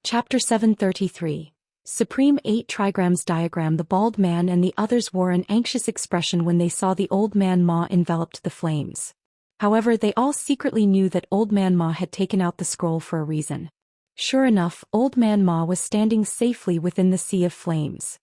Chapter 733. Supreme 8 Trigrams Diagram. The bald man and the others wore an anxious expression when they saw the Old Man Ma enveloped the flames. However, they all secretly knew that Old Man Ma had taken out the scroll for a reason. Sure enough, Old Man Ma was standing safely within the sea of flames.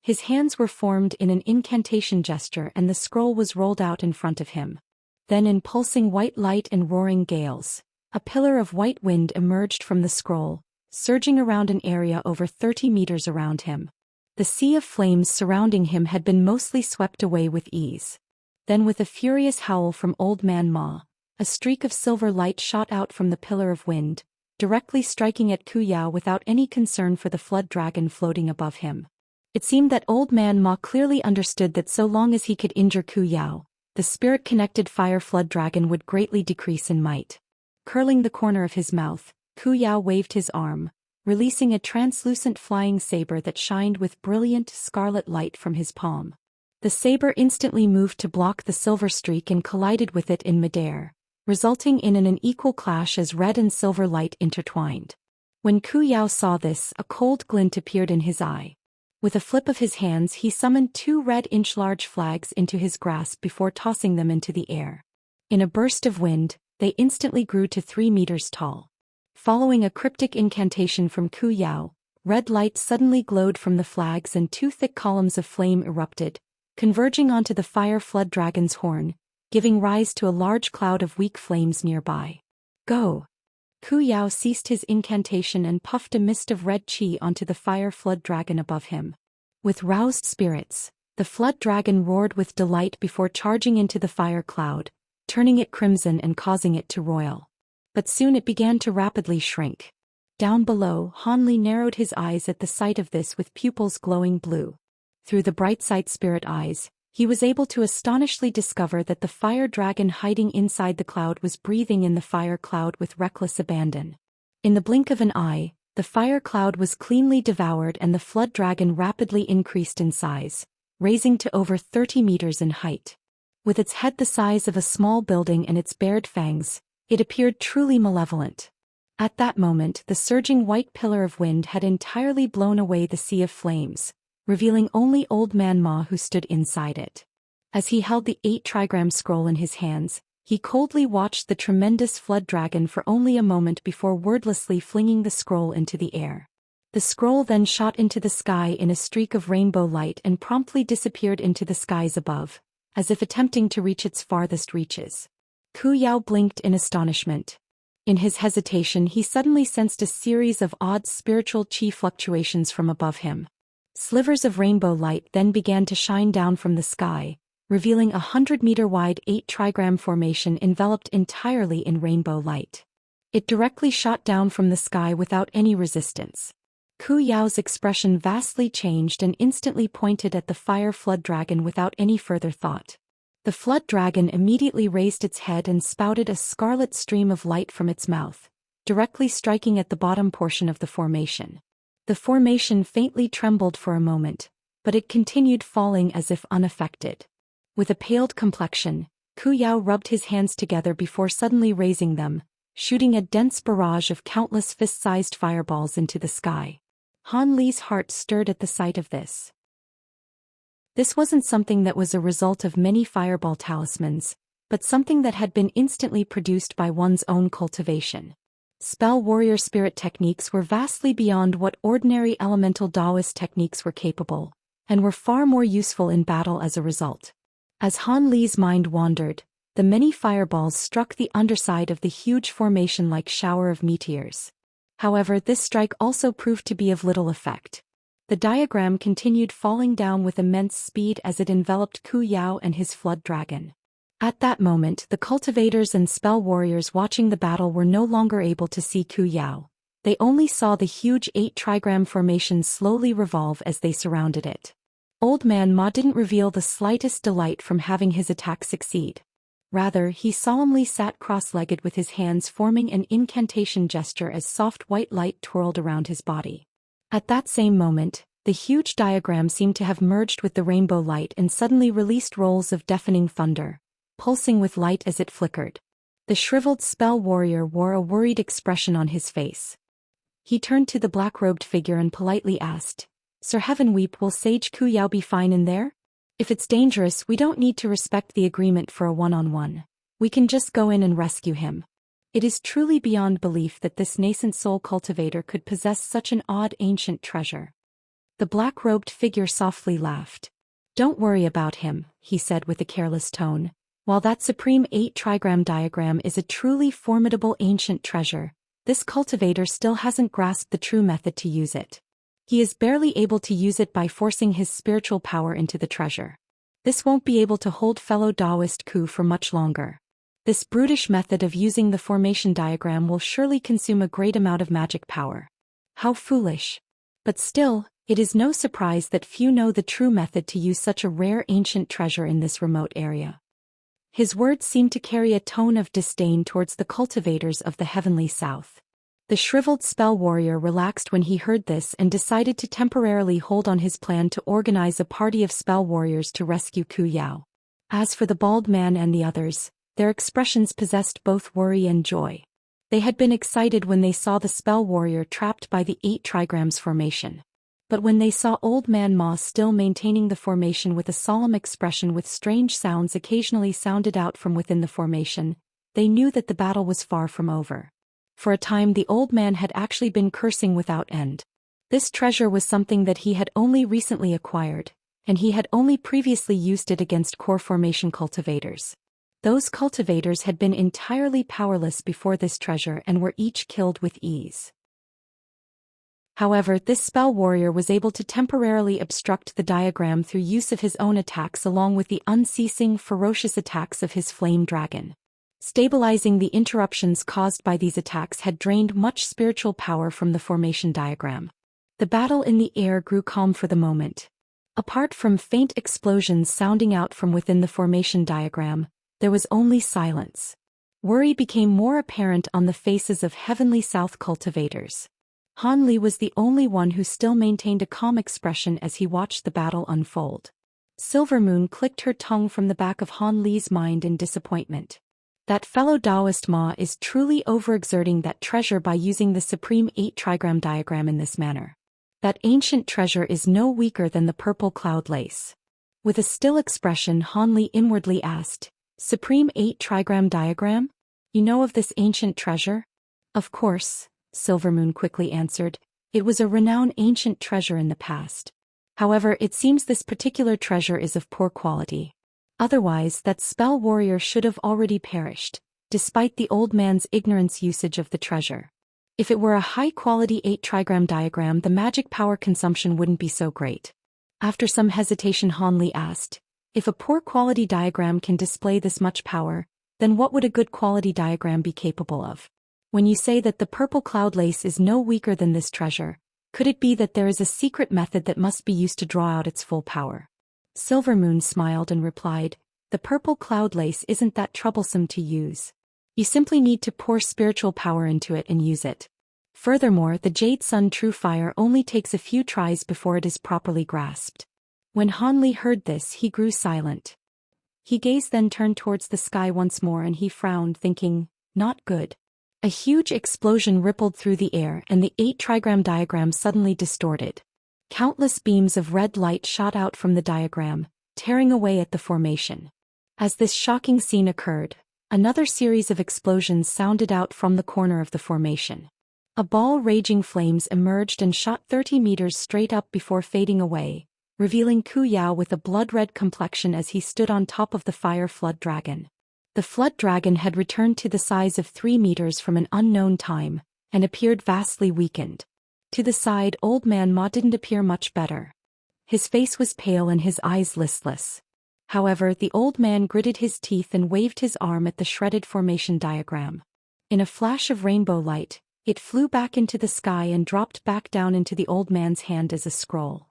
His hands were formed in an incantation gesture and the scroll was rolled out in front of him. Then in pulsing white light and roaring gales, a pillar of white wind emerged from the scroll, surging around an area over 30 meters around him. The sea of flames surrounding him had been mostly swept away with ease. Then with a furious howl from Old Man Ma, a streak of silver light shot out from the pillar of wind, directly striking at Xiao without any concern for the flood dragon floating above him. It seemed that Old Man Ma clearly understood that so long as he could injure Xiao, the spirit-connected fire flood dragon would greatly decrease in might. Curling the corner of his mouth, Xiao waved his arm, releasing a translucent flying saber that shined with brilliant scarlet light from his palm. The saber instantly moved to block the silver streak and collided with it in midair, resulting in an unequal clash as red and silver light intertwined. When Xiao saw this, a cold glint appeared in his eye. With a flip of his hands he summoned 2 red-inch-large flags into his grasp before tossing them into the air. In a burst of wind, they instantly grew to 3 meters tall. Following a cryptic incantation from Xiao, red light suddenly glowed from the flags and 2 thick columns of flame erupted, converging onto the fire flood dragon's horn, giving rise to a large cloud of weak flames nearby. Go! Xiao ceased his incantation and puffed a mist of red chi onto the fire flood dragon above him. With roused spirits, the flood dragon roared with delight before charging into the fire cloud, turning it crimson and causing it to roil. But soon it began to rapidly shrink. Down below, Hanli narrowed his eyes at the sight of this with pupils glowing blue. Through the bright sight spirit eyes, he was able to astonishingly discover that the fire dragon hiding inside the cloud was breathing in the fire cloud with reckless abandon. In the blink of an eye, the fire cloud was cleanly devoured and the flood dragon rapidly increased in size, raising to over 30 meters in height. With its head the size of a small building and its bared fangs, it appeared truly malevolent. At that moment the surging white pillar of wind had entirely blown away the sea of flames, revealing only Old Man Ma who stood inside it. As he held the 8 trigram scroll in his hands, he coldly watched the tremendous flood dragon for only a moment before wordlessly flinging the scroll into the air. The scroll then shot into the sky in a streak of rainbow light and promptly disappeared into the skies above, as if attempting to reach its farthest reaches. Xiao blinked in astonishment. In his hesitation he suddenly sensed a series of odd spiritual chi fluctuations from above him. Slivers of rainbow light then began to shine down from the sky, revealing a 100-meter-wide 8 trigram formation enveloped entirely in rainbow light. It directly shot down from the sky without any resistance. Xiao's expression vastly changed and instantly pointed at the fire flood dragon without any further thought. The flood dragon immediately raised its head and spouted a scarlet stream of light from its mouth, directly striking at the bottom portion of the formation. The formation faintly trembled for a moment, but it continued falling as if unaffected. With a paled complexion, Xiao rubbed his hands together before suddenly raising them, shooting a dense barrage of countless fist-sized fireballs into the sky. Han Li's heart stirred at the sight of this. This wasn't something that was a result of many fireball talismans, but something that had been instantly produced by one's own cultivation. Spell warrior spirit techniques were vastly beyond what ordinary elemental Daoist techniques were capable, and were far more useful in battle as a result. As Han Li's mind wandered, the many fireballs struck the underside of the huge formation like shower of meteors. However, this strike also proved to be of little effect. The diagram continued falling down with immense speed as it enveloped Xiao and his flood dragon. At that moment the cultivators and spell warriors watching the battle were no longer able to see Xiao. They only saw the huge 8 trigram formation slowly revolve as they surrounded it. Old Man Ma didn't reveal the slightest delight from having his attack succeed. Rather, he solemnly sat cross-legged with his hands forming an incantation gesture as soft white light twirled around his body. At that same moment, the huge diagram seemed to have merged with the rainbow light and suddenly released rolls of deafening thunder, pulsing with light as it flickered. The shriveled spell warrior wore a worried expression on his face. He turned to the black-robed figure and politely asked, "Sir Heavenweep, will Sage Ku Yao be fine in there? If it's dangerous, we don't need to respect the agreement for a one-on-one. We can just go in and rescue him." It is truly beyond belief that this nascent soul cultivator could possess such an odd ancient treasure. The black-robed figure softly laughed. "Don't worry about him," he said with a careless tone. "While that Supreme 8 trigram diagram is a truly formidable ancient treasure, this cultivator still hasn't grasped the true method to use it. He is barely able to use it by forcing his spiritual power into the treasure. This won't be able to hold fellow Daoist Ku for much longer. This brutish method of using the formation diagram will surely consume a great amount of magic power. How foolish. But still, it is no surprise that few know the true method to use such a rare ancient treasure in this remote area." His words seemed to carry a tone of disdain towards the cultivators of the heavenly south. The shriveled spell warrior relaxed when he heard this and decided to temporarily hold on his plan to organize a party of spell warriors to rescue Ku Yao. As for the bald man and the others, their expressions possessed both worry and joy. They had been excited when they saw the spell warrior trapped by the 8 trigrams formation. But when they saw Old Man Ma still maintaining the formation with a solemn expression with strange sounds occasionally sounded out from within the formation, they knew that the battle was far from over. For a time the old man had actually been cursing without end. This treasure was something that he had only recently acquired, and he had only previously used it against core formation cultivators. Those cultivators had been entirely powerless before this treasure and were each killed with ease. However, this spell warrior was able to temporarily obstruct the diagram through use of his own attacks along with the unceasing, ferocious attacks of his flame dragon. Stabilizing the interruptions caused by these attacks had drained much spiritual power from the formation diagram. The battle in the air grew calm for the moment. Apart from faint explosions sounding out from within the formation diagram, there was only silence. Worry became more apparent on the faces of Heavenly South cultivators. Han Li was the only one who still maintained a calm expression as he watched the battle unfold. Silvermoon clicked her tongue from the back of Han Li's mind in disappointment. That fellow Daoist Ma is truly overexerting that treasure by using the Supreme 8 trigram diagram in this manner. That ancient treasure is no weaker than the purple cloud lace. With a still expression, Han Li inwardly asked, "Supreme 8 trigram diagram? You know of this ancient treasure?" "Of course," Silvermoon quickly answered. "It was a renowned ancient treasure in the past. However, it seems this particular treasure is of poor quality. Otherwise, that spell warrior should have already perished, despite the old man's ignorance usage of the treasure. If it were a high-quality 8 trigram diagram, the magic power consumption wouldn't be so great." After some hesitation, Han Li asked, "If a poor-quality diagram can display this much power, then what would a good-quality diagram be capable of? When you say that the purple cloud lace is no weaker than this treasure, could it be that there is a secret method that must be used to draw out its full power?" Silvermoon smiled and replied, "The purple cloud lace isn't that troublesome to use. You simply need to pour spiritual power into it and use it. Furthermore, the Jade Sun True Fire only takes a few tries before it is properly grasped." When Han Li heard this, he grew silent. He gazed then turned towards the sky once more and he frowned, thinking, "Not good." A huge explosion rippled through the air and the 8 trigram diagram suddenly distorted. Countless beams of red light shot out from the diagram, tearing away at the formation. As this shocking scene occurred, another series of explosions sounded out from the corner of the formation. A ball raging flames emerged and shot 30 meters straight up before fading away, revealing Ku Yao with a blood-red complexion as he stood on top of the fire flood dragon. The flood dragon had returned to the size of 3 meters from an unknown time, and appeared vastly weakened. To the side, Old Man Ma didn't appear much better. His face was pale and his eyes listless. However, the old man gritted his teeth and waved his arm at the shredded formation diagram. In a flash of rainbow light, it flew back into the sky and dropped back down into the old man's hand as a scroll.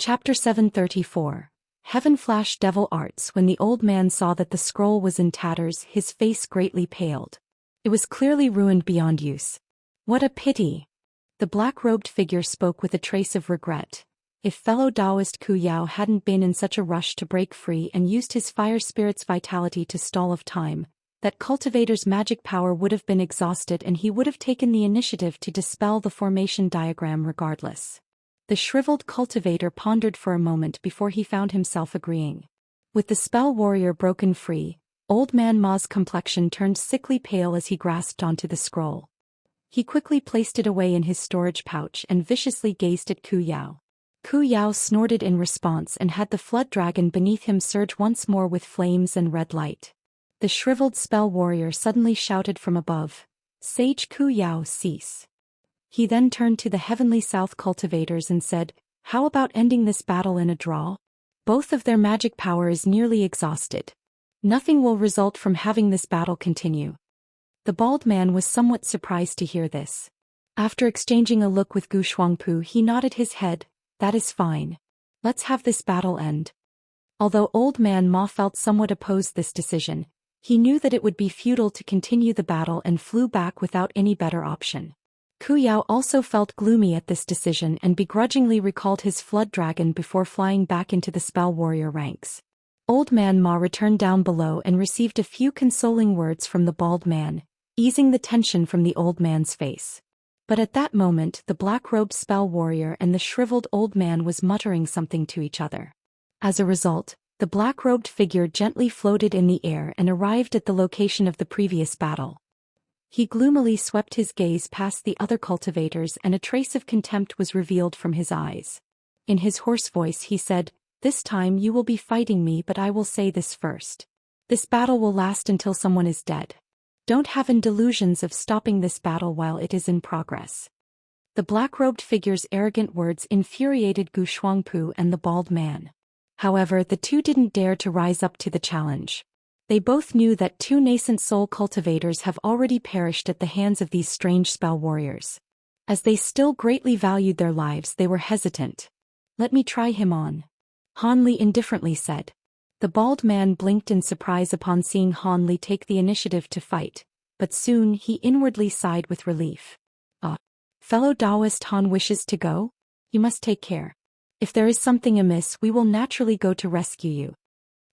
Chapter 734. Heavenflash Devil Arts. When the old man saw that the scroll was in tatters, his face greatly paled. It was clearly ruined beyond use. "What a pity!" The black-robed figure spoke with a trace of regret. If fellow Daoist Ku Yao hadn't been in such a rush to break free and used his fire spirit's vitality to stall of time, that cultivator's magic power would have been exhausted and he would have taken the initiative to dispel the formation diagram regardless. The shriveled cultivator pondered for a moment before he found himself agreeing. With the spell warrior broken free, Old Man Ma's complexion turned sickly pale as he grasped onto the scroll. He quickly placed it away in his storage pouch and viciously gazed at Ku Yao. Ku Yao snorted in response and had the flood dragon beneath him surge once more with flames and red light. The shriveled spell warrior suddenly shouted from above, "Sage Ku Yao, cease." He then turned to the Heavenly South cultivators and said, "How about ending this battle in a draw? Both of their magic power is nearly exhausted. Nothing will result from having this battle continue." The bald man was somewhat surprised to hear this. After exchanging a look with Gu Shuangpu, he nodded his head, "That is fine. Let's have this battle end." Although Old Man Ma felt somewhat opposed this decision, he knew that it would be futile to continue the battle and flew back without any better option. Ku Yao also felt gloomy at this decision and begrudgingly recalled his flood dragon before flying back into the spell warrior ranks. Old Man Ma returned down below and received a few consoling words from the bald man, easing the tension from the old man's face. But at that moment the black-robed spell warrior and the shriveled old man was muttering something to each other. As a result, the black-robed figure gently floated in the air and arrived at the location of the previous battle. He gloomily swept his gaze past the other cultivators and a trace of contempt was revealed from his eyes. In his hoarse voice he said, "This time you will be fighting me, but I will say this first. This battle will last until someone is dead. Don't have any delusions of stopping this battle while it is in progress." The black-robed figure's arrogant words infuriated Gu Shuangpu and the bald man. However, the two didn't dare to rise up to the challenge. They both knew that two nascent soul cultivators have already perished at the hands of these strange spell warriors. As they still greatly valued their lives, they were hesitant. "Let me try him on," Han Li indifferently said. The bald man blinked in surprise upon seeing Han Li take the initiative to fight, but soon he inwardly sighed with relief. Fellow Daoist Han wishes to go? You must take care. If there is something amiss, we will naturally go to rescue you."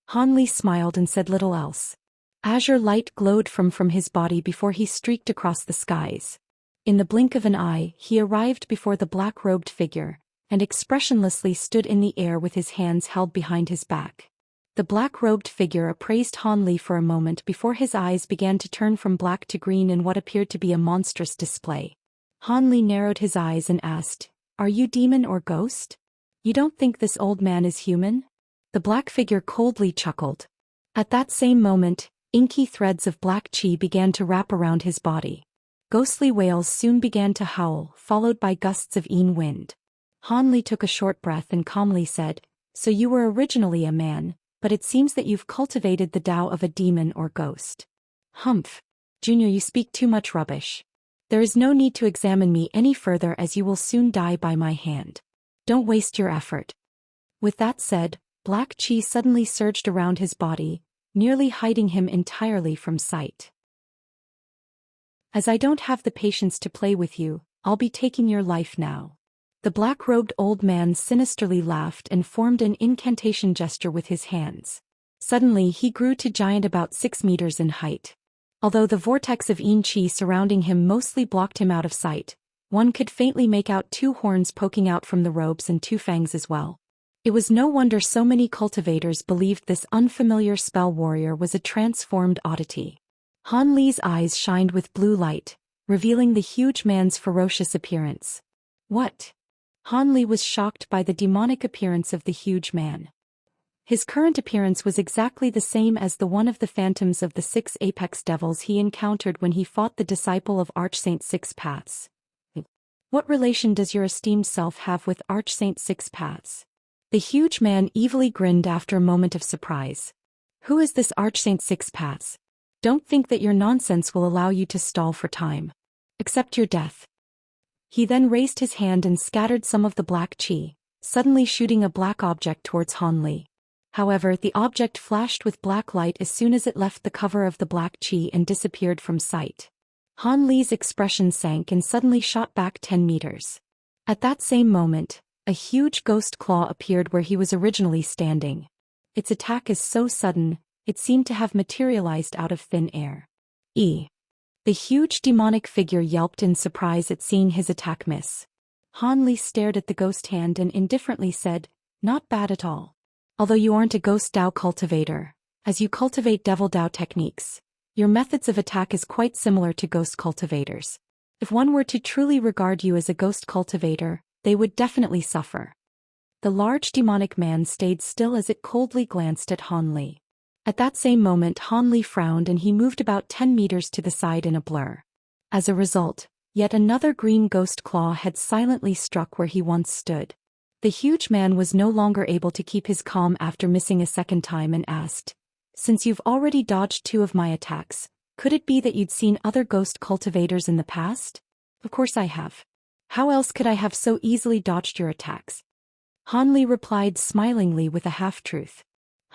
Han Li smiled and said little else. Azure light glowed from his body before he streaked across the skies. In the blink of an eye, he arrived before the black-robed figure, and expressionlessly stood in the air with his hands held behind his back. The black-robed figure appraised Han Li for a moment before his eyes began to turn from black to green in what appeared to be a monstrous display. Han Li narrowed his eyes and asked, "Are you demon or ghost? You don't think this old man is human?" The black figure coldly chuckled. At that same moment, inky threads of black chi began to wrap around his body. Ghostly wails soon began to howl, followed by gusts of Yin wind. Han Li took a short breath and calmly said, "So you were originally a man, but it seems that you've cultivated the Tao of a demon or ghost." "Humph. Junior, you speak too much rubbish. There is no need to examine me any further as you will soon die by my hand. Don't waste your effort." With that said, black chi suddenly surged around his body, nearly hiding him entirely from sight. "As I don't have the patience to play with you, I'll be taking your life now." The black-robed old man sinisterly laughed and formed an incantation gesture with his hands. Suddenly he grew to giant about 6 meters in height. Although the vortex of Yin Qi surrounding him mostly blocked him out of sight, one could faintly make out 2 horns poking out from the robes and 2 fangs as well. It was no wonder so many cultivators believed this unfamiliar spell warrior was a transformed oddity. Han Li's eyes shined with blue light, revealing the huge man's ferocious appearance. What? Han Li was shocked by the demonic appearance of the huge man. His current appearance was exactly the same as the one of the phantoms of the 6 apex devils he encountered when he fought the disciple of Archsaint Six Paths. "What relation does your esteemed self have with Archsaint Six Paths?" The huge man evilly grinned after a moment of surprise. "Who is this Archsaint Six Paths? Don't think that your nonsense will allow you to stall for time. Accept your death." He then raised his hand and scattered some of the black chi, suddenly shooting a black object towards Han Li. However, the object flashed with black light as soon as it left the cover of the black chi and disappeared from sight. Han Li's expression sank and suddenly shot back 10 meters. At that same moment, a huge ghost claw appeared where he was originally standing. Its attack is so sudden, it seemed to have materialized out of thin air. The huge demonic figure yelped in surprise at seeing his attack miss. Han Li stared at the ghost hand and indifferently said, "Not bad at all. Although you aren't a ghost Dao cultivator, as you cultivate devil Dao techniques, your methods of attack is quite similar to ghost cultivators. If one were to truly regard you as a ghost cultivator, they would definitely suffer." The large demonic man stayed still as it coldly glanced at Han Li. At that same moment Han Li frowned and he moved about 10 meters to the side in a blur. As a result, yet another green ghost claw had silently struck where he once stood. The huge man was no longer able to keep his calm after missing a second time and asked, "Since you've already dodged 2 of my attacks, could it be that you'd seen other ghost cultivators in the past?" "Of course I have. How else could I have so easily dodged your attacks?" Han Li replied smilingly with a half-truth.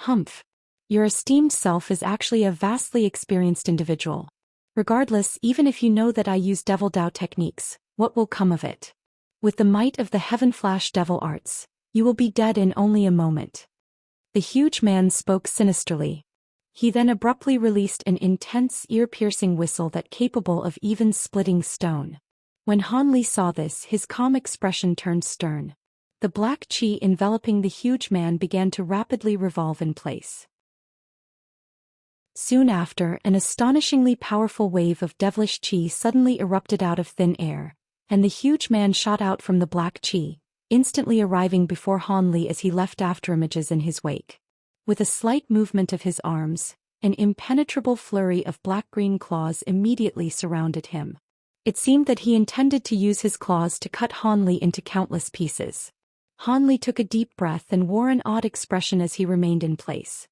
"Humph. Your esteemed self is actually a vastly experienced individual. Regardless, even if you know that I use devil Dao techniques, what will come of it? With the might of the Heavenflash devil arts, you will be dead in only a moment." The huge man spoke sinisterly. He then abruptly released an intense, ear-piercing whistle that capable of even splitting stone. When Han Li saw this, his calm expression turned stern. The black chi enveloping the huge man began to rapidly revolve in place. Soon after, an astonishingly powerful wave of devilish chi suddenly erupted out of thin air, and the huge man shot out from the black chi, instantly arriving before Han Li as he left afterimages in his wake. With a slight movement of his arms, an impenetrable flurry of black-green claws immediately surrounded him. It seemed that he intended to use his claws to cut Han Li into countless pieces. Han Li took a deep breath and wore an odd expression as he remained in place.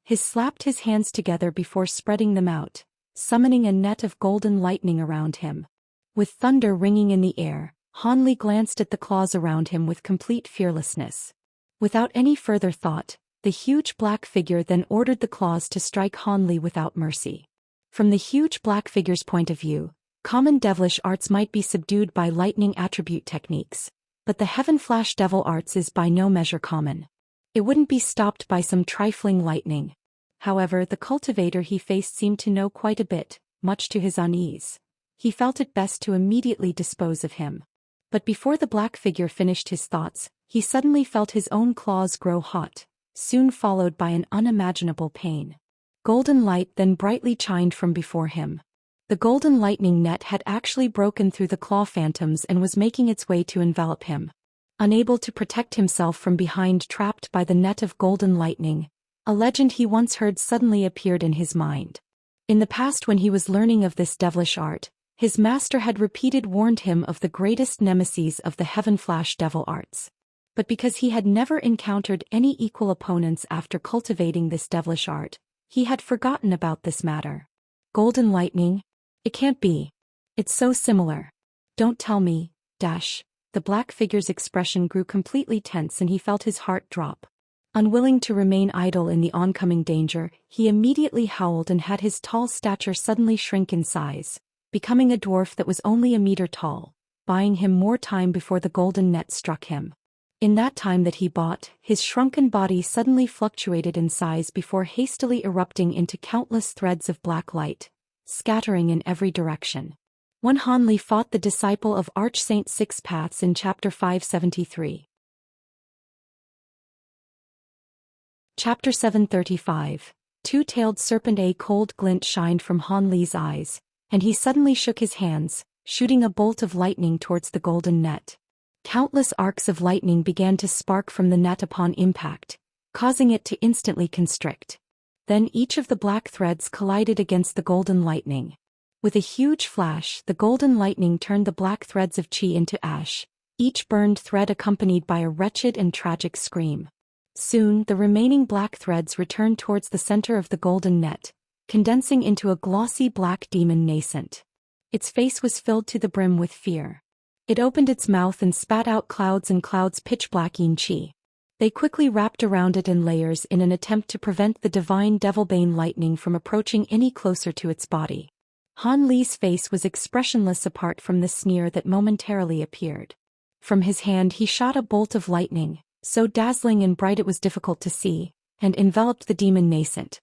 He slapped his hands together before spreading them out, summoning a net of golden lightning around him. With thunder ringing in the air, Han Li glanced at the claws around him with complete fearlessness. Without any further thought, the huge black figure then ordered the claws to strike Han Li without mercy. From the huge black figure's point of view, common devilish arts might be subdued by lightning attribute techniques, but the Heavenflash devil arts is by no measure common. It wouldn't be stopped by some trifling lightning. However, the cultivator he faced seemed to know quite a bit, much to his unease. He felt it best to immediately dispose of him. But before the black figure finished his thoughts, he suddenly felt his own claws grow hot, soon followed by an unimaginable pain. Golden light then brightly shined from before him. The golden lightning net had actually broken through the claw phantoms and was making its way to envelop him. Unable to protect himself from behind, trapped by the net of golden lightning, a legend he once heard suddenly appeared in his mind. In the past, when he was learning of this devilish art, his master had repeatedly warned him of the greatest nemesis of the Heavenflash devil arts. But because he had never encountered any equal opponents after cultivating this devilish art, he had forgotten about this matter. Golden lightning? It can't be. It's so similar. Don't tell me, dash. The black figure's expression grew completely tense and he felt his heart drop. Unwilling to remain idle in the oncoming danger, he immediately howled and had his tall stature suddenly shrink in size, becoming a dwarf that was only a meter tall, buying him more time before the golden net struck him. In that time that he bought, his shrunken body suddenly fluctuated in size before hastily erupting into countless threads of black light, scattering in every direction. When Han Li fought the disciple of Archsaint Six Paths in Chapter 573. Chapter 735. Two-tailed serpent. A cold glint shined from Han Li's eyes, and he suddenly shook his hands, shooting a bolt of lightning towards the golden net. Countless arcs of lightning began to spark from the net upon impact, causing it to instantly constrict. Then each of the black threads collided against the golden lightning. With a huge flash, the golden lightning turned the black threads of chi into ash, each burned thread accompanied by a wretched and tragic scream. Soon, the remaining black threads returned towards the center of the golden net, condensing into a glossy black demon nascent. Its face was filled to the brim with fear. It opened its mouth and spat out clouds and clouds pitch-black chi. They quickly wrapped around it in layers in an attempt to prevent the divine devilbane lightning from approaching any closer to its body. Han Li's face was expressionless apart from the sneer that momentarily appeared. From his hand he shot a bolt of lightning, so dazzling and bright it was difficult to see, and enveloped the demon nascent.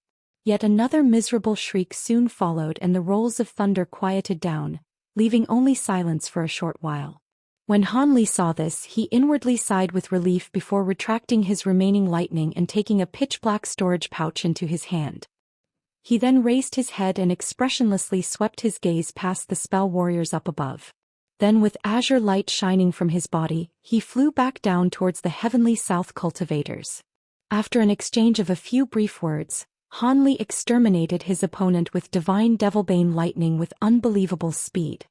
Yet another miserable shriek soon followed and the rolls of thunder quieted down, leaving only silence for a short while. When Han Li saw this, he inwardly sighed with relief before retracting his remaining lightning and taking a pitch-black storage pouch into his hand. He then raised his head and expressionlessly swept his gaze past the spell warriors up above. Then with azure light shining from his body, he flew back down towards the heavenly south cultivators. After an exchange of a few brief words, Han Li exterminated his opponent with divine Devilbane lightning with unbelievable speed.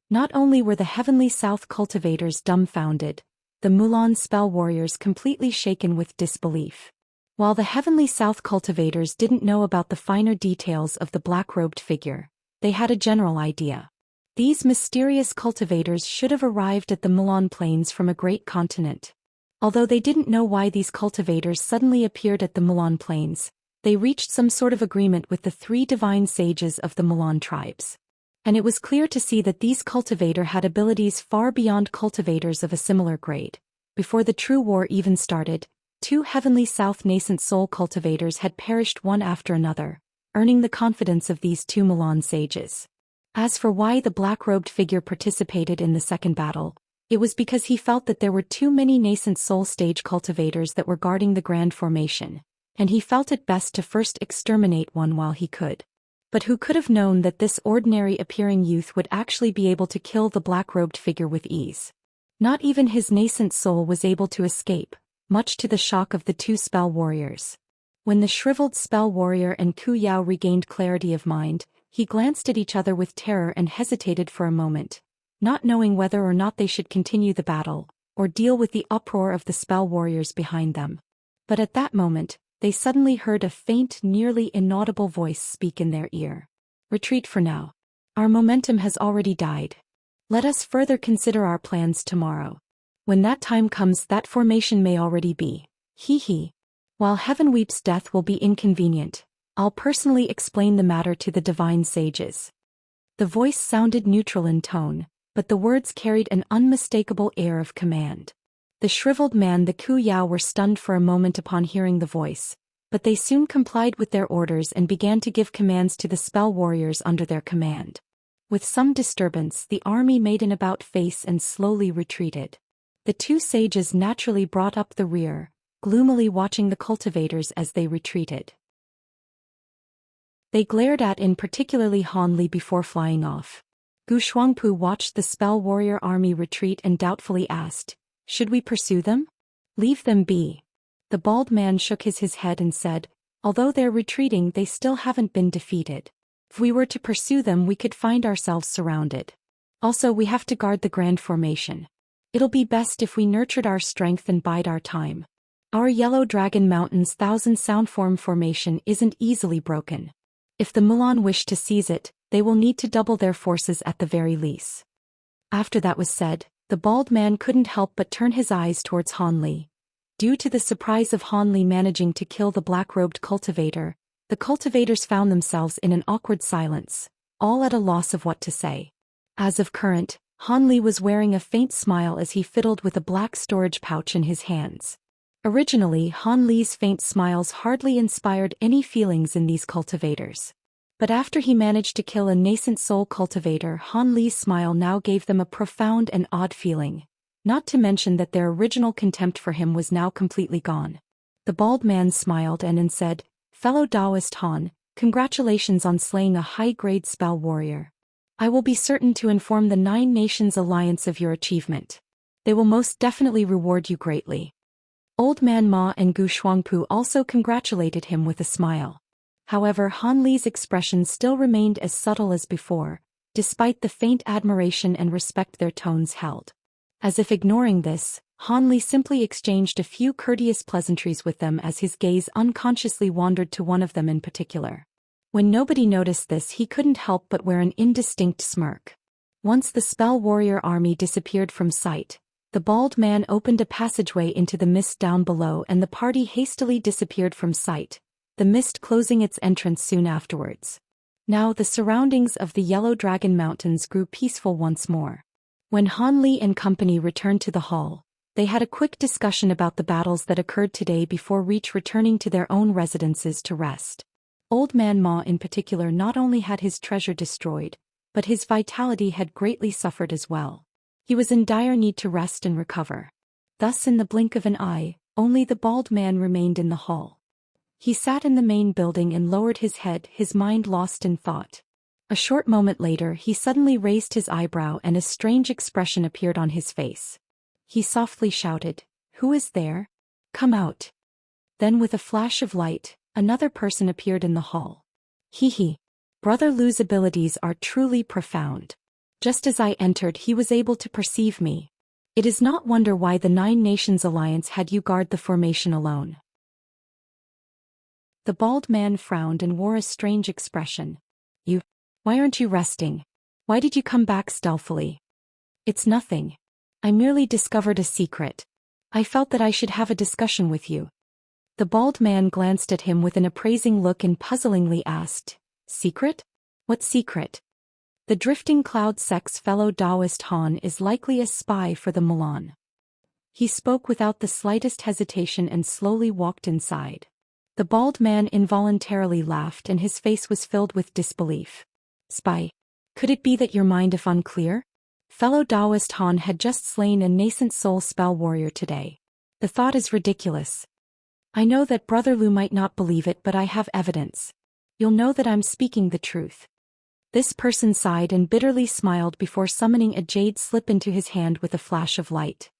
Not only were the heavenly south cultivators dumbfounded, the Mulan spell warriors completely shaken with disbelief. While the heavenly south cultivators didn't know about the finer details of the black-robed figure, they had a general idea. These mysterious cultivators should have arrived at the Mulan Plains from a great continent. Although they didn't know why these cultivators suddenly appeared at the Mulan Plains, they reached some sort of agreement with the 3 divine sages of the Mulan tribes. And it was clear to see that these cultivators had abilities far beyond cultivators of a similar grade. Before the true war even started, 2 heavenly south nascent soul cultivators had perished one after another, earning the confidence of these 2 Mulan sages. As for why the black-robed figure participated in the second battle, it was because he felt that there were too many nascent soul stage cultivators that were guarding the grand formation, and he felt it best to first exterminate one while he could. But who could have known that this ordinary-appearing youth would actually be able to kill the black-robed figure with ease? Not even his nascent soul was able to escape, much to the shock of the 2 spell warriors. When the shriveled spell warrior and Ku Yao regained clarity of mind, he glanced at each other with terror and hesitated for a moment, not knowing whether or not they should continue the battle, or deal with the uproar of the spell warriors behind them. But at that moment, they suddenly heard a faint, nearly inaudible voice speak in their ear. "Retreat for now. Our momentum has already died. Let us further consider our plans tomorrow. When that time comes, that formation may already be. Hee. While Heaven Weep's death will be inconvenient, I'll personally explain the matter to the divine sages." The voice sounded neutral in tone, but the words carried an unmistakable air of command. The shriveled man the Ku Yao were stunned for a moment upon hearing the voice, but they soon complied with their orders and began to give commands to the spell warriors under their command. With some disturbance, the army made an about-face and slowly retreated. The 2 sages naturally brought up the rear, gloomily watching the cultivators as they retreated. They glared at in particularly Han Li before flying off. Gu Shuangpu watched the spell warrior army retreat and doubtfully asked, "Should we pursue them? Leave them be." The bald man shook his head and said, "Although they're retreating, they still haven't been defeated. If we were to pursue them, we could find ourselves surrounded. Also, we have to guard the grand formation. It'll be best if we nurtured our strength and bide our time. Our Yellow Dragon Mountain's 1,000 soundform formation isn't easily broken. If the Mulan wish to seize it, they will need to double their forces at the very least." After that was said, the bald man couldn't help but turn his eyes towards Han Li. Due to the surprise of Han Li managing to kill the black-robed cultivator, the cultivators found themselves in an awkward silence, all at a loss of what to say. As of current, Han Li was wearing a faint smile as he fiddled with a black storage pouch in his hands. Originally, Han Li's faint smiles hardly inspired any feelings in these cultivators. But after he managed to kill a nascent soul cultivator, Han Li's smile now gave them a profound and odd feeling, not to mention that their original contempt for him was now completely gone. The bald man smiled and said, "Fellow Daoist Han, congratulations on slaying a high-grade spell warrior. I will be certain to inform the 9 Nations Alliance of your achievement. They will most definitely reward you greatly." Old Man Ma and Gu Shuangpu also congratulated him with a smile. However, Han Li's expression still remained as subtle as before, despite the faint admiration and respect their tones held. As if ignoring this, Han Li simply exchanged a few courteous pleasantries with them as his gaze unconsciously wandered to one of them in particular. When nobody noticed this, he couldn't help but wear an indistinct smirk. Once the spell warrior army disappeared from sight, the bald man opened a passageway into the mist down below and the party hastily disappeared from sight, the mist closing its entrance soon afterwards. Now the surroundings of the Yellow Dragon Mountains grew peaceful once more. When Han Li and company returned to the hall, they had a quick discussion about the battles that occurred today before returning to their own residences to rest. Old Man Ma in particular not only had his treasure destroyed, but his vitality had greatly suffered as well. He was in dire need to rest and recover. Thus in the blink of an eye, only the bald man remained in the hall. He sat in the main building and lowered his head, his mind lost in thought. A short moment later he suddenly raised his eyebrow and a strange expression appeared on his face. He softly shouted, "Who is there? Come out." Then with a flash of light, another person appeared in the hall. He. Brother Lu's abilities are truly profound. Just as I entered he was able to perceive me. It is not wonder why the Nine Nations Alliance had you guard the formation alone. The bald man frowned and wore a strange expression. Why aren't you resting? Why did you come back stealthily? It's nothing. I merely discovered a secret. I felt that I should have a discussion with you. The bald man glanced at him with an appraising look and puzzlingly asked, "Secret? What secret?" The drifting cloud sect's fellow Daoist Han is likely a spy for the Milan. He spoke without the slightest hesitation and slowly walked inside. The bald man involuntarily laughed and his face was filled with disbelief. Spy? Could it be that your mind is unclear? Fellow Daoist Han had just slain a nascent soul spell warrior today. The thought is ridiculous. I know that Brother Lu might not believe it, but I have evidence. You'll know that I'm speaking the truth. This person sighed and bitterly smiled before summoning a jade slip into his hand with a flash of light.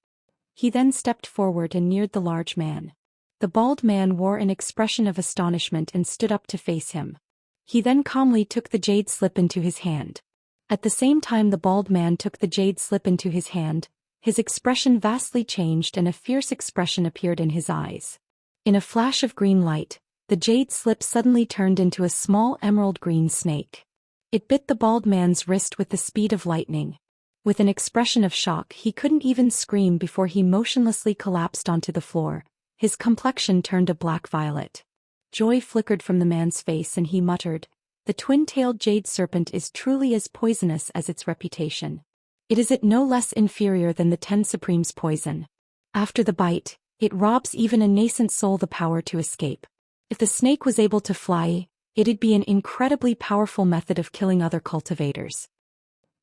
He then stepped forward and neared the large man. The bald man wore an expression of astonishment and stood up to face him. He then calmly took the jade slip into his hand. At the same time the bald man took the jade slip into his hand, his expression vastly changed and a fierce expression appeared in his eyes. In a flash of green light, the jade slip suddenly turned into a small emerald green snake. It bit the bald man's wrist with the speed of lightning. With an expression of shock he couldn't even scream before he motionlessly collapsed onto the floor, his complexion turned a black violet. Joy flickered from the man's face and he muttered, "The twin-tailed jade serpent is truly as poisonous as its reputation. It is no less inferior than the 10 Supreme's poison. After the bite, it robs even a nascent soul the power to escape. If the snake was able to fly, it'd be an incredibly powerful method of killing other cultivators."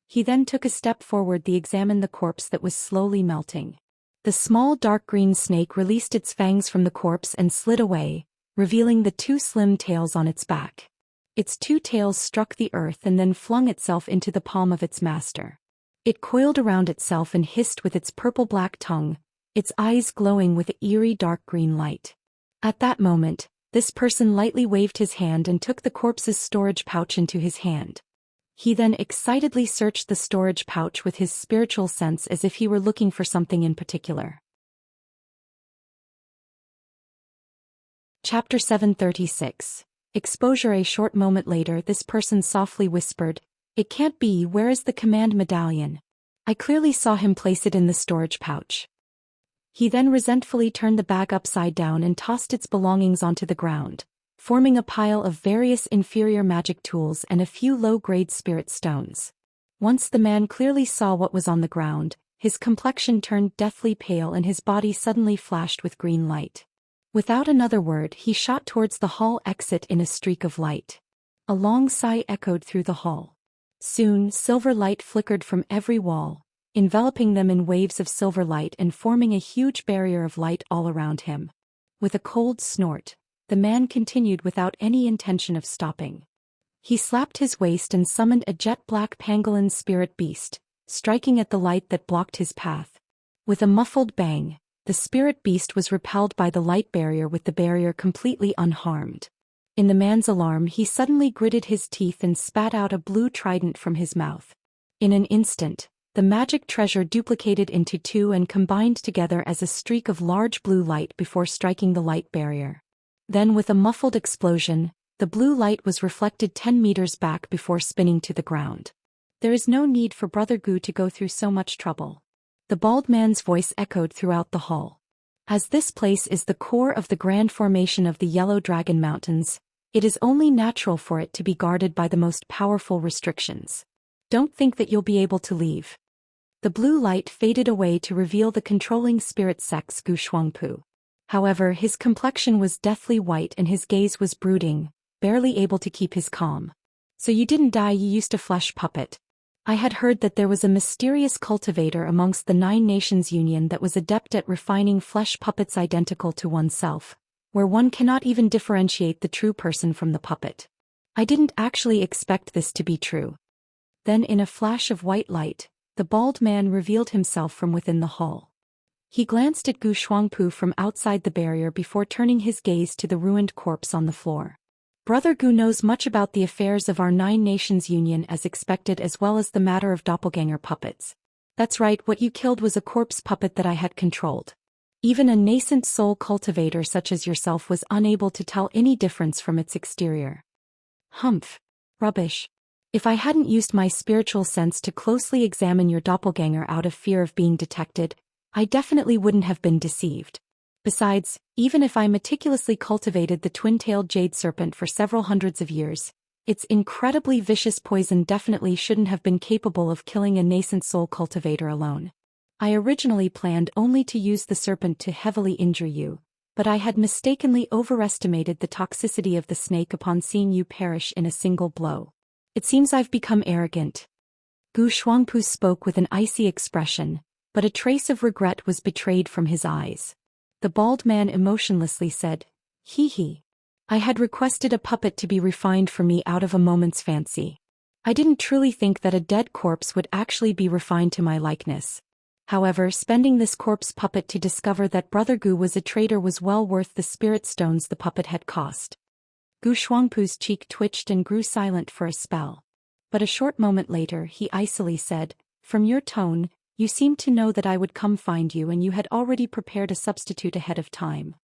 He then took a step forward to examine the corpse that was slowly melting. The small dark green snake released its fangs from the corpse and slid away, revealing the 2 slim tails on its back. Its 2 tails struck the earth and then flung itself into the palm of its master. It coiled around itself and hissed with its purple-black tongue, its eyes glowing with eerie dark green light. At that moment, this person lightly waved his hand and took the corpse's storage pouch into his hand. He then excitedly searched the storage pouch with his spiritual sense as if he were looking for something in particular. Chapter 736. Exposure. A short moment later this person softly whispered, "It can't be. Where is the command medallion? I clearly saw him place it in the storage pouch." He then resentfully turned the bag upside down and tossed its belongings onto the ground, forming a pile of various inferior magic tools and a few low-grade spirit stones. Once the man clearly saw what was on the ground, his complexion turned deathly pale and his body suddenly flashed with green light. Without another word he shot towards the hall exit in a streak of light. A long sigh echoed through the hall. Soon silver light flickered from every wall, enveloping them in waves of silver light and forming a huge barrier of light all around him. With a cold snort, the man continued without any intention of stopping. He slapped his waist and summoned a jet-black pangolin spirit beast, striking at the light that blocked his path. With a muffled bang, the spirit beast was repelled by the light barrier with the barrier completely unharmed. In the man's alarm he suddenly gritted his teeth and spat out a blue trident from his mouth. In an instant, the magic treasure duplicated into 2 and combined together as a streak of large blue light before striking the light barrier. Then with a muffled explosion, the blue light was reflected 10 meters back before spinning to the ground. "There is no need for Brother Gu to go through so much trouble." The bald man's voice echoed throughout the hall. "As this place is the core of the grand formation of the Yellow Dragon Mountains, it is only natural for it to be guarded by the most powerful restrictions. Don't think that you'll be able to leave." The blue light faded away to reveal the controlling spirit sex Gu Shuangpu. However, his complexion was deathly white and his gaze was brooding, barely able to keep his calm. So you didn't die, you used a flesh puppet. I had heard that there was a mysterious cultivator amongst the 9 Nations Union that was adept at refining flesh puppets identical to oneself, where one cannot even differentiate the true person from the puppet. I didn't actually expect this to be true. Then in a flash of white light, the bald man revealed himself from within the hall. He glanced at Gu Shuangpu from outside the barrier before turning his gaze to the ruined corpse on the floor. Brother Gu knows much about the affairs of our 9 Nations Union as expected, as well as the matter of doppelganger puppets. That's right, what you killed was a corpse puppet that I had controlled. Even a nascent soul cultivator such as yourself was unable to tell any difference from its exterior. Humph. Rubbish. If I hadn't used my spiritual sense to closely examine your doppelganger out of fear of being detected, I definitely wouldn't have been deceived. Besides, even if I meticulously cultivated the twin-tailed jade serpent for several hundreds of years, its incredibly vicious poison definitely shouldn't have been capable of killing a nascent soul cultivator alone. I originally planned only to use the serpent to heavily injure you, but I had mistakenly overestimated the toxicity of the snake upon seeing you perish in a single blow. It seems I've become arrogant. Gu Shuangpu spoke with an icy expression, but a trace of regret was betrayed from his eyes. The bald man emotionlessly said, "Hee hee. I had requested a puppet to be refined for me out of a moment's fancy. I didn't truly think that a dead corpse would actually be refined to my likeness. However, spending this corpse puppet to discover that Brother Gu was a traitor was well worth the spirit stones the puppet had cost." Gu Shuangpu's cheek twitched and grew silent for a spell. But a short moment later he icily said, "From your tone, you seemed to know that I would come find you and you had already prepared a substitute ahead of time.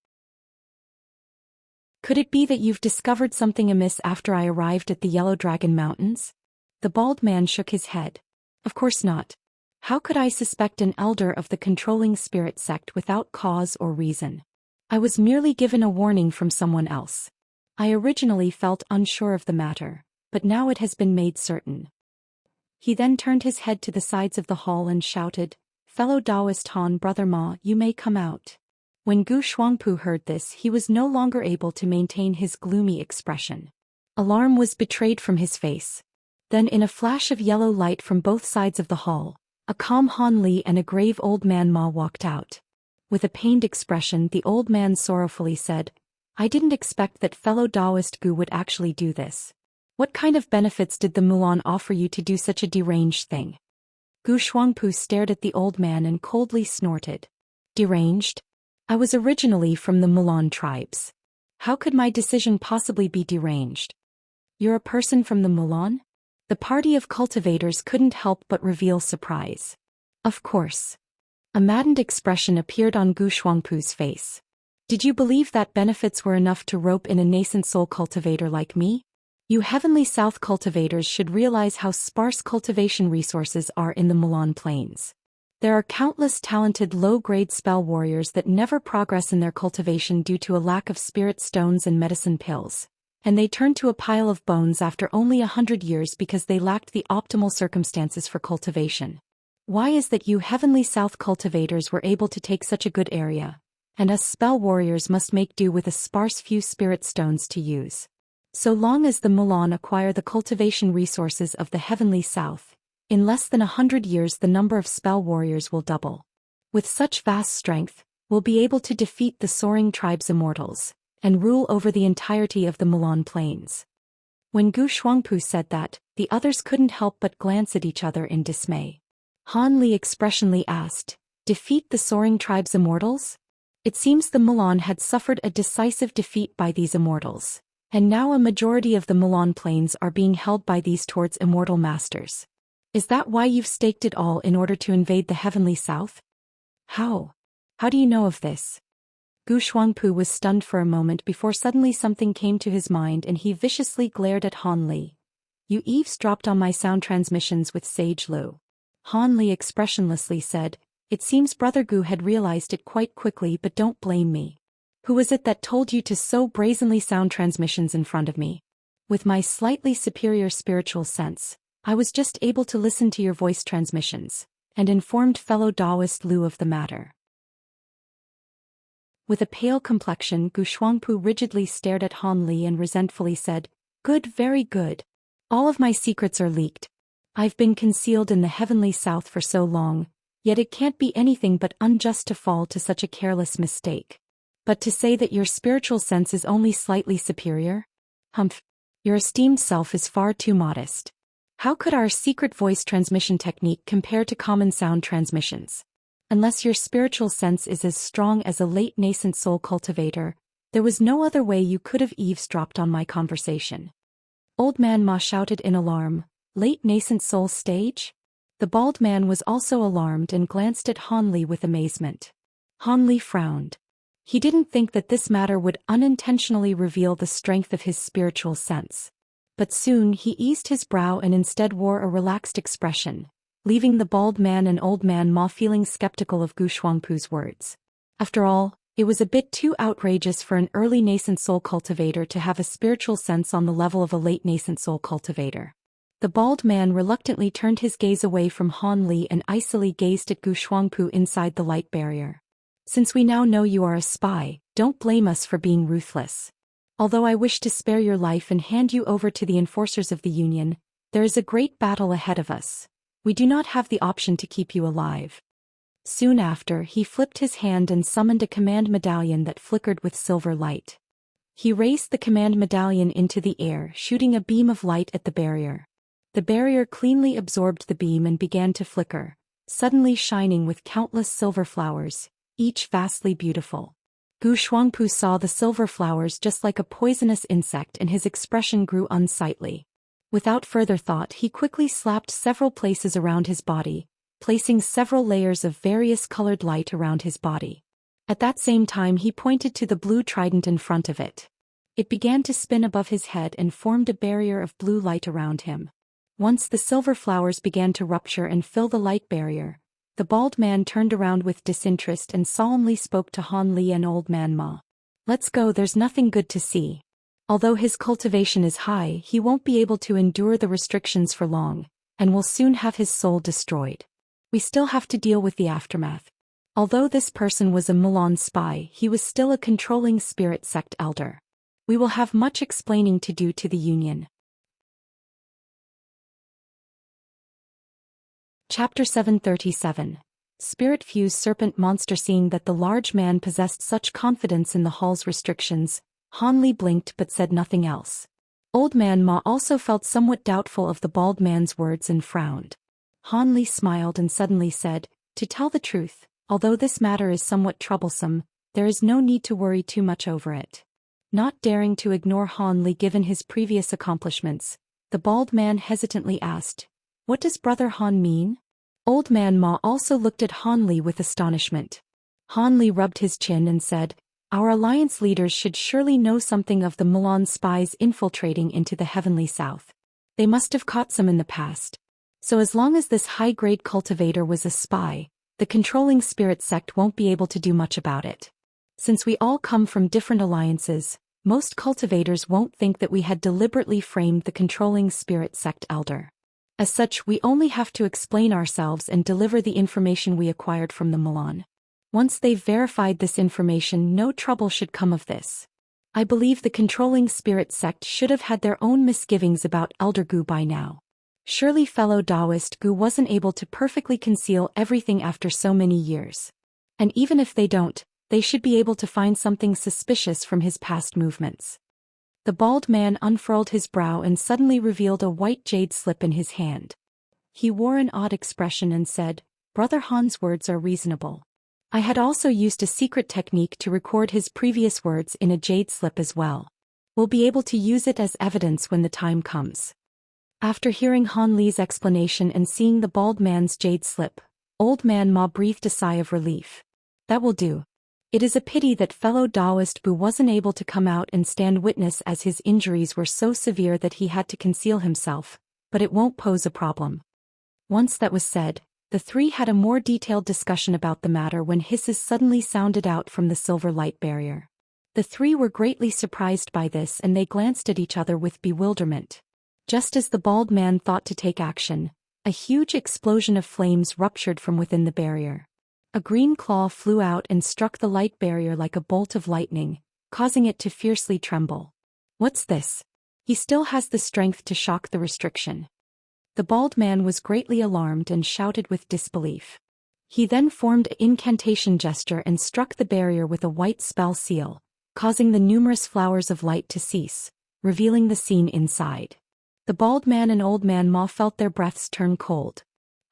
Could it be that you've discovered something amiss after I arrived at the Yellow Dragon Mountains?" The bald man shook his head. "Of course not. How could I suspect an elder of the controlling spirit sect without cause or reason? I was merely given a warning from someone else. I originally felt unsure of the matter, but now it has been made certain." He then turned his head to the sides of the hall and shouted, "Fellow Daoist Han Brother Ma, you may come out." When Gu Shuangpu heard this, he was no longer able to maintain his gloomy expression. Alarm was betrayed from his face. Then in a flash of yellow light from both sides of the hall, a calm Han Li and a grave old man Ma walked out. With a pained expression, the old man sorrowfully said, "I didn't expect that fellow Daoist Gu would actually do this. What kind of benefits did the Mulan offer you to do such a deranged thing?" Gu Shuangpu stared at the old man and coldly snorted. "Deranged? I was originally from the Mulan tribes. How could my decision possibly be deranged?" "You're a person from the Mulan?" The party of cultivators couldn't help but reveal surprise. "Of course." A maddened expression appeared on Gu Shuangpu's face. "Did you believe that benefits were enough to rope in a nascent soul cultivator like me? You Heavenly South cultivators should realize how sparse cultivation resources are in the Mulan Plains. There are countless talented low-grade spell warriors that never progress in their cultivation due to a lack of spirit stones and medicine pills, and they turn to a pile of bones after only 100 years because they lacked the optimal circumstances for cultivation. Why is that you Heavenly South cultivators were able to take such a good area, and us spell warriors must make do with a sparse few spirit stones to use? So long as the Mulan acquire the cultivation resources of the Heavenly South, in less than 100 years the number of spell warriors will double. With such vast strength, we'll be able to defeat the soaring tribe's immortals, and rule over the entirety of the Mulan Plains." When Gu Shuangpu said that, the others couldn't help but glance at each other in dismay. Han Li expressionly asked, "Defeat the soaring tribe's immortals?" It seems the Mulan had suffered a decisive defeat by these immortals, and now a majority of the Mulan Plains are being held by these towards immortal masters. Is that why you've staked it all in order to invade the Heavenly South? How? How do you know of this? Gu Shuangpu was stunned for a moment before suddenly something came to his mind and he viciously glared at Han Li. "You eavesdropped on my sound transmissions with Sage Lu." Han Li expressionlessly said, "It seems Brother Gu had realized it quite quickly, but don't blame me. Who was it that told you to so brazenly sound transmissions in front of me? With my slightly superior spiritual sense, I was just able to listen to your voice transmissions, and informed fellow Daoist Lu of the matter." With a pale complexion, Gu Shuangpu rigidly stared at Han Li and resentfully said, "Good, very good. All of my secrets are leaked. I've been concealed in the heavenly south for so long, yet it can't be anything but unjust to fall to such a careless mistake. But to say that your spiritual sense is only slightly superior? Humph. Your esteemed self is far too modest. How could our secret voice transmission technique compare to common sound transmissions? Unless your spiritual sense is as strong as a late nascent soul cultivator, there was no other way you could have eavesdropped on my conversation." Old Man Ma shouted in alarm, "Late nascent soul stage?" The bald man was also alarmed and glanced at Han Li with amazement. Han Li frowned. He didn't think that this matter would unintentionally reveal the strength of his spiritual sense. But soon he eased his brow and instead wore a relaxed expression, leaving the bald man and Old Man Ma feeling skeptical of Gu Shuangpu's words. After all, it was a bit too outrageous for an early nascent soul cultivator to have a spiritual sense on the level of a late nascent soul cultivator. The bald man reluctantly turned his gaze away from Han Li and icily gazed at Gu Shuangpu inside the light barrier. "Since we now know you are a spy, don't blame us for being ruthless. Although I wish to spare your life and hand you over to the enforcers of the Union, there is a great battle ahead of us. We do not have the option to keep you alive." Soon after, he flipped his hand and summoned a command medallion that flickered with silver light. He raised the command medallion into the air, shooting a beam of light at the barrier. The barrier cleanly absorbed the beam and began to flicker, suddenly shining with countless silver flowers, each vastly beautiful. Gu Shuangpu saw the silver flowers just like a poisonous insect and his expression grew unsightly. Without further thought, he quickly slapped several places around his body, placing several layers of various colored light around his body. At that same time he pointed to the blue trident in front of it. It began to spin above his head and formed a barrier of blue light around him. Once the silver flowers began to rupture and fill the light barrier, the bald man turned around with disinterest and solemnly spoke to Han Li and Old Man Ma. "Let's go, there's nothing good to see. Although his cultivation is high, he won't be able to endure the restrictions for long, and will soon have his soul destroyed. We still have to deal with the aftermath." Although this person was a Mulan spy, he was still a controlling spirit sect elder. "We will have much explaining to do to the Union." Chapter 737. Spiritfuse Serpent Monster. Seeing that the large man possessed such confidence in the hall's restrictions, Han Li blinked but said nothing else. Old Man Ma also felt somewhat doubtful of the bald man's words and frowned. Han Li smiled and suddenly said, "To tell the truth, although this matter is somewhat troublesome, there is no need to worry too much over it." Not daring to ignore Han Li given his previous accomplishments, the bald man hesitantly asked, "What does Brother Han mean?" Old Man Ma also looked at Han Li with astonishment. Han Li rubbed his chin and said, "Our alliance leaders should surely know something of the Mulan spies infiltrating into the heavenly south. They must have caught some in the past. So as long as this high-grade cultivator was a spy, the controlling spirit sect won't be able to do much about it. Since we all come from different alliances, most cultivators won't think that we had deliberately framed the controlling spirit sect elder. As such, we only have to explain ourselves and deliver the information we acquired from the Mulan. Once they've verified this information, no trouble should come of this. I believe the controlling spirit sect should have had their own misgivings about Elder Gu by now. Surely fellow Daoist Gu wasn't able to perfectly conceal everything after so many years. And even if they don't, they should be able to find something suspicious from his past movements." The bald man unfurled his brow and suddenly revealed a white jade slip in his hand. He wore an odd expression and said, "Brother Han's words are reasonable. I had also used a secret technique to record his previous words in a jade slip as well. We'll be able to use it as evidence when the time comes." After hearing Han Li's explanation and seeing the bald man's jade slip, Old Man Ma breathed a sigh of relief. "That will do. It is a pity that fellow Daoist Bu wasn't able to come out and stand witness as his injuries were so severe that he had to conceal himself, but it won't pose a problem." Once that was said, the three had a more detailed discussion about the matter when hisses suddenly sounded out from the silver light barrier. The three were greatly surprised by this and they glanced at each other with bewilderment. Just as the bald man thought to take action, a huge explosion of flames ruptured from within the barrier. A green claw flew out and struck the light barrier like a bolt of lightning, causing it to fiercely tremble. What's this? He still has the strength to shock the restriction. The bald man was greatly alarmed and shouted with disbelief. He then formed an incantation gesture and struck the barrier with a white spell seal, causing the numerous flowers of light to cease, revealing the scene inside. The bald man and old man Ma felt their breaths turn cold.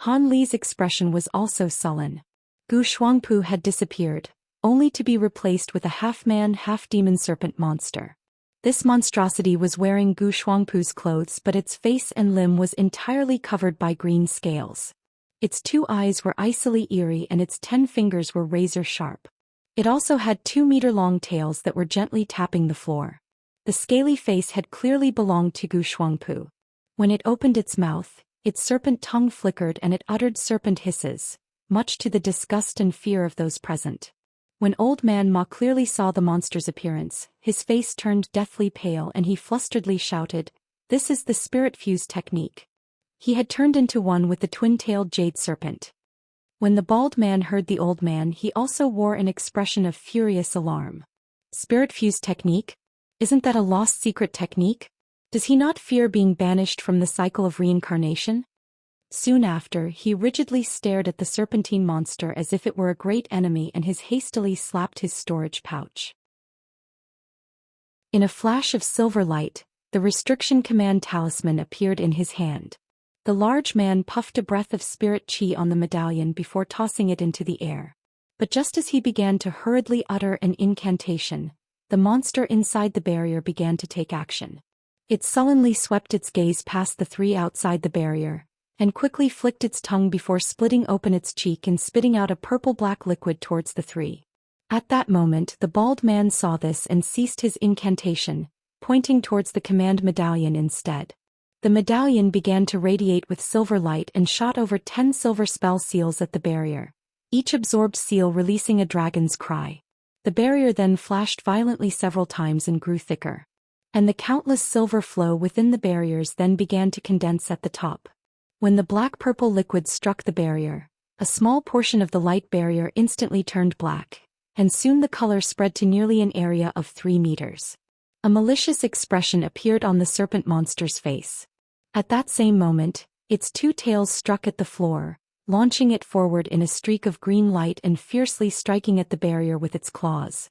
Han Li's expression was also sullen. Gu Shuangpu had disappeared, only to be replaced with a half-man, half-demon serpent monster. This monstrosity was wearing Gu Shuangpu's clothes, but its face and limb was entirely covered by green scales. Its 2 eyes were icily eerie and its 10 fingers were razor-sharp. It also had 2-meter-long tails that were gently tapping the floor. The scaly face had clearly belonged to Gu Shuangpu. When it opened its mouth, its serpent tongue flickered and it uttered serpent hisses, much to the disgust and fear of those present. When Old Man Ma clearly saw the monster's appearance, his face turned deathly pale and he flusteredly shouted, "This is the Spiritfuse technique." He had turned into one with the twin-tailed jade serpent. When the bald man heard the old man, he also wore an expression of furious alarm. Spiritfuse technique? Isn't that a lost secret technique? Does he not fear being banished from the cycle of reincarnation? Soon after, he rigidly stared at the serpentine monster as if it were a great enemy and hastily slapped his storage pouch. In a flash of silver light, the restriction command talisman appeared in his hand. The large man puffed a breath of spirit chi on the medallion before tossing it into the air. But just as he began to hurriedly utter an incantation, the monster inside the barrier began to take action. It sullenly swept its gaze past the 3 outside the barrier, and quickly flicked its tongue before splitting open its cheek and spitting out a purple-black liquid towards the 3. At that moment the bald man saw this and ceased his incantation, pointing towards the command medallion instead. The medallion began to radiate with silver light and shot over 10 silver spell seals at the barrier, each absorbed seal releasing a dragon's cry. The barrier then flashed violently several times and grew thicker. And the countless silver flow within the barriers then began to condense at the top. When the black-purple liquid struck the barrier, a small portion of the light barrier instantly turned black, and soon the color spread to nearly an area of 3 meters. A malicious expression appeared on the serpent monster's face. At that same moment, its 2 tails struck at the floor, launching it forward in a streak of green light and fiercely striking at the barrier with its claws.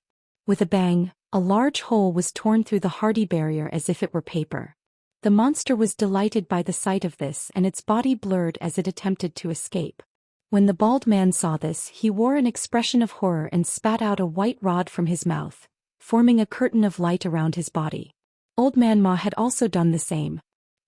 With a bang, a large hole was torn through the hardy barrier as if it were paper. The monster was delighted by the sight of this and its body blurred as it attempted to escape. When the bald man saw this, he wore an expression of horror and spat out a white rod from his mouth, forming a curtain of light around his body. Old Man Ma had also done the same.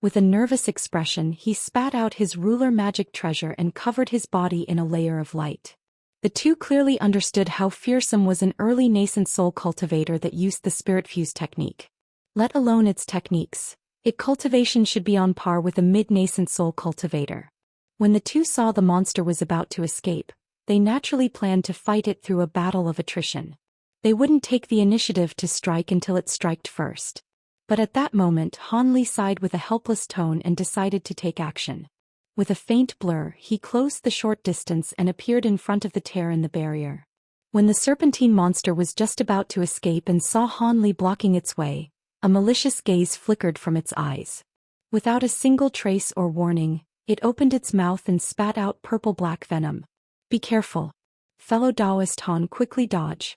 With a nervous expression, he spat out his ruler magic treasure and covered his body in a layer of light. The 2 clearly understood how fearsome was an early nascent soul cultivator that used the Spiritfuse technique. Let alone its techniques, its cultivation should be on par with a mid-nascent soul cultivator. When the 2 saw the monster was about to escape, they naturally planned to fight it through a battle of attrition. They wouldn't take the initiative to strike until it striked first. But at that moment Han Li sighed with a helpless tone and decided to take action. With a faint blur, he closed the short distance and appeared in front of the tear in the barrier. When the serpentine monster was just about to escape and saw Han Li blocking its way, a malicious gaze flickered from its eyes. Without a single trace or warning, it opened its mouth and spat out purple-black venom. "Be careful. Fellow Daoist Han, quickly dodge."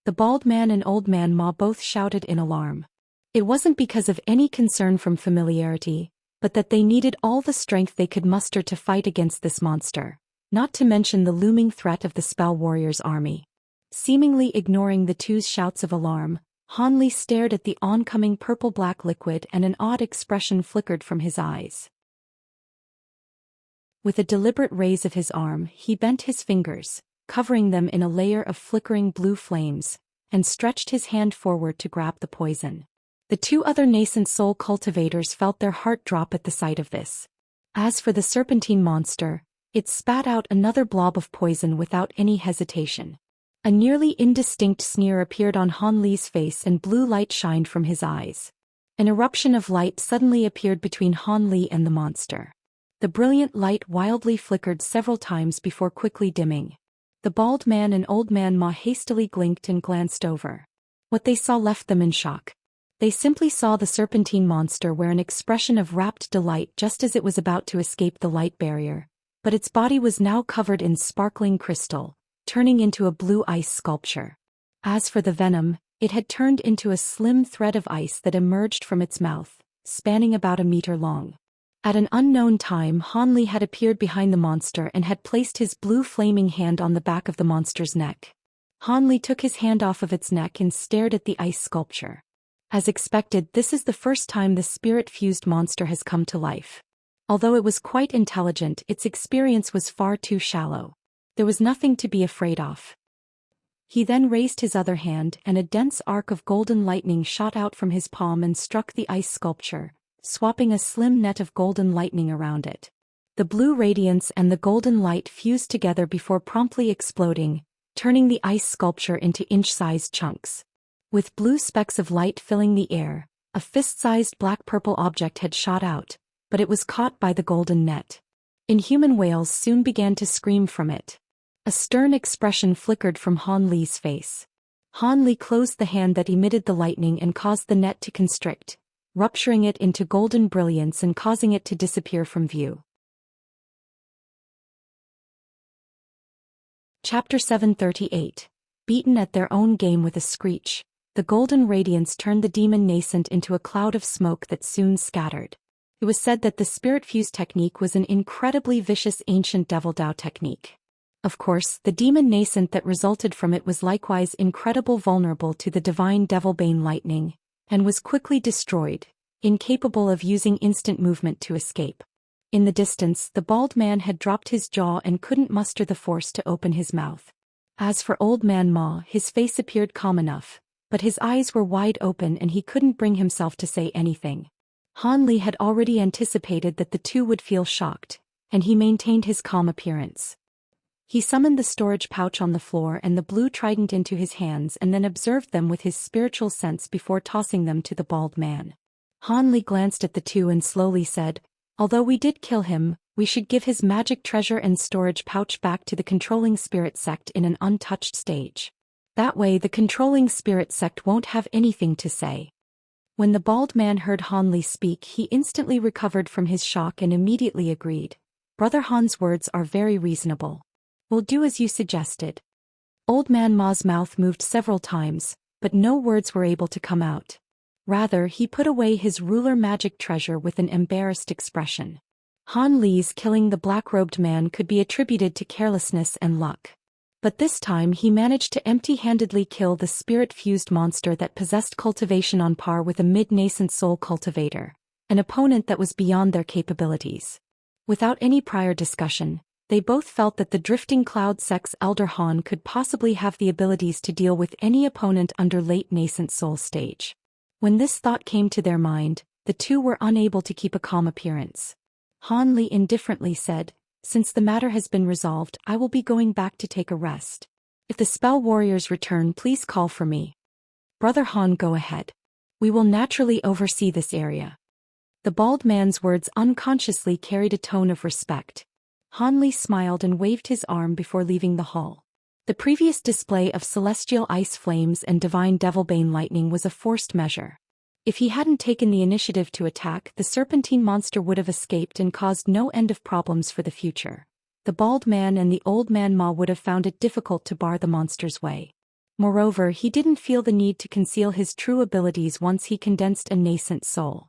The bald man and old man Ma both shouted in alarm. It wasn't because of any concern from familiarity, but that they needed all the strength they could muster to fight against this monster, not to mention the looming threat of the Spell Warrior's army. Seemingly ignoring the 2's shouts of alarm, Han Li stared at the oncoming purple-black liquid and an odd expression flickered from his eyes. With a deliberate raise of his arm, he bent his fingers, covering them in a layer of flickering blue flames, and stretched his hand forward to grab the poison. The 2 other nascent soul cultivators felt their heart drop at the sight of this. As for the serpentine monster, it spat out another blob of poison without any hesitation. A nearly indistinct sneer appeared on Han Li's face and blue light shined from his eyes. An eruption of light suddenly appeared between Han Li and the monster. The brilliant light wildly flickered several times before quickly dimming. The bald man and old man Ma hastily blinked and glanced over. What they saw left them in shock. They simply saw the serpentine monster wear an expression of rapt delight just as it was about to escape the light barrier, but its body was now covered in sparkling crystal, turning into a blue ice sculpture. As for the venom, it had turned into a slim thread of ice that emerged from its mouth, spanning about a meter long. At an unknown time, Han Li had appeared behind the monster and had placed his blue flaming hand on the back of the monster's neck. Han Li took his hand off of its neck and stared at the ice sculpture. As expected, this is the first time the spirit-fused monster has come to life. Although it was quite intelligent, its experience was far too shallow. There was nothing to be afraid of. He then raised his other hand, and a dense arc of golden lightning shot out from his palm and struck the ice sculpture, swapping a slim net of golden lightning around it. The blue radiance and the golden light fused together before promptly exploding, turning the ice sculpture into inch-sized chunks. With blue specks of light filling the air, a fist-sized black-purple object had shot out, but it was caught by the golden net. Inhuman wails soon began to scream from it. A stern expression flickered from Han Li's face. Han Li closed the hand that emitted the lightning and caused the net to constrict, rupturing it into golden brilliance and causing it to disappear from view. Chapter 738. Beaten at their own game with a screech. The golden radiance turned the demon nascent into a cloud of smoke that soon scattered. It was said that the Spiritfuse technique was an incredibly vicious ancient devil Dao technique. Of course, the demon nascent that resulted from it was likewise incredibly vulnerable to the divine Devilbane lightning, and was quickly destroyed, incapable of using instant movement to escape. In the distance, the bald man had dropped his jaw and couldn't muster the force to open his mouth. As for Old Man Ma, his face appeared calm enough, but his eyes were wide open and he couldn't bring himself to say anything. Han Li had already anticipated that the two would feel shocked, and he maintained his calm appearance. He summoned the storage pouch on the floor and the blue trident into his hands and then observed them with his spiritual sense before tossing them to the bald man. Han Li glanced at the two and slowly said, "Although we did kill him, we should give his magic treasure and storage pouch back to the controlling spirit sect in an untouched stage. That way the controlling spirit sect won't have anything to say." When the bald man heard Han Li speak, he instantly recovered from his shock and immediately agreed. "Brother Han's words are very reasonable. We'll do as you suggested." Old Man Ma's mouth moved several times, but no words were able to come out. Rather, he put away his ruler magic treasure with an embarrassed expression. Han Li's killing the black-robed man could be attributed to carelessness and luck. But this time he managed to empty-handedly kill the spirit-fused monster that possessed cultivation on par with a mid-nascent soul cultivator, an opponent that was beyond their capabilities. Without any prior discussion, they both felt that the drifting cloud sect's elder Han could possibly have the abilities to deal with any opponent under late nascent soul stage. When this thought came to their mind, the two were unable to keep a calm appearance. Han Li indifferently said, "Since the matter has been resolved, I will be going back to take a rest. If the spell warriors return, please call for me." "Brother Han, go ahead. We will naturally oversee this area." The bald man's words unconsciously carried a tone of respect. Han Li smiled and waved his arm before leaving the hall. The previous display of celestial ice flames and divine Devilbane lightning was a forced measure. If he hadn't taken the initiative to attack, the serpentine monster would have escaped and caused no end of problems for the future. The bald man and the old man Ma would have found it difficult to bar the monster's way. Moreover, he didn't feel the need to conceal his true abilities once he condensed a nascent soul.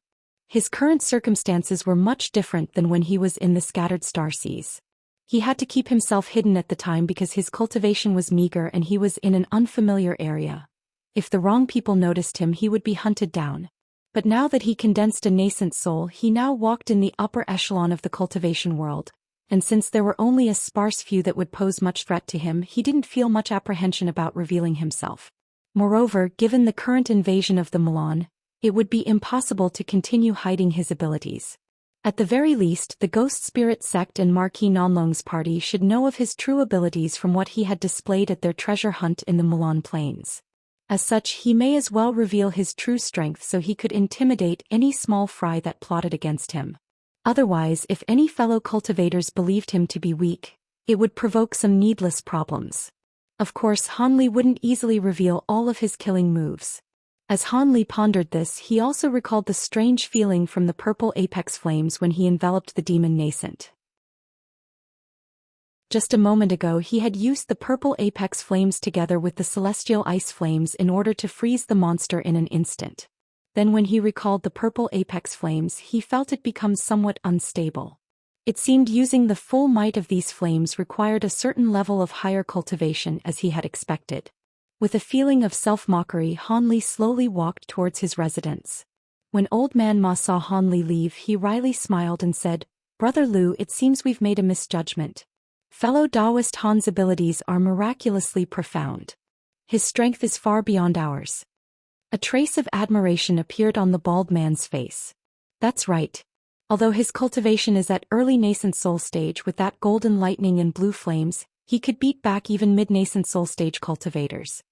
His current circumstances were much different than when he was in the scattered starseas. He had to keep himself hidden at the time because his cultivation was meager and he was in an unfamiliar area. If the wrong people noticed him, he would be hunted down. But now that he condensed a nascent soul, he now walked in the upper echelon of the cultivation world, and since there were only a sparse few that would pose much threat to him, he didn't feel much apprehension about revealing himself. Moreover, given the current invasion of the Milan, it would be impossible to continue hiding his abilities. At the very least, the Ghost Spirit sect and Marquis Nanlong's party should know of his true abilities from what he had displayed at their treasure hunt in the Milan plains. As such, he may as well reveal his true strength so he could intimidate any small fry that plotted against him. Otherwise, if any fellow cultivators believed him to be weak, It would provoke some needless problems. Of course, Han Li wouldn't easily reveal all of his killing moves. As Han Li pondered this, he also recalled the strange feeling from the purple apex flames when he enveloped the demon nascent. Just a moment ago he had used the purple apex flames together with the celestial ice flames in order to freeze the monster in an instant. Then when he recalled the purple apex flames, he felt it become somewhat unstable. It seemed using the full might of these flames required a certain level of higher cultivation as he had expected. With a feeling of self-mockery, Han Li slowly walked towards his residence. When Old Man Ma saw Han Li leave, he wryly smiled and said, "Brother Lu, it seems we've made a misjudgment. Fellow Daoist Han's abilities are miraculously profound. His strength is far beyond ours." A trace of admiration appeared on the bald man's face. "That's right. Although his cultivation is at early nascent soul stage with that golden lightning and blue flames, he could beat back even mid-nascent soul stage cultivators."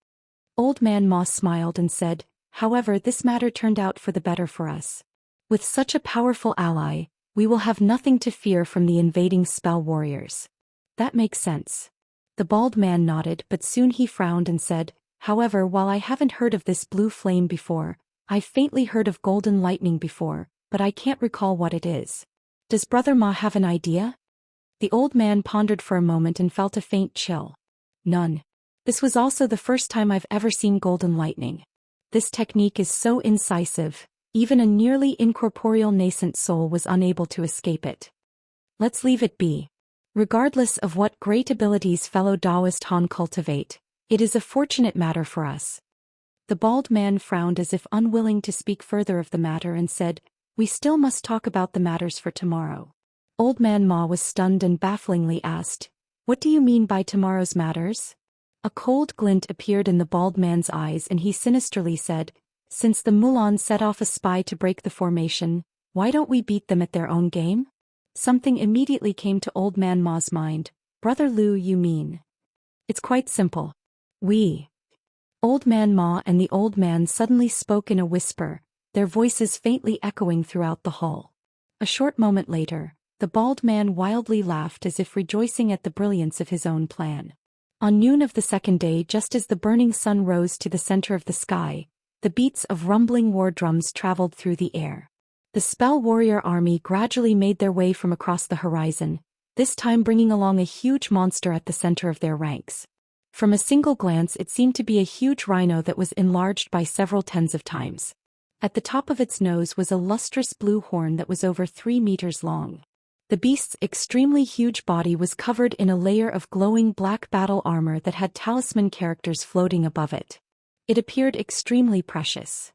Old Man Ma smiled and said, "However, this matter turned out for the better for us. With such a powerful ally, we will have nothing to fear from the invading spell warriors." "That makes sense." The bald man nodded, but soon he frowned and said, "However, while I haven't heard of this blue flame before, I've faintly heard of golden lightning before, but I can't recall what it is. Does Brother Ma have an idea?" The old man pondered for a moment and felt a faint chill. "None. This was also the first time I've ever seen golden lightning. This technique is so incisive, even a nearly incorporeal nascent soul was unable to escape it. Let's leave it be. Regardless of what great abilities fellow Daoist Han cultivate, it is a fortunate matter for us." The bald man frowned as if unwilling to speak further of the matter and said, "We still must talk about the matters for tomorrow." Old Man Ma was stunned and bafflingly asked, "What do you mean by tomorrow's matters?" A cold glint appeared in the bald man's eyes and he sinisterly said, "Since the Mulan set off a spy to break the formation, why don't we beat them at their own game?" Something immediately came to Old Man Ma's mind. "Brother Lu, you mean?" "It's quite simple. We." Old Man Ma and the old man suddenly spoke in a whisper, their voices faintly echoing throughout the hall. A short moment later, the bald man wildly laughed as if rejoicing at the brilliance of his own plan. On noon of the second day, just as the burning sun rose to the center of the sky, the beats of rumbling war drums traveled through the air. The spell warrior army gradually made their way from across the horizon, this time bringing along a huge monster at the center of their ranks. From a single glance it seemed to be a huge rhino that was enlarged by several tens of times. At the top of its nose was a lustrous blue horn that was over 3 meters long. The beast's extremely huge body was covered in a layer of glowing black battle armor that had talisman characters floating above it. It appeared extremely precious.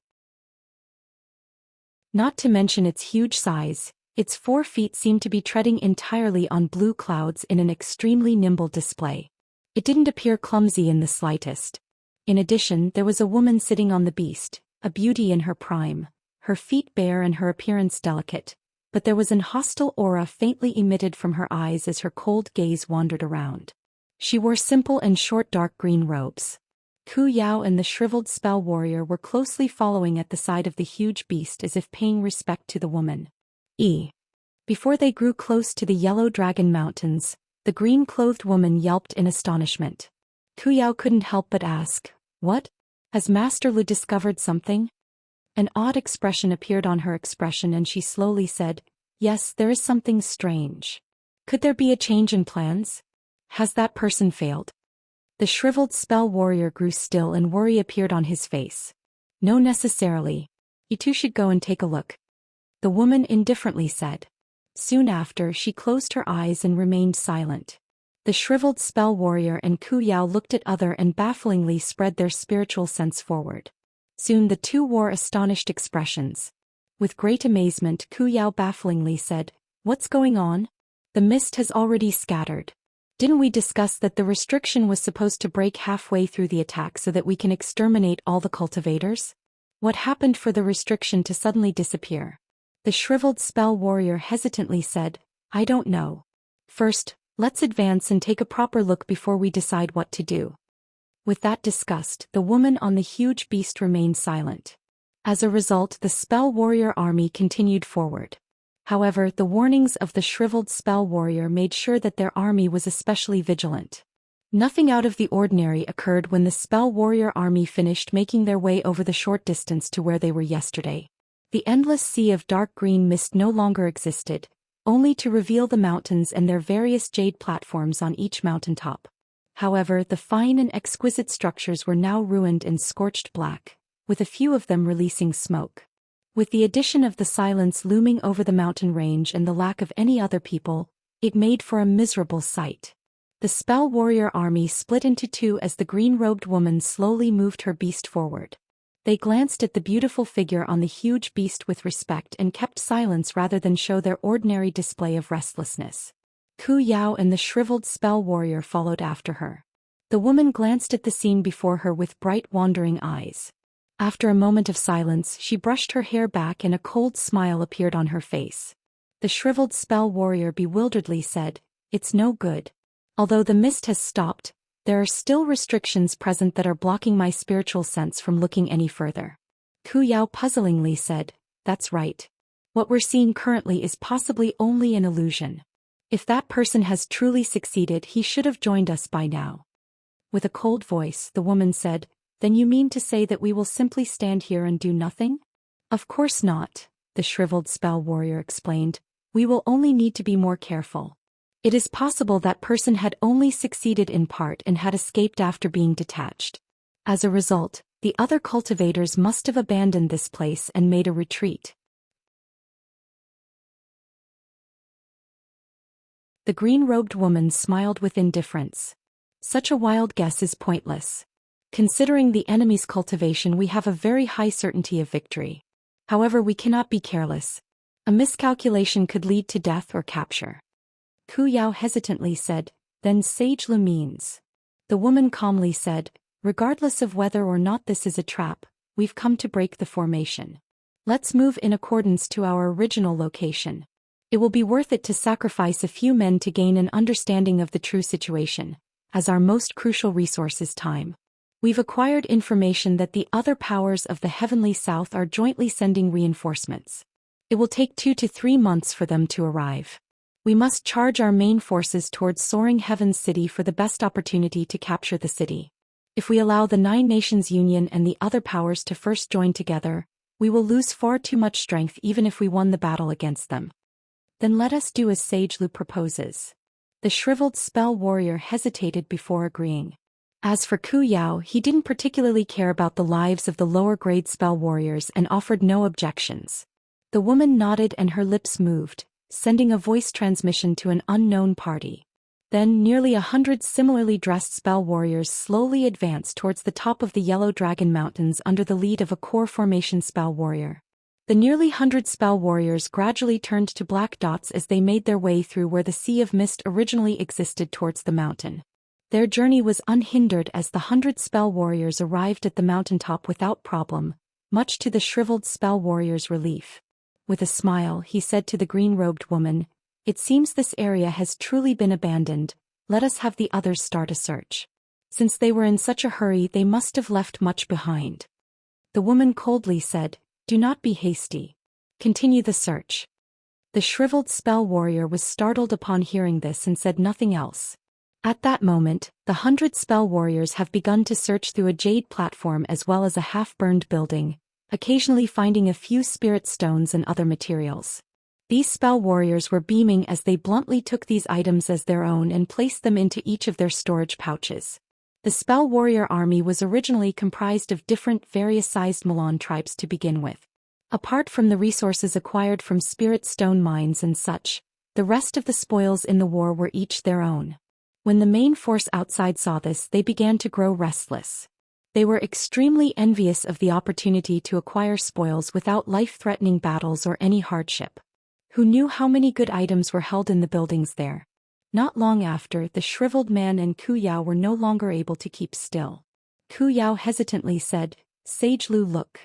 Not to mention its huge size, its 4 feet seemed to be treading entirely on blue clouds in an extremely nimble display. It didn't appear clumsy in the slightest. In addition, there was a woman sitting on the beast, a beauty in her prime, her feet bare and her appearance delicate, but there was an hostile aura faintly emitted from her eyes as her cold gaze wandered around. She wore simple and short dark green robes. Xiao and the shriveled spell warrior were closely following at the side of the huge beast as if paying respect to the woman. Before they grew close to the yellow dragon mountains, the green-clothed woman yelped in astonishment. Xiao couldn't help but ask, "What? Has Master Lu discovered something?" An odd expression appeared on her expression and she slowly said, "Yes, there is something strange. Could there be a change in plans? Has that person failed?" The shriveled spell warrior grew still and worry appeared on his face. "No, necessarily. You two should go and take a look," the woman indifferently said. Soon after, she closed her eyes and remained silent. The shriveled spell warrior and Xiao looked at other and bafflingly spread their spiritual sense forward. Soon the two wore astonished expressions. With great amazement, Xiao bafflingly said, "What's going on? The mist has already scattered. Didn't we discuss that the restriction was supposed to break halfway through the attack so that we can exterminate all the cultivators? What happened for the restriction to suddenly disappear?" The shriveled spell warrior hesitantly said, "I don't know. First, let's advance and take a proper look before we decide what to do." With that discussed, the woman on the huge beast remained silent. As a result, the spell warrior army continued forward. However, the warnings of the shriveled spell warrior made sure that their army was especially vigilant. Nothing out of the ordinary occurred when the spell warrior army finished making their way over the short distance to where they were yesterday. The endless sea of dark green mist no longer existed, only to reveal the mountains and their various jade platforms on each mountaintop. However, the fine and exquisite structures were now ruined and scorched black, with a few of them releasing smoke. With the addition of the silence looming over the mountain range and the lack of any other people, it made for a miserable sight. The spell warrior army split into two as the green-robed woman slowly moved her beast forward. They glanced at the beautiful figure on the huge beast with respect and kept silence rather than show their ordinary display of restlessness. Xiao and the shriveled spell warrior followed after her. The woman glanced at the scene before her with bright wandering eyes. After a moment of silence, she brushed her hair back and a cold smile appeared on her face. The shriveled spell warrior bewilderedly said, "It's no good. Although the mist has stopped, there are still restrictions present that are blocking my spiritual sense from looking any further." Xiao puzzlingly said, "That's right. What we're seeing currently is possibly only an illusion. If that person has truly succeeded, he should have joined us by now." With a cold voice, the woman said, "Then you mean to say that we will simply stand here and do nothing?" "Of course not," the shriveled spell warrior explained. "We will only need to be more careful. It is possible that person had only succeeded in part and had escaped after being detached. As a result, the other cultivators must have abandoned this place and made a retreat." The green-robed woman smiled with indifference. "Such a wild guess is pointless. Considering the enemy's cultivation, we have a very high certainty of victory. However, we cannot be careless. A miscalculation could lead to death or capture." Xiao hesitantly said, "Then Sage Lu means." The woman calmly said, "Regardless of whether or not this is a trap, we've come to break the formation. Let's move in accordance to our original location. It will be worth it to sacrifice a few men to gain an understanding of the true situation, as our most crucial resource is time. We've acquired information that the other powers of the Heavenly South are jointly sending reinforcements. It will take 2 to 3 months for them to arrive. We must charge our main forces towards Soaring Heaven's city for the best opportunity to capture the city. If we allow the 9 Nations Union and the other powers to first join together, we will lose far too much strength even if we won the battle against them. Then let us do as Sage Lu proposes." The shriveled spell warrior hesitated before agreeing. As for Xiao, he didn't particularly care about the lives of the lower-grade spell warriors and offered no objections. The woman nodded and her lips moved, sending a voice transmission to an unknown party. Then nearly 100 similarly dressed spell warriors slowly advanced towards the top of the Yellow Dragon Mountains under the lead of a core formation spell warrior. The nearly 100 spell warriors gradually turned to black dots as they made their way through where the Sea of Mist originally existed towards the mountain. Their journey was unhindered as the 100 spell warriors arrived at the mountaintop without problem, much to the shriveled spell warrior's relief. With a smile, he said to the green-robed woman, "It seems this area has truly been abandoned. Let us have the others start a search. Since they were in such a hurry, they must have left much behind." The woman coldly said, "Do not be hasty. Continue the search." The shriveled spell warrior was startled upon hearing this and said nothing else. At that moment, the 100 spell warriors have begun to search through a jade platform as well as a half-burned building, occasionally finding a few spirit stones and other materials. These spell warriors were beaming as they bluntly took these items as their own and placed them into each of their storage pouches. The spell warrior army was originally comprised of different various-sized Milan tribes to begin with. Apart from the resources acquired from spirit stone mines and such, the rest of the spoils in the war were each their own. When the main force outside saw this, they began to grow restless. They were extremely envious of the opportunity to acquire spoils without life-threatening battles or any hardship. Who knew how many good items were held in the buildings there? Not long after, the shriveled man and Xiao were no longer able to keep still. Xiao hesitantly said, "Sage Lu, look."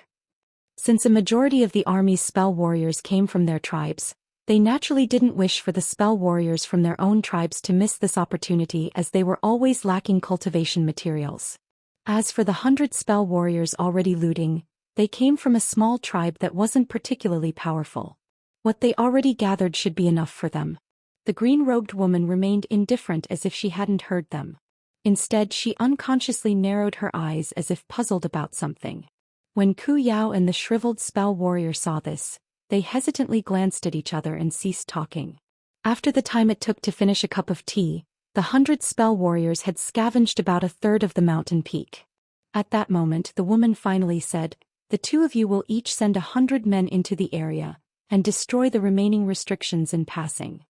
Since a majority of the army's spell warriors came from their tribes, they naturally didn't wish for the spell warriors from their own tribes to miss this opportunity as they were always lacking cultivation materials. As for the 100 spell warriors already looting, they came from a small tribe that wasn't particularly powerful. What they already gathered should be enough for them. The green-robed woman remained indifferent as if she hadn't heard them. Instead, she unconsciously narrowed her eyes as if puzzled about something. When Xiao and the shriveled spell warrior saw this, they hesitantly glanced at each other and ceased talking. After the time it took to finish a cup of tea, the 100 spell warriors had scavenged about a third of the mountain peak. At that moment, the woman finally said, "The two of you will each send 100 men into the area, and destroy the remaining restrictions in passing.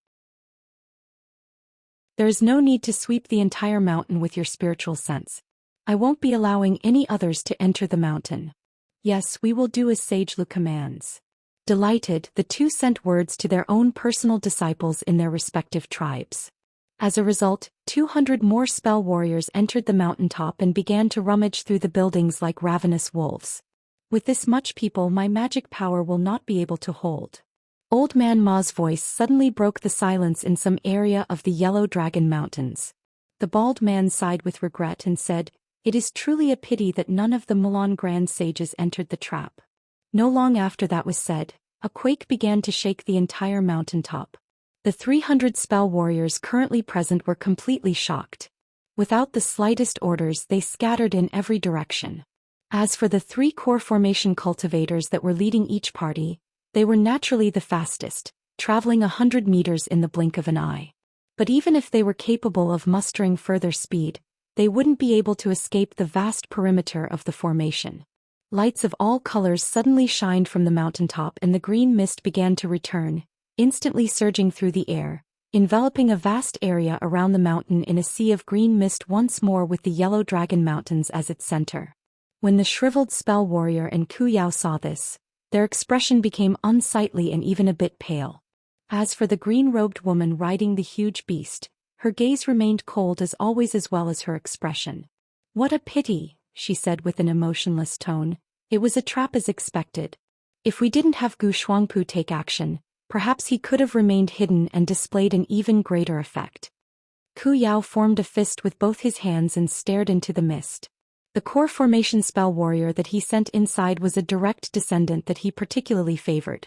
There is no need to sweep the entire mountain with your spiritual sense. I won't be allowing any others to enter the mountain. Yes, we will do as Sage Lu commands." Delighted, the two sent words to their own personal disciples in their respective tribes. As a result, 200 more spell warriors entered the mountaintop and began to rummage through the buildings like ravenous wolves. "With this much people, my magic power will not be able to hold." Old Man Ma's voice suddenly broke the silence in some area of the Yellow Dragon Mountains. The bald man sighed with regret and said, "It is truly a pity that none of the Mulan Grand Sages entered the trap." No long after that was said, a quake began to shake the entire mountaintop. The 300 spell warriors currently present were completely shocked. Without the slightest orders, they scattered in every direction. As for the 3 core formation cultivators that were leading each party, they were naturally the fastest, traveling 100 meters in the blink of an eye. But even if they were capable of mustering further speed, they wouldn't be able to escape the vast perimeter of the formation. Lights of all colors suddenly shined from the mountaintop and the green mist began to return, instantly surging through the air, enveloping a vast area around the mountain in a sea of green mist once more with the Yellow Dragon Mountains as its center. When the shriveled spell warrior and Xiao saw this, their expression became unsightly and even a bit pale. As for the green-robed woman riding the huge beast, her gaze remained cold as always as well as her expression. "What a pity," she said with an emotionless tone. "It was a trap as expected. If we didn't have Gu Shuangpu take action, perhaps he could have remained hidden and displayed an even greater effect." Xiao formed a fist with both his hands and stared into the mist. The core formation spell warrior that he sent inside was a direct descendant that he particularly favored.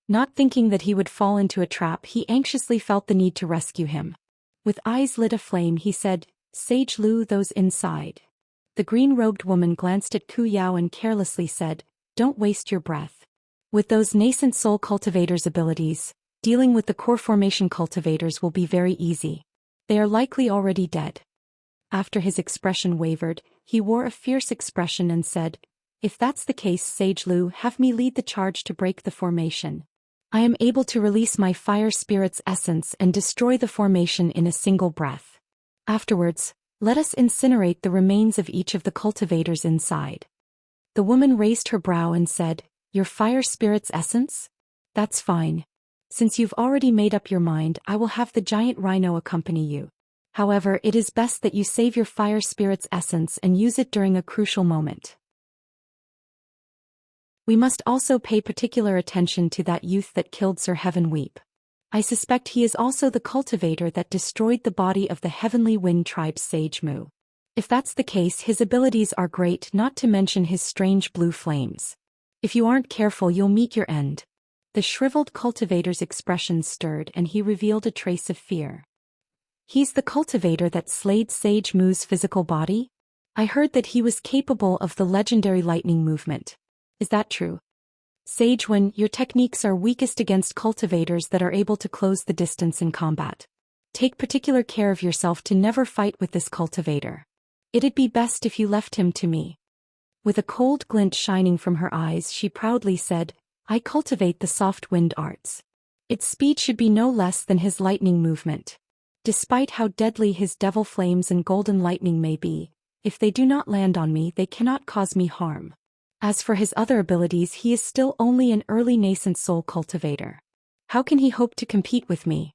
Not thinking that he would fall into a trap, he anxiously felt the need to rescue him. With eyes lit aflame, he said, "Sage Lu, those inside." The green-robed woman glanced at Xiao and carelessly said, "Don't waste your breath. With those nascent soul cultivators' abilities, dealing with the core formation cultivators will be very easy. They are likely already dead." After his expression wavered, he wore a fierce expression and said, "If that's the case, Sage Lu, have me lead the charge to break the formation. I am able to release my fire spirit's essence and destroy the formation in a single breath. Afterwards, let us incinerate the remains of each of the cultivators inside." The woman raised her brow and said, "Your fire spirit's essence? That's fine. Since you've already made up your mind, I will have the giant rhino accompany you. However, it is best that you save your fire spirit's essence and use it during a crucial moment. We must also pay particular attention to that youth that killed Sir Heavenweep. I suspect he is also the cultivator that destroyed the body of the Heavenly Wind tribe's Sage Mu. If that's the case, his abilities are great, not to mention his strange blue flames. If you aren't careful, you'll meet your end." The shriveled cultivator's expression stirred and he revealed a trace of fear. "He's the cultivator that slayed Sage Mu's physical body? I heard that he was capable of the legendary lightning movement. Is that true? Sage Wen, your techniques are weakest against cultivators that are able to close the distance in combat. Take particular care of yourself to never fight with this cultivator. It'd be best if you left him to me." With a cold glint shining from her eyes, she proudly said, "I cultivate the soft wind arts. Its speed should be no less than his lightning movement. Despite how deadly his devil flames and golden lightning may be, if they do not land on me, they cannot cause me harm. As for his other abilities, he is still only an early nascent soul cultivator. How can he hope to compete with me?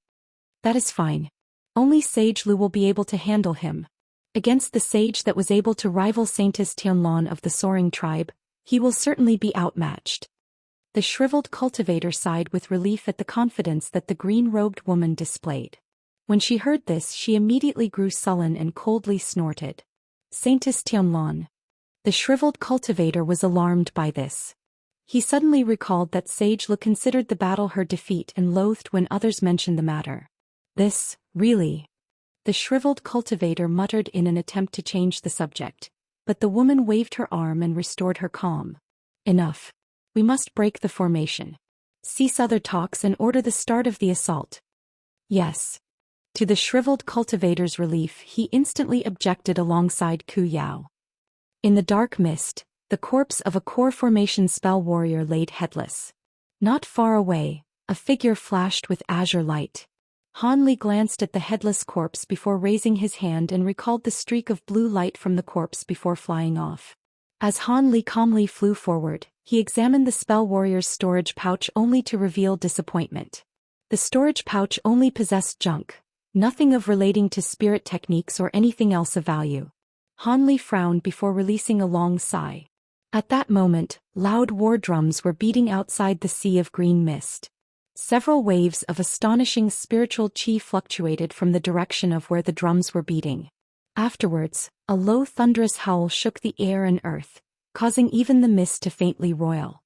That is fine. Only Sage Lu will be able to handle him. Against the sage that was able to rival Saintess Tianlan of the Soaring Tribe, he will certainly be outmatched." The shriveled cultivator sighed with relief at the confidence that the green-robed woman displayed. When she heard this, she immediately grew sullen and coldly snorted. "Saintess Tianlan." The shriveled cultivator was alarmed by this. He suddenly recalled that Sage Lu considered the battle her defeat and loathed when others mentioned the matter. This, really? The shriveled cultivator muttered in an attempt to change the subject, but the woman waved her arm and restored her calm. Enough. We must break the formation. Cease other talks and order the start of the assault. Yes. To the shriveled cultivator's relief, he instantly objected alongside Ku Yao. In the dark mist, the corpse of a core formation spell warrior laid headless. Not far away, a figure flashed with azure light. Han Li glanced at the headless corpse before raising his hand and recalled the streak of blue light from the corpse before flying off. As Han Li calmly flew forward, he examined the spell warrior's storage pouch only to reveal disappointment. The storage pouch only possessed junk, nothing of relating to spirit techniques or anything else of value. Han Li frowned before releasing a long sigh. At that moment, loud war drums were beating outside the sea of green mist. Several waves of astonishing spiritual chi fluctuated from the direction of where the drums were beating. Afterwards, a low thunderous howl shook the air and earth, causing even the mist to faintly roil.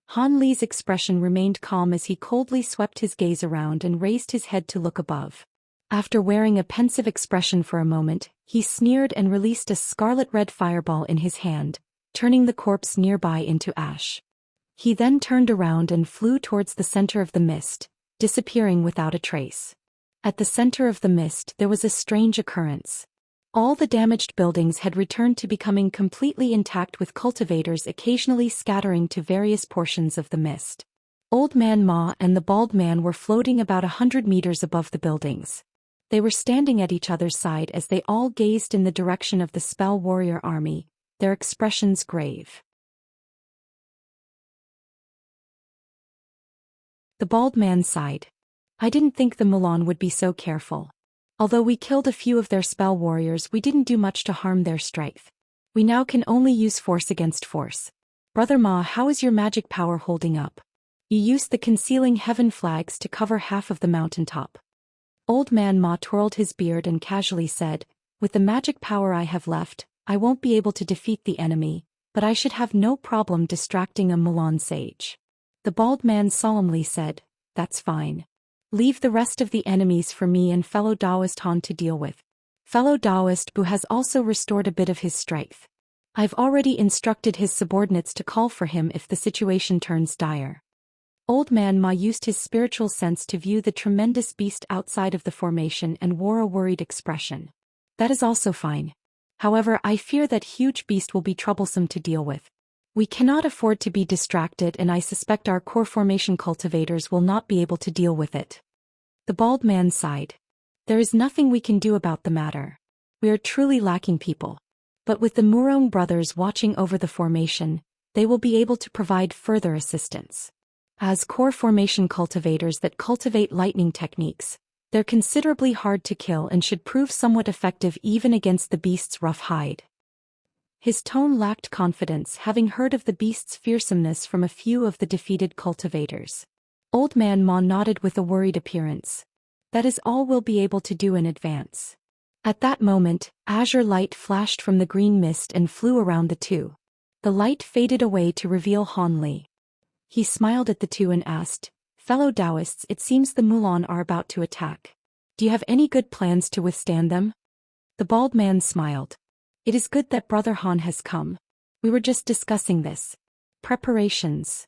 Han Li's expression remained calm as he coldly swept his gaze around and raised his head to look above. After wearing a pensive expression for a moment, he sneered and released a scarlet-red fireball in his hand, turning the corpse nearby into ash. He then turned around and flew towards the center of the mist, disappearing without a trace. At the center of the mist there was a strange occurrence. All the damaged buildings had returned to becoming completely intact, with cultivators occasionally scattering to various portions of the mist. Old Man Ma and the bald man were floating about 100 meters above the buildings. They were standing at each other's side as they all gazed in the direction of the spell warrior army, their expressions grave. The bald man sighed. I didn't think the Mulan would be so careful. Although we killed a few of their spell warriors, we didn't do much to harm their strength. We now can only use force against force. Brother Ma, how is your magic power holding up? You used the concealing heaven flags to cover half of the mountaintop. Old Man Ma twirled his beard and casually said, with the magic power I have left, I won't be able to defeat the enemy, but I should have no problem distracting a Mulan sage. The bald man solemnly said, that's fine. Leave the rest of the enemies for me and fellow Daoist Han to deal with. Fellow Daoist Bu has also restored a bit of his strength. I've already instructed his subordinates to call for him if the situation turns dire. Old Man Ma used his spiritual sense to view the tremendous beast outside of the formation and wore a worried expression. That is also fine. However, I fear that huge beast will be troublesome to deal with. We cannot afford to be distracted, and I suspect our core formation cultivators will not be able to deal with it. The bald man sighed. There is nothing we can do about the matter. We are truly lacking people. But with the Murong brothers watching over the formation, they will be able to provide further assistance. As core formation cultivators that cultivate lightning techniques, they're considerably hard to kill and should prove somewhat effective even against the beast's rough hide. His tone lacked confidence, having heard of the beast's fearsomeness from a few of the defeated cultivators. Old Man Ma nodded with a worried appearance. That is all we'll be able to do in advance. At that moment, azure light flashed from the green mist and flew around the two. The light faded away to reveal Han Li. He smiled at the two and asked, fellow Daoists, it seems the Mulan are about to attack. Do you have any good plans to withstand them? The bald man smiled. It is good that Brother Han has come. We were just discussing this. Preparations.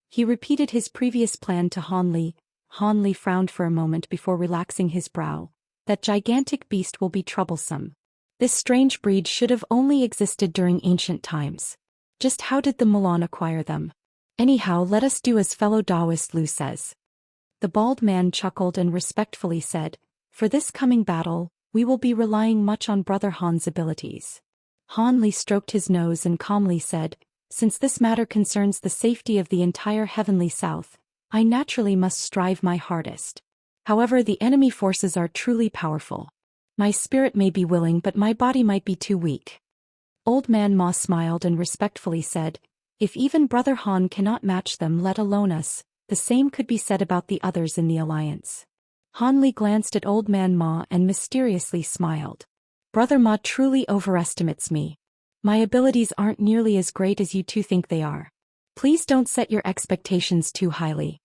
He repeated his previous plan to Han Li. Han Li frowned for a moment before relaxing his brow. That gigantic beast will be troublesome. This strange breed should have only existed during ancient times. Just how did the Mulan acquire them? Anyhow, let us do as fellow Daoist Lu says. The bald man chuckled and respectfully said, for this coming battle, we will be relying much on Brother Han's abilities. Han Li stroked his nose and calmly said, since this matter concerns the safety of the entire heavenly south, I naturally must strive my hardest. However, the enemy forces are truly powerful. My spirit may be willing, but my body might be too weak. Old Man Ma smiled and respectfully said, if even Brother Han cannot match them, let alone us, the same could be said about the others in the alliance. Han Li glanced at Old Man Ma and mysteriously smiled. Brother Ma truly overestimates me. My abilities aren't nearly as great as you two think they are. Please don't set your expectations too highly.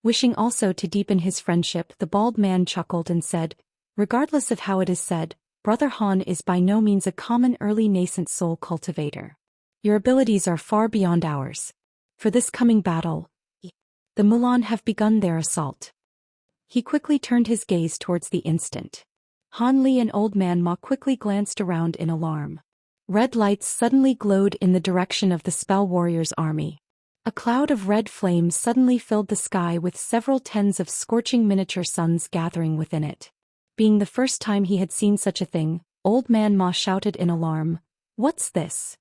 Wishing also to deepen his friendship, the bald man chuckled and said, regardless of how it is said, Brother Han is by no means a common early nascent soul cultivator. Your abilities are far beyond ours. For this coming battle, the Mulan have begun their assault. He quickly turned his gaze towards the instant. Han Li and Old Man Ma quickly glanced around in alarm. Red lights suddenly glowed in the direction of the Spell Warriors' army. A cloud of red flames suddenly filled the sky with several tens of scorching miniature suns gathering within it. Being the first time he had seen such a thing, Old Man Ma shouted in alarm, "What's this?"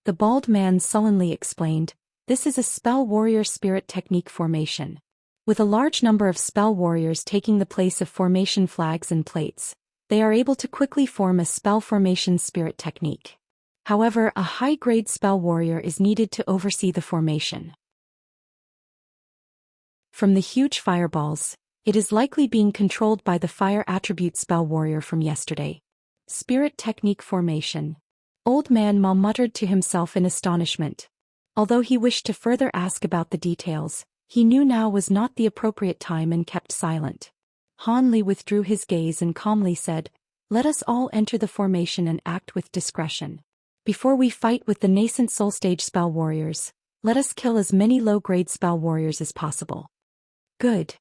The bald man sullenly explained, "This is a Spell Warrior Spirit Technique formation." With a large number of Spell Warriors taking the place of formation flags and plates, they are able to quickly form a Spell Formation Spirit Technique. However, a high-grade Spell Warrior is needed to oversee the formation. From the huge fireballs, it is likely being controlled by the Fire Attribute Spell Warrior from yesterday. Spirit Technique Formation. Old Man Ma muttered to himself in astonishment. Although he wished to further ask about the details, he knew now was not the appropriate time and kept silent. Han Li withdrew his gaze and calmly said, "Let us all enter the formation and act with discretion. Before we fight with the nascent soul stage spell warriors, let us kill as many low-grade spell warriors as possible." Good.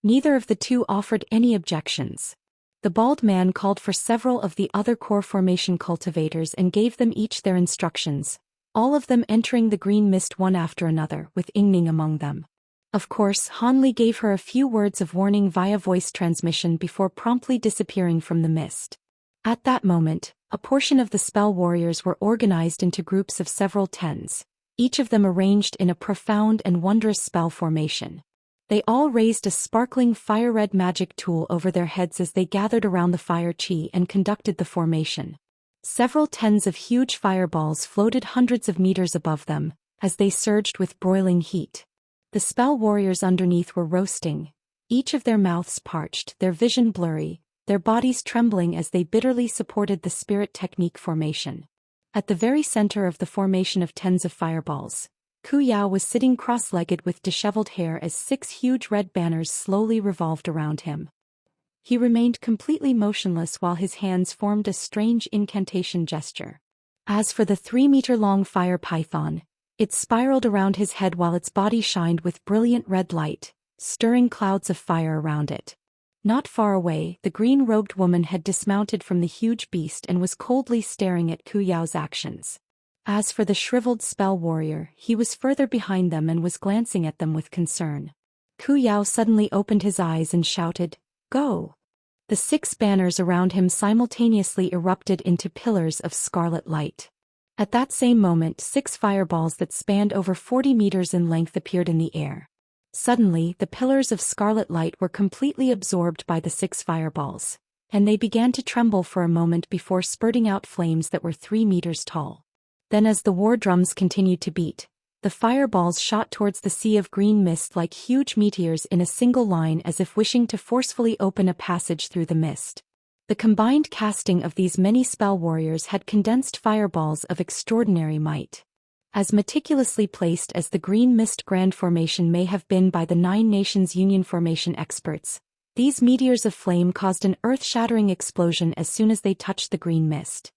Neither of the two offered any objections. The bald man called for several of the other core formation cultivators and gave them each their instructions, all of them entering the green mist one after another, with Yingning among them. Of course, Han Li gave her a few words of warning via voice transmission before promptly disappearing from the mist. At that moment, a portion of the spell warriors were organized into groups of several tens, each of them arranged in a profound and wondrous spell formation. They all raised a sparkling fire-red magic tool over their heads as they gathered around the fire chi and conducted the formation. Several tens of huge fireballs floated hundreds of meters above them, as they surged with broiling heat. The spell warriors underneath were roasting, each of their mouths parched, their vision blurry, their bodies trembling as they bitterly supported the spirit technique formation. At the very center of the formation of tens of fireballs, Xiao was sitting cross-legged with disheveled hair as 6 huge red banners slowly revolved around him. He remained completely motionless while his hands formed a strange incantation gesture. As for the 3-meter-long fire python, it spiraled around his head while its body shined with brilliant red light, stirring clouds of fire around it. Not far away, the green-robed woman had dismounted from the huge beast and was coldly staring at Xiao's actions. As for the shriveled spell warrior, he was further behind them and was glancing at them with concern. Xiao suddenly opened his eyes and shouted, "Go!" The 6 banners around him simultaneously erupted into pillars of scarlet light. At that same moment, 6 fireballs that spanned over 40 meters in length appeared in the air. Suddenly, the pillars of scarlet light were completely absorbed by the 6 fireballs, and they began to tremble for a moment before spurting out flames that were 3 meters tall. Then as the war drums continued to beat, the fireballs shot towards the sea of green mist like huge meteors in a single line as if wishing to forcefully open a passage through the mist. The combined casting of these many spell warriors had condensed fireballs of extraordinary might. As meticulously placed as the green mist grand formation may have been by the 9 Nations Union formation experts, these meteors of flame caused an earth-shattering explosion as soon as they touched the green mist.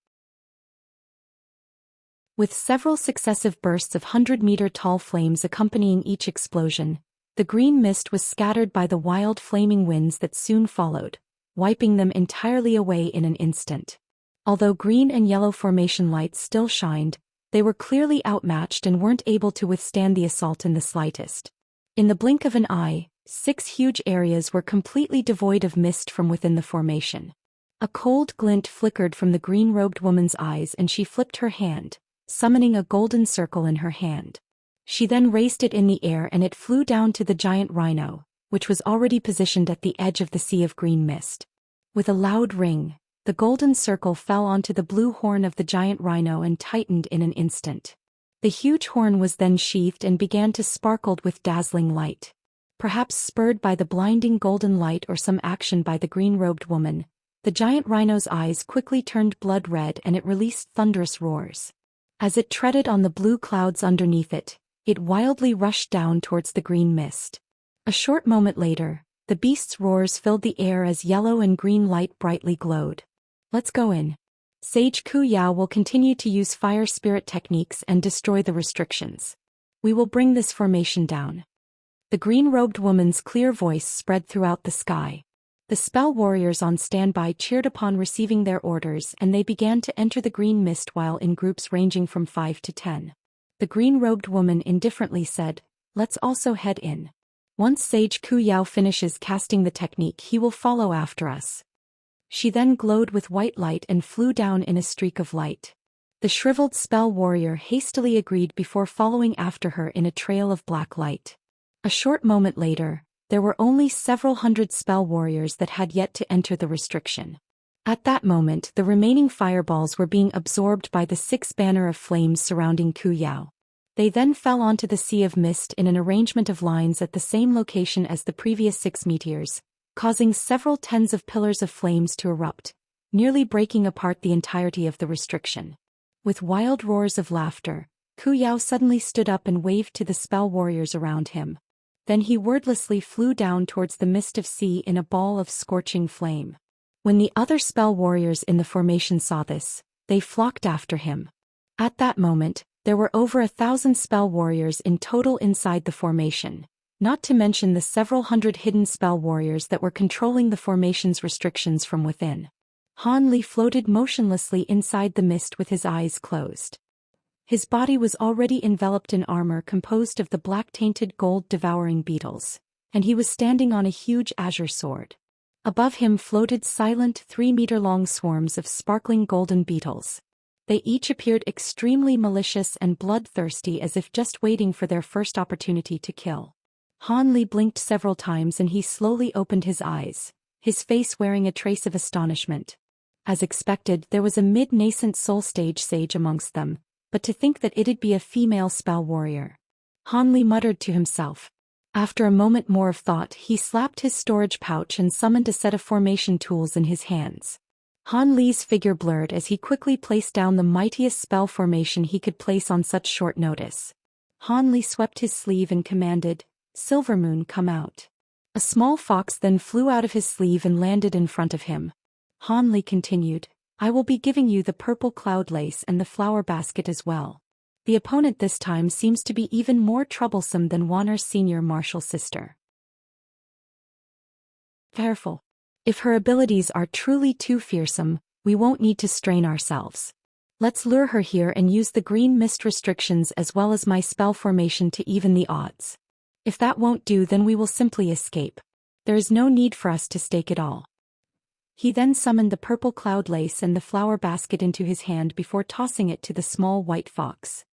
With several successive bursts of 100-meter-tall flames accompanying each explosion, the green mist was scattered by the wild flaming winds that soon followed, wiping them entirely away in an instant. Although green and yellow formation lights still shined, they were clearly outmatched and weren't able to withstand the assault in the slightest. In the blink of an eye, 6 huge areas were completely devoid of mist from within the formation. A cold glint flickered from the green-robed woman's eyes and she flipped her hand, summoning a golden circle in her hand. She then raised it in the air and it flew down to the giant rhino, which was already positioned at the edge of the sea of green mist. With a loud ring, the golden circle fell onto the blue horn of the giant rhino and tightened in an instant. The huge horn was then sheathed and began to sparkle with dazzling light. Perhaps spurred by the blinding golden light or some action by the green-robed woman, the giant rhino's eyes quickly turned blood red and it released thunderous roars. As it treaded on the blue clouds underneath it, It wildly rushed down towards the green mist. A short moment later, the beast's roars filled the air as yellow and green light brightly glowed. Let's go in. Sage Xiao will continue to use fire spirit techniques and destroy the restrictions. We will bring this formation down. The green-robed woman's clear voice spread throughout the sky. The spell warriors on standby cheered upon receiving their orders, and they began to enter the green mist while in groups ranging from 5 to 10. The green-robed woman indifferently said, "Let's also head in. Once Sage Xiao finishes casting the technique, he will follow after us." She then glowed with white light and flew down in a streak of light. The shriveled spell warrior hastily agreed before following after her in a trail of black light. A short moment later, there were only several hundred spell warriors that had yet to enter the restriction. At that moment, the remaining fireballs were being absorbed by the 6 banner of flames surrounding Xiao. They then fell onto the sea of mist in an arrangement of lines at the same location as the previous 6 meteors, causing several tens of pillars of flames to erupt, nearly breaking apart the entirety of the restriction. With wild roars of laughter, Xiao suddenly stood up and waved to the spell warriors around him. Then he wordlessly flew down towards the mist of sea in a ball of scorching flame. When the other spell warriors in the formation saw this, they flocked after him. At that moment, there were over 1,000 spell warriors in total inside the formation, not to mention the several hundred hidden spell warriors that were controlling the formation's restrictions from within. Han Li floated motionlessly inside the mist with his eyes closed. His body was already enveloped in armor composed of the black-tainted gold-devouring beetles, and he was standing on a huge azure sword. Above him floated silent 3-meter-long swarms of sparkling golden beetles. They each appeared extremely malicious and bloodthirsty, as if just waiting for their first opportunity to kill. Han Li blinked several times and he slowly opened his eyes, his face wearing a trace of astonishment. As expected, there was a mid-nascent soul stage sage amongst them, but to think that it'd be a female spell warrior. Han Li muttered to himself. After a moment more of thought, he slapped his storage pouch and summoned a set of formation tools in his hands. Han Li's figure blurred as he quickly placed down the mightiest spell formation he could place on such short notice. Han Li swept his sleeve and commanded, "Silvermoon, come out." A small fox then flew out of his sleeve and landed in front of him. Han Li continued, "I will be giving you the purple cloud lace and the flower basket as well." The opponent this time seems to be even more troublesome than Wanner's senior martial sister. Careful. If her abilities are truly too fearsome, we won't need to strain ourselves. Let's lure her here and use the green mist restrictions as well as my spell formation to even the odds. If that won't do, then we will simply escape. There is no need for us to stake it all. He then summoned the purple cloud lace and the flower basket into his hand before tossing it to the small white fox.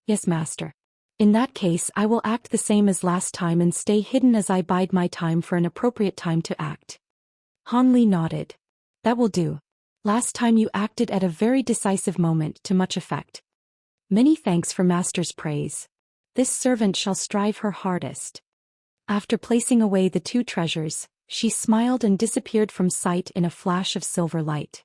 "Yes, master. In that case, I will act the same as last time and stay hidden as I bide my time for an appropriate time to act." Han Li nodded. "That will do. Last time you acted at a very decisive moment to much effect. Many thanks for master's praise. This servant shall strive her hardest." After placing away the 2 treasures, she smiled and disappeared from sight in a flash of silver light.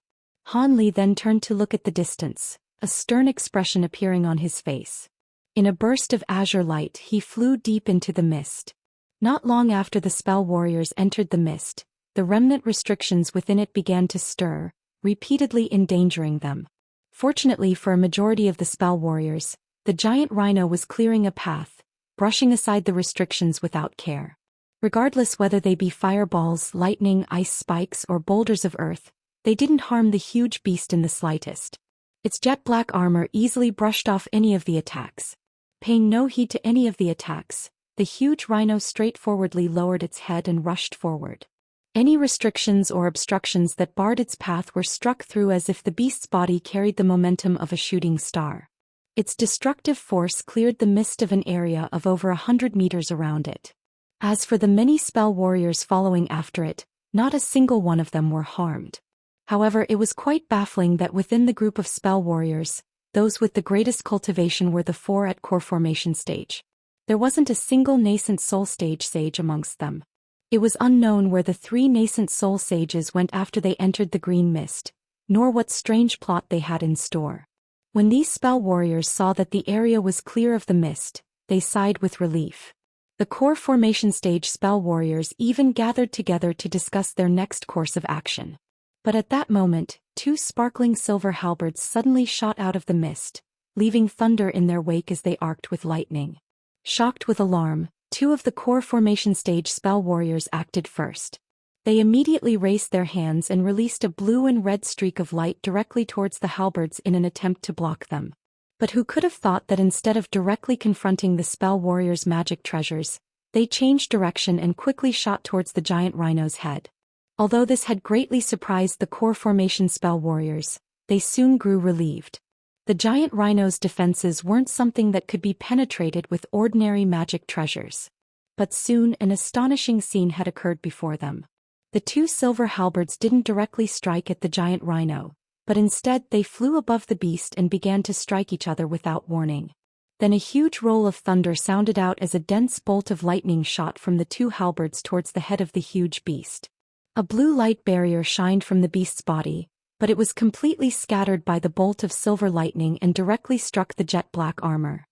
Han Li then turned to look at the distance, a stern expression appearing on his face. In a burst of azure light, he flew deep into the mist. Not long after the spell warriors entered the mist, the remnant restrictions within it began to stir, repeatedly endangering them. Fortunately for a majority of the spell warriors, the giant rhino was clearing a path, brushing aside the restrictions without care. Regardless whether they be fireballs, lightning, ice spikes, or boulders of earth, they didn't harm the huge beast in the slightest. Its jet-black armor easily brushed off any of the attacks. Paying no heed to any of the attacks, the huge rhino straightforwardly lowered its head and rushed forward. Any restrictions or obstructions that barred its path were struck through as if the beast's body carried the momentum of a shooting star. Its destructive force cleared the mist of an area of over 100 meters around it. As for the many spell warriors following after it, not a single one of them were harmed. However, it was quite baffling that within the group of spell warriors, those with the greatest cultivation were the 4 at core formation stage. There wasn't a single nascent soul stage sage amongst them. It was unknown where the 3 nascent soul sages went after they entered the green mist, nor what strange plot they had in store. When these spell warriors saw that the area was clear of the mist, they sighed with relief. The core formation stage spell warriors even gathered together to discuss their next course of action. But at that moment, two sparkling silver halberds suddenly shot out of the mist, leaving thunder in their wake as they arced with lightning. Shocked with alarm, two of the core formation stage spell warriors acted first. They immediately raised their hands and released a blue and red streak of light directly towards the halberds in an attempt to block them. But who could have thought that instead of directly confronting the spell warriors' magic treasures, they changed direction and quickly shot towards the giant rhino's head. Although this had greatly surprised the core formation spell warriors, they soon grew relieved. The giant rhino's defenses weren't something that could be penetrated with ordinary magic treasures. But soon an astonishing scene had occurred before them. The two silver halberds didn't directly strike at the giant rhino, but instead they flew above the beast and began to strike each other without warning. Then a huge roll of thunder sounded out as a dense bolt of lightning shot from the two halberds towards the head of the huge beast. A blue light barrier shined from the beast's body, but it was completely scattered by the bolt of silver lightning and directly struck the jet-black armor.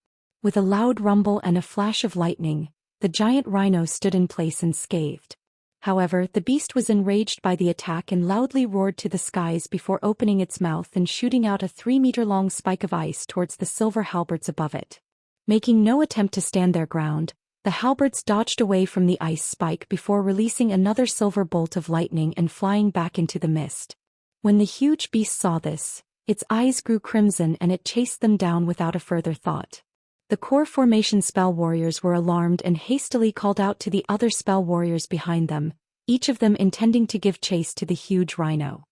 With a loud rumble and a flash of lightning, the giant rhino stood in place unscathed. However, the beast was enraged by the attack and loudly roared to the skies before opening its mouth and shooting out a 3-meter-long spike of ice towards the silver halberds above it. Making no attempt to stand their ground, the halberds dodged away from the ice spike before releasing another silver bolt of lightning and flying back into the mist. When the huge beast saw this, its eyes grew crimson and it chased them down without a further thought. The core formation spell warriors were alarmed and hastily called out to the other spell warriors behind them, each of them intending to give chase to the huge rhino.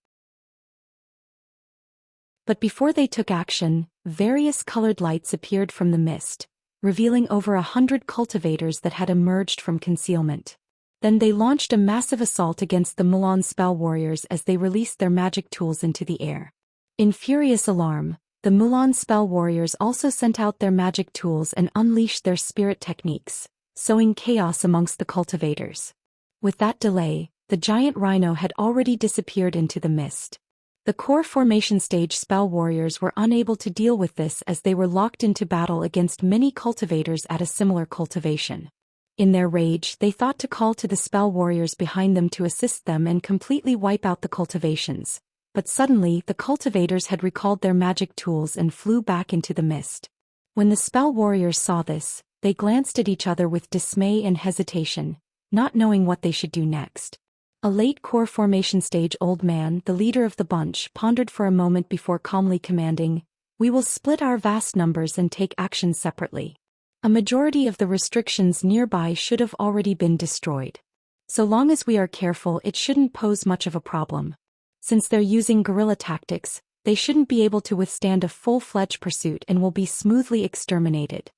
But before they took action, various colored lights appeared from the mist, revealing over 100 cultivators that had emerged from concealment. Then they launched a massive assault against the Mulan spell warriors as they released their magic tools into the air. In furious alarm, the Mulan spell warriors also sent out their magic tools and unleashed their spirit techniques, sowing chaos amongst the cultivators. With that delay, the giant rhino had already disappeared into the mist. The core formation stage spell warriors were unable to deal with this as they were locked into battle against many cultivators at a similar cultivation. In their rage, they thought to call to the spell warriors behind them to assist them and completely wipe out the cultivations. But suddenly the cultivators had recalled their magic tools and flew back into the mist. When the spell warriors saw this, they glanced at each other with dismay and hesitation, not knowing what they should do next. A late core formation stage old man, the leader of the bunch, pondered for a moment before calmly commanding, "We will split our vast numbers and take action separately. A majority of the restrictions nearby should have already been destroyed. So long as we are careful, it shouldn't pose much of a problem. Since they're using guerrilla tactics, they shouldn't be able to withstand a full-fledged pursuit and will be smoothly exterminated.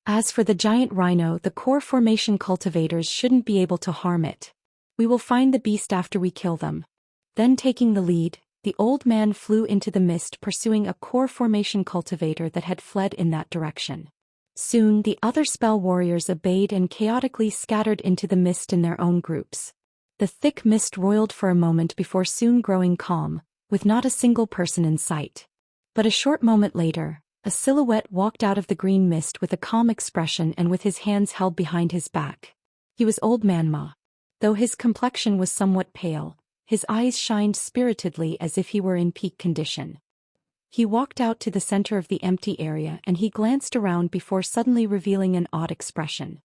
As for the giant rhino, the core formation cultivators shouldn't be able to harm it. We will find the beast after we kill them." Then taking the lead, the old man flew into the mist pursuing a core formation cultivator that had fled in that direction. Soon the other spell warriors obeyed and chaotically scattered into the mist in their own groups. The thick mist roiled for a moment before soon growing calm, with not a single person in sight. But a short moment later, a silhouette walked out of the green mist with a calm expression and with his hands held behind his back. He was Old Man Ma. Though his complexion was somewhat pale, his eyes shined spiritedly as if he were in peak condition. He walked out to the center of the empty area and he glanced around before suddenly revealing an odd expression.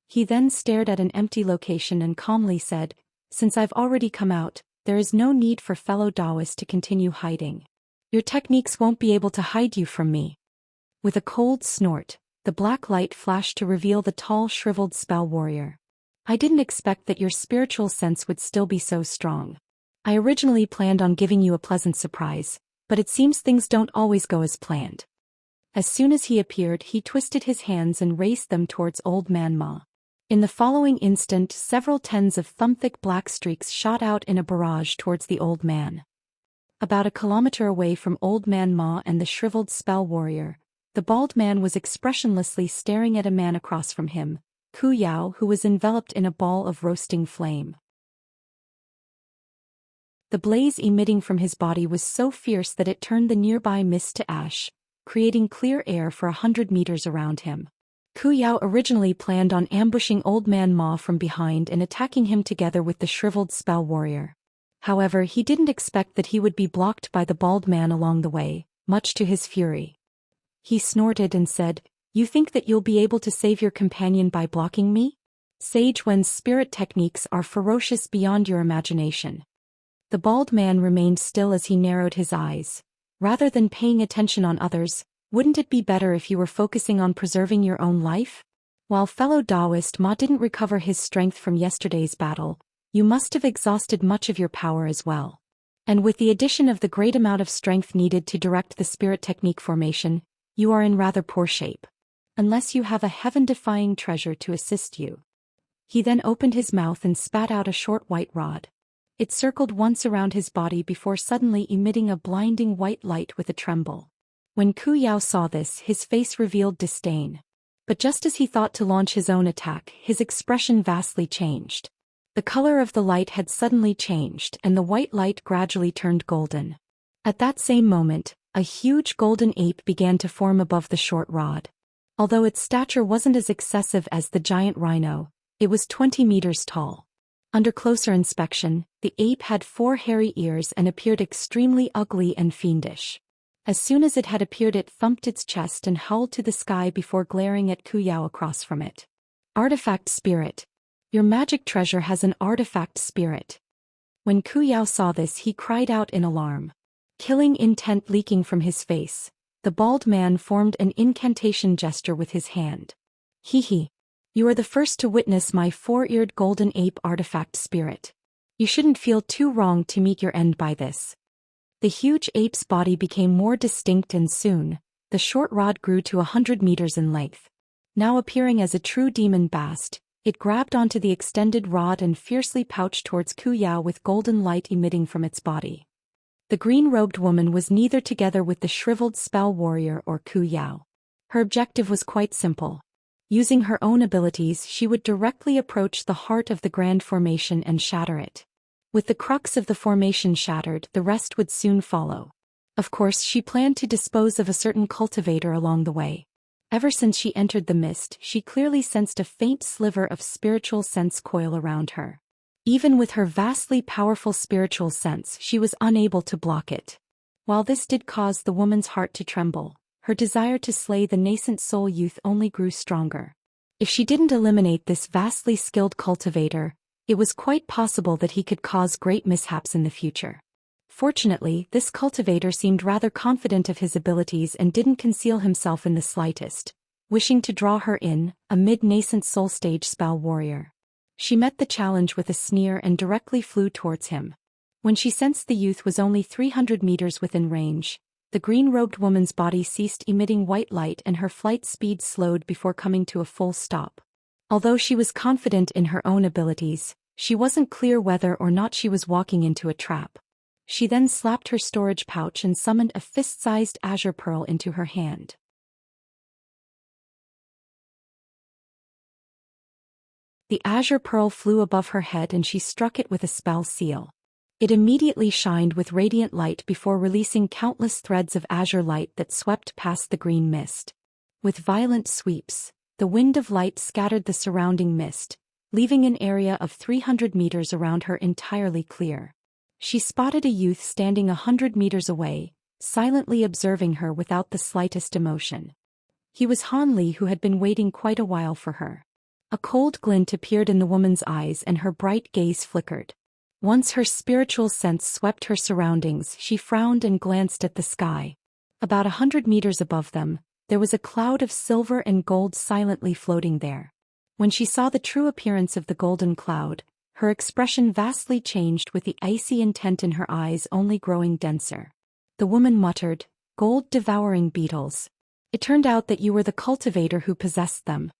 He then stared at an empty location and calmly said, "Since I've already come out, there is no need for fellow Daoists to continue hiding. Your techniques won't be able to hide you from me." With a cold snort, the black light flashed to reveal the tall, shriveled spell warrior. "I didn't expect that your spiritual sense would still be so strong. I originally planned on giving you a pleasant surprise, but it seems things don't always go as planned." As soon as he appeared, he twisted his hands and raised them towards Old Man Ma. In the following instant, several tens of thumb-thick black streaks shot out in a barrage towards the old man. About a kilometer away from Old Man Ma and the shriveled spell warrior, the bald man was expressionlessly staring at a man across from him, Xiao, who was enveloped in a ball of roasting flame. The blaze emitting from his body was so fierce that it turned the nearby mist to ash, creating clear air for 100 meters around him. Xiao originally planned on ambushing Old Man Ma from behind and attacking him together with the shriveled spell warrior. However, he didn't expect that he would be blocked by the bald man along the way, much to his fury. He snorted and said, "You think that you'll be able to save your companion by blocking me? Sage Wen's spirit techniques are ferocious beyond your imagination." The bald man remained still as he narrowed his eyes. "Rather than paying attention on others, wouldn't it be better if you were focusing on preserving your own life? While fellow Daoist Ma didn't recover his strength from yesterday's battle, you must have exhausted much of your power as well. And with the addition of the great amount of strength needed to direct the spirit technique formation, you are in rather poor shape. Unless you have a heaven-defying treasure to assist you." He then opened his mouth and spat out a short white rod. It circled once around his body before suddenly emitting a blinding white light with a tremble. When Xiao saw this, his face revealed disdain. But just as he thought to launch his own attack, his expression vastly changed. The color of the light had suddenly changed and the white light gradually turned golden. At that same moment, a huge golden ape began to form above the short rod. Although its stature wasn't as excessive as the giant rhino, it was 20 meters tall. Under closer inspection, the ape had 4 hairy ears and appeared extremely ugly and fiendish. As soon as it had appeared, it thumped its chest and howled to the sky before glaring at Xiao across from it. "Artifact spirit. Your magic treasure has an artifact spirit." When Xiao saw this, he cried out in alarm. Killing intent leaking from his face, the bald man formed an incantation gesture with his hand. "Hee. You are the first to witness my 4-eared golden ape artifact spirit. You shouldn't feel too wrong to meet your end by this." The huge ape's body became more distinct and soon, the short rod grew to 100 meters in length. Now appearing as a true demon bast, it grabbed onto the extended rod and fiercely pounced towards Xiao with golden light emitting from its body. The green-robed woman was neither together with the shriveled spell warrior or Xiao. Her objective was quite simple. Using her own abilities, she would directly approach the heart of the grand formation and shatter it. With the crux of the formation shattered, the rest would soon follow. Of course, she planned to dispose of a certain cultivator along the way. Ever since she entered the mist, she clearly sensed a faint sliver of spiritual sense coil around her. Even with her vastly powerful spiritual sense, she was unable to block it. While this did cause the woman's heart to tremble, her desire to slay the nascent soul youth only grew stronger. If she didn't eliminate this vastly skilled cultivator, it was quite possible that he could cause great mishaps in the future. Fortunately, this cultivator seemed rather confident of his abilities and didn't conceal himself in the slightest, wishing to draw her in, a mid-nascent soul stage spell warrior. She met the challenge with a sneer and directly flew towards him. When she sensed the youth was only 300 meters within range, the green-robed woman's body ceased emitting white light and her flight speed slowed before coming to a full stop. Although she was confident in her own abilities, she wasn't clear whether or not she was walking into a trap. She then slapped her storage pouch and summoned a fist-sized azure pearl into her hand. The azure pearl flew above her head and she struck it with a spell seal. It immediately shined with radiant light before releasing countless threads of azure light that swept past the green mist. With violent sweeps, the wind of light scattered the surrounding mist, leaving an area of 300 meters around her entirely clear. She spotted a youth standing 100 meters away, silently observing her without the slightest emotion. He was Han Li, who had been waiting quite a while for her. A cold glint appeared in the woman's eyes and her bright gaze flickered. Once her spiritual sense swept her surroundings, she frowned and glanced at the sky. About 100 meters above them, there was a cloud of silver and gold silently floating there. When she saw the true appearance of the golden cloud, her expression vastly changed, with the icy intent in her eyes only growing denser. The woman muttered, "Gold-devouring beetles. It turned out that you were the cultivator who possessed them."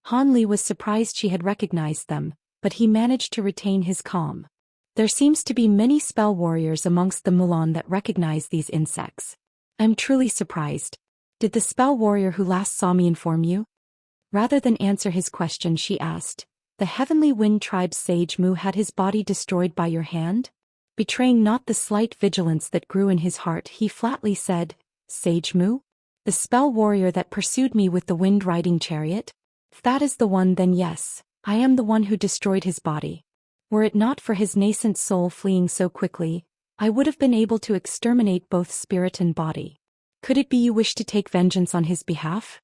Han Li was surprised she had recognized them, but he managed to retain his calm. "There seems to be many spell warriors amongst the Mulan that recognize these insects. I'm truly surprised. Did the spell warrior who last saw me inform you?" Rather than answer his question, she asked, "The Heavenly Wind Tribe's sage Mu had his body destroyed by your hand?" Betraying not the slight vigilance that grew in his heart, he flatly said, "Sage Mu? The spell warrior that pursued me with the wind-riding chariot? If that is the one, then yes, I am the one who destroyed his body. Were it not for his nascent soul fleeing so quickly, I would have been able to exterminate both spirit and body. Could it be you wish to take vengeance on his behalf?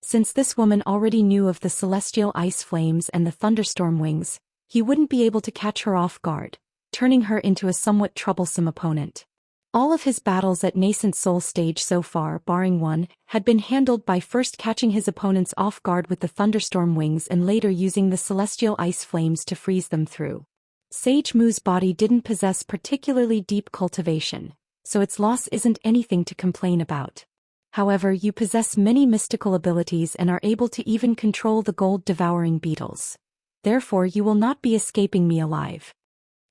Since this woman already knew of the celestial ice flames and the thunderstorm wings, he wouldn't be able to catch her off guard, turning her into a somewhat troublesome opponent. All of his battles at Nascent Soul stage so far, barring one, had been handled by first catching his opponents off guard with the thunderstorm wings and later using the celestial ice flames to freeze them through. Sage Mu's body didn't possess particularly deep cultivation, so its loss isn't anything to complain about. However, you possess many mystical abilities and are able to even control the gold-devouring beetles. Therefore you will not be escaping me alive.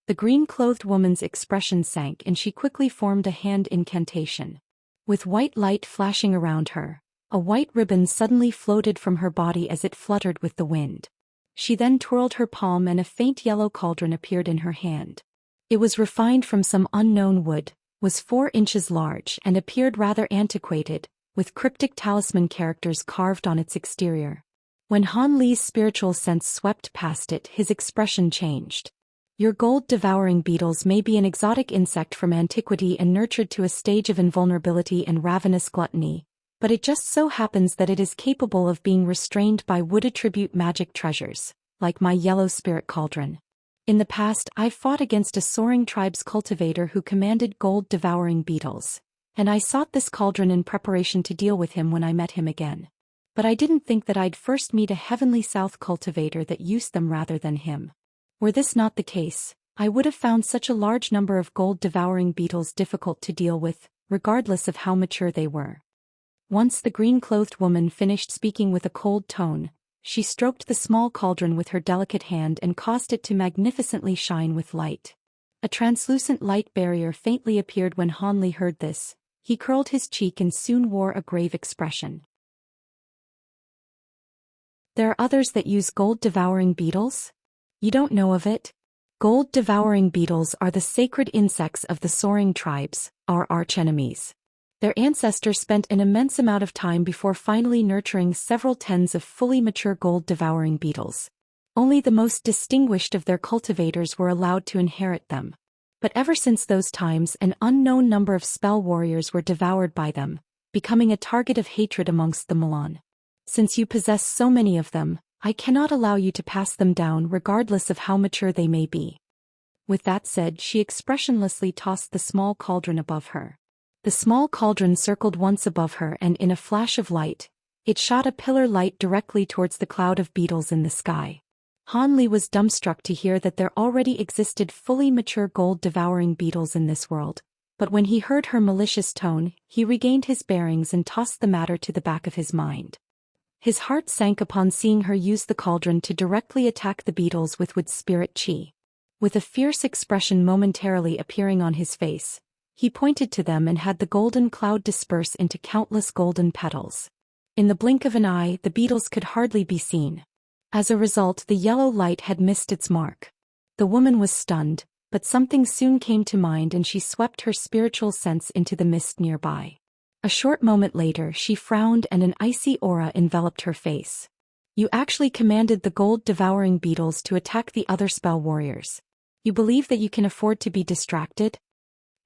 The green-clothed woman's expression sank and she quickly formed a hand incantation. With white light flashing around her, a white ribbon suddenly floated from her body as it fluttered with the wind. She then twirled her palm and a faint yellow cauldron appeared in her hand. It was refined from some unknown wood, was 4 inches large and appeared rather antiquated, with cryptic talisman characters carved on its exterior. When Han Li's spiritual sense swept past it, his expression changed. Your gold-devouring beetles may be an exotic insect from antiquity and nurtured to a stage of invulnerability and ravenous gluttony, but it just so happens that it is capable of being restrained by wood-attribute magic treasures, like my yellow spirit cauldron. In the past, I've fought against a soaring tribe's cultivator who commanded gold-devouring beetles, and I sought this cauldron in preparation to deal with him when I met him again. But I didn't think that I'd first meet a Heavenly South cultivator that used them rather than him. Were this not the case, I would have found such a large number of gold-devouring beetles difficult to deal with, regardless of how mature they were. Once the green-clothed woman finished speaking with a cold tone, she stroked the small cauldron with her delicate hand and caused it to magnificently shine with light. A translucent light barrier faintly appeared when Han Li heard this. He curled his cheek and soon wore a grave expression. There are others that use gold-devouring beetles? You don't know of it? Gold-devouring beetles are the sacred insects of the soaring tribes, our archenemies. Their ancestors spent an immense amount of time before finally nurturing several tens of fully mature gold-devouring beetles. Only the most distinguished of their cultivators were allowed to inherit them. But ever since those times, an unknown number of spell warriors were devoured by them, becoming a target of hatred amongst the Milan. Since you possess so many of them, I cannot allow you to pass them down regardless of how mature they may be. With that said, she expressionlessly tossed the small cauldron above her. The small cauldron circled once above her and in a flash of light, it shot a pillar light directly towards the cloud of beetles in the sky. Han Li was dumbstruck to hear that there already existed fully mature gold-devouring beetles in this world, but when he heard her malicious tone, he regained his bearings and tossed the matter to the back of his mind. His heart sank upon seeing her use the cauldron to directly attack the beetles with wood spirit chi. With a fierce expression momentarily appearing on his face, he pointed to them and had the golden cloud disperse into countless golden petals. In the blink of an eye, the beetles could hardly be seen. As a result, the yellow light had missed its mark. The woman was stunned, but something soon came to mind and she swept her spiritual sense into the mist nearby. A short moment later, she frowned and an icy aura enveloped her face. You actually commanded the gold-devouring beetles to attack the other spell warriors. You believe that you can afford to be distracted?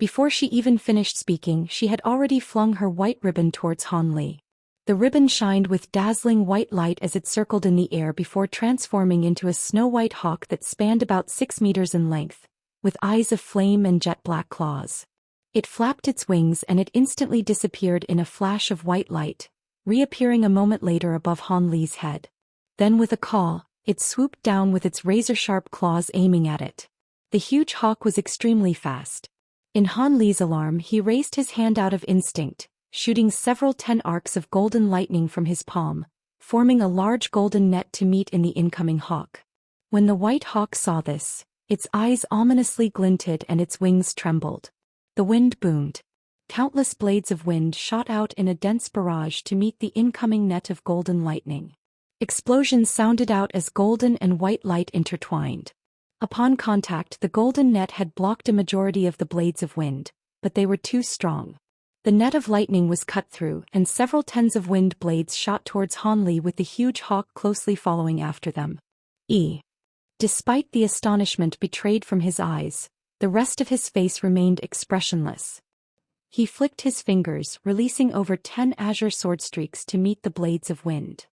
Before she even finished speaking, she had already flung her white ribbon towards Han Li. The ribbon shined with dazzling white light as it circled in the air before transforming into a snow-white hawk that spanned about 6 meters in length, with eyes of flame and jet-black claws. It flapped its wings and it instantly disappeared in a flash of white light, reappearing a moment later above Han Li's head. Then with a caw, it swooped down with its razor-sharp claws aiming at it. The huge hawk was extremely fast. In Han Li's alarm, he raised his hand out of instinct, shooting several 10 arcs of golden lightning from his palm, forming a large golden net to meet in the incoming hawk. When the white hawk saw this, its eyes ominously glinted and its wings trembled. The wind boomed. Countless blades of wind shot out in a dense barrage to meet the incoming net of golden lightning. Explosions sounded out as golden and white light intertwined. Upon contact, the golden net had blocked a majority of the blades of wind, but they were too strong. The net of lightning was cut through, and several tens of wind blades shot towards Han Li with the huge hawk closely following after them. Despite the astonishment betrayed from his eyes, the rest of his face remained expressionless. He flicked his fingers, releasing over 10 azure sword streaks to meet the blades of wind.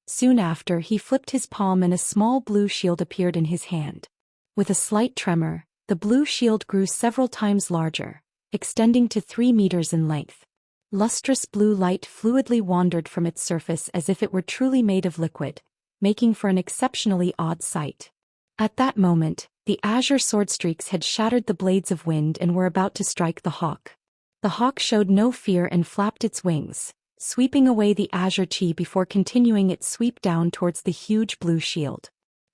Soon after, he flipped his palm and a small blue shield appeared in his hand. With a slight tremor, the blue shield grew several times larger, extending to 3 meters in length. Lustrous blue light fluidly wandered from its surface as if it were truly made of liquid, making for an exceptionally odd sight. At that moment, the azure sword streaks had shattered the blades of wind and were about to strike the hawk. The hawk showed no fear and flapped its wings, sweeping away the azure chi before continuing its sweep down towards the huge blue shield.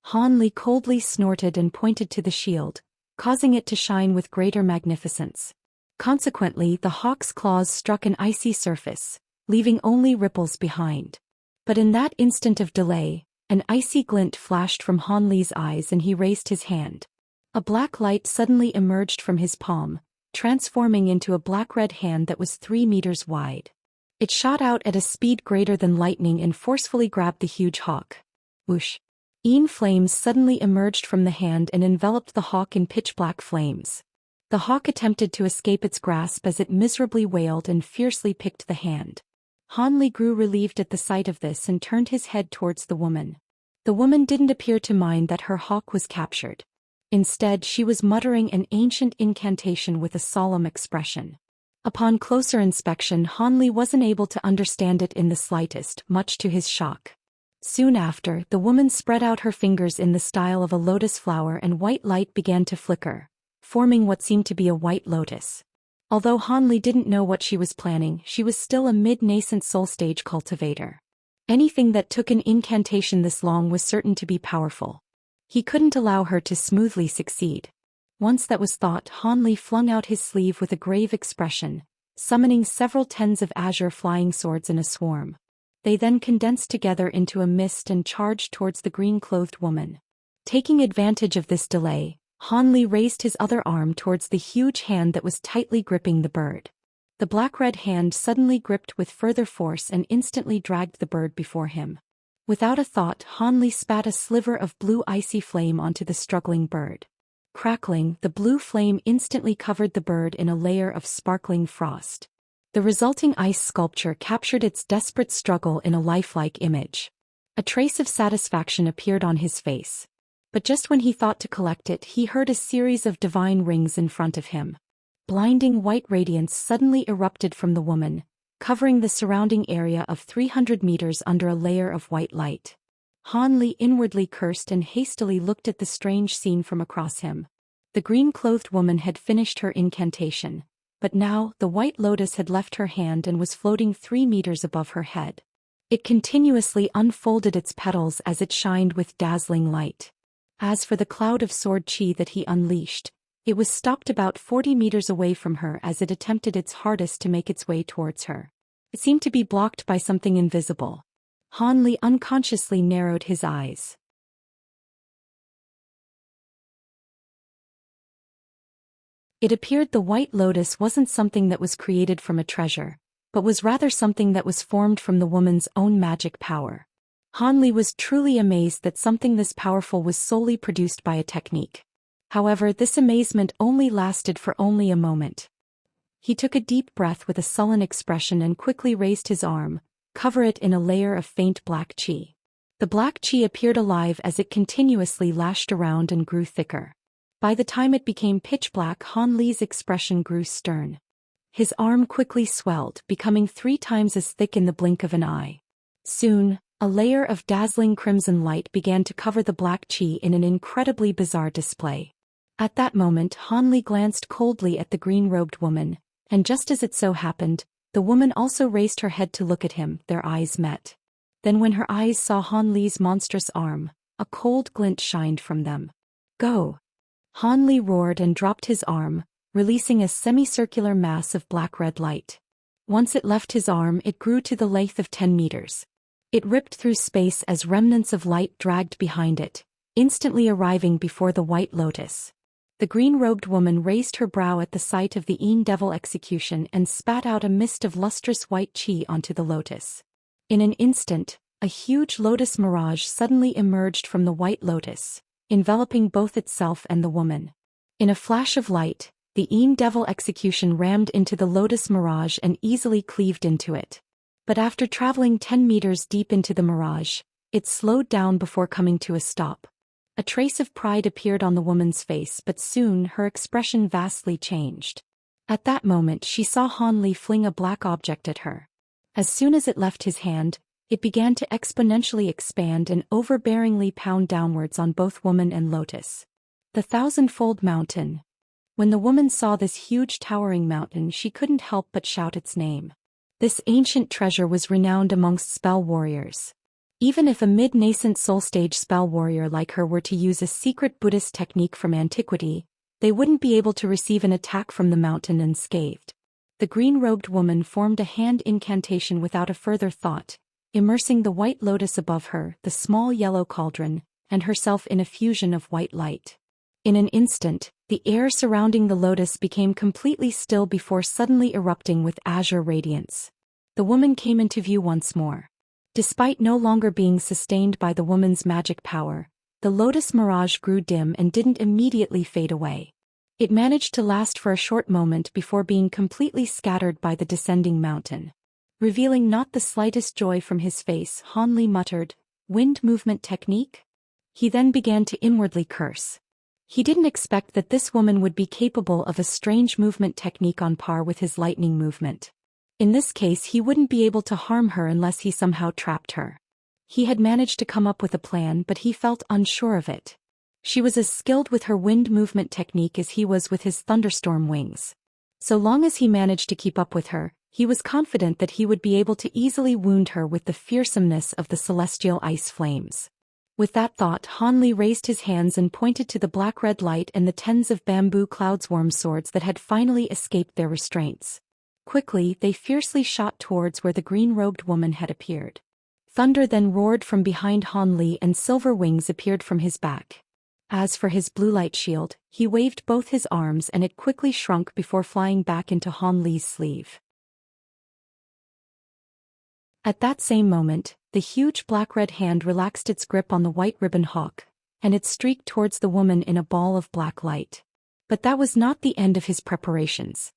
Han Li coldly snorted and pointed to the shield, causing it to shine with greater magnificence. Consequently, the hawk's claws struck an icy surface, leaving only ripples behind. But in that instant of delay, an icy glint flashed from Han Li's eyes and he raised his hand. A black light suddenly emerged from his palm, transforming into a black-red hand that was 3 meters wide. It shot out at a speed greater than lightning and forcefully grabbed the huge hawk. Whoosh! Flames suddenly emerged from the hand and enveloped the hawk in pitch-black flames. The hawk attempted to escape its grasp as it miserably wailed and fiercely picked the hand. Han Li grew relieved at the sight of this and turned his head towards the woman. The woman didn't appear to mind that her hawk was captured. Instead, she was muttering an ancient incantation with a solemn expression. Upon closer inspection, Han Li wasn't able to understand it in the slightest, much to his shock. Soon after, the woman spread out her fingers in the style of a lotus flower and white light began to flicker, forming what seemed to be a white lotus. Although Han Li didn't know what she was planning, she was still a mid-nascent soul-stage cultivator. Anything that took an incantation this long was certain to be powerful. He couldn't allow her to smoothly succeed. Once that was thought, Han Li flung out his sleeve with a grave expression, summoning several tens of azure flying swords in a swarm. They then condensed together into a mist and charged towards the green-clothed woman. Taking advantage of this delay, Han Li raised his other arm towards the huge hand that was tightly gripping the bird. The black-red hand suddenly gripped with further force and instantly dragged the bird before him. Without a thought, Han Li spat a sliver of blue icy flame onto the struggling bird. Crackling, the blue flame instantly covered the bird in a layer of sparkling frost. The resulting ice sculpture captured its desperate struggle in a lifelike image. A trace of satisfaction appeared on his face. But just when he thought to collect it, he heard a series of divine rings in front of him. Blinding white radiance suddenly erupted from the woman, covering the surrounding area of 300 meters under a layer of white light. Han Li inwardly cursed and hastily looked at the strange scene from across him. The green-clothed woman had finished her incantation, but now the white lotus had left her hand and was floating 3 meters above her head. It continuously unfolded its petals as it shined with dazzling light. As for the cloud of sword chi that he unleashed, it was stopped about 40 meters away from her as it attempted its hardest to make its way towards her. It seemed to be blocked by something invisible. Han Li unconsciously narrowed his eyes. It appeared the white lotus wasn't something that was created from a treasure, but was rather something that was formed from the woman's own magic power. Han Li was truly amazed that something this powerful was solely produced by a technique. However, this amazement only lasted for only a moment. He took a deep breath with a sullen expression and quickly raised his arm, cover it in a layer of faint black chi. The black chi appeared alive as it continuously lashed around and grew thicker. By the time it became pitch black, Han Li's expression grew stern. His arm quickly swelled, becoming 3 times as thick in the blink of an eye. Soon, a layer of dazzling crimson light began to cover the black chi in an incredibly bizarre display. At that moment, Han Li glanced coldly at the green-robed woman, and just as it so happened, the woman also raised her head to look at him. Their eyes met. Then when her eyes saw Han Li's monstrous arm, a cold glint shined from them. "Go!" Han Li roared and dropped his arm, releasing a semicircular mass of black-red light. Once it left his arm, it grew to the length of 10 meters. It ripped through space as remnants of light dragged behind it, instantly arriving before the white lotus. The green-robed woman raised her brow at the sight of the devil execution and spat out a mist of lustrous white qi onto the lotus. In an instant, a huge lotus mirage suddenly emerged from the white lotus, enveloping both itself and the woman. In a flash of light, the devil execution rammed into the lotus mirage and easily cleaved into it. But after traveling 10 meters deep into the mirage, it slowed down before coming to a stop. A trace of pride appeared on the woman's face, but soon her expression vastly changed. At that moment she saw Han Li fling a black object at her. As soon as it left his hand, it began to exponentially expand and overbearingly pound downwards on both woman and lotus. The thousand-fold mountain. When the woman saw this huge towering mountain, she couldn't help but shout its name. This ancient treasure was renowned amongst spell warriors. Even if a mid-nascent soul-stage spell warrior like her were to use a secret Buddhist technique from antiquity, they wouldn't be able to receive an attack from the mountain unscathed. The green-robed woman formed a hand incantation without a further thought, immersing the white lotus above her, the small yellow cauldron, and herself in a fusion of white light. In an instant, the air surrounding the lotus became completely still before suddenly erupting with azure radiance. The woman came into view once more. Despite no longer being sustained by the woman's magic power, the lotus mirage grew dim and didn't immediately fade away. It managed to last for a short moment before being completely scattered by the descending mountain. Revealing not the slightest joy from his face, Han Li muttered, "Wind movement technique?" He then began to inwardly curse. He didn't expect that this woman would be capable of a strange movement technique on par with his lightning movement. In this case he wouldn't be able to harm her unless he somehow trapped her. He had managed to come up with a plan, but he felt unsure of it. She was as skilled with her wind movement technique as he was with his thunderstorm wings. So long as he managed to keep up with her, he was confident that he would be able to easily wound her with the fearsomeness of the celestial ice flames. With that thought, Han Li raised his hands and pointed to the black-red light and the tens of bamboo cloudsworm swords that had finally escaped their restraints. Quickly, they fiercely shot towards where the green-robed woman had appeared. Thunder then roared from behind Han Li and silver wings appeared from his back. As for his blue light shield, he waved both his arms and it quickly shrunk before flying back into Han Li's sleeve. At that same moment, the huge black-red hand relaxed its grip on the white ribbon hawk, and it streaked towards the woman in a ball of black light. But that was not the end of his preparations.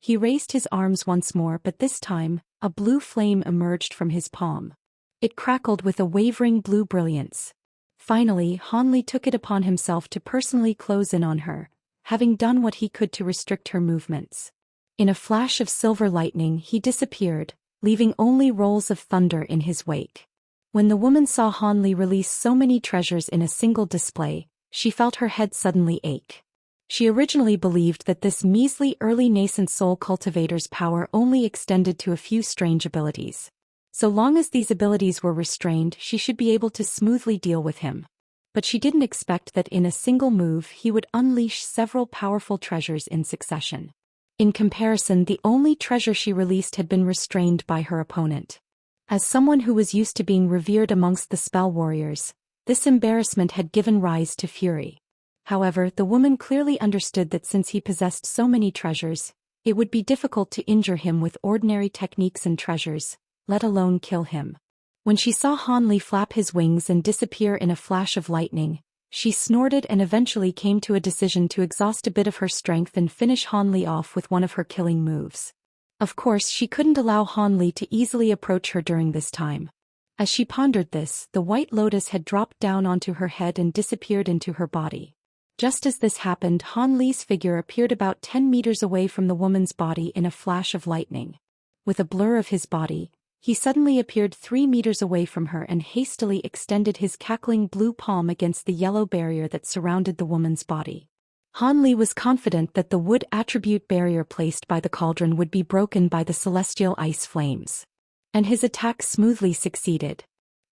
He raised his arms once more, but this time, a blue flame emerged from his palm. It crackled with a wavering blue brilliance. Finally, Han Li took it upon himself to personally close in on her, having done what he could to restrict her movements. In a flash of silver lightning he disappeared, leaving only rolls of thunder in his wake. When the woman saw Han Li release so many treasures in a single display, she felt her head suddenly ache. She originally believed that this measly early nascent soul cultivator's power only extended to a few strange abilities. So long as these abilities were restrained, she should be able to smoothly deal with him. But she didn't expect that in a single move he would unleash several powerful treasures in succession. In comparison, the only treasure she released had been restrained by her opponent. As someone who was used to being revered amongst the spell warriors, this embarrassment had given rise to fury. However, the woman clearly understood that since he possessed so many treasures, it would be difficult to injure him with ordinary techniques and treasures, let alone kill him. When she saw Han Li flap his wings and disappear in a flash of lightning, she snorted and eventually came to a decision to exhaust a bit of her strength and finish Han Li off with one of her killing moves. Of course, she couldn't allow Han Li to easily approach her during this time. As she pondered this, the white lotus had dropped down onto her head and disappeared into her body. Just as this happened, Han Li's figure appeared about 10 meters away from the woman's body in a flash of lightning. With a blur of his body, he suddenly appeared 3 meters away from her and hastily extended his cackling blue palm against the yellow barrier that surrounded the woman's body. Han Li was confident that the wood attribute barrier placed by the cauldron would be broken by the celestial ice flames. And his attack smoothly succeeded.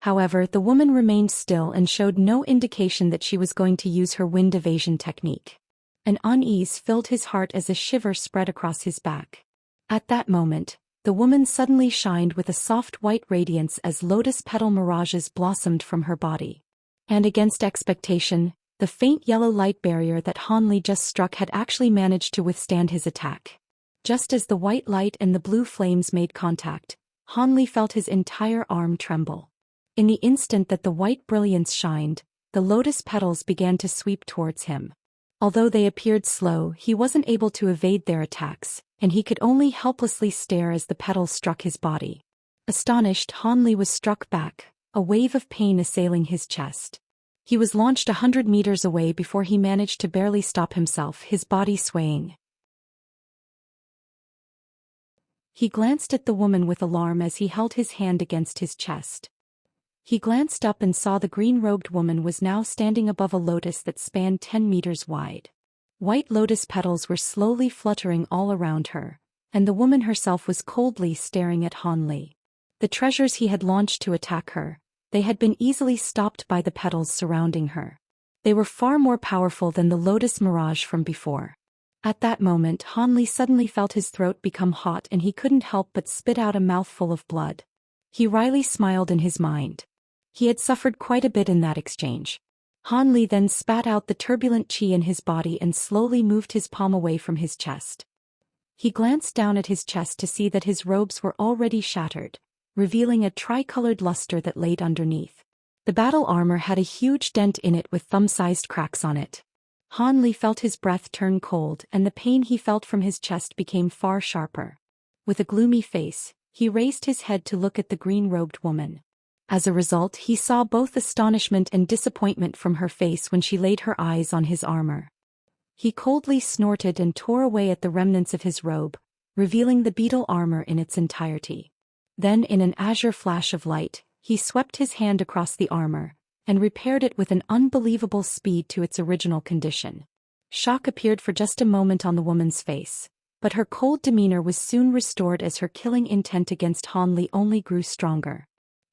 However, the woman remained still and showed no indication that she was going to use her wind evasion technique. An unease filled his heart as a shiver spread across his back. At that moment, the woman suddenly shined with a soft white radiance as lotus petal mirages blossomed from her body. And against expectation, The faint yellow light barrier that Han Li just struck had actually managed to withstand his attack. Just as the white light and the blue flames made contact, Han Li felt his entire arm tremble. In the instant that the white brilliance shined, the lotus petals began to sweep towards him. Although they appeared slow, he wasn't able to evade their attacks, and he could only helplessly stare as the petals struck his body. Astonished, Han Li was struck back, a wave of pain assailing his chest. He was launched 100 meters away before he managed to barely stop himself, his body swaying. He glanced at the woman with alarm as he held his hand against his chest. He glanced up and saw the green-robed woman was now standing above a lotus that spanned 10 meters wide. White lotus petals were slowly fluttering all around her, and the woman herself was coldly staring at Han Li. The treasures he had launched to attack her, they had been easily stopped by the petals surrounding her. They were far more powerful than the lotus mirage from before. At that moment, Han Li suddenly felt his throat become hot and he couldn't help but spit out a mouthful of blood. He wryly smiled in his mind. He had suffered quite a bit in that exchange. Han Li then spat out the turbulent qi in his body and slowly moved his palm away from his chest. He glanced down at his chest to see that his robes were already shattered, revealing a tricolored luster that laid underneath. The battle armor had a huge dent in it with thumb-sized cracks on it. Han Li felt his breath turn cold and the pain he felt from his chest became far sharper. With a gloomy face, he raised his head to look at the green-robed woman. As a result, he saw both astonishment and disappointment from her face when she laid her eyes on his armor. He coldly snorted and tore away at the remnants of his robe, revealing the beetle armor in its entirety. Then in an azure flash of light, he swept his hand across the armor, and repaired it with an unbelievable speed to its original condition. Shock appeared for just a moment on the woman's face, but her cold demeanor was soon restored as her killing intent against Han Li only grew stronger.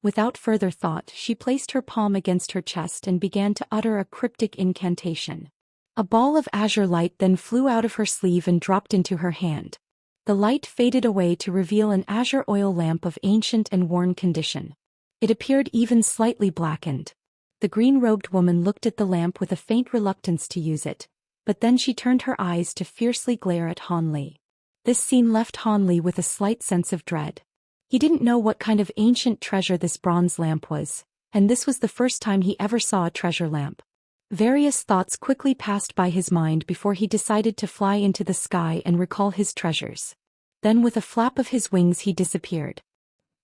Without further thought, she placed her palm against her chest and began to utter a cryptic incantation. A ball of azure light then flew out of her sleeve and dropped into her hand. The light faded away to reveal an azure oil lamp of ancient and worn condition. It appeared even slightly blackened. The green-robed woman looked at the lamp with a faint reluctance to use it, but then she turned her eyes to fiercely glare at Han Li. This scene left Han Li with a slight sense of dread. He didn't know what kind of ancient treasure this bronze lamp was, and this was the first time he ever saw a treasure lamp. Various thoughts quickly passed by his mind before he decided to fly into the sky and recall his treasures. Then with a flap of his wings he disappeared.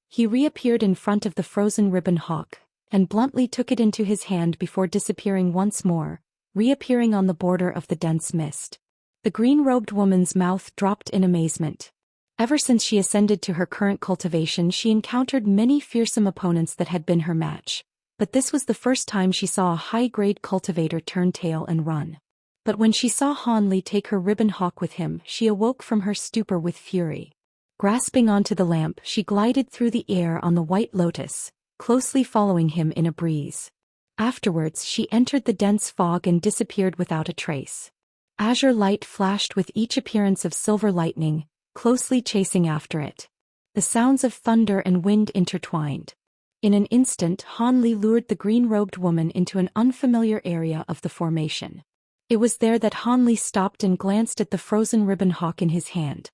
He reappeared in front of the frozen ribbon hawk, and bluntly took it into his hand before disappearing once more, reappearing on the border of the dense mist. The green-robed woman's mouth dropped in amazement. Ever since she ascended to her current cultivation, she encountered many fearsome opponents that had been her match, but this was the first time she saw a high-grade cultivator turn tail and run. But when she saw Han Li take her ribbon hawk with him, she awoke from her stupor with fury. Grasping onto the lamp, she glided through the air on the white lotus, closely following him in a breeze. Afterwards, she entered the dense fog and disappeared without a trace. Azure light flashed with each appearance of silver lightning, closely chasing after it. The sounds of thunder and wind intertwined. In an instant, Han Li lured the green-robed woman into an unfamiliar area of the formation. It was there that Han Li stopped and glanced at the frozen ribbon hawk in his hand.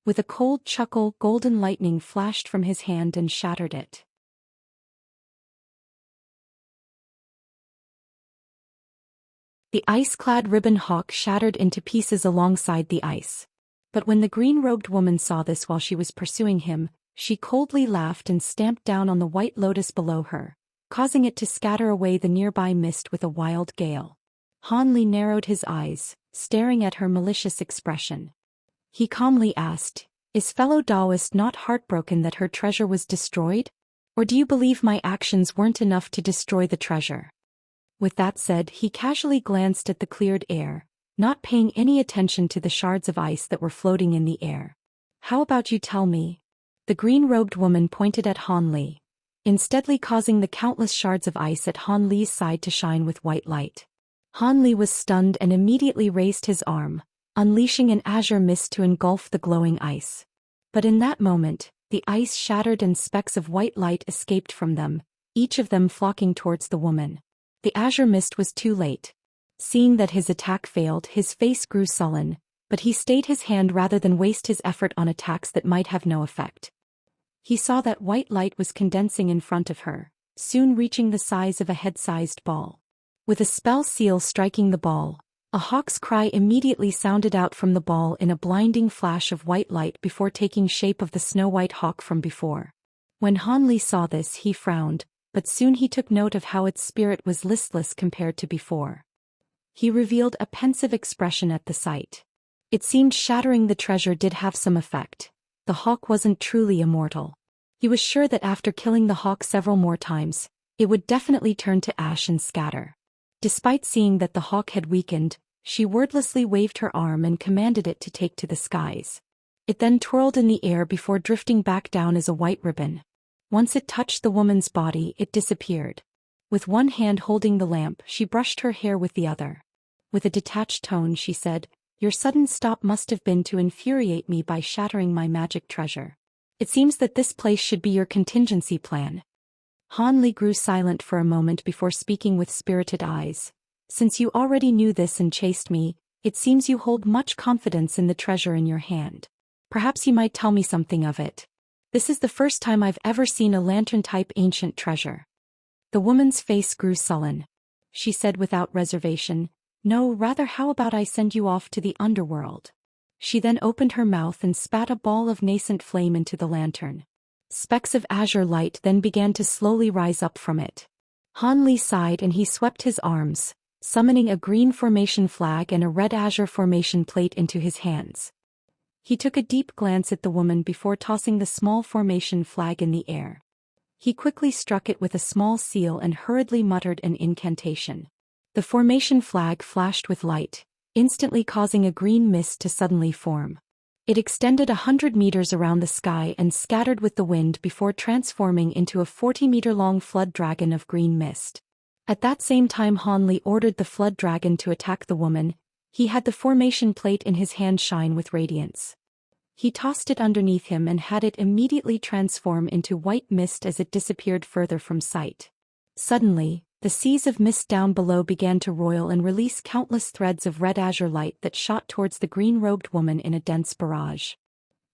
With a cold chuckle, golden lightning flashed from his hand and shattered it. The ice-clad ribbon hawk shattered into pieces alongside the ice. But when the green-robed woman saw this while she was pursuing him, she coldly laughed and stamped down on the white lotus below her, causing it to scatter away the nearby mist with a wild gale. Han Li narrowed his eyes, staring at her malicious expression. He calmly asked, "Is fellow Daoist not heartbroken that her treasure was destroyed? Or do you believe my actions weren't enough to destroy the treasure?" With that said, he casually glanced at the cleared air, not paying any attention to the shards of ice that were floating in the air. "How about you tell me?" The green-robed woman pointed at Han Li, insteadly causing the countless shards of ice at Han Li's side to shine with white light. Han Li was stunned and immediately raised his arm, unleashing an azure mist to engulf the glowing ice. But in that moment, the ice shattered and specks of white light escaped from them, each of them flocking towards the woman. The azure mist was too late. Seeing that his attack failed, his face grew sullen, but he stayed his hand rather than waste his effort on attacks that might have no effect. He saw that white light was condensing in front of her, soon reaching the size of a head-sized ball. With a spell seal striking the ball, a hawk's cry immediately sounded out from the ball in a blinding flash of white light before taking shape of the snow-white hawk from before. When Han Li saw this, he frowned, but soon he took note of how its spirit was listless compared to before. He revealed a pensive expression at the sight. It seemed shattering the treasure did have some effect. The hawk wasn't truly immortal. He was sure that after killing the hawk several more times, it would definitely turn to ash and scatter. Despite seeing that the hawk had weakened, she wordlessly waved her arm and commanded it to take to the skies. It then twirled in the air before drifting back down as a white ribbon. Once it touched the woman's body, it disappeared. With one hand holding the lamp, she brushed her hair with the other. With a detached tone, she said, "Your sudden stop must have been to infuriate me by shattering my magic treasure. It seems that this place should be your contingency plan." Han Li grew silent for a moment before speaking with spirited eyes. "Since you already knew this and chased me, it seems you hold much confidence in the treasure in your hand. Perhaps you might tell me something of it. This is the first time I've ever seen a lantern-type ancient treasure." The woman's face grew sullen. She said without reservation, "No, rather how about I send you off to the underworld?" She then opened her mouth and spat a ball of nascent flame into the lantern. Specks of azure light then began to slowly rise up from it. Han Li sighed and he swept his arms, summoning a green formation flag and a red azure formation plate into his hands. He took a deep glance at the woman before tossing the small formation flag in the air. He quickly struck it with a small seal and hurriedly muttered an incantation. The formation flag flashed with light, instantly causing a green mist to suddenly form. It extended 100 meters around the sky and scattered with the wind before transforming into a 40-meter-long flood dragon of green mist. At that same time, Han Li ordered the flood dragon to attack the woman. He had the formation plate in his hand shine with radiance. He tossed it underneath him and had it immediately transform into white mist as it disappeared further from sight. Suddenly, the seas of mist down below began to roil and release countless threads of red azure light that shot towards the green-robed woman in a dense barrage.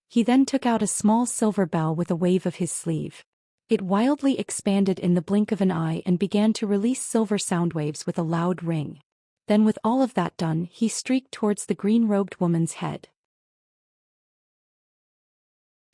He then took out a small silver bell with a wave of his sleeve. It wildly expanded in the blink of an eye and began to release silver sound waves with a loud ring. Then with all of that done, he streaked towards the green-robed woman's head.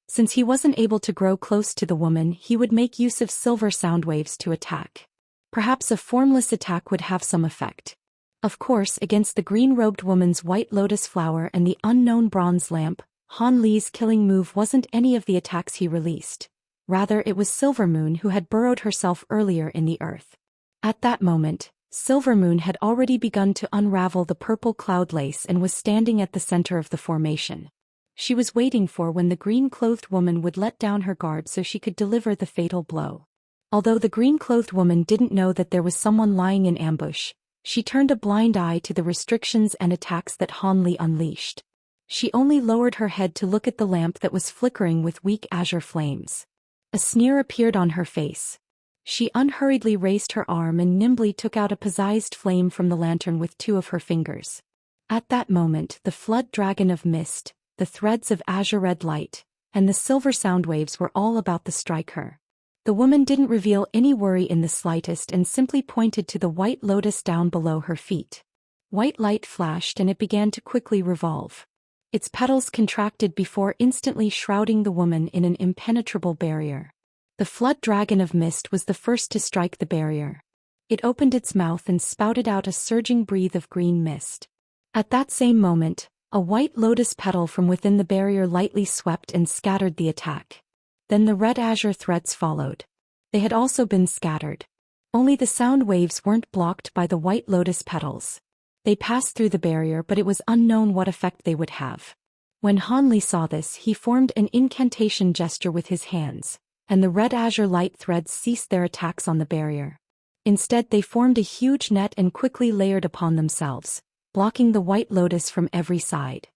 Since he wasn't able to grow close to the woman, he would make use of silver sound waves to attack. Perhaps a formless attack would have some effect. Of course, against the green-robed woman's white lotus flower and the unknown bronze lamp, Han Li's killing move wasn't any of the attacks he released. Rather, it was Silvermoon who had burrowed herself earlier in the earth. At that moment, Silvermoon had already begun to unravel the purple cloud lace and was standing at the center of the formation. She was waiting for when the green-clothed woman would let down her guard so she could deliver the fatal blow. Although the green-clothed woman didn't know that there was someone lying in ambush, she turned a blind eye to the restrictions and attacks that Han Li unleashed. She only lowered her head to look at the lamp that was flickering with weak azure flames. A sneer appeared on her face. She unhurriedly raised her arm and nimbly took out a possessed flame from the lantern with two of her fingers. At that moment, the flood dragon of mist, the threads of azure red light, and the silver sound waves were all about to strike her. The woman didn't reveal any worry in the slightest and simply pointed to the white lotus down below her feet. White light flashed and it began to quickly revolve. Its petals contracted before instantly shrouding the woman in an impenetrable barrier. The flood dragon of mist was the first to strike the barrier. It opened its mouth and spouted out a surging breath of green mist. At that same moment, a white lotus petal from within the barrier lightly swept and scattered the attack. Then the red azure threads followed. They had also been scattered. Only the sound waves weren't blocked by the white lotus petals. They passed through the barrier, but it was unknown what effect they would have. When Han Li saw this, he formed an incantation gesture with his hands, and the red azure light threads ceased their attacks on the barrier. Instead, they formed a huge net and quickly layered upon themselves, blocking the white lotus from every side.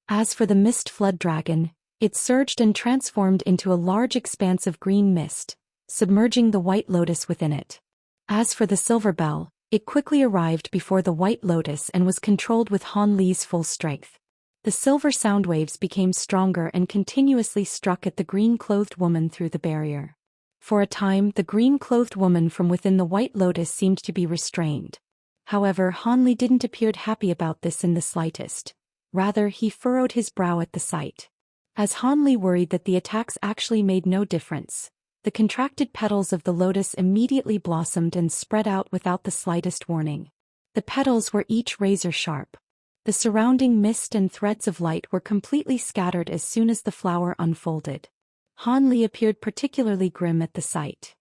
As for the mist flood dragon, it surged and transformed into a large expanse of green mist, submerging the white lotus within it. As for the silver bell, It quickly arrived before the White Lotus and was controlled with Han Li's full strength. The silver sound waves became stronger and continuously struck at the green-clothed woman through the barrier. For a time, the green-clothed woman from within the White Lotus seemed to be restrained. However, Han Li didn't appear happy about this in the slightest. Rather, he furrowed his brow at the sight. As Han Li worried that the attacks actually made no difference, the contracted petals of the lotus immediately blossomed and spread out without the slightest warning. The petals were each razor-sharp. The surrounding mist and threads of light were completely scattered as soon as the flower unfolded. Han Li appeared particularly grim at the sight.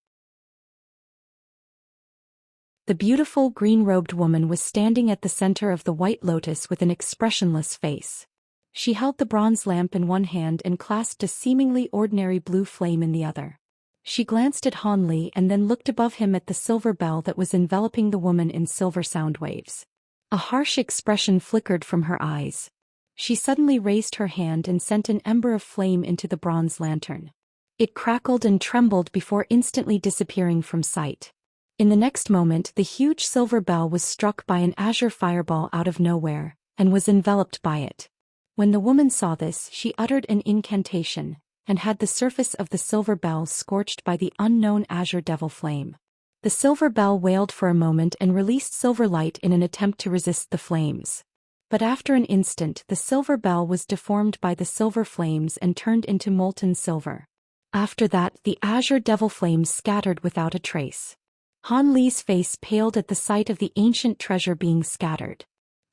The beautiful green-robed woman was standing at the center of the White Lotus with an expressionless face. She held the bronze lamp in one hand and clasped a seemingly ordinary blue flame in the other. She glanced at Han Li and then looked above him at the silver bell that was enveloping the woman in silver sound waves. A harsh expression flickered from her eyes. She suddenly raised her hand and sent an ember of flame into the bronze lantern. It crackled and trembled before instantly disappearing from sight. In the next moment, the huge silver bell was struck by an azure fireball out of nowhere, and was enveloped by it. When the woman saw this, she uttered an incantation, and had the surface of the silver bell scorched by the unknown azure devil flame. The silver bell wailed for a moment and released silver light in an attempt to resist the flames. But after an instant, the silver bell was deformed by the silver flames and turned into molten silver. After that, the azure devil flames scattered without a trace. Han Li's face paled at the sight of the ancient treasure being scattered.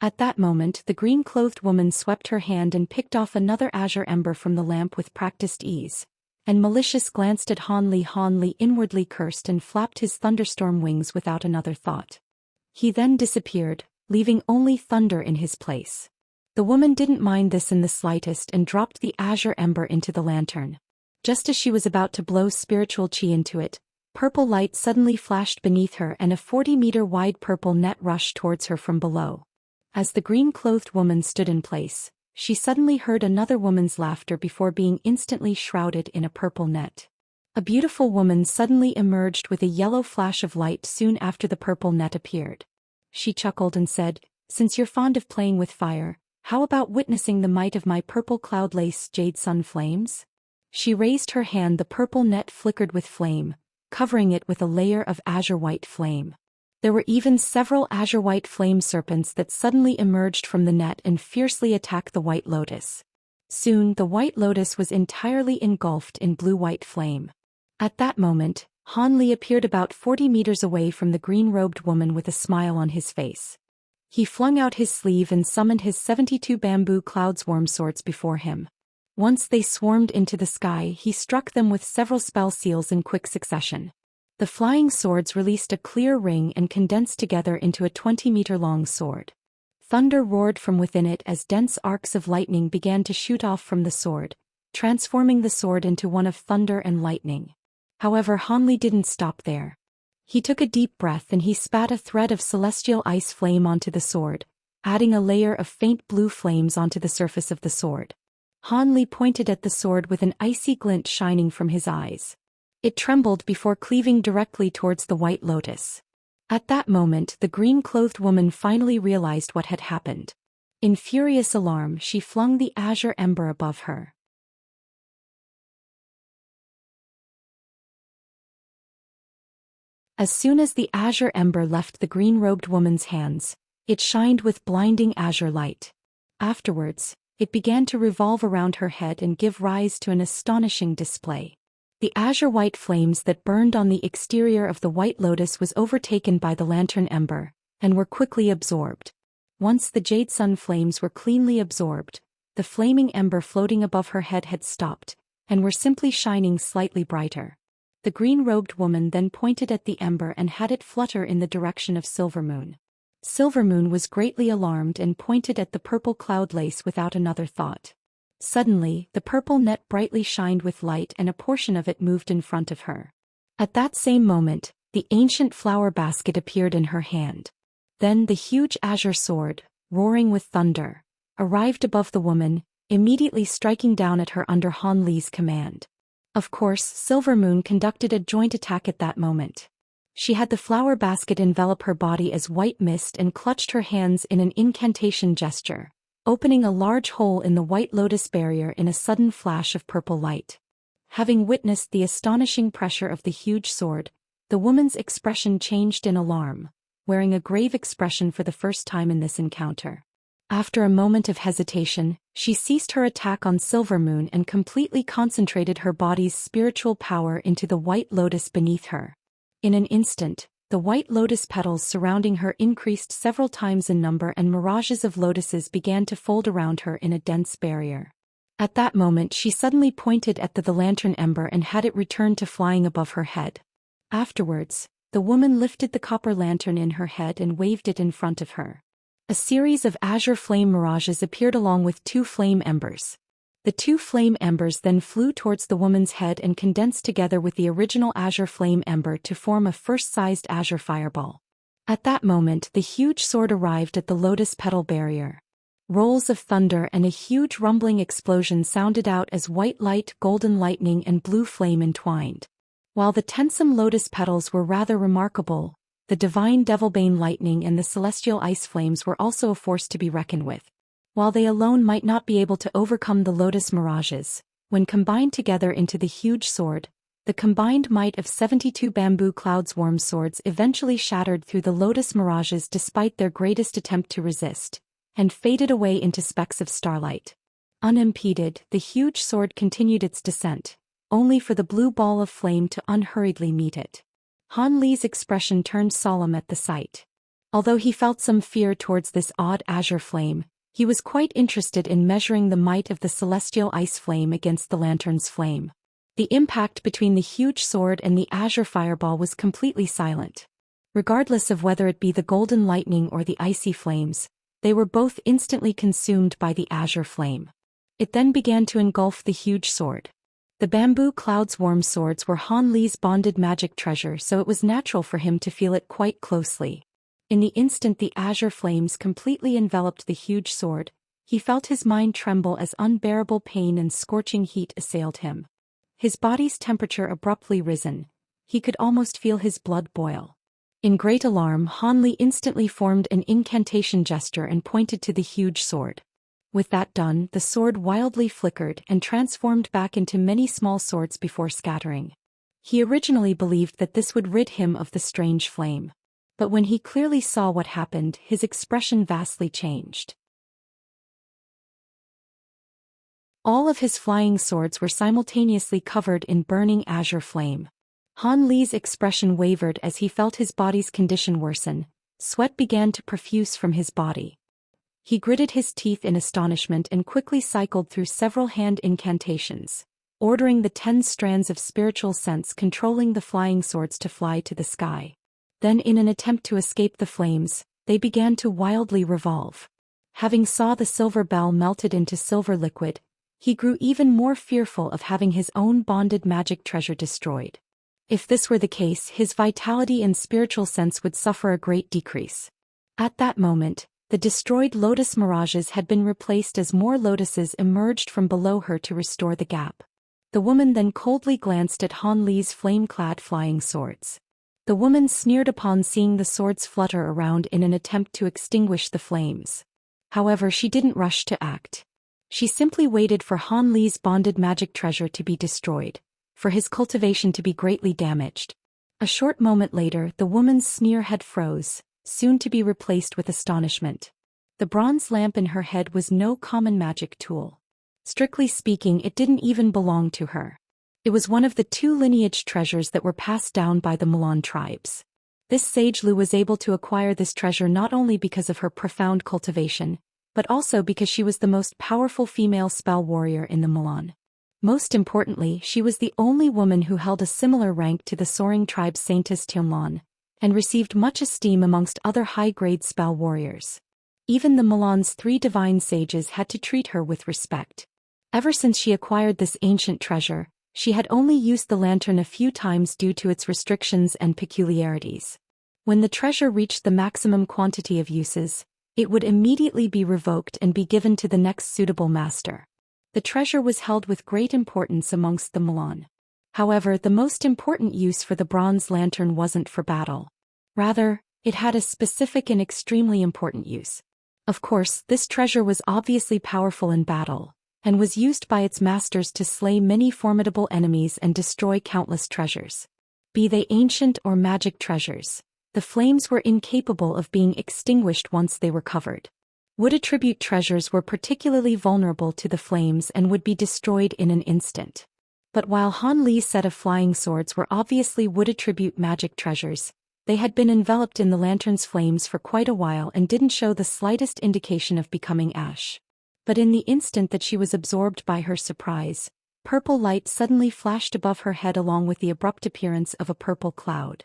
At that moment, the green-clothed woman swept her hand and picked off another azure ember from the lamp with practiced ease. And malicious glanced at Han Li. Han Li inwardly cursed and flapped his thunderstorm wings without another thought. He then disappeared, leaving only thunder in his place. The woman didn't mind this in the slightest and dropped the azure ember into the lantern. Just as she was about to blow spiritual chi into it, purple light suddenly flashed beneath her and a 40-meter-wide purple net rushed towards her from below. As the green-clothed woman stood in place, she suddenly heard another woman's laughter before being instantly shrouded in a purple net. A beautiful woman suddenly emerged with a yellow flash of light soon after the purple net appeared. She chuckled and said, "Since you're fond of playing with fire, how about witnessing the might of my purple cloud lace jade sun flames?" She raised her hand. The purple net flickered with flame, covering it with a layer of azure white flame. There were even several azure white flame serpents that suddenly emerged from the net and fiercely attacked the White Lotus. Soon the White Lotus was entirely engulfed in blue-white flame. At that moment, Han Li appeared about 40 meters away from the green-robed woman with a smile on his face. He flung out his sleeve and summoned his 72 bamboo cloud swarm swords before him. Once they swarmed into the sky, he struck them with several spell seals in quick succession. The flying swords released a clear ring and condensed together into a 20-meter-long sword. Thunder roared from within it as dense arcs of lightning began to shoot off from the sword, transforming the sword into one of thunder and lightning. However, Han Li didn't stop there. He took a deep breath and he spat a thread of celestial ice flame onto the sword, adding a layer of faint blue flames onto the surface of the sword. Han Li pointed at the sword with an icy glint shining from his eyes. It trembled before cleaving directly towards the White Lotus. At that moment, the green-clothed woman finally realized what had happened. In furious alarm, she flung the azure ember above her. As soon as the azure ember left the green-robed woman's hands, it shined with blinding azure light. Afterwards, it began to revolve around her head and give rise to an astonishing display. The azure white flames that burned on the exterior of the White Lotus was overtaken by the lantern ember, and were quickly absorbed. Once the jade sun flames were cleanly absorbed, the flaming ember floating above her head had stopped, and were simply shining slightly brighter. The green-robed woman then pointed at the ember and had it flutter in the direction of Silvermoon. Silvermoon was greatly alarmed and pointed at the purple cloud lace without another thought. Suddenly, the purple net brightly shined with light and a portion of it moved in front of her. At that same moment, the ancient flower basket appeared in her hand. Then the huge azure sword, roaring with thunder, arrived above the woman, immediately striking down at her under Han Li's command. Of course, Silvermoon conducted a joint attack at that moment. She had the flower basket envelop her body as white mist and clutched her hands in an incantation gesture, opening a large hole in the white lotus barrier in a sudden flash of purple light. Having witnessed the astonishing pressure of the huge sword, the woman's expression changed in alarm, wearing a grave expression for the first time in this encounter. After a moment of hesitation, she ceased her attack on Silvermoon and completely concentrated her body's spiritual power into the white lotus beneath her. In an instant, the white lotus petals surrounding her increased several times in number and mirages of lotuses began to fold around her in a dense barrier. At that moment she suddenly pointed at the lantern ember and had it return to flying above her head. Afterwards, the woman lifted the copper lantern in her head and waved it in front of her. A series of azure flame mirages appeared along with 2 flame embers. The 2 flame embers then flew towards the woman's head and condensed together with the original azure flame ember to form a first-sized azure fireball. At that moment the huge sword arrived at the lotus petal barrier. Rolls of thunder and a huge rumbling explosion sounded out as white light, golden lightning and blue flame entwined. While the tensome lotus petals were rather remarkable, the divine devilbane lightning and the celestial ice flames were also a force to be reckoned with. While they alone might not be able to overcome the lotus mirages, when combined together into the huge sword, the combined might of 72 bamboo cloudsworm swords eventually shattered through the lotus mirages despite their greatest attempt to resist, and faded away into specks of starlight. Unimpeded, the huge sword continued its descent, only for the blue ball of flame to unhurriedly meet it. Han Li's expression turned solemn at the sight. Although he felt some fear towards this odd azure flame, he was quite interested in measuring the might of the celestial ice flame against the lantern's flame. The impact between the huge sword and the azure fireball was completely silent. Regardless of whether it be the golden lightning or the icy flames, they were both instantly consumed by the azure flame. It then began to engulf the huge sword. The bamboo cloudsworm swords were Han Li's bonded magic treasure, so it was natural for him to feel it quite closely. In the instant the azure flames completely enveloped the huge sword, he felt his mind tremble as unbearable pain and scorching heat assailed him. His body's temperature abruptly risen. He could almost feel his blood boil. In great alarm, Han Li instantly formed an incantation gesture and pointed to the huge sword. With that done, the sword wildly flickered and transformed back into many small swords before scattering. He originally believed that this would rid him of the strange flame. But when he clearly saw what happened, his expression vastly changed. All of his flying swords were simultaneously covered in burning azure flame. Han Li's expression wavered as he felt his body's condition worsen. Sweat began to profuse from his body. He gritted his teeth in astonishment and quickly cycled through several hand incantations, ordering the 10 strands of spiritual sense controlling the flying swords to fly to the sky. Then in an attempt to escape the flames, they began to wildly revolve. Having saw the silver bell melted into silver liquid, he grew even more fearful of having his own bonded magic treasure destroyed. If this were the case, his vitality and spiritual sense would suffer a great decrease. At that moment, the destroyed lotus mirages had been replaced as more lotuses emerged from below her to restore the gap. The woman then coldly glanced at Han Li's flame-clad flying swords. The woman sneered upon seeing the swords flutter around in an attempt to extinguish the flames. However, she didn't rush to act. She simply waited for Han Li's bonded magic treasure to be destroyed, for his cultivation to be greatly damaged. A short moment later, the woman's sneer head froze, soon to be replaced with astonishment. The bronze lamp in her head was no common magic tool. Strictly speaking, it didn't even belong to her. It was one of the 2 lineage treasures that were passed down by the Milan tribes. This sage Lu was able to acquire this treasure not only because of her profound cultivation, but also because she was the most powerful female spell warrior in the Milan. Most importantly, she was the only woman who held a similar rank to the soaring tribe's Saintess Tianlan, and received much esteem amongst other high-grade spell warriors. Even the Milan's 3 divine sages had to treat her with respect. Ever since she acquired this ancient treasure, she had only used the lantern a few times due to its restrictions and peculiarities. When the treasure reached the maximum quantity of uses, it would immediately be revoked and be given to the next suitable master. The treasure was held with great importance amongst the Milan. However, the most important use for the bronze lantern wasn't for battle. Rather, it had a specific and extremely important use. Of course, this treasure was obviously powerful in battle, and was used by its masters to slay many formidable enemies and destroy countless treasures. Be they ancient or magic treasures, the flames were incapable of being extinguished once they were covered. Wood attribute treasures were particularly vulnerable to the flames and would be destroyed in an instant. But while Han Li's set of flying swords were obviously wood attribute magic treasures, they had been enveloped in the lantern's flames for quite a while and didn't show the slightest indication of becoming ash. But in the instant that she was absorbed by her surprise, purple light suddenly flashed above her head along with the abrupt appearance of a purple cloud.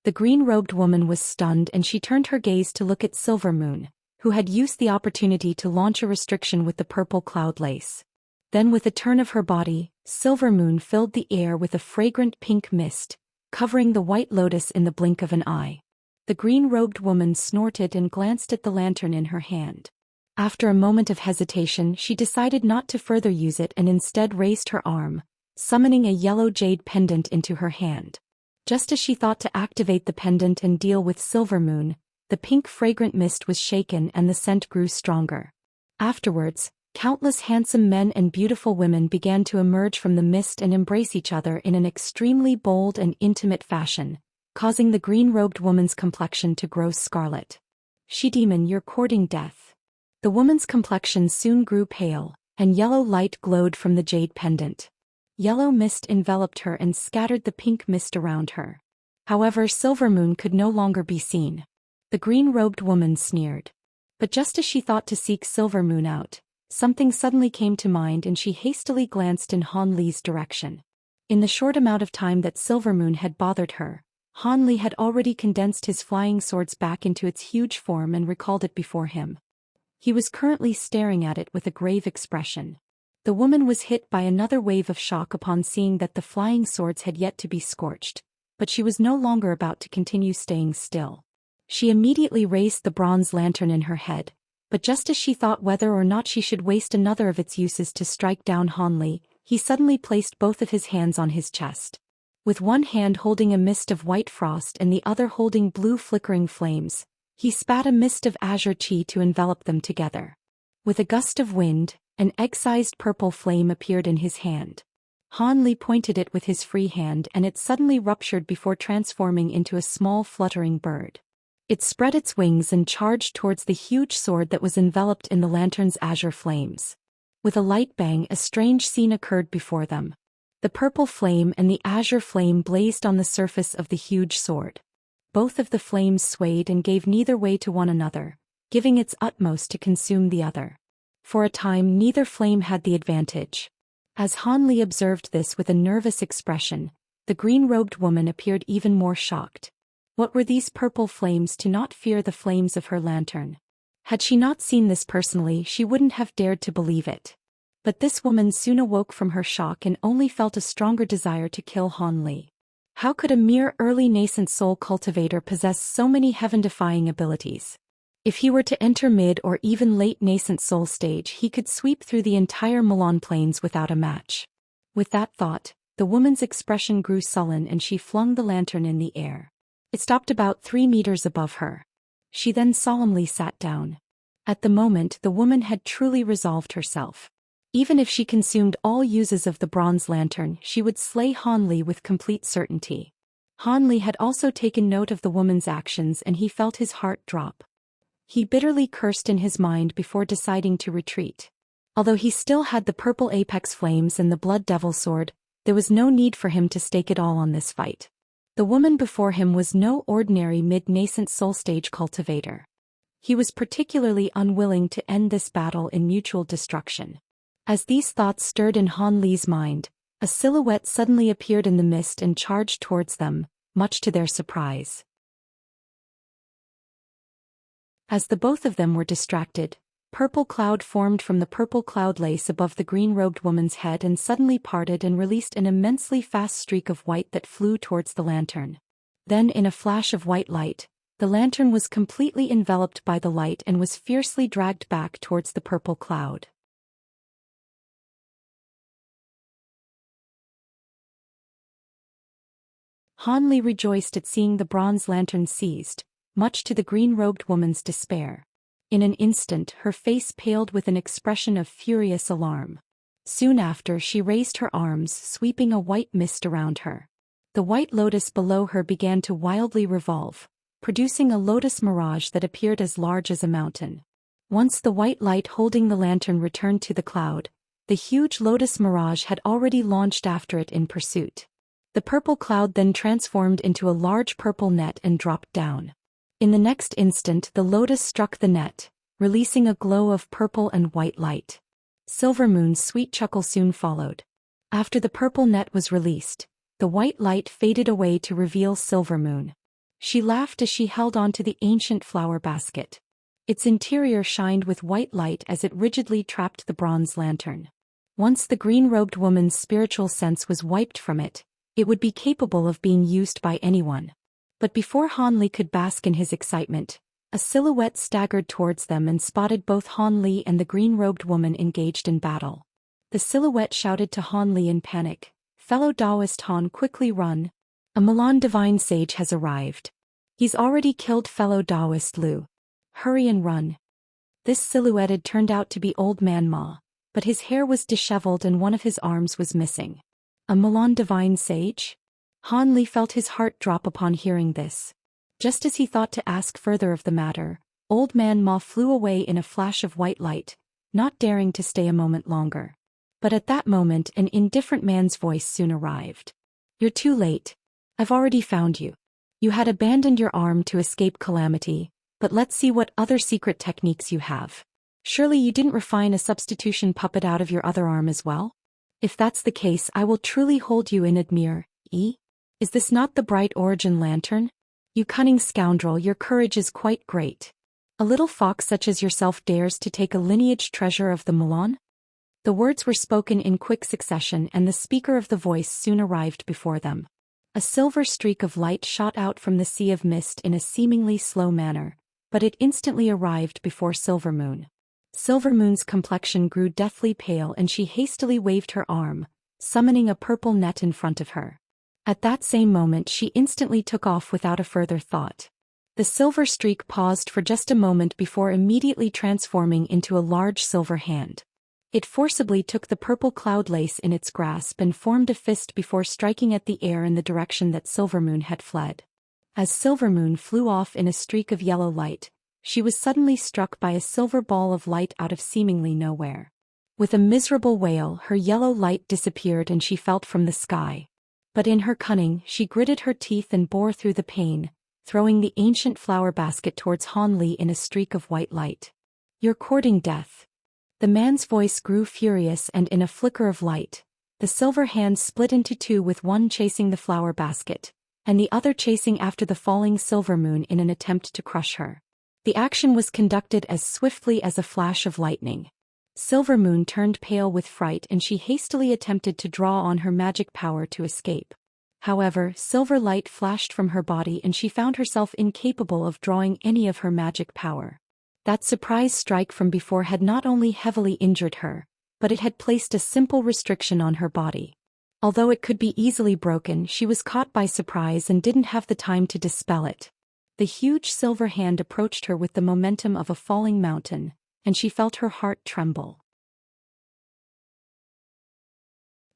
The green-robed woman was stunned and she turned her gaze to look at Silvermoon, who had used the opportunity to launch a restriction with the purple cloud lace. Then with a turn of her body, Silvermoon filled the air with a fragrant pink mist, covering the white lotus in the blink of an eye. The green-robed woman snorted and glanced at the lantern in her hand. After a moment of hesitation, she decided not to further use it and instead raised her arm, summoning a yellow jade pendant into her hand. Just as she thought to activate the pendant and deal with Silvermoon, the pink fragrant mist was shaken and the scent grew stronger. Afterwards, countless handsome men and beautiful women began to emerge from the mist and embrace each other in an extremely bold and intimate fashion, causing the green-robed woman's complexion to grow scarlet. She-demon, you're courting death. The woman's complexion soon grew pale, and yellow light glowed from the jade pendant. Yellow mist enveloped her and scattered the pink mist around her. However, Silvermoon could no longer be seen. The green-robed woman sneered. But just as she thought to seek Silvermoon out, something suddenly came to mind and she hastily glanced in Han Li's direction. In the short amount of time that Silvermoon had bothered her, Han Li had already condensed his flying swords back into its huge form and recalled it before him. He was currently staring at it with a grave expression. The woman was hit by another wave of shock upon seeing that the flying swords had yet to be scorched, but she was no longer about to continue staying still. She immediately raised the bronze lantern in her head, but just as she thought whether or not she should waste another of its uses to strike down Han Li, he suddenly placed both of his hands on his chest. With one hand holding a mist of white frost and the other holding blue flickering flames, he spat a mist of azure chi to envelop them together. With a gust of wind, an egg-sized purple flame appeared in his hand. Han Li pointed it with his free hand and it suddenly ruptured before transforming into a small fluttering bird. It spread its wings and charged towards the huge sword that was enveloped in the lantern's azure flames. With a light bang, a strange scene occurred before them. The purple flame and the azure flame blazed on the surface of the huge sword. Both of the flames swayed and gave neither way to one another, giving its utmost to consume the other. For a time neither flame had the advantage. As Han Li observed this with a nervous expression, the green-robed woman appeared even more shocked. What were these purple flames to not fear the flames of her lantern? Had she not seen this personally, she wouldn't have dared to believe it. But this woman soon awoke from her shock and only felt a stronger desire to kill Han Li. How could a mere early nascent soul cultivator possess so many heaven-defying abilities? If he were to enter mid or even late nascent soul stage, he could sweep through the entire Mulan Plains without a match. With that thought, the woman's expression grew sullen and she flung the lantern in the air. It stopped about 3 meters above her. She then solemnly sat down. At the moment, the woman had truly resolved herself. Even if she consumed all uses of the bronze lantern, she would slay Han Li with complete certainty. Han Li had also taken note of the woman's actions and he felt his heart drop. He bitterly cursed in his mind before deciding to retreat. Although he still had the purple apex flames and the blood devil sword, there was no need for him to stake it all on this fight. The woman before him was no ordinary mid-nascent soul stage cultivator. He was particularly unwilling to end this battle in mutual destruction. As these thoughts stirred in Han Li's mind, a silhouette suddenly appeared in the mist and charged towards them, much to their surprise. As the both of them were distracted, purple cloud formed from the purple cloud lace above the green-robed woman's head and suddenly parted and released an immensely fast streak of white that flew towards the lantern. Then in a flash of white light, the lantern was completely enveloped by the light and was fiercely dragged back towards the purple cloud. Han Li rejoiced at seeing the bronze lantern seized, much to the green-robed woman's despair. In an instant her face paled with an expression of furious alarm. Soon after she raised her arms, sweeping a white mist around her. The white lotus below her began to wildly revolve, producing a lotus mirage that appeared as large as a mountain. Once the white light holding the lantern returned to the cloud, the huge lotus mirage had already launched after it in pursuit. The purple cloud then transformed into a large purple net and dropped down. In the next instant the lotus struck the net, releasing a glow of purple and white light. Silvermoon's sweet chuckle soon followed. After the purple net was released, the white light faded away to reveal Silvermoon. She laughed as she held onto the ancient flower basket. Its interior shined with white light as it rigidly trapped the bronze lantern. Once the green-robed woman's spiritual sense was wiped from it, it would be capable of being used by anyone. But before Han Li could bask in his excitement, a silhouette staggered towards them and spotted both Han Li and the green-robed woman engaged in battle. The silhouette shouted to Han Li in panic, "Fellow Daoist Han, quickly run! A Milan divine sage has arrived. He's already killed fellow Daoist Lu. Hurry and run." This silhouette had turned out to be Old Man Ma, but his hair was disheveled and one of his arms was missing. A Milan divine sage? Han Li felt his heart drop upon hearing this. Just as he thought to ask further of the matter, Old Man Ma flew away in a flash of white light, not daring to stay a moment longer. But at that moment an indifferent man's voice soon arrived. "You're too late. I've already found you. You had abandoned your arm to escape calamity, but let's see what other secret techniques you have. Surely you didn't refine a substitution puppet out of your other arm as well? If that's the case, I will truly hold you in admire. Is this not the bright origin lantern? You cunning scoundrel, your courage is quite great. A little fox such as yourself dares to take a lineage treasure of the Milan?" The words were spoken in quick succession and the speaker of the voice soon arrived before them. A silver streak of light shot out from the sea of mist in a seemingly slow manner, but it instantly arrived before Silvermoon. Silvermoon's complexion grew deathly pale and she hastily waved her arm, summoning a purple net in front of her. At that same moment she instantly took off without a further thought. The silver streak paused for just a moment before immediately transforming into a large silver hand. It forcibly took the purple cloud lace in its grasp and formed a fist before striking at the air in the direction that Silvermoon had fled. As Silvermoon flew off in a streak of yellow light, she was suddenly struck by a silver ball of light out of seemingly nowhere. With a miserable wail, her yellow light disappeared and she fell from the sky. But in her cunning, she gritted her teeth and bore through the pain, throwing the ancient flower basket towards Han Li in a streak of white light. "You're courting death." The man's voice grew furious and in a flicker of light, the silver hand split into two with one chasing the flower basket, and the other chasing after the falling Silvermoon in an attempt to crush her. The action was conducted as swiftly as a flash of lightning. Silvermoon turned pale with fright and she hastily attempted to draw on her magic power to escape. However, silver light flashed from her body and she found herself incapable of drawing any of her magic power. That surprise strike from before had not only heavily injured her, but it had placed a simple restriction on her body. Although it could be easily broken, she was caught by surprise and didn't have the time to dispel it. The huge silver hand approached her with the momentum of a falling mountain, and she felt her heart tremble.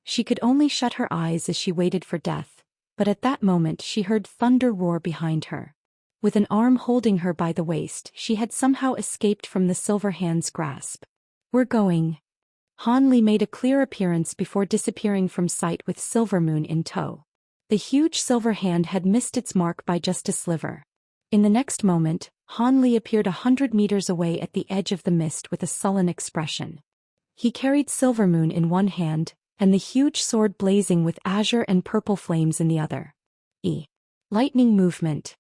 She could only shut her eyes as she waited for death, but at that moment she heard thunder roar behind her. With an arm holding her by the waist, she had somehow escaped from the silver hand's grasp. "We're going." Han Li made a clear appearance before disappearing from sight with Silvermoon in tow. The huge silver hand had missed its mark by just a sliver. In the next moment, Han Li appeared 100 meters away at the edge of the mist with a sullen expression. He carried Silvermoon in one hand, and the huge sword blazing with azure and purple flames in the other. Lightning movement.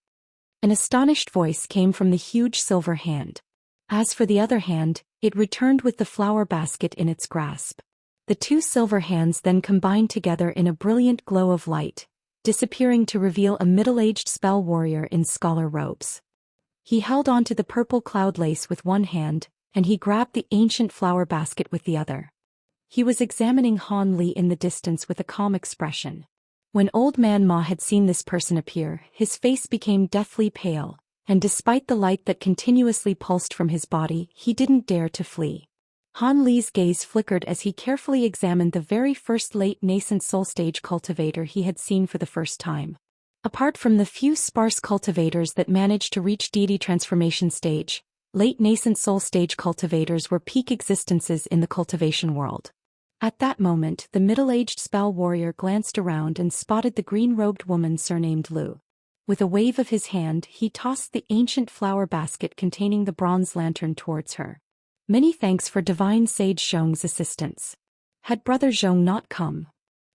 An astonished voice came from the huge silver hand. As for the other hand, it returned with the flower basket in its grasp. The two silver hands then combined together in a brilliant glow of light, disappearing to reveal a middle-aged spell warrior in scholar robes. He held onto the purple cloud lace with one hand, and he grabbed the ancient flower basket with the other. He was examining Han Li in the distance with a calm expression. When Old Man Ma had seen this person appear, his face became deathly pale, and despite the light that continuously pulsed from his body, he didn't dare to flee. Han Li's gaze flickered as he carefully examined the very first late nascent soul stage cultivator he had seen for the first time. Apart from the few sparse cultivators that managed to reach deity transformation stage, late nascent soul stage cultivators were peak existences in the cultivation world. At that moment, the middle-aged spell warrior glanced around and spotted the green-robed woman surnamed Lu. With a wave of his hand, he tossed the ancient flower basket containing the bronze lantern towards her. Many thanks for Divine Sage Zhong's assistance. Had Brother Zhong not come?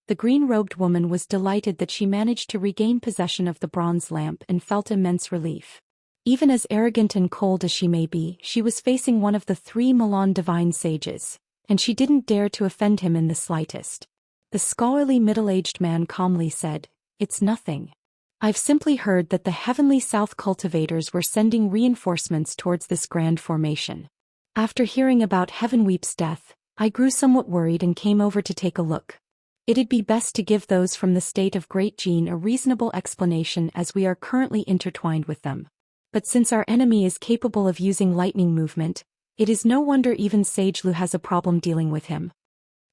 The green-robed woman was delighted that she managed to regain possession of the bronze lamp and felt immense relief. Even as arrogant and cold as she may be, she was facing one of the 3 Milan Divine Sages, and she didn't dare to offend him in the slightest. The scholarly middle-aged man calmly said, "It's nothing. I've simply heard that the Heavenly South cultivators were sending reinforcements towards this grand formation. After hearing about Heavenweep's death, I grew somewhat worried and came over to take a look. It'd be best to give those from the state of Great Gene a reasonable explanation as we are currently intertwined with them. But since our enemy is capable of using lightning movement, it is no wonder even Sage Lu has a problem dealing with him."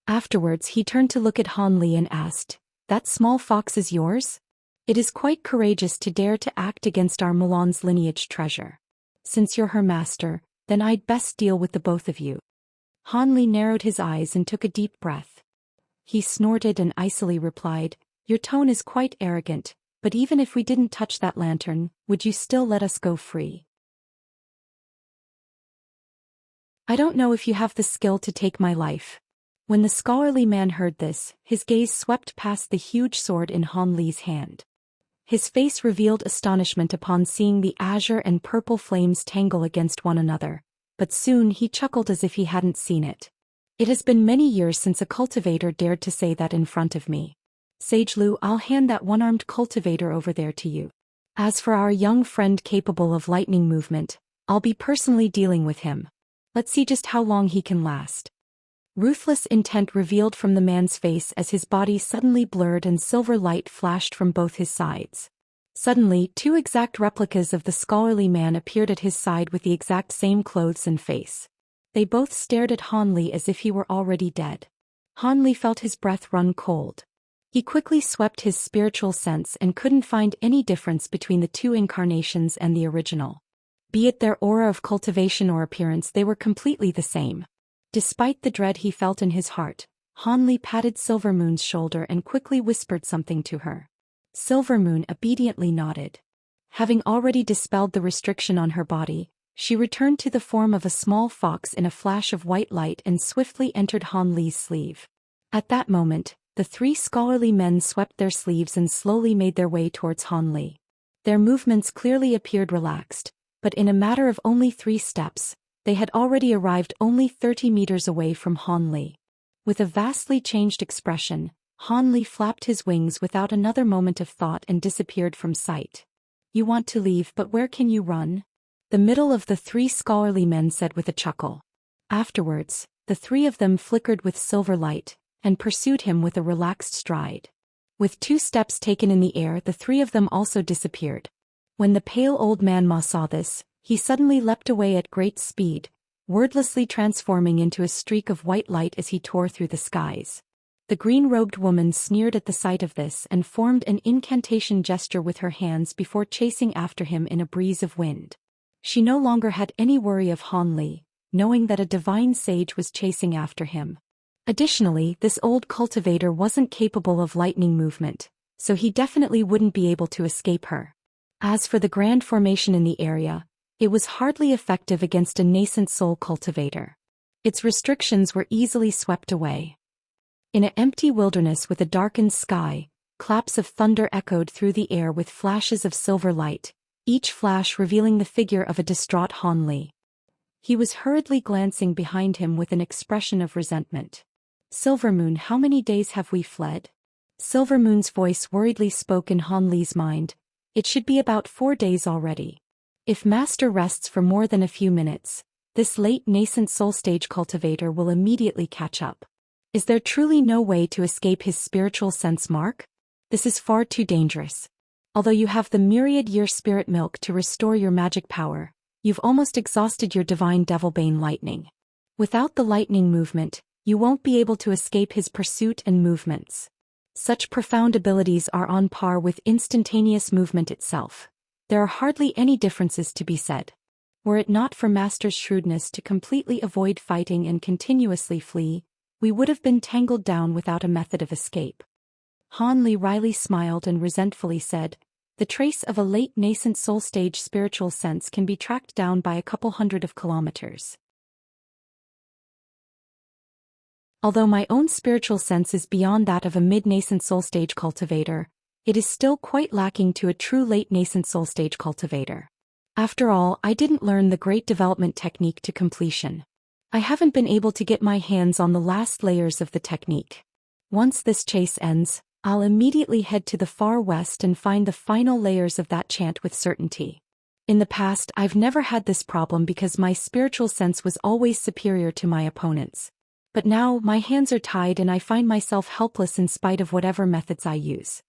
Afterwards he turned to look at Han Li and asked, "That small fox is yours? It is quite courageous to dare to act against our Milan's lineage treasure. Since you're her master, then I'd best deal with the both of you." Han Li narrowed his eyes and took a deep breath. He snorted and icily replied, "Your tone is quite arrogant, but even if we didn't touch that lantern, would you still let us go free? I don't know if you have the skill to take my life." When the scholarly man heard this, his gaze swept past the huge sword in Han Li's hand. His face revealed astonishment upon seeing the azure and purple flames tangle against one another, but soon he chuckled as if he hadn't seen it. "It has been many years since a cultivator dared to say that in front of me. Sage Lu, I'll hand that one-armed cultivator over there to you. As for our young friend capable of lightning movement, I'll be personally dealing with him. Let's see just how long he can last." Ruthless intent revealed from the man's face as his body suddenly blurred and silver light flashed from both his sides. Suddenly, 2 exact replicas of the scholarly man appeared at his side with the exact same clothes and face. They both stared at Han Li as if he were already dead. Han Li felt his breath run cold. He quickly swept his spiritual sense and couldn't find any difference between the 2 incarnations and the original. Be it their aura of cultivation or appearance, they were completely the same. Despite the dread he felt in his heart, Han Li patted Silvermoon's shoulder and quickly whispered something to her. Silvermoon obediently nodded. Having already dispelled the restriction on her body, she returned to the form of a small fox in a flash of white light and swiftly entered Han Li's sleeve. At that moment, the 3 scholarly men swept their sleeves and slowly made their way towards Han Li. Their movements clearly appeared relaxed, but in a matter of only 3 steps, they had already arrived only 30 meters away from Han Li. With a vastly changed expression, Han Li flapped his wings without another moment of thought and disappeared from sight. "You want to leave, but where can you run?" the middle of the 3 scholarly men said with a chuckle. Afterwards, the 3 of them flickered with silver light, and pursued him with a relaxed stride. With 2 steps taken in the air, the 3 of them also disappeared. When the pale old man Ma saw this, he suddenly leapt away at great speed, wordlessly transforming into a streak of white light as he tore through the skies. The green-robed woman sneered at the sight of this and formed an incantation gesture with her hands before chasing after him in a breeze of wind. She no longer had any worry of Han Li, knowing that a divine sage was chasing after him. Additionally, this old cultivator wasn't capable of lightning movement, so he definitely wouldn't be able to escape her. As for the grand formation in the area, it was hardly effective against a nascent soul cultivator. Its restrictions were easily swept away. In an empty wilderness with a darkened sky, claps of thunder echoed through the air with flashes of silver light, each flash revealing the figure of a distraught Han Li. He was hurriedly glancing behind him with an expression of resentment. "Silvermoon, how many days have we fled?" Silvermoon's voice worriedly spoke in Han Li's mind. "It should be about 4 days already. If Master rests for more than a few minutes, this late nascent soul stage cultivator will immediately catch up. Is there truly no way to escape his spiritual sense mark?" This is far too dangerous. Although you have the myriad-year spirit milk to restore your magic power, you've almost exhausted your divine Devilbane lightning. Without the lightning movement, you won't be able to escape his pursuit and movements. Such profound abilities are on par with instantaneous movement itself. There are hardly any differences to be said. Were it not for Master's shrewdness to completely avoid fighting and continuously flee, we would have been tangled down without a method of escape. Han Li wryly smiled and resentfully said, "The trace of a late nascent soul stage spiritual sense can be tracked down by a couple hundred of kilometers. Although my own spiritual sense is beyond that of a mid-nascent soul stage cultivator, it is still quite lacking to a true late nascent soul stage cultivator. After all, I didn't learn the great development technique to completion. I haven't been able to get my hands on the last layers of the technique. Once this chase ends, I'll immediately head to the far west and find the final layers of that chant with certainty. In the past, I've never had this problem because my spiritual sense was always superior to my opponents. But now, my hands are tied and I find myself helpless in spite of whatever methods I use."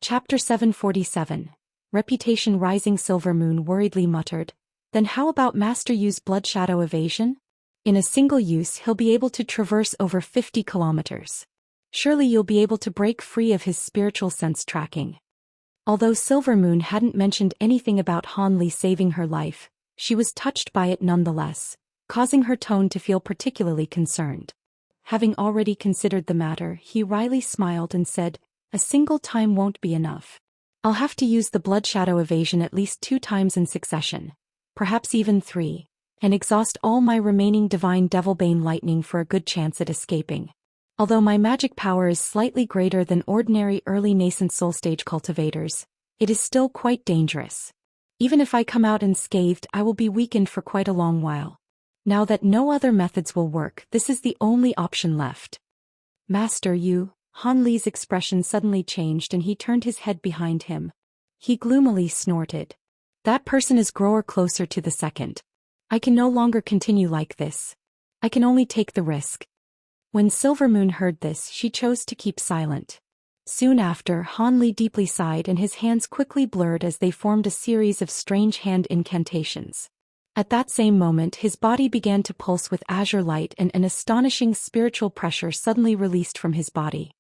Chapter 747. Reputation Rising. Silvermoon worriedly muttered, "Then how about Master Yu's blood shadow evasion? In a single use he'll be able to traverse over 50 kilometers. Surely you'll be able to break free of his spiritual sense tracking." Although Silvermoon hadn't mentioned anything about Han Li saving her life, she was touched by it nonetheless, causing her tone to feel particularly concerned. Having already considered the matter, he wryly smiled and said, "A single time won't be enough. I'll have to use the blood shadow evasion at least 2 times in succession, perhaps even 3, and exhaust all my remaining divine Devilbane lightning for a good chance at escaping. Although my magic power is slightly greater than ordinary early nascent soul stage cultivators, it is still quite dangerous. Even if I come out unscathed, I will be weakened for quite a long while. Now that no other methods will work, this is the only option left." "Master Yu." Han Li's expression suddenly changed and he turned his head behind him. He gloomily snorted. "That person is grower closer to the second. I can no longer continue like this. I can only take the risk." When Silvermoon heard this, she chose to keep silent. Soon after, Han Li deeply sighed and his hands quickly blurred as they formed a series of strange hand incantations. At that same moment, his body began to pulse with azure light and an astonishing spiritual pressure suddenly released from his body.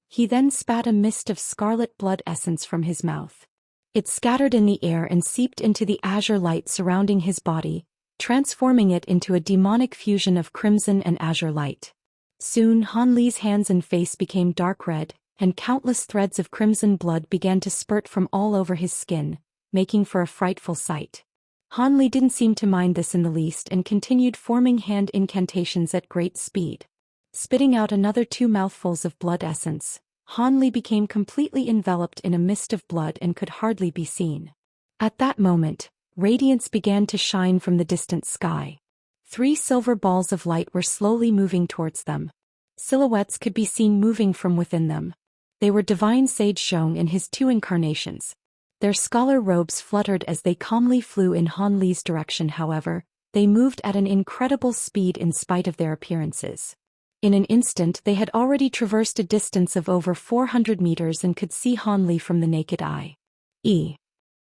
He then spat a mist of scarlet blood essence from his mouth. It scattered in the air and seeped into the azure light surrounding his body, transforming it into a demonic fusion of crimson and azure light. Soon Han Li's hands and face became dark red, and countless threads of crimson blood began to spurt from all over his skin, making for a frightful sight. Han Li didn't seem to mind this in the least and continued forming hand incantations at great speed. Spitting out another 2 mouthfuls of blood essence, Han Li became completely enveloped in a mist of blood and could hardly be seen. At that moment, radiance began to shine from the distant sky. 3 silver balls of light were slowly moving towards them. Silhouettes could be seen moving from within them. They were Divine Sage Xiong in his 2 incarnations. Their scholar robes fluttered as they calmly flew in Han Li's direction. However, they moved at an incredible speed in spite of their appearances. In an instant they had already traversed a distance of over 400 meters and could see Han Li from the naked eye.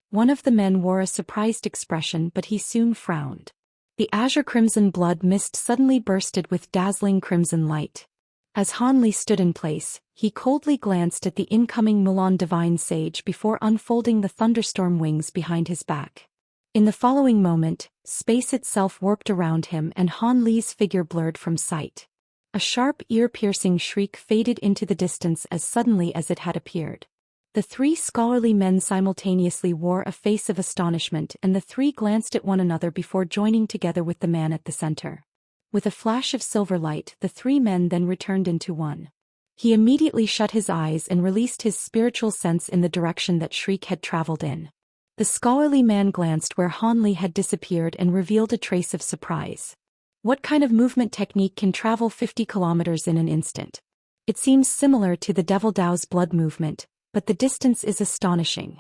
One of the men wore a surprised expression, but he soon frowned. The azure crimson blood mist suddenly bursted with dazzling crimson light. As Han Li stood in place, he coldly glanced at the incoming Mulan Divine Sage before unfolding the thunderstorm wings behind his back. In the following moment, space itself warped around him and Han Li's figure blurred from sight. A sharp, ear-piercing shriek faded into the distance as suddenly as it had appeared. The 3 scholarly men simultaneously wore a face of astonishment, and the 3 glanced at one another before joining together with the man at the center. With a flash of silver light, the 3 men then returned into one. He immediately shut his eyes and released his spiritual sense in the direction that shriek had traveled in. The scholarly man glanced where Han Li had disappeared and revealed a trace of surprise. What kind of movement technique can travel 50 kilometers in an instant? It seems similar to the Devil Dao's blood movement, but the distance is astonishing.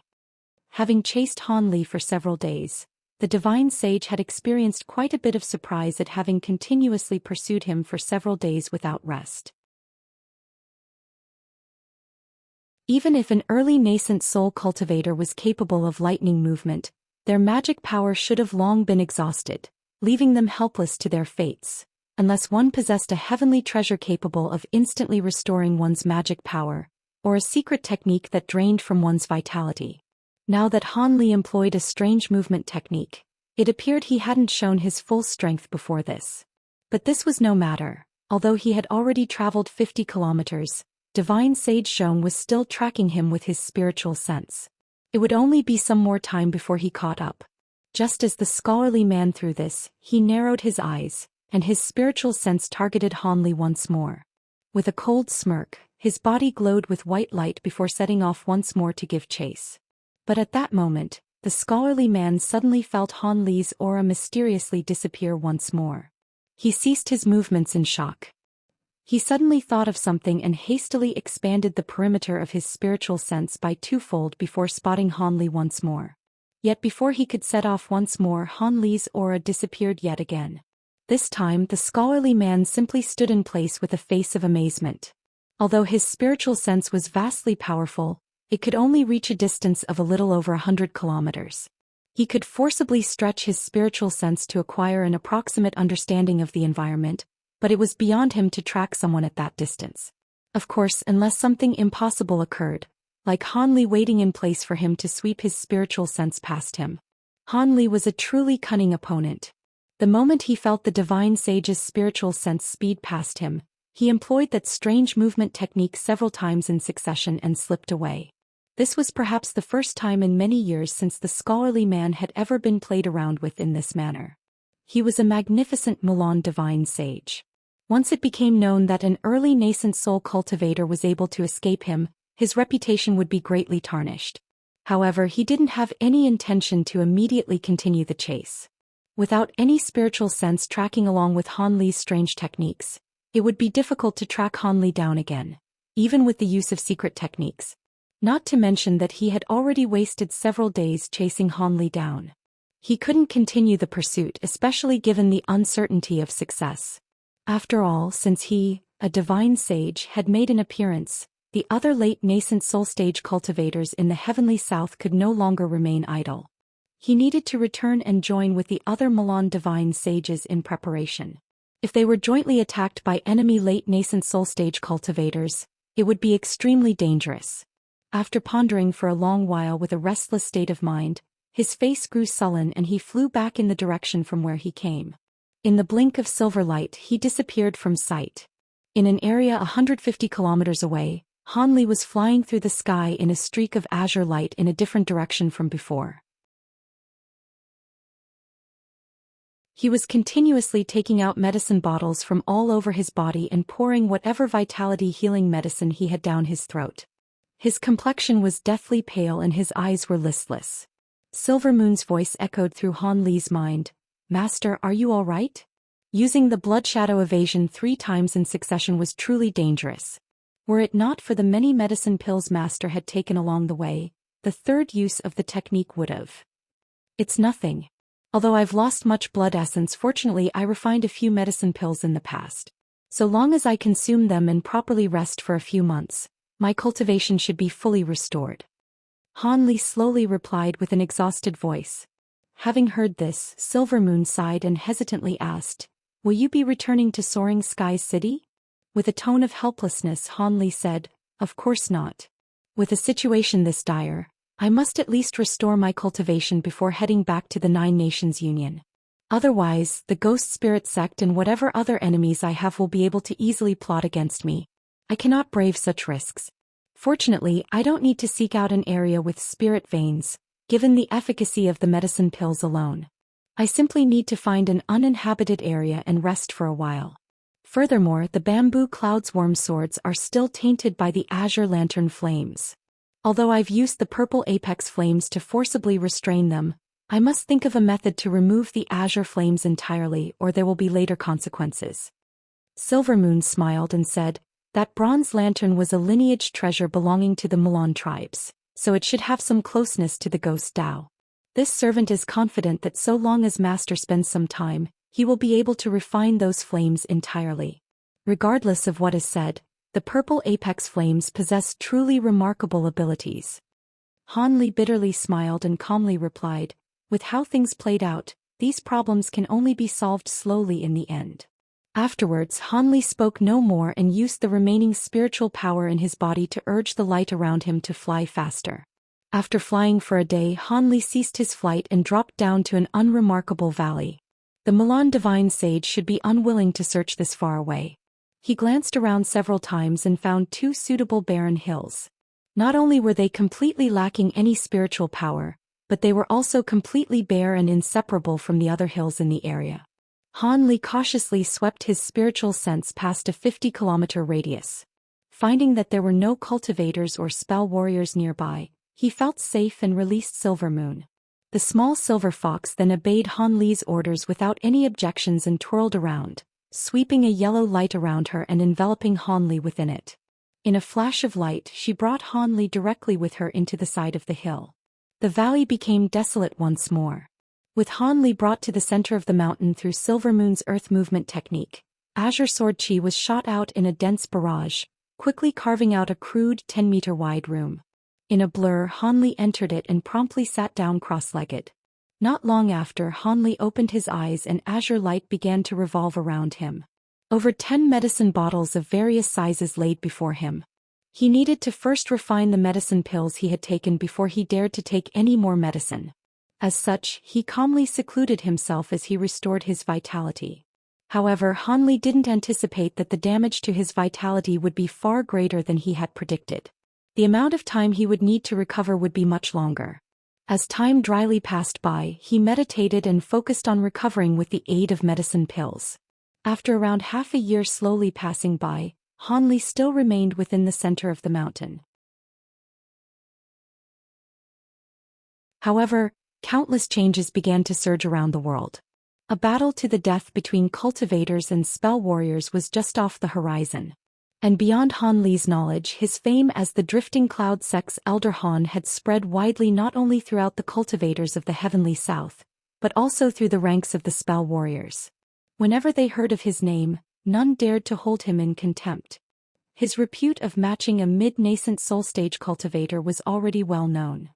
Having chased Han Li for several days, the divine sage had experienced quite a bit of surprise at having continuously pursued him for several days without rest. Even if an early nascent soul cultivator was capable of lightning movement, their magic power should have long been exhausted, leaving them helpless to their fates, unless one possessed a heavenly treasure capable of instantly restoring one's magic power, or a secret technique that drained from one's vitality. Now that Han Li employed a strange movement technique, it appeared he hadn't shown his full strength before this. But this was no matter. Although he had already traveled 50 kilometers, Divine Sage Xiong was still tracking him with his spiritual sense. It would only be some more time before he caught up. Just as the scholarly man threw this, he narrowed his eyes, and his spiritual sense targeted Han Li once more. With a cold smirk, his body glowed with white light before setting off once more to give chase. But at that moment, the scholarly man suddenly felt Han Li's aura mysteriously disappear once more. He ceased his movements in shock. He suddenly thought of something and hastily expanded the perimeter of his spiritual sense by twofold before spotting Han Li once more. Yet before he could set off once more, Han Li's aura disappeared yet again. This time the scholarly man simply stood in place with a face of amazement. Although his spiritual sense was vastly powerful, it could only reach a distance of a little over 100 kilometers. He could forcibly stretch his spiritual sense to acquire an approximate understanding of the environment, but it was beyond him to track someone at that distance. Of course, unless something impossible occurred, like Han Li waiting in place for him to sweep his spiritual sense past him. Han Li was a truly cunning opponent. The moment he felt the divine sage's spiritual sense speed past him, he employed that strange movement technique several times in succession and slipped away. This was perhaps the first time in many years since the scholarly man had ever been played around with in this manner. He was a magnificent Mulan divine sage. Once it became known that an early nascent soul cultivator was able to escape him, his reputation would be greatly tarnished. However, he didn't have any intention to immediately continue the chase. Without any spiritual sense tracking along with Han Li's strange techniques, it would be difficult to track Han Li down again, even with the use of secret techniques. Not to mention that he had already wasted several days chasing Han Li down. He couldn't continue the pursuit, especially given the uncertainty of success. After all, since he, a divine sage, had made an appearance, the other late nascent soul stage cultivators in the heavenly south could no longer remain idle. He needed to return and join with the other Mulan divine sages in preparation. If they were jointly attacked by enemy late nascent soul stage cultivators, it would be extremely dangerous. After pondering for a long while with a restless state of mind, his face grew sullen and he flew back in the direction from where he came. In the blink of silver light, he disappeared from sight. In an area 150 kilometers away, Han Li was flying through the sky in a streak of azure light in a different direction from before. He was continuously taking out medicine bottles from all over his body and pouring whatever vitality healing medicine he had down his throat. His complexion was deathly pale and his eyes were listless. Silvermoon's voice echoed through Han Li's mind. "Master, are you all right?" Using the blood shadow evasion 3 times in succession was truly dangerous. Were it not for the many medicine pills Master had taken along the way, the third use of the technique would have. "It's nothing. Although I've lost much blood essence, fortunately I refined a few medicine pills in the past. So long as I consume them and properly rest for a few months, my cultivation should be fully restored." Han Li slowly replied with an exhausted voice. Having heard this, Silvermoon sighed and hesitantly asked, "Will you be returning to Soaring Skies City?" With a tone of helplessness, Han Li said, "Of course not. With a situation this dire, I must at least restore my cultivation before heading back to the 9 Nations Union. Otherwise, the Ghost Spirit Sect and whatever other enemies I have will be able to easily plot against me. I cannot brave such risks. Fortunately, I don't need to seek out an area with spirit veins, given the efficacy of the medicine pills alone. I simply need to find an uninhabited area and rest for a while. Furthermore, the bamboo cloudsworm swords are still tainted by the azure lantern flames. Although I've used the purple apex flames to forcibly restrain them, I must think of a method to remove the azure flames entirely, or there will be later consequences." Silvermoon smiled and said, "That bronze lantern was a lineage treasure belonging to the Mulan tribes, so it should have some closeness to the ghost Dao. This servant is confident that so long as Master spends some time, he will be able to refine those flames entirely. Regardless of what is said, the purple apex flames possess truly remarkable abilities. Han Li bitterly smiled and calmly replied, with how things played out, these problems can only be solved slowly in the end. Afterwards, Han Li spoke no more and used the remaining spiritual power in his body to urge the light around him to fly faster. After flying for a day, Han Li ceased his flight and dropped down to an unremarkable valley. The Milan divine sage should be unwilling to search this far away. He glanced around several times and found 2 suitable barren hills. Not only were they completely lacking any spiritual power, but they were also completely bare and inseparable from the other hills in the area. Han Li cautiously swept his spiritual sense past a 50-kilometer radius. Finding that there were no cultivators or spell warriors nearby, he felt safe and released Silver Moon. The small silver fox then obeyed Han Li's orders without any objections and twirled around, sweeping a yellow light around her and enveloping Han Li within it. In a flash of light, she brought Han Li directly with her into the side of the hill. The valley became desolate once more. With Han Li brought to the center of the mountain through Silver Moon's earth movement technique, Azure Sword Chi was shot out in a dense barrage, quickly carving out a crude 10-meter wide room. In a blur, Han Li entered it and promptly sat down cross-legged. Not long after, Han Li opened his eyes and azure light began to revolve around him. Over 10 medicine bottles of various sizes laid before him. He needed to first refine the medicine pills he had taken before he dared to take any more medicine. As such, he calmly secluded himself as he restored his vitality. However, Han Li didn't anticipate that the damage to his vitality would be far greater than he had predicted. The amount of time he would need to recover would be much longer. As time dryly passed by, he meditated and focused on recovering with the aid of medicine pills. After around half a year slowly passing by, Han Li still remained within the center of the mountain. However, countless changes began to surge around the world. A battle to the death between cultivators and spell warriors was just off the horizon. And beyond Han Li's knowledge, his fame as the Drifting Cloud Sect's Elder Han had spread widely not only throughout the cultivators of the Heavenly South, but also through the ranks of the spell warriors. Whenever they heard of his name, none dared to hold him in contempt. His repute of matching a mid-nascent soul stage cultivator was already well known.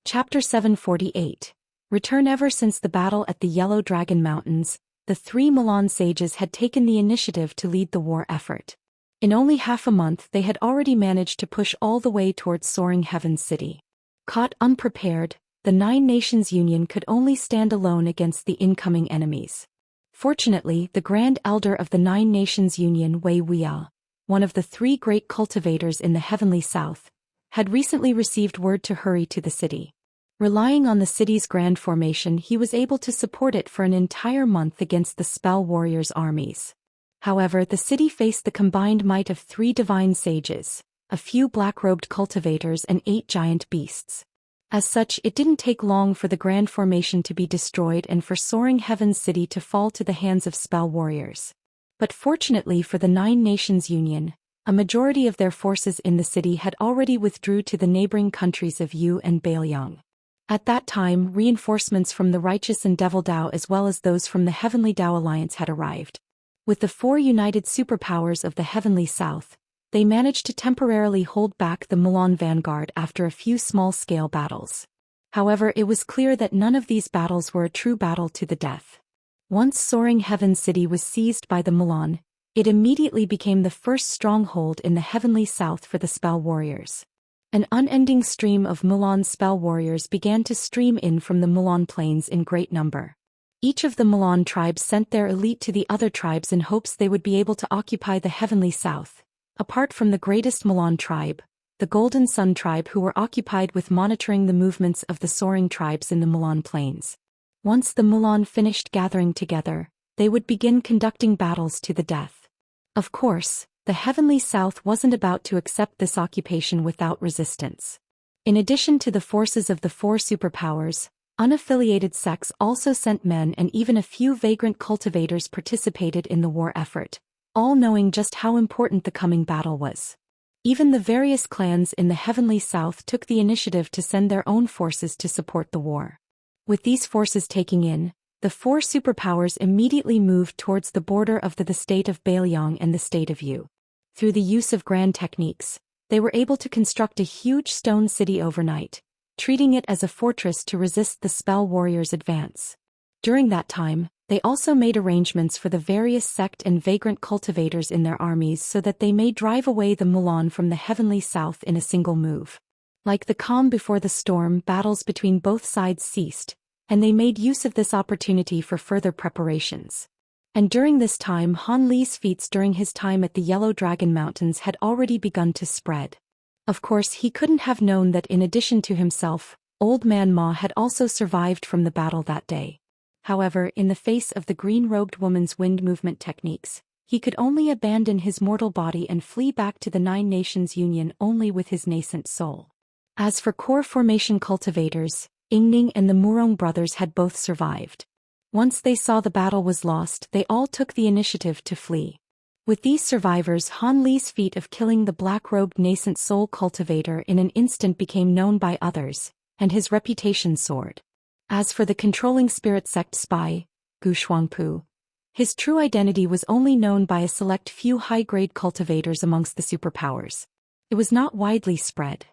Chapter 748. Return. Ever since the battle at the Yellow Dragon Mountains, the 3 Milan sages had taken the initiative to lead the war effort. In only half a month they had already managed to push all the way towards Soaring Heaven's city. Caught unprepared, the 9 Nations Union could only stand alone against the incoming enemies. Fortunately, the Grand Elder of the 9 Nations Union, Wuxia, one of the 3 great cultivators in the Heavenly South, had recently received word to hurry to the city. Relying on the city's grand formation, he was able to support it for an entire month against the spell warriors' armies. However, the city faced the combined might of 3 divine sages, a few black-robed cultivators and 8 giant beasts. As such, it didn't take long for the grand formation to be destroyed and for Soaring Heaven's city to fall to the hands of spell warriors. But fortunately for the 9 Nations Union, a majority of their forces in the city had already withdrew to the neighboring countries of Yu and Bailiang. At that time, reinforcements from the Righteous and Devil Dao as well as those from the Heavenly Dao Alliance had arrived. With the 4 united superpowers of the Heavenly South, they managed to temporarily hold back the Milan vanguard after a few small-scale battles. However, it was clear that none of these battles were a true battle to the death. Once Soaring Heaven City was seized by the Milan, it immediately became the first stronghold in the Heavenly South for the spell warriors. An unending stream of Milan spell warriors began to stream in from the Milan plains in great number. Each of the Milan tribes sent their elite to the other tribes in hopes they would be able to occupy the Heavenly South, apart from the greatest Milan tribe, the Golden Sun tribe, who were occupied with monitoring the movements of the soaring tribes in the Milan plains. Once the Milan finished gathering together, they would begin conducting battles to the death. Of course, the Heavenly South wasn't about to accept this occupation without resistance. In addition to the forces of the 4 superpowers, unaffiliated sects also sent men, and even a few vagrant cultivators participated in the war effort, all knowing just how important the coming battle was. Even the various clans in the Heavenly South took the initiative to send their own forces to support the war. With these forces taking in, the four superpowers immediately moved towards the border of the state of Bailiang and the state of Yu. Through the use of grand techniques, they were able to construct a huge stone city overnight, treating it as a fortress to resist the spell warriors' advance. During that time, they also made arrangements for the various sect and vagrant cultivators in their armies so that they may drive away the Mulan from the Heavenly South in a single move. Like the calm before the storm, battles between both sides ceased, and they made use of this opportunity for further preparations. And during this time, Han Li's feats during his time at the Yellow Dragon Mountains had already begun to spread. Of course, he couldn't have known that in addition to himself, Old Man Ma had also survived from the battle that day. However, in the face of the green-robed woman's wind movement techniques, he could only abandon his mortal body and flee back to the Nine Nations Union only with his nascent soul. As for core formation cultivators, Yingning and the Murong brothers had both survived. Once they saw the battle was lost, they all took the initiative to flee. With these survivors, Han Li's feat of killing the black-robed nascent soul cultivator in an instant became known by others, and his reputation soared. As for the controlling spirit sect spy, Gu Shuangpu, his true identity was only known by a select few high-grade cultivators amongst the superpowers. It was not widely spread.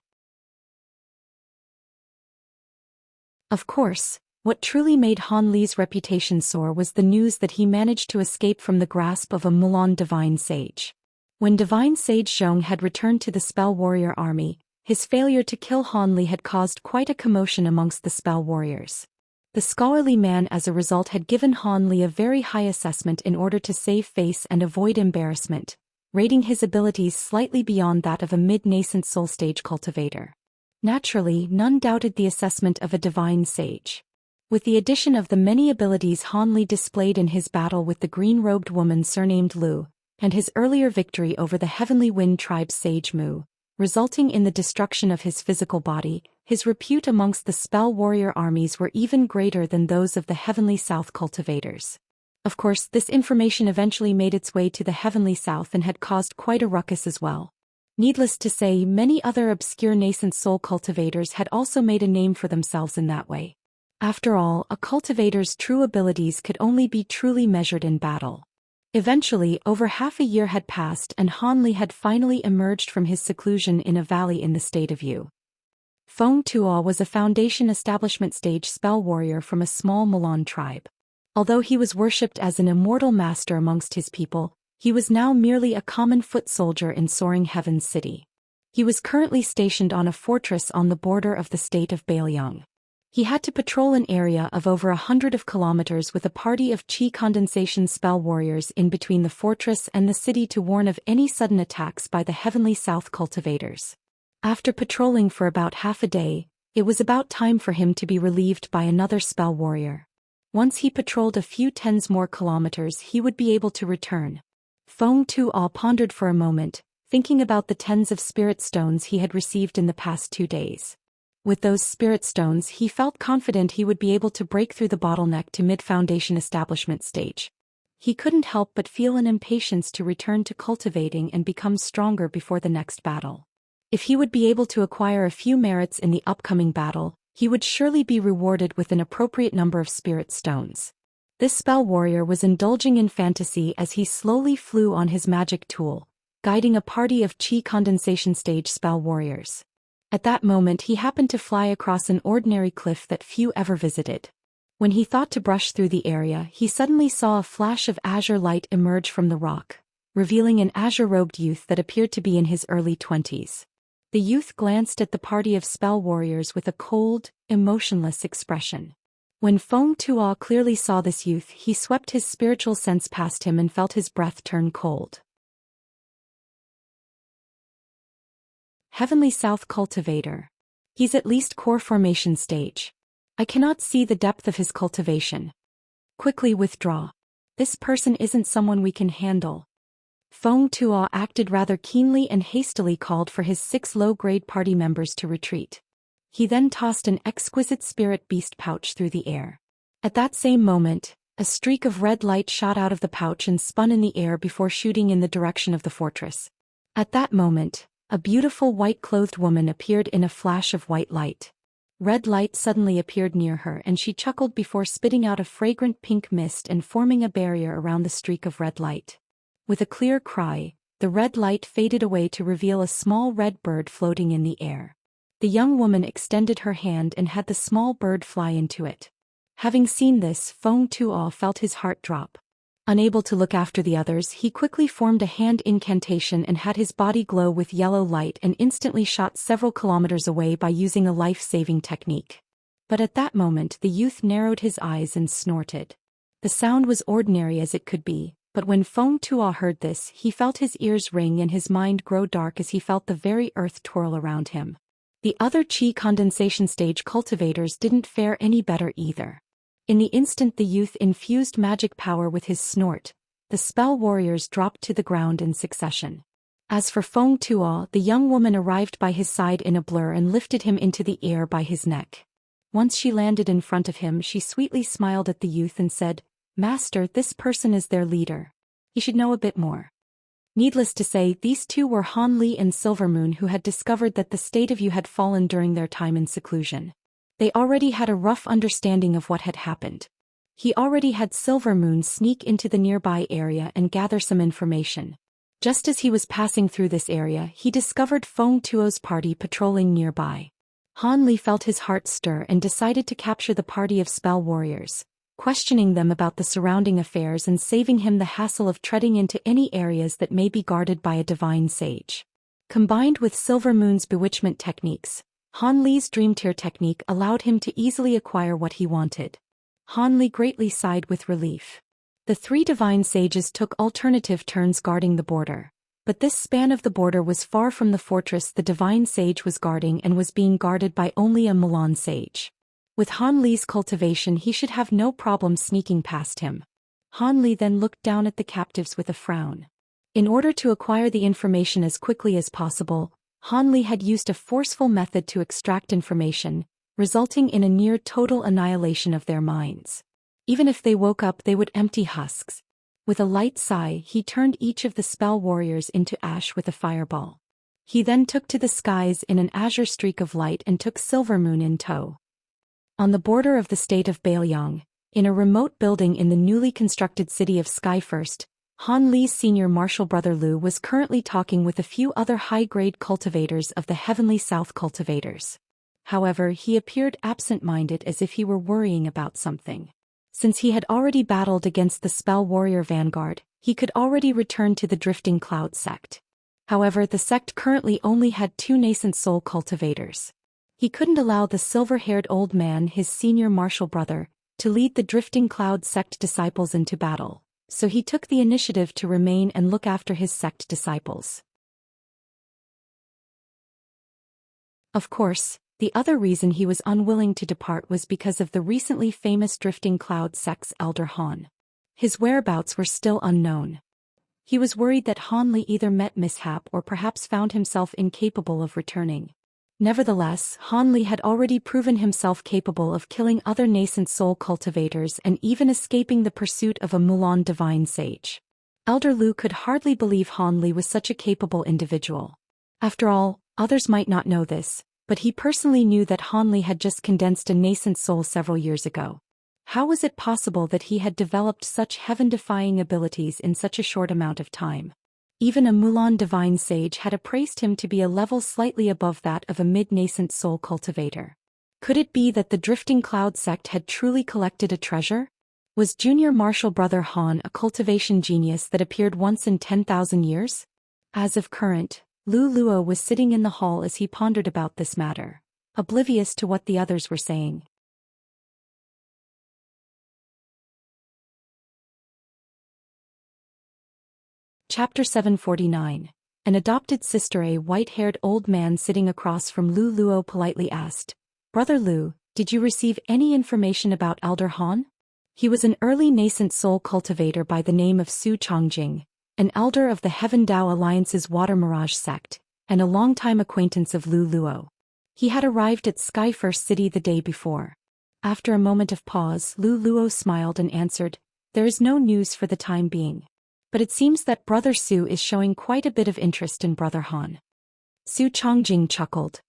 Of course, what truly made Han Li's reputation soar was the news that he managed to escape from the grasp of a Mulan divine sage. When divine sage Zhong had returned to the spell warrior army, his failure to kill Han Li had caused quite a commotion amongst the spell warriors. The scholarly man as a result had given Han Li a very high assessment in order to save face and avoid embarrassment, rating his abilities slightly beyond that of a mid-nascent soul stage cultivator. Naturally, none doubted the assessment of a divine sage. With the addition of the many abilities Han Li displayed in his battle with the green-robed woman surnamed Lu, and his earlier victory over the Heavenly Wind tribe's sage Mu, resulting in the destruction of his physical body, his repute amongst the spell warrior armies were even greater than those of the Heavenly South cultivators. Of course, this information eventually made its way to the Heavenly South and had caused quite a ruckus as well. Needless to say, many other obscure nascent soul cultivators had also made a name for themselves in that way. After all, a cultivator's true abilities could only be truly measured in battle. Eventually, over half a year had passed and Han Li had finally emerged from his seclusion in a valley in the state of Yu. Feng Tuo was a foundation establishment stage spell warrior from a small Mulan tribe. Although he was worshipped as an immortal master amongst his people, he was now merely a common foot soldier in Soaring Heaven's city. He was currently stationed on a fortress on the border of the state of Bailiang. He had to patrol an area of over 100 kilometers with a party of chi condensation spell warriors in between the fortress and the city to warn of any sudden attacks by the Heavenly South cultivators. After patrolling for about half a day, it was about time for him to be relieved by another spell warrior. Once he patrolled a few tens more kilometers, he would be able to return. Feng Tuo pondered for a moment, thinking about the tens of spirit stones he had received in the past 2 days. With those spirit stones, he felt confident he would be able to break through the bottleneck to mid-foundation establishment stage. He couldn't help but feel an impatience to return to cultivating and become stronger before the next battle. If he would be able to acquire a few merits in the upcoming battle, he would surely be rewarded with an appropriate number of spirit stones. This spell warrior was indulging in fantasy as he slowly flew on his magic tool, guiding a party of chi condensation stage spell warriors. At that moment he happened to fly across an ordinary cliff that few ever visited. When he thought to brush through the area, he suddenly saw a flash of azure light emerge from the rock, revealing an azure-robed youth that appeared to be in his early 20s. The youth glanced at the party of spell warriors with a cold, emotionless expression. When Feng Tuo clearly saw this youth, he swept his spiritual sense past him and felt his breath turn cold. Heavenly South cultivator. He's at least core formation stage. I cannot see the depth of his cultivation. Quickly withdraw. This person isn't someone we can handle. Feng Tuo acted rather keenly and hastily called for his 6 low-grade party members to retreat. He then tossed an exquisite spirit beast pouch through the air. At that same moment, A streak of red light shot out of the pouch and spun in the air before shooting in the direction of the fortress. At that moment, a beautiful white-clothed woman appeared in a flash of white light. Red light suddenly appeared near her and she chuckled before spitting out a fragrant pink mist and forming a barrier around the streak of red light. With a clear cry, the red light faded away to reveal a small red bird floating in the air. The young woman extended her hand and had the small bird fly into it. Having seen this, Feng Tuo felt his heart drop. Unable to look after the others, he quickly formed a hand incantation and had his body glow with yellow light and instantly shot several kilometers away by using a life-saving technique. But at that moment the youth narrowed his eyes and snorted. The sound was ordinary as it could be, but when Feng Tuo heard this, he felt his ears ring and his mind grow dark as he felt the very earth twirl around him. The other Qi condensation stage cultivators didn't fare any better either. In the instant the youth infused magic power with his snort, the spell warriors dropped to the ground in succession. As for Feng Tuo, the young woman arrived by his side in a blur and lifted him into the air by his neck. Once she landed in front of him, she sweetly smiled at the youth and said, "Master, this person is their leader. He should know a bit more." Needless to say, these two were Han Li and Silvermoon, who had discovered that the state of you had fallen during their time in seclusion. They already had a rough understanding of what had happened. He already had Silvermoon sneak into the nearby area and gather some information. Just as he was passing through this area, he discovered Feng Tuo's party patrolling nearby. Han Li felt his heart stir and decided to capture the party of spell warriors, questioning them about the surrounding affairs and saving him the hassle of treading into any areas that may be guarded by a divine sage. Combined with Silvermoon's bewitchment techniques, Han Li's dream tear technique allowed him to easily acquire what he wanted. Han Li greatly sighed with relief. The three divine sages took alternative turns guarding the border, but this span of the border was far from the fortress the divine sage was guarding and was being guarded by only a Mulan sage. With Han Li's cultivation, he should have no problem sneaking past him. Han Li then looked down at the captives with a frown. In order to acquire the information as quickly as possible, Han Li had used a forceful method to extract information, resulting in a near total annihilation of their minds. Even if they woke up, they would empty husks. With a light sigh, he turned each of the spell warriors into ash with a fireball. He then took to the skies in an azure streak of light and took Silvermoon in tow. On the border of the state of Bailiang, in a remote building in the newly constructed city of Skyfirst, Han Li's senior martial brother Lu was currently talking with a few other high-grade cultivators of the Heavenly South cultivators. However, he appeared absent-minded, as if he were worrying about something. Since he had already battled against the spell warrior vanguard, he could already return to the Drifting Cloud sect. However, the sect currently only had 2 nascent soul cultivators. He couldn't allow the silver-haired old man, his senior martial brother, to lead the Drifting Cloud sect disciples into battle, so he took the initiative to remain and look after his sect disciples. Of course, the other reason he was unwilling to depart was because of the recently famous Drifting Cloud sect's elder Han. His whereabouts were still unknown. He was worried that Han Li either met mishap or perhaps found himself incapable of returning. Nevertheless, Han Li had already proven himself capable of killing other nascent soul cultivators and even escaping the pursuit of a Mulan divine sage. Elder Lu could hardly believe Han Li was such a capable individual. After all, others might not know this, but he personally knew that Han Li had just condensed a nascent soul several years ago. How was it possible that he had developed such heaven-defying abilities in such a short amount of time? Even a Mulan divine sage had appraised him to be a level slightly above that of a mid-nascent soul cultivator. Could it be that the Drifting Cloud sect had truly collected a treasure? Was junior martial brother Han a cultivation genius that appeared once in 10,000 years? As of current, Lu Luo was sitting in the hall as he pondered about this matter, oblivious to what the others were saying. Chapter 749. An adopted sister. A white-haired old man sitting across from Lu Luo politely asked, "Brother Lu, did you receive any information about Elder Han?" He was an early nascent soul cultivator by the name of Su Chongjing, an elder of the Heaven Dao Alliance's Water Mirage sect, and a longtime acquaintance of Lu Luo. He had arrived at Skyfirst City the day before. After a moment of pause, Lu Luo smiled and answered, "There is no news for the time being. But it seems that Brother Su is showing quite a bit of interest in Brother Han." Su Chongjing chuckled.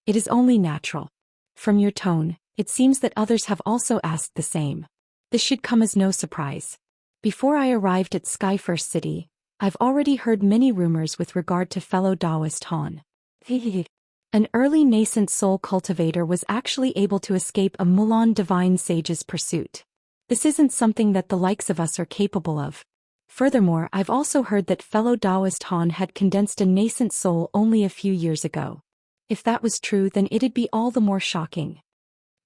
"It is only natural. From your tone, it seems that others have also asked the same. This should come as no surprise. Before I arrived at Skyfirst City, I've already heard many rumors with regard to fellow Daoist Han. An early nascent soul cultivator was actually able to escape a Mulan divine sage's pursuit. This isn't something that the likes of us are capable of. Furthermore, I've also heard that fellow Daoist Han had condensed a nascent soul only a few years ago. If that was true, then it'd be all the more shocking."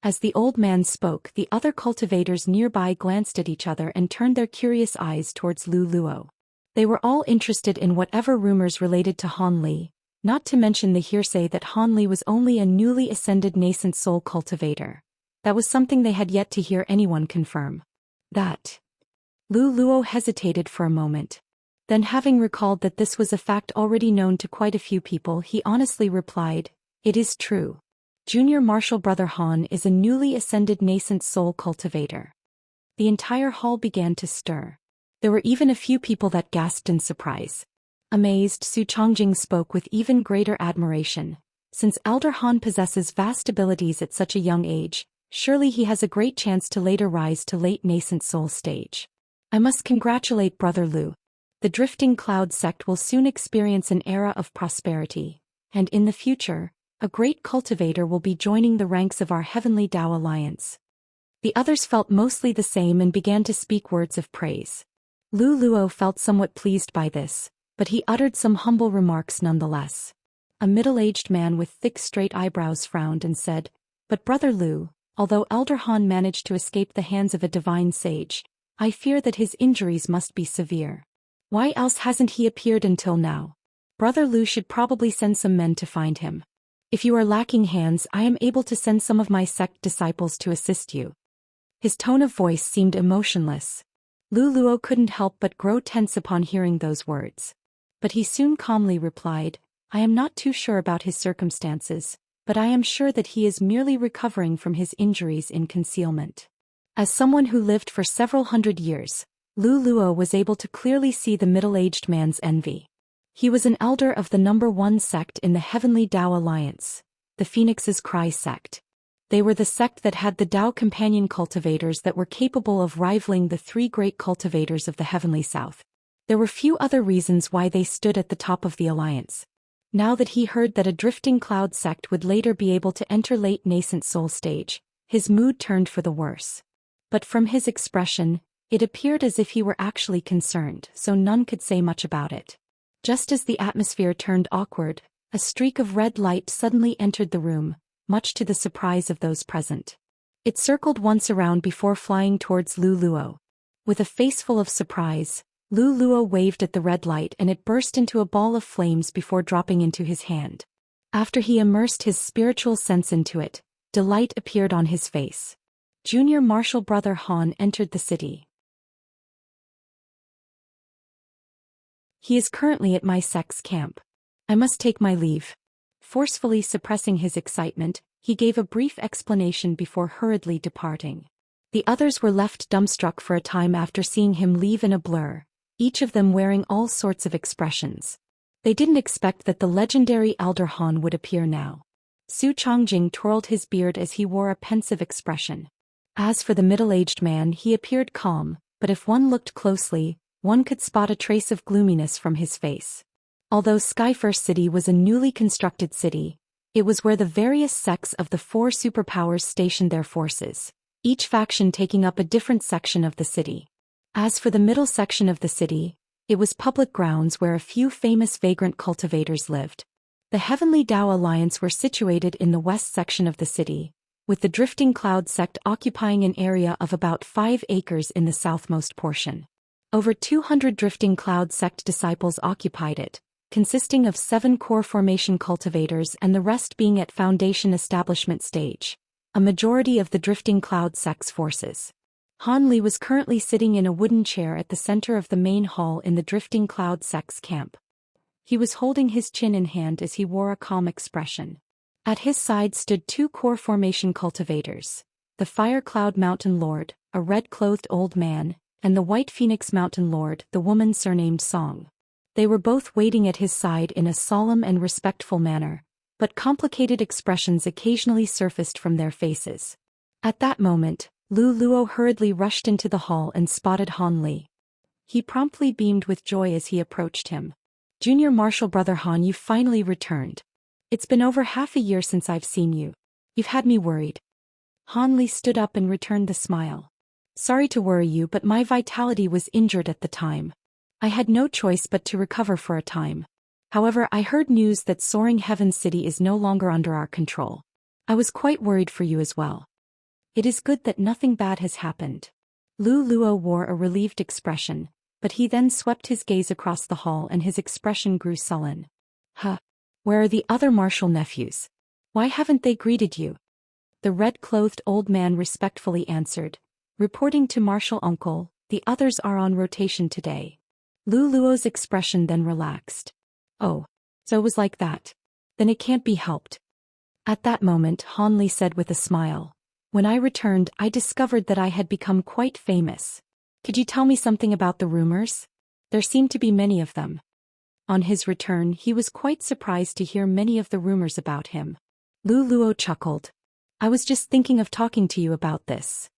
As the old man spoke, the other cultivators nearby glanced at each other and turned their curious eyes towards Lu Luo. They were all interested in whatever rumors related to Han Li, not to mention the hearsay that Han Li was only a newly ascended nascent soul cultivator. That was something they had yet to hear anyone confirm. That. Lu Luo hesitated for a moment. Then, having recalled that this was a fact already known to quite a few people, he honestly replied, "It is true. Junior Martial Brother Han is a newly ascended nascent soul cultivator." The entire hall began to stir. There were even a few people that gasped in surprise. Amazed, Su Chongjing spoke with even greater admiration. "Since Elder Han possesses vast abilities at such a young age, surely he has a great chance to later rise to late nascent soul stage. I must congratulate Brother Lu. The Drifting Cloud sect will soon experience an era of prosperity, and in the future, a great cultivator will be joining the ranks of our Heavenly Dao Alliance." The others felt mostly the same and began to speak words of praise. Lu Luo felt somewhat pleased by this, but he uttered some humble remarks nonetheless. A middle-aged man with thick straight eyebrows frowned and said, "But Brother Lu, although Elder Han managed to escape the hands of a divine sage, I fear that his injuries must be severe. Why else hasn't he appeared until now? Brother Lu should probably send some men to find him. If you are lacking hands, I am able to send some of my sect disciples to assist you." His tone of voice seemed emotionless. Lu Luo couldn't help but grow tense upon hearing those words. But he soon calmly replied, "I am not too sure about his circumstances, but I am sure that he is merely recovering from his injuries in concealment." As someone who lived for several hundred years, Lu Luo was able to clearly see the middle-aged man's envy. He was an elder of the #1 sect in the Heavenly Dao Alliance, the Phoenix's Cry sect. They were the sect that had the Dao companion cultivators that were capable of rivaling the 3 great cultivators of the Heavenly South. There were few other reasons why they stood at the top of the alliance. Now that he heard that a Drifting Cloud sect would later be able to enter late nascent soul stage, his mood turned for the worse. But from his expression, it appeared as if he were actually concerned, so none could say much about it. Just as the atmosphere turned awkward, a streak of red light suddenly entered the room, much to the surprise of those present. It circled once around before flying towards Lu Luo. With a face full of surprise, Lu Luo waved at the red light and it burst into a ball of flames before dropping into his hand. After he immersed his spiritual sense into it, delight appeared on his face. Junior Martial Brother Han entered the city. He is currently at my sect's camp. I must take my leave. Forcefully suppressing his excitement, he gave a brief explanation before hurriedly departing. The others were left dumbstruck for a time after seeing him leave in a blur, each of them wearing all sorts of expressions. They didn't expect that the legendary Elder Han would appear now. Su Chongjing twirled his beard as he wore a pensive expression. As for the middle-aged man, he appeared calm, but if one looked closely, one could spot a trace of gloominess from his face. Although Skyfirst City was a newly constructed city, it was where the various sects of the 4 superpowers stationed their forces, each faction taking up a different section of the city. As for the middle section of the city, it was public grounds where a few famous vagrant cultivators lived. The Heavenly Dao Alliance were situated in the west section of the city, with the Drifting Cloud sect occupying an area of about 5 acres in the southmost portion. Over 200 Drifting Cloud sect disciples occupied it, consisting of 7 core formation cultivators and the rest being at foundation establishment stage, a majority of the Drifting Cloud sect's forces. Han Li was currently sitting in a wooden chair at the center of the main hall in the Drifting Cloud sect's camp. He was holding his chin in hand as he wore a calm expression. At his side stood 2 core formation cultivators, the Fire Cloud Mountain Lord, a red-clothed old man, and the White Phoenix Mountain Lord, the woman surnamed Song. They were both waiting at his side in a solemn and respectful manner, but complicated expressions occasionally surfaced from their faces. At that moment, Lu Luo hurriedly rushed into the hall and spotted Han Li. He promptly beamed with joy as he approached him. "Junior Martial Brother Han, you finally returned. It's been over half a year since I've seen you. You've had me worried." Han Li stood up and returned the smile. "Sorry to worry you, but my vitality was injured at the time. I had no choice but to recover for a time. However, I heard news that Soaring Heaven City is no longer under our control. I was quite worried for you as well. It is good that nothing bad has happened." Lu Luo wore a relieved expression, but he then swept his gaze across the hall and his expression grew sullen. "Huh. Where are the other martial nephews? Why haven't they greeted you?" The red-clothed old man respectfully answered, "Reporting to Martial Uncle, the others are on rotation today." Lu Luo's expression then relaxed. "Oh, so it was like that. Then it can't be helped." At that moment Han Li said with a smile, "When I returned I discovered that I had become quite famous. Could you tell me something about the rumors? There seemed to be many of them." On his return he was quite surprised to hear many of the rumors about him. Lu Luo chuckled. "I was just thinking of talking to you about this."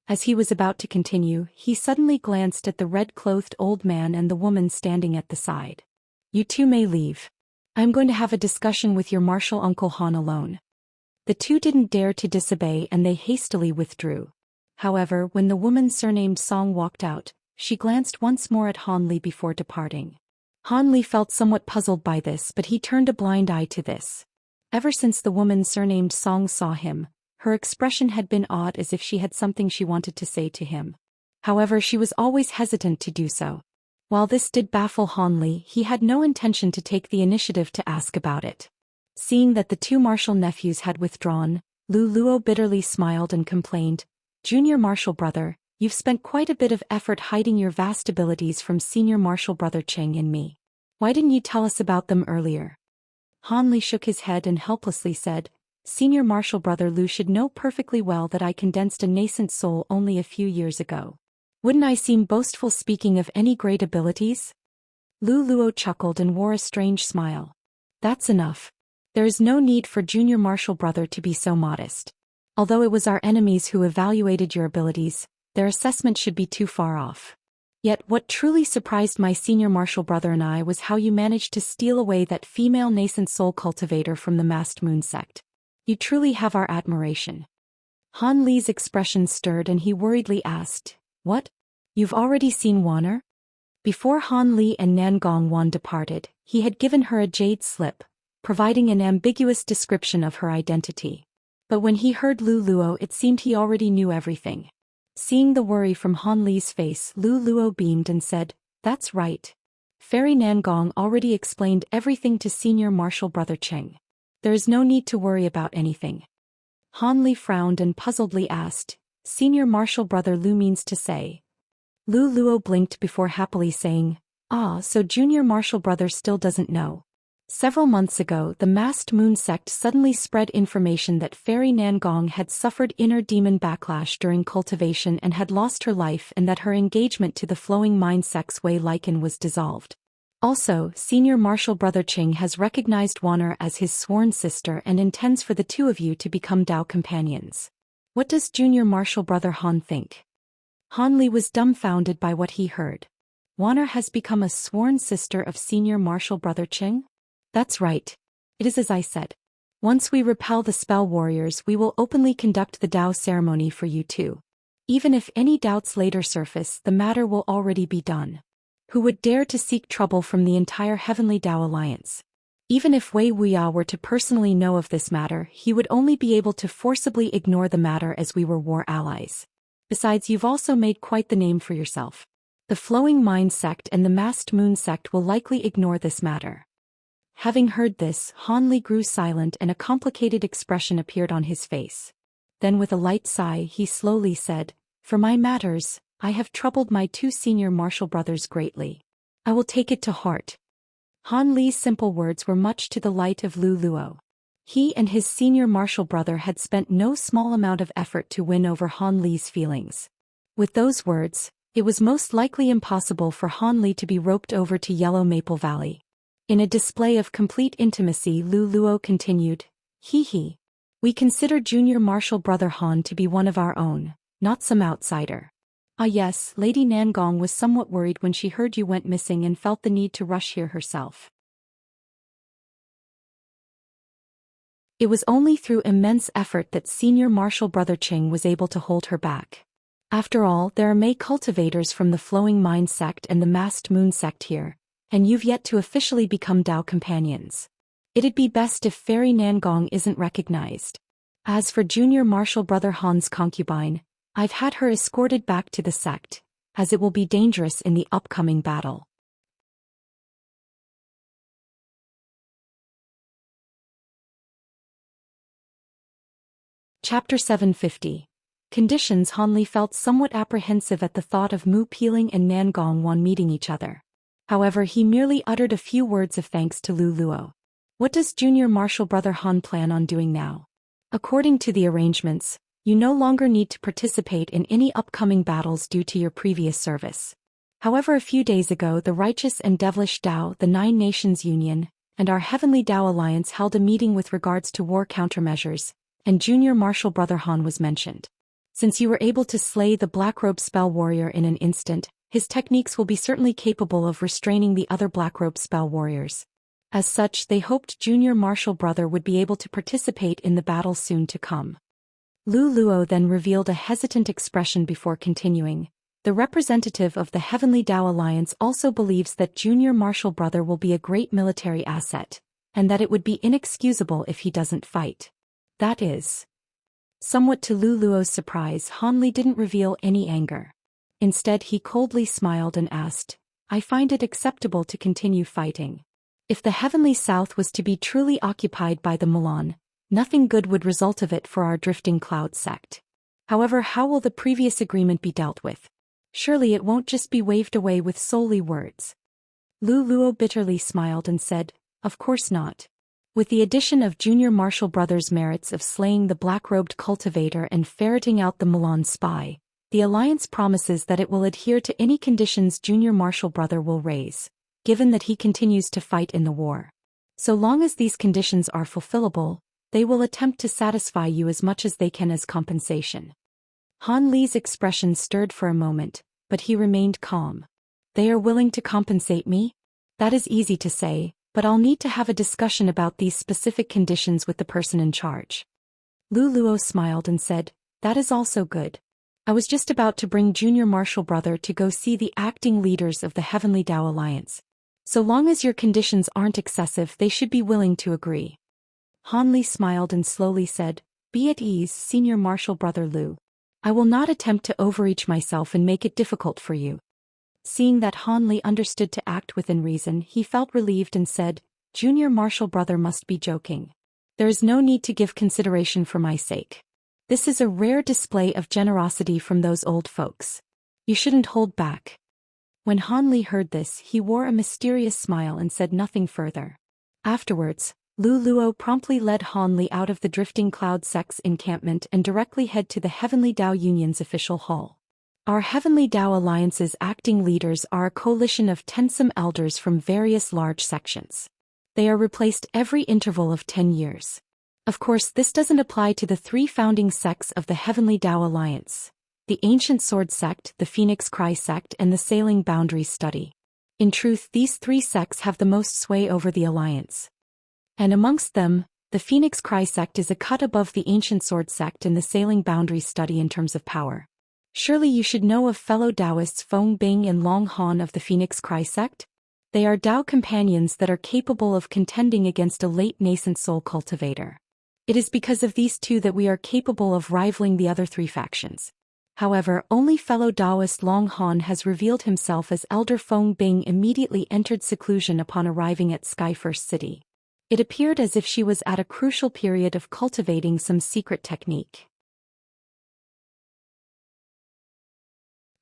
As he was about to continue, he suddenly glanced at the red-clothed old man and the woman standing at the side. "You two may leave. I am going to have a discussion with your martial uncle Han alone." The two didn't dare to disobey and they hastily withdrew. However, when the woman surnamed Song walked out, she glanced once more at Han Li before departing. Han Li felt somewhat puzzled by this, but he turned a blind eye to this. Ever since the woman surnamed Song saw him, her expression had been odd, as if she had something she wanted to say to him. However, she was always hesitant to do so. While this did baffle Han Li, he had no intention to take the initiative to ask about it. Seeing that the two martial nephews had withdrawn, Lu Luo bitterly smiled and complained, "Junior Martial Brother, you've spent quite a bit of effort hiding your vast abilities from Senior Martial Brother Cheng and me. Why didn't you tell us about them earlier?" Han Li shook his head and helplessly said, "Senior Martial Brother Lu should know perfectly well that I condensed a nascent soul only a few years ago. Wouldn't I seem boastful speaking of any great abilities?" Lu Luo chuckled and wore a strange smile. "That's enough. There is no need for Junior Martial Brother to be so modest. Although it was our enemies who evaluated your abilities, their assessment should be too far off. Yet what truly surprised my Senior Martial Brother and I was how you managed to steal away that female nascent soul cultivator from the Masked Moon sect. You truly have our admiration." Han Li's expression stirred and he worriedly asked, "What? You've already seen Wanner?" Before Han Li and Nan Gongwan departed, he had given her a jade slip, providing an ambiguous description of her identity. But when he heard Lu Luo, it seemed he already knew everything. Seeing the worry from Han Li's face, Lu Luo beamed and said, "That's right. Fairy Nangong already explained everything to Senior Martial Brother Cheng. There is no need to worry about anything." Han Li frowned and puzzledly asked, "Senior Martial Brother Lu means to say?" Lu Luo blinked before happily saying, "Ah, so Junior Martial Brother still doesn't know." Several months ago, the Masked Moon sect suddenly spread information that Fairy Nangong had suffered inner demon backlash during cultivation and had lost her life, and that her engagement to the Flowing Mind sect's Wei Lycan was dissolved. Also, Senior Martial Brother Ching has recognized Wanner as his sworn sister and intends for the two of you to become Dao companions. What does Junior Martial Brother Han think? Han Li was dumbfounded by what he heard. Wanner has become a sworn sister of Senior Martial Brother Ching? That's right. It is as I said. Once we repel the spell warriors, we will openly conduct the Dao ceremony for you too. Even if any doubts later surface, the matter will already be done. Who would dare to seek trouble from the entire Heavenly Dao Alliance? Even if Wei Wuya were to personally know of this matter, he would only be able to forcibly ignore the matter, as we were war allies. Besides, you've also made quite the name for yourself. The Flowing Mind sect and the Masked Moon sect will likely ignore this matter." Having heard this, Han Li grew silent and a complicated expression appeared on his face. Then with a light sigh he slowly said, "For my matters, I have troubled my two senior martial brothers greatly. I will take it to heart." Han Li's simple words were much to the delight of Lu Luo. He and his senior martial brother had spent no small amount of effort to win over Han Li's feelings. With those words, it was most likely impossible for Han Li to be roped over to Yellow Maple Valley. In a display of complete intimacy, Lu Luo continued, "Hee. We consider junior martial brother Han to be one of our own, not some outsider." "Ah yes," Lady Nangong was somewhat worried when she heard you went missing and felt the need to rush here herself. It was only through immense effort that senior martial brother Qing was able to hold her back. After all, there are Mei cultivators from the Flowing Mind sect and the Masked Moon sect here, and you've yet to officially become Dao companions. It'd be best if Fairy Nangong isn't recognized. As for junior martial brother Han's concubine, I've had her escorted back to the sect, as it will be dangerous in the upcoming battle. Chapter 750. Conditions. Han Li felt somewhat apprehensive at the thought of Mu Peeling and Nangong Wan meeting each other. However, he merely uttered a few words of thanks to Lu Luo. What does junior martial brother Han plan on doing now? According to the arrangements, you no longer need to participate in any upcoming battles due to your previous service. However, a few days ago the Righteous and Devilish Dao, the Nine Nations Union, and our Heavenly Dao Alliance held a meeting with regards to war countermeasures, and junior martial brother Han was mentioned. Since you were able to slay the Blackrobe spell warrior in an instant, his techniques will be certainly capable of restraining the other Blackrobe spell warriors. As such, they hoped junior martial brother would be able to participate in the battle soon to come. Lu Luo then revealed a hesitant expression before continuing. The representative of the Heavenly Dao Alliance also believes that junior martial brother will be a great military asset, and that it would be inexcusable if he doesn't fight. That is. Somewhat to Lu Luo's surprise, Han Li didn't reveal any anger. Instead, he coldly smiled and asked, "I find it acceptable to continue fighting. If the Heavenly South was to be truly occupied by the Mulan, nothing good would result of it for our Drifting Cloud sect. However, how will the previous agreement be dealt with? Surely it won't just be waved away with solely words." Lu Luo bitterly smiled and said, "Of course not. With the addition of junior martial brother's merits of slaying the black-robed cultivator and ferreting out the Mulan spy, the Alliance promises that it will adhere to any conditions junior martial brother will raise, given that he continues to fight in the war. So long as these conditions are fulfillable, they will attempt to satisfy you as much as they can as compensation." Han Li's expression stirred for a moment, but he remained calm. "They are willing to compensate me? That is easy to say, but I'll need to have a discussion about these specific conditions with the person in charge." Lu Luo smiled and said, "That is also good. I was just about to bring junior martial brother to go see the acting leaders of the Heavenly Dao Alliance. So long as your conditions aren't excessive, they should be willing to agree." Han Li smiled and slowly said, "Be at ease, senior martial brother Lu. I will not attempt to overreach myself and make it difficult for you." Seeing that Han Li understood to act within reason, he felt relieved and said, "Junior martial brother must be joking. There is no need to give consideration for my sake. This is a rare display of generosity from those old folks. You shouldn't hold back." When Han Li heard this, he wore a mysterious smile and said nothing further. Afterwards, Lu Luo promptly led Han Li out of the Drifting Cloud sect's encampment and directly head to the Heavenly Dao Union's official hall. Our Heavenly Dao Alliance's acting leaders are a coalition of tensome elders from various large sections. They are replaced every interval of 10 years. Of course, this doesn't apply to the three founding sects of the Heavenly Dao Alliance: the Ancient Sword sect, the Phoenix Cry sect, and the Sailing Boundaries study. In truth, these three sects have the most sway over the Alliance. And amongst them, the Phoenix Cry sect is a cut above the Ancient Sword sect and the Sailing Boundaries study in terms of power. Surely you should know of fellow Daoists Feng Bing and Long Han of the Phoenix Cry sect? They are Dao companions that are capable of contending against a late nascent soul cultivator. It is because of these two that we are capable of rivaling the other three factions. However, only fellow Daoist Long Han has revealed himself as Elder Feng Bing immediately entered seclusion upon arriving at Skyfirst City. It appeared as if she was at a crucial period of cultivating some secret technique.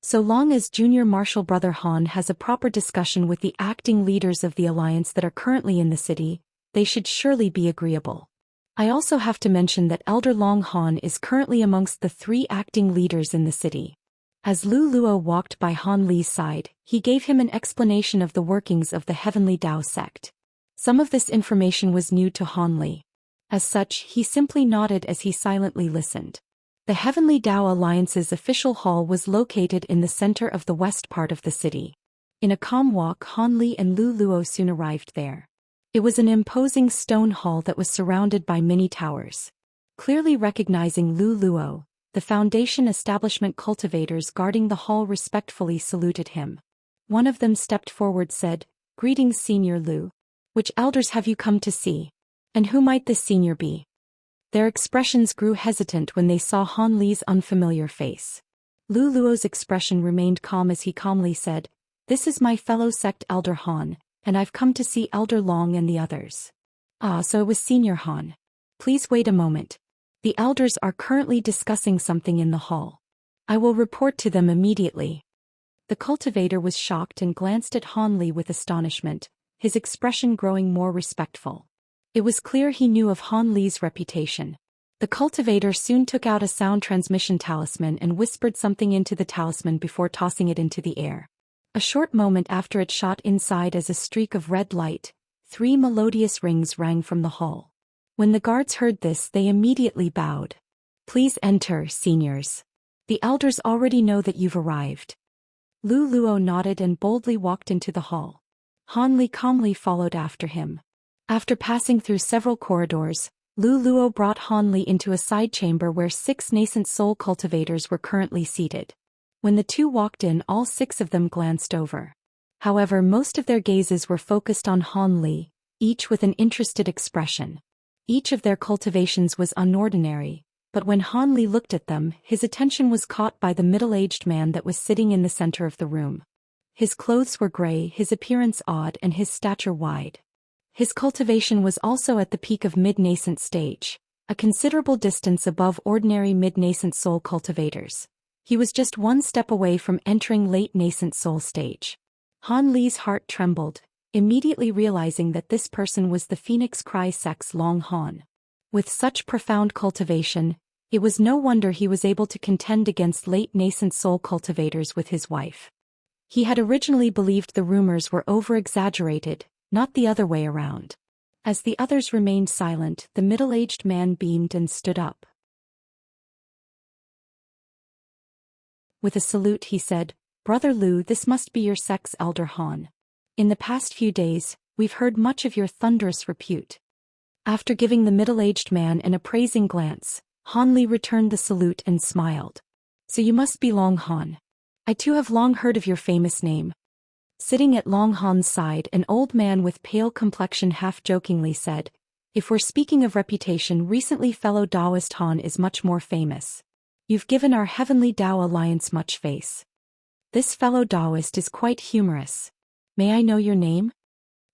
So long as junior martial brother Han has a proper discussion with the acting leaders of the alliance that are currently in the city, they should surely be agreeable. I also have to mention that Elder Long Han is currently amongst the 3 acting leaders in the city. As Lu Luo walked by Han Li's side, he gave him an explanation of the workings of the Heavenly Dao sect. Some of this information was new to Han Li. As such, he simply nodded as he silently listened. The Heavenly Dao Alliance's official hall was located in the center of the west part of the city. In a calm walk, Han Li and Lu Luo soon arrived there. It was an imposing stone hall that was surrounded by many towers. Clearly recognizing Lu Luo, the Foundation establishment cultivators guarding the hall respectfully saluted him. One of them stepped forward, said, "Greetings, Senior Lu. Which elders have you come to see? And who might this senior be?" Their expressions grew hesitant when they saw Han Li's unfamiliar face. Lu Luo's expression remained calm as he calmly said, "This is my fellow sect Elder Han, and I've come to see Elder Long and the others." "Ah, so it was Senior Han. Please wait a moment. The elders are currently discussing something in the hall. I will report to them immediately." The cultivator was shocked and glanced at Han Li with astonishment, his expression growing more respectful. It was clear he knew of Han Li's reputation. The cultivator soon took out a sound transmission talisman and whispered something into the talisman before tossing it into the air. A short moment after it shot inside as a streak of red light, 3 melodious rings rang from the hall. When the guards heard this, they immediately bowed. "Please enter, seniors. The elders already know that you've arrived." Lu Luo nodded and boldly walked into the hall. Han Li calmly followed after him. After passing through several corridors, Lu Luo brought Han Li into a side chamber where 6 nascent soul cultivators were currently seated. When the 2 walked in, all 6 of them glanced over. However, most of their gazes were focused on Han Li, each with an interested expression. Each of their cultivations was unordinary, but when Han Li looked at them, his attention was caught by the middle-aged man that was sitting in the center of the room. His clothes were gray, his appearance odd, and his stature wide. His cultivation was also at the peak of mid-nascent stage, a considerable distance above ordinary mid-nascent soul cultivators. He was just 1 step away from entering late nascent soul stage. Han Li's heart trembled, immediately realizing that this person was the Phoenix Cry sect's Long Han. With such profound cultivation, it was no wonder he was able to contend against late nascent soul cultivators with his wife. He had originally believed the rumors were over-exaggerated, not the other way around. As the others remained silent, the middle-aged man beamed and stood up. With a salute he said, "Brother Lu, this must be your sect's Elder Han. In the past few days, we've heard much of your thunderous repute." After giving the middle-aged man an appraising glance, Han Li returned the salute and smiled. "So you must be Long Han. I too have long heard of your famous name." Sitting at Long Han's side, an old man with pale complexion half-jokingly said, "If we're speaking of reputation, recently fellow Daoist Han is much more famous. You've given our Heavenly Dao Alliance much face. This fellow Daoist is quite humorous. May I know your name?"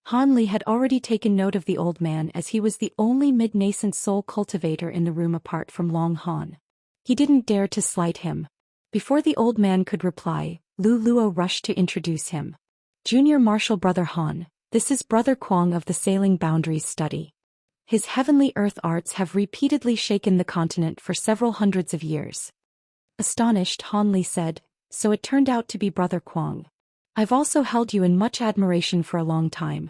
Han Li had already taken note of the old man as he was the only mid-nascent soul cultivator in the room apart from Long Han. He didn't dare to slight him. Before the old man could reply, Lu Luo rushed to introduce him. "Junior Marshal Brother Han, this is Brother Kwang of the Sailing Boundaries Study. His heavenly earth arts have repeatedly shaken the continent for several hundreds of years." Astonished, Han Li said, "So it turned out to be Brother Kwang. I've also held you in much admiration for a long time."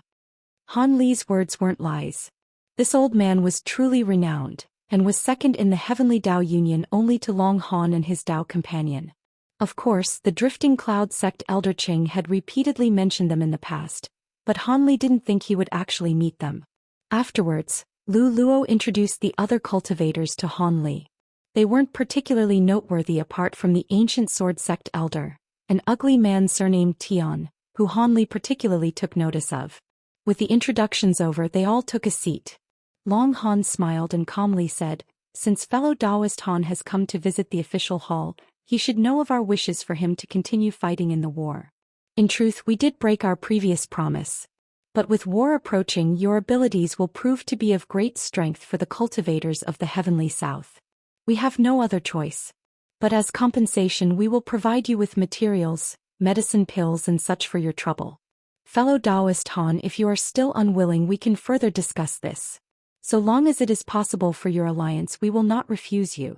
Han Li's words weren't lies. This old man was truly renowned, and was second in the Heavenly Dao Union only to Long Han and his Dao companion. Of course, the Drifting Cloud sect Elder Qing had repeatedly mentioned them in the past, but Han Li didn't think he would actually meet them. Afterwards, Lu Luo introduced the other cultivators to Han Li. They weren't particularly noteworthy apart from the ancient sword sect elder, an ugly man surnamed Tian, who Han Li particularly took notice of. With the introductions over, they all took a seat. Long Han smiled and calmly said, "Since fellow Daoist Han has come to visit the official hall, he should know of our wishes for him to continue fighting in the war. In truth, we did break our previous promise. But with war approaching, your abilities will prove to be of great strength for the cultivators of the Heavenly South. We have no other choice. But as compensation, we will provide you with materials, medicine pills and such for your trouble. Fellow Daoist Han, if you are still unwilling, we can further discuss this." So long as it is possible for your alliance, we will not refuse you.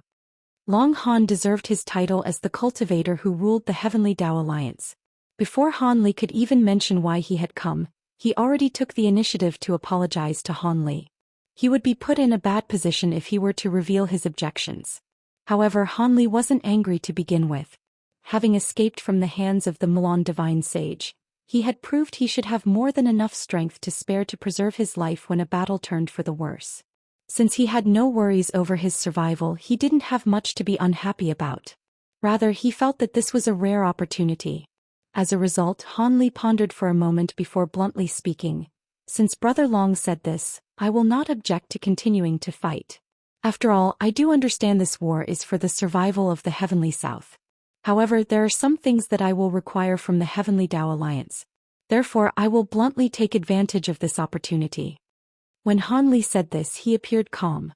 Long Han deserved his title as the cultivator who ruled the Heavenly Dao Alliance. Before Han Li could even mention why he had come, he already took the initiative to apologize to Han Li. He would be put in a bad position if he were to reveal his objections. However, Han Li wasn't angry to begin with. Having escaped from the hands of the Milan Divine Sage, he had proved he should have more than enough strength to spare to preserve his life when a battle turned for the worse. Since he had no worries over his survival, he didn't have much to be unhappy about. Rather, he felt that this was a rare opportunity. As a result, Han Li pondered for a moment before bluntly speaking. Since Brother Long said this, I will not object to continuing to fight. After all, I do understand this war is for the survival of the Heavenly South. However, there are some things that I will require from the Heavenly Dao Alliance. Therefore, I will bluntly take advantage of this opportunity. When Han Li said this, he appeared calm.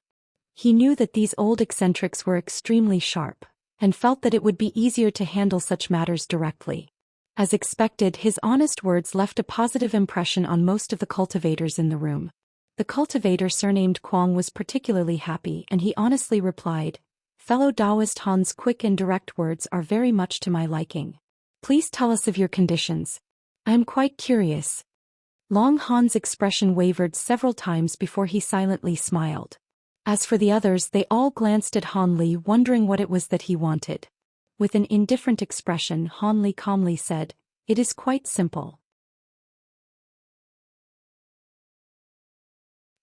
He knew that these old eccentrics were extremely sharp, and felt that it would be easier to handle such matters directly. As expected, his honest words left a positive impression on most of the cultivators in the room. The cultivator surnamed Kwang was particularly happy, and he honestly replied, "Fellow Daoist Han's quick and direct words are very much to my liking. Please tell us of your conditions. I am quite curious." Long Han's expression wavered several times before he silently smiled. As for the others, they all glanced at Han Li, wondering what it was that he wanted. With an indifferent expression, Han Li calmly said, "It is quite simple.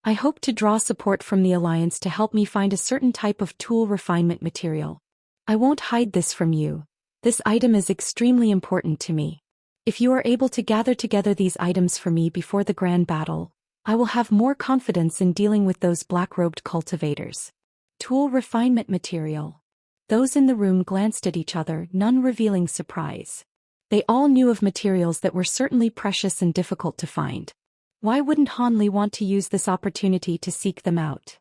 I hope to draw support from the Alliance to help me find a certain type of tool refinement material. I won't hide this from you. This item is extremely important to me. If you are able to gather together these items for me before the grand battle, I will have more confidence in dealing with those black-robed cultivators." Tool refinement material. Those in the room glanced at each other, none revealing surprise. They all knew of materials that were certainly precious and difficult to find. Why wouldn't Han Li want to use this opportunity to seek them out?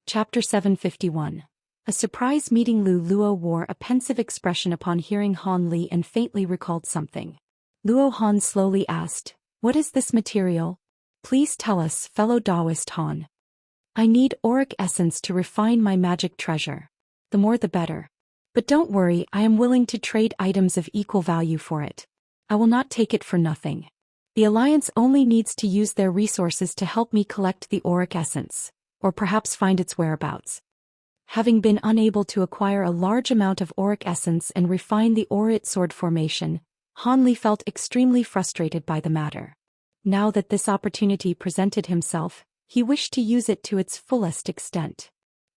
Chapter 751. A surprise meeting. Luo wore a pensive expression upon hearing Han Li and faintly recalled something. Luo Han slowly asked, "What is this material? Please tell us, fellow Daoist Han." "I need Auric essence to refine my magic treasure. The more the better. But don't worry, I am willing to trade items of equal value for it. I will not take it for nothing. The Alliance only needs to use their resources to help me collect the Auric essence, or perhaps find its whereabouts." Having been unable to acquire a large amount of Auric essence and refine the Auric sword formation, Han Li felt extremely frustrated by the matter. Now that this opportunity presented himself, he wished to use it to its fullest extent.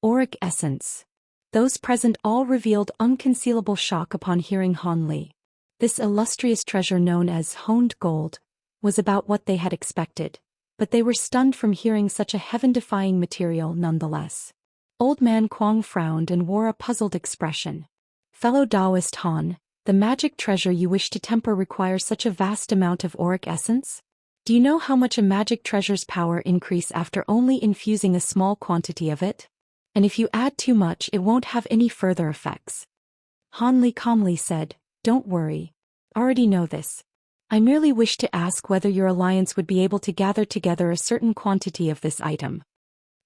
Auric essence. Those present all revealed unconcealable shock upon hearing Han Li. This illustrious treasure known as honed gold was about what they had expected, but they were stunned from hearing such a heaven-defying material nonetheless. Old man Kwang frowned and wore a puzzled expression. "Fellow Daoist Han, the magic treasure you wish to temper requires such a vast amount of Auric essence? Do you know how much a magic treasure's power increase after only infusing a small quantity of it? And if you add too much, it won't have any further effects." Han Li calmly said, "Don't worry. I already know this. I merely wish to ask whether your alliance would be able to gather together a certain quantity of this item."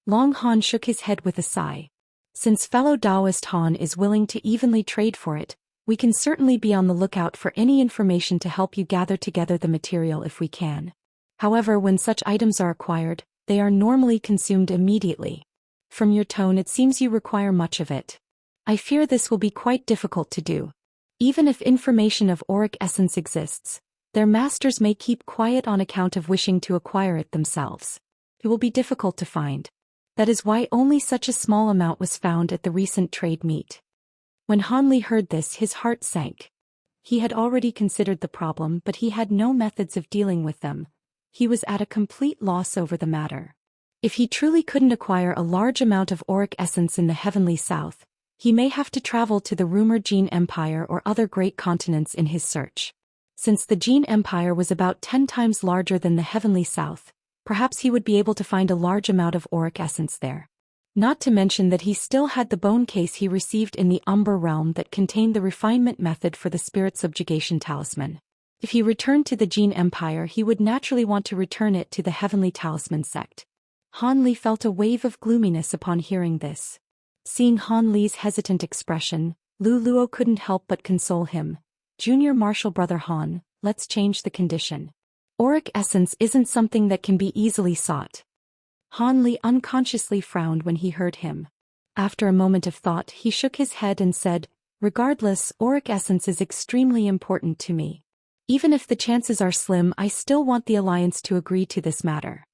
Long Han shook his head with a sigh. "Since fellow Daoist Han is willing to evenly trade for it, we can certainly be on the lookout for any information to help you gather together the material if we can. However, when such items are acquired, they are normally consumed immediately. From your tone, it seems you require much of it. I fear this will be quite difficult to do. Even if information of Auric essence exists, their masters may keep quiet on account of wishing to acquire it themselves. It will be difficult to find. That is why only such a small amount was found at the recent trade meet." When Han Li heard this, his heart sank. He had already considered the problem, but he had no methods of dealing with them. He was at a complete loss over the matter. If he truly couldn't acquire a large amount of Auric essence in the Heavenly South, he may have to travel to the rumored Jin Empire or other great continents in his search. Since the Jin Empire was about 10 times larger than the Heavenly South, perhaps he would be able to find a large amount of Auric essence there. Not to mention that he still had the bone case he received in the Umber realm that contained the refinement method for the spirit subjugation talisman. If he returned to the Gene Empire, he would naturally want to return it to the Heavenly Talisman sect. Han Li felt a wave of gloominess upon hearing this. Seeing Han Li's hesitant expression, Lu Luo couldn't help but console him. Junior Martial Brother Han, let's change the condition. Auric essence isn't something that can be easily sought. Han Li unconsciously frowned when he heard him. After a moment of thought, he shook his head and said, regardless, auric essence is extremely important to me. Even if the chances are slim, I still want the Alliance to agree to this matter.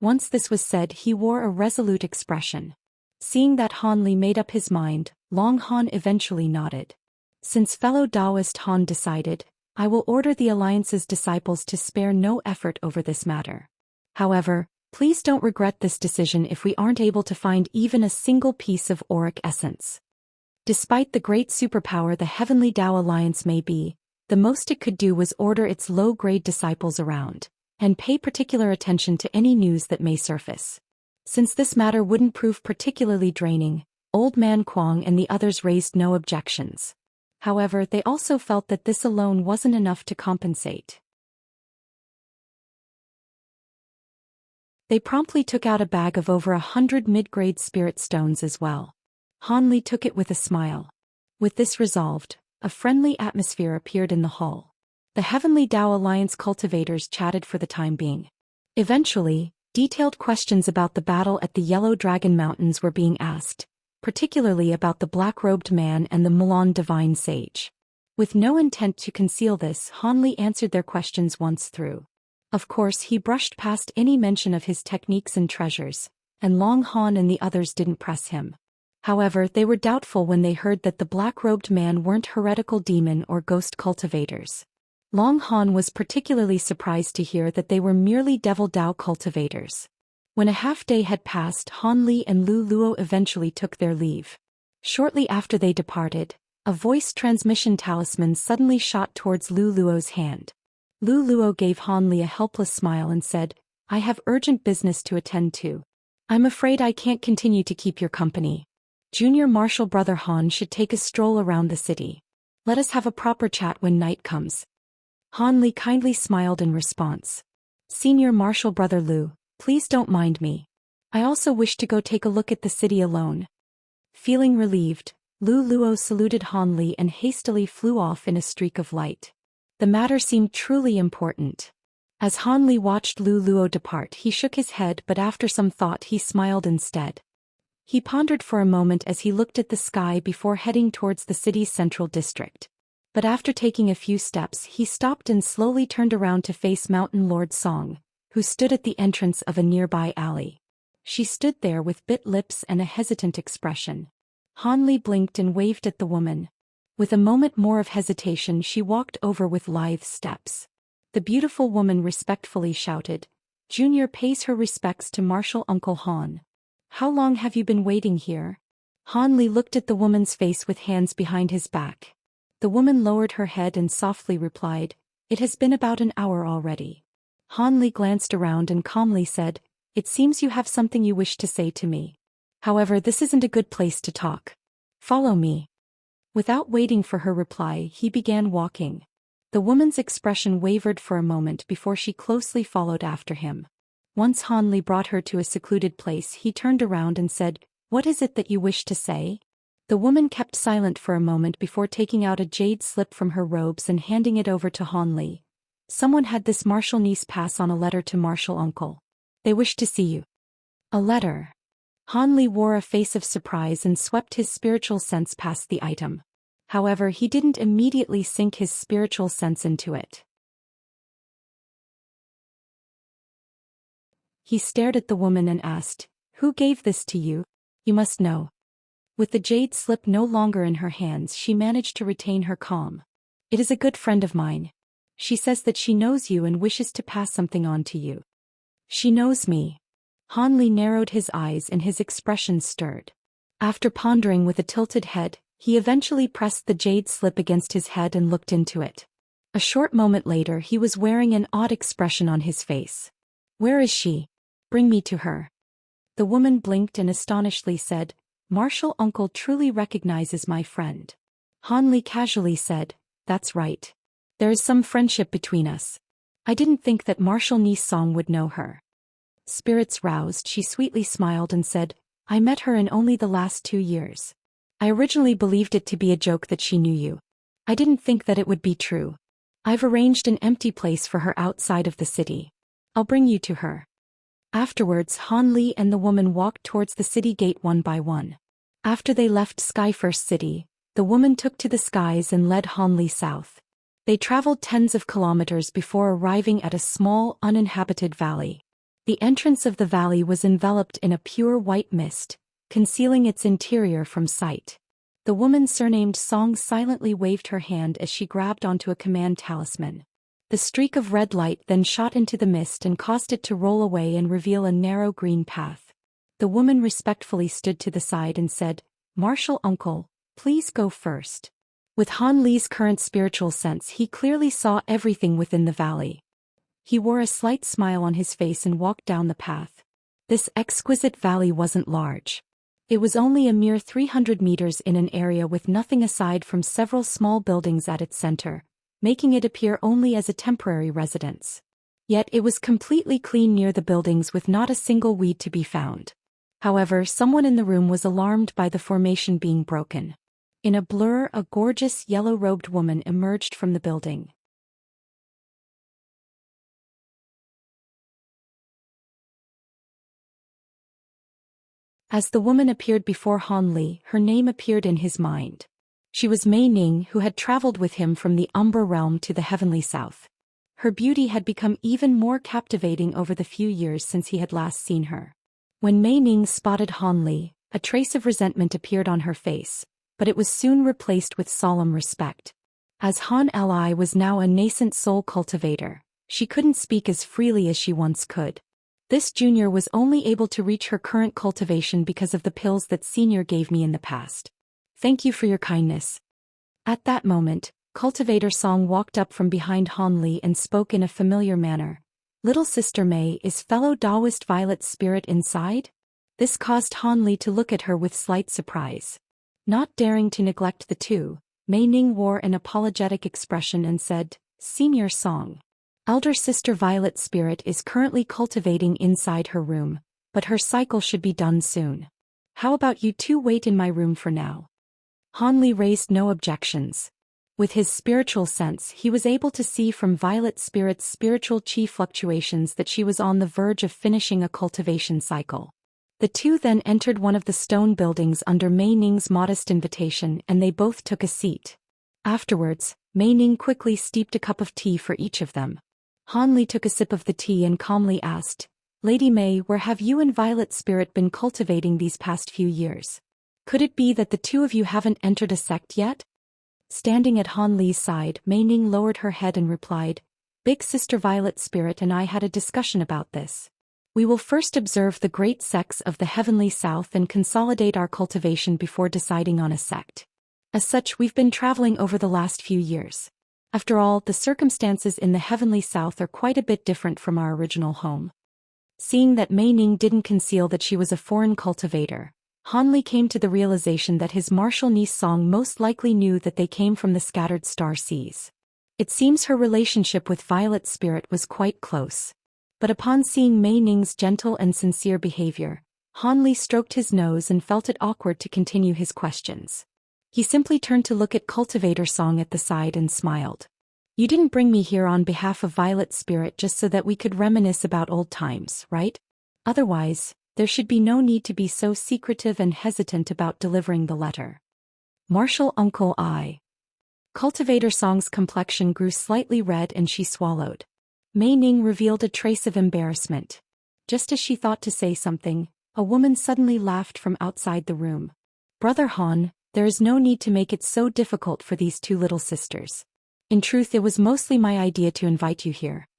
Once this was said, he wore a resolute expression. Seeing that Han Li made up his mind, Long Han eventually nodded. Since fellow Daoist Han decided, I will order the Alliance's disciples to spare no effort over this matter. However, please don't regret this decision if we aren't able to find even a single piece of auric essence. Despite the great superpower the Heavenly Dao Alliance may be, the most it could do was order its low-grade disciples around, and pay particular attention to any news that may surface. Since this matter wouldn't prove particularly draining, Old Man Kuang and the others raised no objections. However, they also felt that this alone wasn't enough to compensate. They promptly took out a bag of over 100 mid-grade spirit stones as well. Han Li took it with a smile. With this resolved, a friendly atmosphere appeared in the hall. The Heavenly Dao Alliance cultivators chatted for the time being. Eventually, detailed questions about the battle at the Yellow Dragon Mountains were being asked, particularly about the black-robed man and the Mulan divine sage. With no intent to conceal this, Han Li answered their questions once through. Of course, he brushed past any mention of his techniques and treasures, and Long Han and the others didn't press him. However, they were doubtful when they heard that the black-robed man weren't heretical demon or ghost cultivators. Long Han was particularly surprised to hear that they were merely devil Dao cultivators. When a half-day had passed, Han Li and Lu Luo eventually took their leave. Shortly after they departed, a voice transmission talisman suddenly shot towards Lu Luo's hand. Lu Luo gave Han Li a helpless smile and said, I have urgent business to attend to. I'm afraid I can't continue to keep your company. Junior Martial Brother Han should take a stroll around the city. Let us have a proper chat when night comes. Han Li kindly smiled in response. Senior Martial Brother Lu, please don't mind me. I also wish to go take a look at the city alone. Feeling relieved, Lu Luo saluted Han Li and hastily flew off in a streak of light. The matter seemed truly important. As Han Li watched Lu Luo depart, he shook his head, but after some thought he smiled instead. He pondered for a moment as he looked at the sky before heading towards the city's central district. But after taking a few steps, he stopped and slowly turned around to face Mountain Lord Song, who stood at the entrance of a nearby alley. She stood there with bit lips and a hesitant expression. Han Li blinked and waved at the woman. With a moment more of hesitation, she walked over with lithe steps. The beautiful woman respectfully shouted, Junior pays her respects to Martial Uncle Han. How long have you been waiting here? Han Li looked at the woman's face with hands behind his back. The woman lowered her head and softly replied, It has been about an hour already. Han Li glanced around and calmly said, It seems you have something you wish to say to me. However, this isn't a good place to talk. Follow me. Without waiting for her reply, he began walking. The woman's expression wavered for a moment before she closely followed after him. Once Han Li brought her to a secluded place, he turned around and said, What is it that you wish to say? The woman kept silent for a moment before taking out a jade slip from her robes and handing it over to Han Li. Someone had this martial niece pass on a letter to martial uncle. They wish to see you. A letter. Han Li wore a face of surprise and swept his spiritual sense past the item. However, he didn't immediately sink his spiritual sense into it. He stared at the woman and asked, Who gave this to you? You must know. With the jade slip no longer in her hands, she managed to retain her calm. It is a good friend of mine. She says that she knows you and wishes to pass something on to you. She knows me. Han Li narrowed his eyes and his expression stirred. After pondering with a tilted head, he eventually pressed the jade slip against his head and looked into it. A short moment later, he was wearing an odd expression on his face. Where is she? Bring me to her. The woman blinked and astonishedly said, "Martial uncle truly recognizes my friend." Han Li casually said, "That's right. There is some friendship between us. I didn't think that martial niece Song would know her." Spirits roused, she sweetly smiled and said, "I met her in only the last 2 years. I originally believed it to be a joke that she knew you. I didn't think that it would be true. I've arranged an empty place for her outside of the city. I'll bring you to her." Afterwards, Han Li and the woman walked towards the city gate one by one. After they left Skyfirst City, the woman took to the skies and led Han Li south. They traveled tens of kilometers before arriving at a small, uninhabited valley. The entrance of the valley was enveloped in a pure white mist, concealing its interior from sight. The woman surnamed Song silently waved her hand as she grabbed onto a command talisman. The streak of red light then shot into the mist and caused it to roll away and reveal a narrow green path. The woman respectfully stood to the side and said, "Martial uncle, please go first." With Han Li's current spiritual sense, he clearly saw everything within the valley. He wore a slight smile on his face and walked down the path. This exquisite valley wasn't large. It was only a mere 300 meters in an area with nothing aside from several small buildings at its center, making it appear only as a temporary residence. Yet it was completely clean near the buildings with not a single weed to be found. However, someone in the room was alarmed by the formation being broken. In a blur, a gorgeous yellow-robed woman emerged from the building. As the woman appeared before Han Li, her name appeared in his mind. She was Mei Ning, who had traveled with him from the Umbra realm to the heavenly south. Her beauty had become even more captivating over the few years since he had last seen her. When Mei Ning spotted Han Li, a trace of resentment appeared on her face, but it was soon replaced with solemn respect. As Han Li was now a nascent soul cultivator, she couldn't speak as freely as she once could. This junior was only able to reach her current cultivation because of the pills that senior gave me in the past. Thank you for your kindness. At that moment, Cultivator Song walked up from behind Han Li and spoke in a familiar manner. "Little sister Mei, is fellow Daoist Violet's spirit inside?" This caused Han Li to look at her with slight surprise. Not daring to neglect the two, Mei Ning wore an apologetic expression and said, "Senior Song. Elder sister Violet's spirit is currently cultivating inside her room, but her cycle should be done soon. How about you two wait in my room for now?" Han Li raised no objections. With his spiritual sense, he was able to see from Violet's spirit's spiritual chi fluctuations that she was on the verge of finishing a cultivation cycle. The two then entered one of the stone buildings under Mei Ning's modest invitation, and they both took a seat. Afterwards, Mei Ning quickly steeped a cup of tea for each of them. Han Li took a sip of the tea and calmly asked, "Lady Mei, where have you and Violet's spirit been cultivating these past few years? Could it be that the two of you haven't entered a sect yet?" Standing at Han Li's side, Mei Ning lowered her head and replied, "Big sister Violet's spirit and I had a discussion about this. We will first observe the great sects of the heavenly south and consolidate our cultivation before deciding on a sect. As such, we've been traveling over the last few years. After all, the circumstances in the heavenly south are quite a bit different from our original home." Seeing that Mei Ning didn't conceal that she was a foreign cultivator, Han Li came to the realization that his martial niece Song most likely knew that they came from the scattered star seas. It seems her relationship with Violet's spirit was quite close. But upon seeing Mei Ning's gentle and sincere behavior, Han Li stroked his nose and felt it awkward to continue his questions. He simply turned to look at Cultivator Song at the side and smiled. "You didn't bring me here on behalf of Violet's spirit just so that we could reminisce about old times, right? Otherwise, there should be no need to be so secretive and hesitant about delivering the letter." "Martial uncle I." Cultivator Song's complexion grew slightly red and she swallowed. Mei Ning revealed a trace of embarrassment. Just as she thought to say something, a woman suddenly laughed from outside the room. "Brother Han, there is no need to make it so difficult for these two little sisters. In truth, it was mostly my idea to invite you here."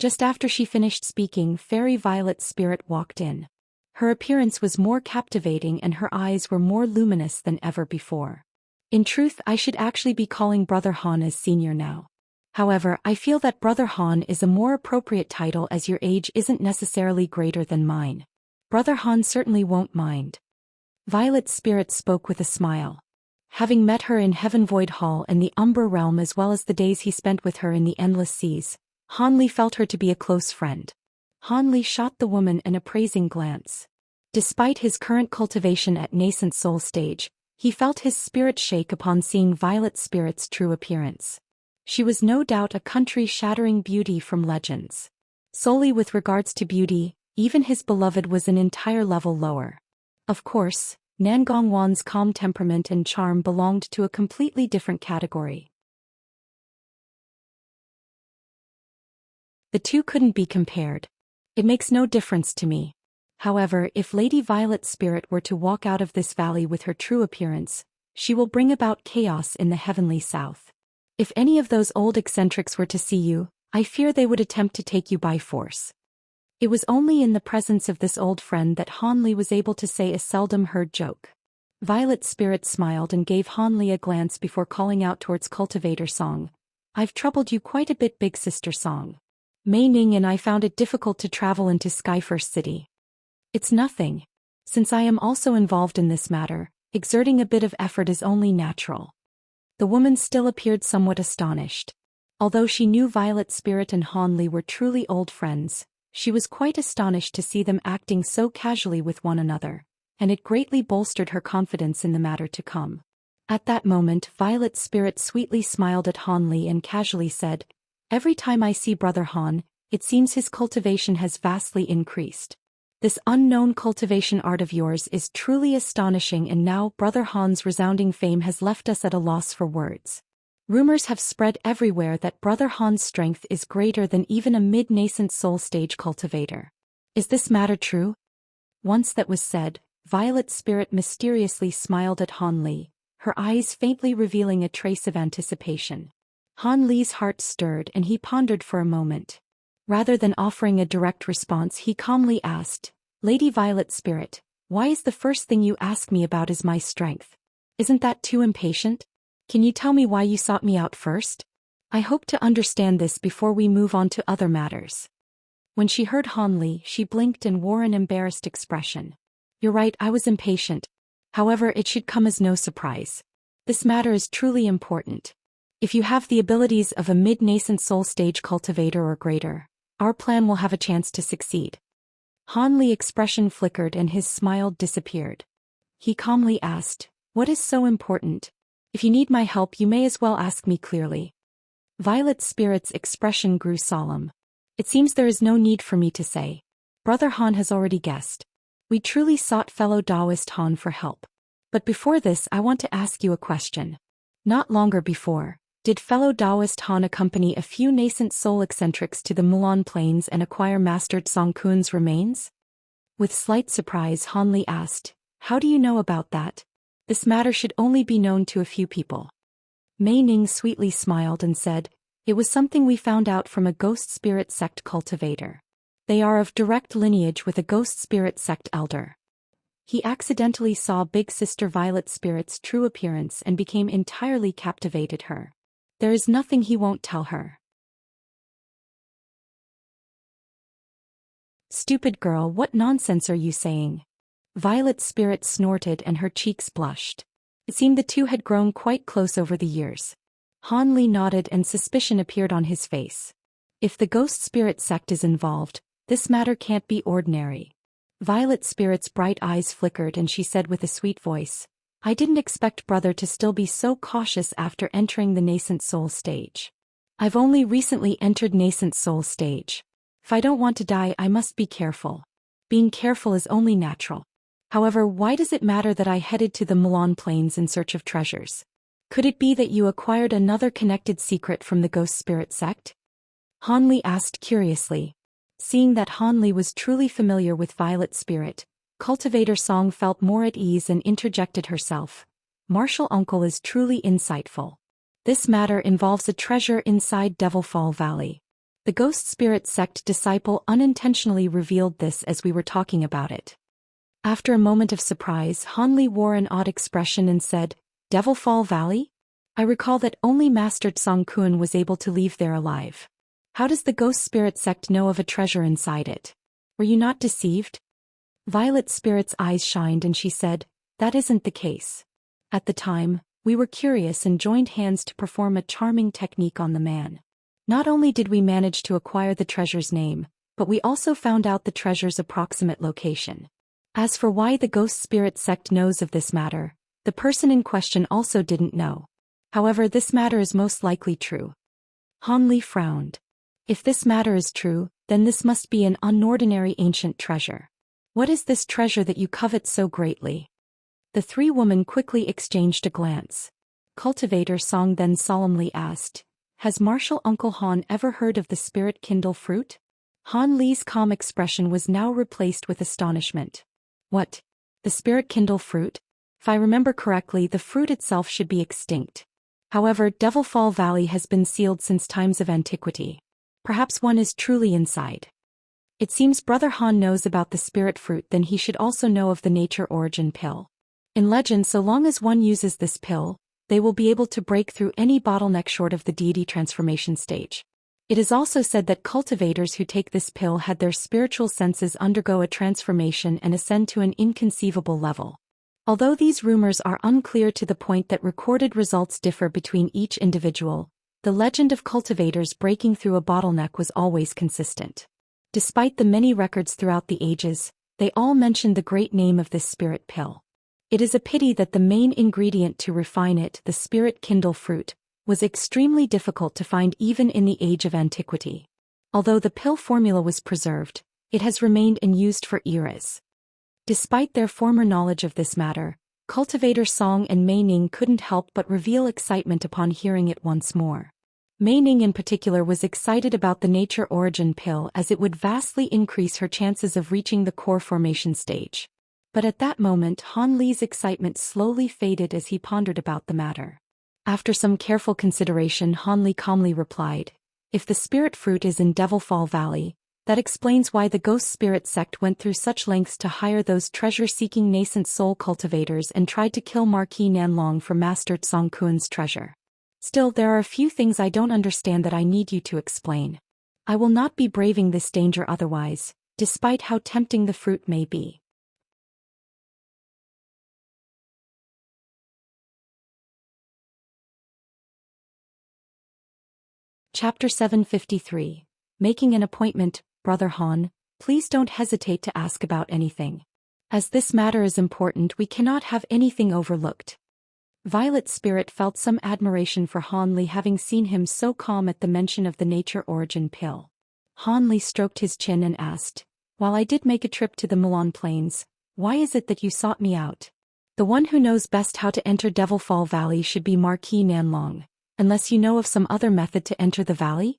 Just after she finished speaking, Fairy Violet's spirit walked in. Her appearance was more captivating and her eyes were more luminous than ever before. "In truth, I should actually be calling Brother Han as senior now. However, I feel that Brother Han is a more appropriate title as your age isn't necessarily greater than mine. Brother Han certainly won't mind. Violet's spirit spoke with a smile. Having met her in Heaven Void Hall and the Umbra Realm as well as the days he spent with her in the Endless Seas, Han Li felt her to be a close friend. Han Li shot the woman an appraising glance. Despite his current cultivation at nascent soul stage, he felt his spirit shake upon seeing Violet's spirit's true appearance. She was no doubt a country-shattering beauty from legends. Solely with regards to beauty, even his beloved was an entire level lower. Of course, Nangongwan's calm temperament and charm belonged to a completely different category. The two couldn't be compared. It makes no difference to me. However, if Lady Violet's spirit were to walk out of this valley with her true appearance, she will bring about chaos in the heavenly south. If any of those old eccentrics were to see you, I fear they would attempt to take you by force. It was only in the presence of this old friend that Han Li was able to say a seldom heard joke. Violet's spirit smiled and gave Han Li a glance before calling out towards Cultivator Song. I've troubled you quite a bit, big sister Song. Mei Ning and I found it difficult to travel into Skyfirst City. It's nothing. Since I am also involved in this matter, exerting a bit of effort is only natural. The woman still appeared somewhat astonished. Although she knew Violet's spirit and Han Li were truly old friends, she was quite astonished to see them acting so casually with one another, and it greatly bolstered her confidence in the matter to come. At that moment, Violet's spirit sweetly smiled at Han Li and casually said, "Every time I see Brother Han, it seems his cultivation has vastly increased. This unknown cultivation art of yours is truly astonishing, and now Brother Han's resounding fame has left us at a loss for words. Rumors have spread everywhere that Brother Han's strength is greater than even a mid-nascent soul stage cultivator. Is this matter true?" Once that was said, Violet's spirit mysteriously smiled at Han Li, her eyes faintly revealing a trace of anticipation. Han Li's heart stirred and he pondered for a moment. Rather than offering a direct response, he calmly asked, "Lady Violet's spirit, why is the first thing you ask me about is my strength? Isn't that too impatient? Can you tell me why you sought me out first? I hope to understand this before we move on to other matters." When she heard Han Li, she blinked and wore an embarrassed expression. "You're right, I was impatient. However, it should come as no surprise. This matter is truly important. If you have the abilities of a mid-nascent soul stage cultivator or greater, our plan will have a chance to succeed." Han Li's expression flickered and his smile disappeared. He calmly asked, "What is so important? If you need my help, you may as well ask me clearly." Violet's spirit's expression grew solemn. "It seems there is no need for me to say. Brother Han has already guessed. We truly sought fellow Daoist Han for help. But before this, I want to ask you a question. Not longer before, did fellow Daoist Han accompany a few nascent soul eccentrics to the Mulan Plains and acquire Master Song Kun's remains?" With slight surprise, Han Li asked, "How do you know about that? This matter should only be known to a few people." Mei Ning sweetly smiled and said, "It was something we found out from a ghost spirit sect cultivator. They are of direct lineage with a ghost spirit sect elder. He accidentally saw Big Sister Violet's spirit's true appearance and became entirely captivated her. There is nothing he won't tell her." "Stupid girl, what nonsense are you saying?" Violet's spirit snorted and her cheeks blushed. It seemed the two had grown quite close over the years. Han Li nodded and suspicion appeared on his face. If the ghost spirit sect is involved, this matter can't be ordinary. Violet's spirit's bright eyes flickered and she said with a sweet voice, "I didn't expect brother to still be so cautious after entering the nascent soul stage. I've only recently entered nascent soul stage. If I don't want to die, I must be careful. Being careful is only natural. However, why does it matter that I headed to the Mulan Plains in search of treasures? Could it be that you acquired another connected secret from the ghost spirit sect?" Han Li asked curiously. Seeing that Han Li was truly familiar with Violet's spirit, Cultivator Song felt more at ease and interjected herself. "Martial uncle is truly insightful. This matter involves a treasure inside Devilfall Valley. The ghost spirit sect disciple unintentionally revealed this as we were talking about it." After a moment of surprise, Han Li wore an odd expression and said, "Devilfall Valley? I recall that only Master Song Kun was able to leave there alive. How does the ghost spirit sect know of a treasure inside it? Were you not deceived?" Violet Spirit's eyes shined and she said, "That isn't the case. At the time, we were curious and joined hands to perform a charming technique on the man. Not only did we manage to acquire the treasure's name, but we also found out the treasure's approximate location. As for why the Ghost Spirit sect knows of this matter, the person in question also didn't know. However, this matter is most likely true." Han Li frowned. If this matter is true, then this must be an unordinary ancient treasure. What is this treasure that you covet so greatly? The three women quickly exchanged a glance. Cultivator Song then solemnly asked, "Has Martial Uncle Han ever heard of the Spirit Kindle fruit?" Han Li's calm expression was now replaced with astonishment. "What? The Spirit Kindle fruit? If I remember correctly, the fruit itself should be extinct. However, Devilfall Valley has been sealed since times of antiquity. Perhaps one is truly inside. It seems Brother Han knows about the spirit fruit, then he should also know of the nature origin pill. In legend, so long as one uses this pill, they will be able to break through any bottleneck short of the deity transformation stage. It is also said that cultivators who take this pill had their spiritual senses undergo a transformation and ascend to an inconceivable level. Although these rumors are unclear to the point that recorded results differ between each individual, the legend of cultivators breaking through a bottleneck was always consistent. Despite the many records throughout the ages, they all mention the great name of this spirit pill. It is a pity that the main ingredient to refine it, the Spirit Kindle fruit, was extremely difficult to find even in the age of antiquity. Although the pill formula was preserved, it has remained and used for eras. Despite their former knowledge of this matter, Cultivator Song and Mei Ning couldn't help but reveal excitement upon hearing it once more. Mei Ning in particular was excited about the nature origin pill as it would vastly increase her chances of reaching the core formation stage. But at that moment Han Li's excitement slowly faded as he pondered about the matter. After some careful consideration, Han Li calmly replied, "If the spirit fruit is in Devilfall Valley, that explains why the Ghost Spirit sect went through such lengths to hire those treasure-seeking nascent soul cultivators and tried to kill Marquis Nanlong for Master Tsong Kuan's treasure. Still, there are a few things I don't understand that I need you to explain. I will not be braving this danger otherwise, despite how tempting the fruit may be." Chapter 753. Making an appointment. Brother Han, please don't hesitate to ask about anything. As this matter is important, we cannot have anything overlooked. Violet Spirit felt some admiration for Han Li, having seen him so calm at the mention of the nature origin pill. Han Li stroked his chin and asked, "While I did make a trip to the Mulan Plains, why is it that you sought me out? The one who knows best how to enter Devilfall Valley should be Marquis Nanlong, unless you know of some other method to enter the valley?"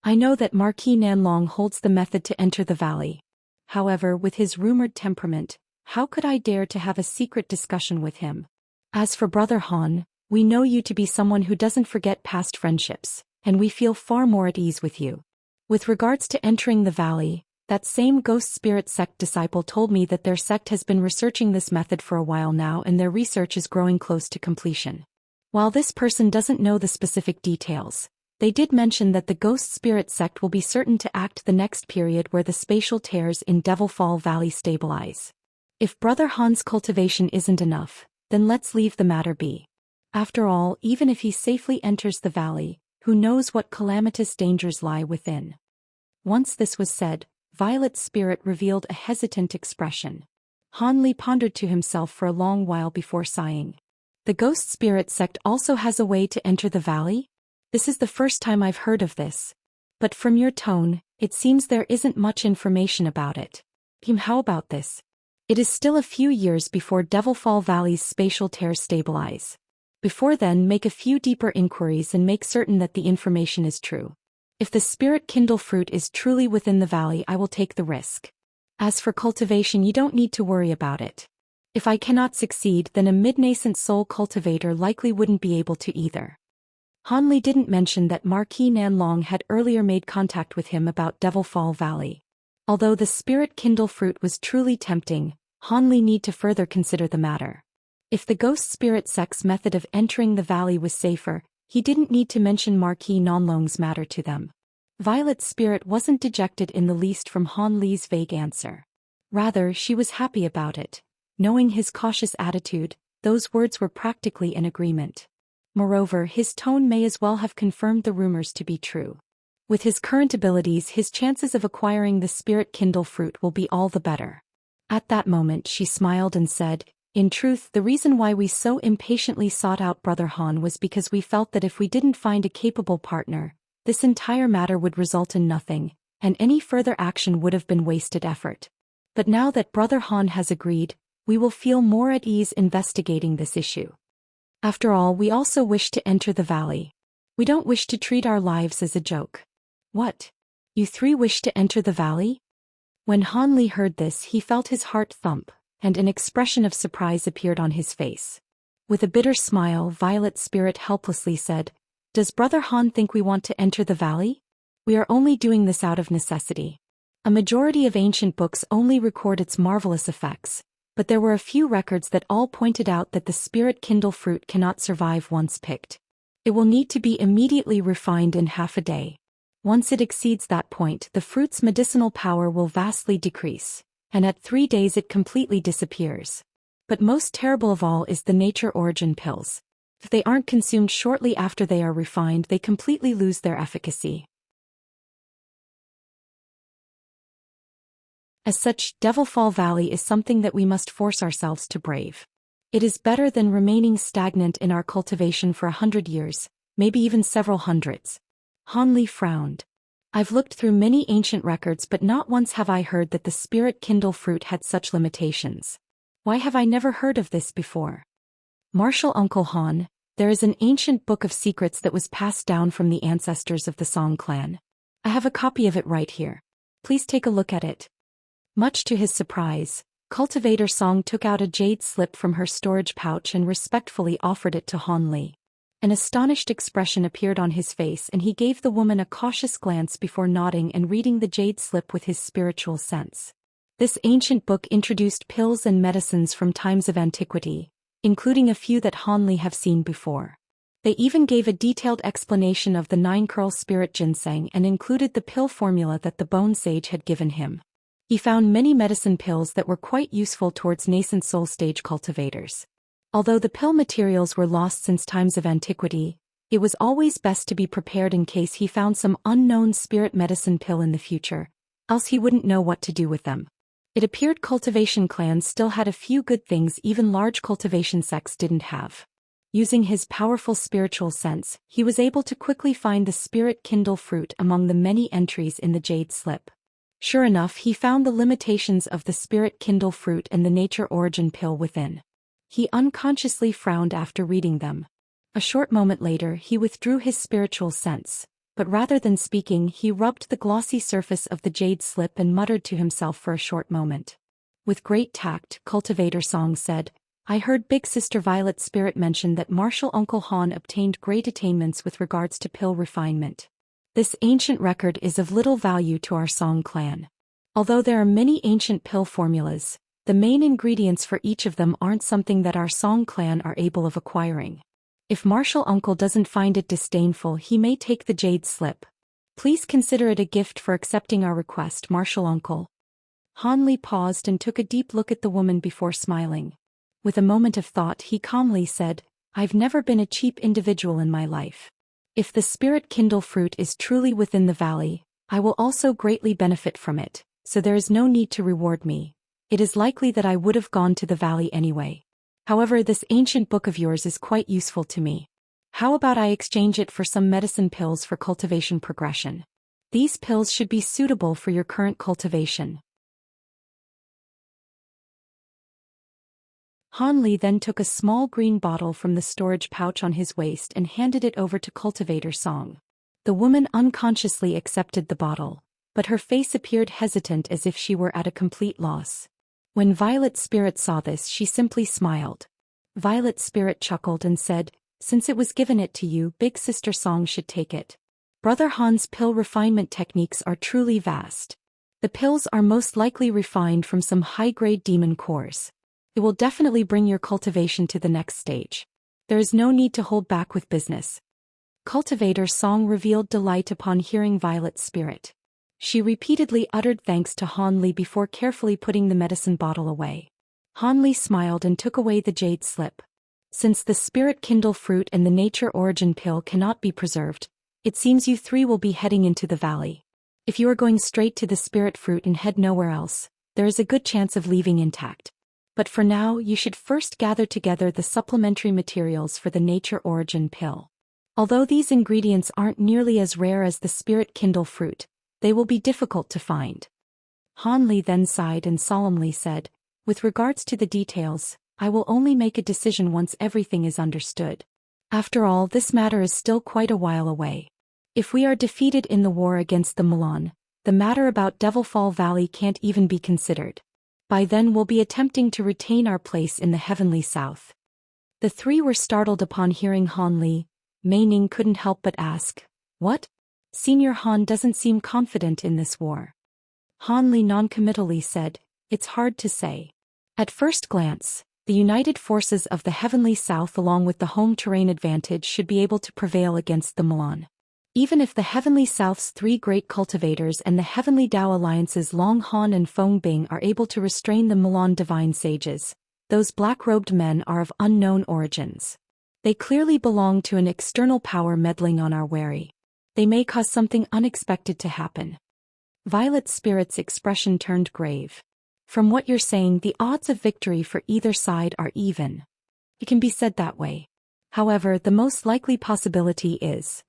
"I know that Marquis Nanlong holds the method to enter the valley. However, with his rumored temperament, how could I dare to have a secret discussion with him? As for Brother Han, we know you to be someone who doesn't forget past friendships, and we feel far more at ease with you. With regards to entering the valley, that same Ghost Spirit sect disciple told me that their sect has been researching this method for a while now and their research is growing close to completion. While this person doesn't know the specific details, they did mention that the Ghost Spirit sect will be certain to act the next period where the spatial tears in Devilfall Valley stabilize. If Brother Han's cultivation isn't enough, then let's leave the matter be. After all, even if he safely enters the valley, who knows what calamitous dangers lie within." Once this was said, Violet Spirit revealed a hesitant expression. Han Li pondered to himself for a long while before sighing. "The Ghost Spirit sect also has a way to enter the valley? This is the first time I've heard of this. But from your tone, it seems there isn't much information about it. How about this? It is still a few years before Devilfall Valley's spatial tears stabilize. Before then, make a few deeper inquiries and make certain that the information is true. If the Spirit Kindle fruit is truly within the valley, I will take the risk. As for cultivation, you don't need to worry about it. If I cannot succeed, then a mid-nascent soul cultivator likely wouldn't be able to either." Han Li didn't mention that Marquis Nanlong had earlier made contact with him about Devilfall Valley. Although the Spirit Kindle fruit was truly tempting, Han Li need to further consider the matter. If the Ghost Spirit sect's method of entering the valley was safer, he didn't need to mention Marquis Nanlong's matter to them. Violet Spirit wasn't dejected in the least from Han Li's vague answer. Rather, she was happy about it. Knowing his cautious attitude, those words were practically an agreement. Moreover, his tone may as well have confirmed the rumors to be true. With his current abilities, his chances of acquiring the Spirit Kindle fruit will be all the better. At that moment she smiled and said, "In truth, the reason why we so impatiently sought out Brother Han was because we felt that if we didn't find a capable partner, this entire matter would result in nothing, and any further action would have been wasted effort. But now that Brother Han has agreed, we will feel more at ease investigating this issue. After all, we also wish to enter the valley. We don't wish to treat our lives as a joke." "What? You three wish to enter the valley?" When Han Li heard this, he felt his heart thump, and an expression of surprise appeared on his face. With a bitter smile, Violet Spirit helplessly said, "Does Brother Han think we want to enter the valley? We are only doing this out of necessity. A majority of ancient books only record its marvelous effects, but there were a few records that all pointed out that the Spirit Kindle fruit cannot survive once picked. It will need to be immediately refined in half a day. Once it exceeds that point, the fruit's medicinal power will vastly decrease, and at 3 days it completely disappears. But most terrible of all is the nature origin pills. If they aren't consumed shortly after they are refined, they completely lose their efficacy. As such, Devilfall Valley is something that we must force ourselves to brave. It is better than remaining stagnant in our cultivation for 100 years, maybe even several hundreds." Han Li frowned. "I've looked through many ancient records, but not once have I heard that the Spirit Kindle fruit had such limitations. Why have I never heard of this before?" "Martial Uncle Han, there is an ancient book of secrets that was passed down from the ancestors of the Song clan. I have a copy of it right here. Please take a look at it." Much to his surprise, Cultivator Song took out a jade slip from her storage pouch and respectfully offered it to Han Li. An astonished expression appeared on his face, and he gave the woman a cautious glance before nodding and reading the jade slip with his spiritual sense. This ancient book introduced pills and medicines from times of antiquity, including a few that Han Li have seen before. They even gave a detailed explanation of the 9-curl spirit ginseng and included the pill formula that the bone sage had given him. He found many medicine pills that were quite useful towards nascent soul stage cultivators. Although the pill materials were lost since times of antiquity, it was always best to be prepared in case he found some unknown spirit medicine pill in the future, else he wouldn't know what to do with them. It appeared cultivation clans still had a few good things even large cultivation sects didn't have. Using his powerful spiritual sense, he was able to quickly find the Spirit Kindle fruit among the many entries in the jade slip. Sure enough, he found the limitations of the Spirit Kindle fruit and the nature origin pill within. He unconsciously frowned after reading them. A short moment later, he withdrew his spiritual sense, but rather than speaking, he rubbed the glossy surface of the jade slip and muttered to himself for a short moment. With great tact, Cultivator Song said, "I heard Big Sister Violet Spirit mention that Martial Uncle Han obtained great attainments with regards to pill refinement. This ancient record is of little value to our Song clan. Although there are many ancient pill formulas, the main ingredients for each of them aren't something that our Song clan are able of acquiring. If Martial Uncle doesn't find it disdainful, he may take the jade slip. Please consider it a gift for accepting our request, Martial Uncle." Han Li paused and took a deep look at the woman before smiling. With a moment of thought, he calmly said, "I've never been a cheap individual in my life. If the Spirit Kindle fruit is truly within the valley, I will also greatly benefit from it, so there is no need to reward me. It is likely that I would have gone to the valley anyway. However, this ancient book of yours is quite useful to me. How about I exchange it for some medicine pills for cultivation progression? These pills should be suitable for your current cultivation." Han Li then took a small green bottle from the storage pouch on his waist and handed it over to Cultivator Song. The woman unconsciously accepted the bottle, but her face appeared hesitant as if she were at a complete loss. When Violet Spirit saw this, she simply smiled. Violet Spirit chuckled and said, "Since it was given it to you, Big Sister Song should take it. Brother Han's pill refinement techniques are truly vast. The pills are most likely refined from some high-grade demon cores. It will definitely bring your cultivation to the next stage. There is no need to hold back with business." Cultivator Song revealed delight upon hearing Violet's Spirit. She repeatedly uttered thanks to Han Li before carefully putting the medicine bottle away. Han Li smiled and took away the jade slip. Since the Spirit Kindle fruit and the Nature Origin pill cannot be preserved, it seems you three will be heading into the valley. If you are going straight to the spirit fruit and head nowhere else, there is a good chance of leaving intact. But for now, you should first gather together the supplementary materials for the Nature Origin pill. Although these ingredients aren't nearly as rare as the Spirit Kindle fruit, they will be difficult to find. Han Li then sighed and solemnly said, "With regards to the details, I will only make a decision once everything is understood. After all, this matter is still quite a while away. If we are defeated in the war against the Milan, the matter about Devilfall Valley can't even be considered. By then we'll be attempting to retain our place in the heavenly south." The three were startled upon hearing Han Li. Mei Ning couldn't help but ask, "What? Senior Han doesn't seem confident in this war." Han Li noncommittally said, "It's hard to say. At first glance, the united forces of the Heavenly South along with the home terrain advantage should be able to prevail against the Milan. Even if the Heavenly South's three great cultivators and the Heavenly Dao Alliance's Long Han and Feng Bing are able to restrain the Milan divine sages, those black-robed men are of unknown origins. They clearly belong to an external power meddling on our wary. They may cause something unexpected to happen." Violet Spirit's expression turned grave. "From what you're saying, the odds of victory for either side are even." "It can be said that way. However, the most likely possibility is..."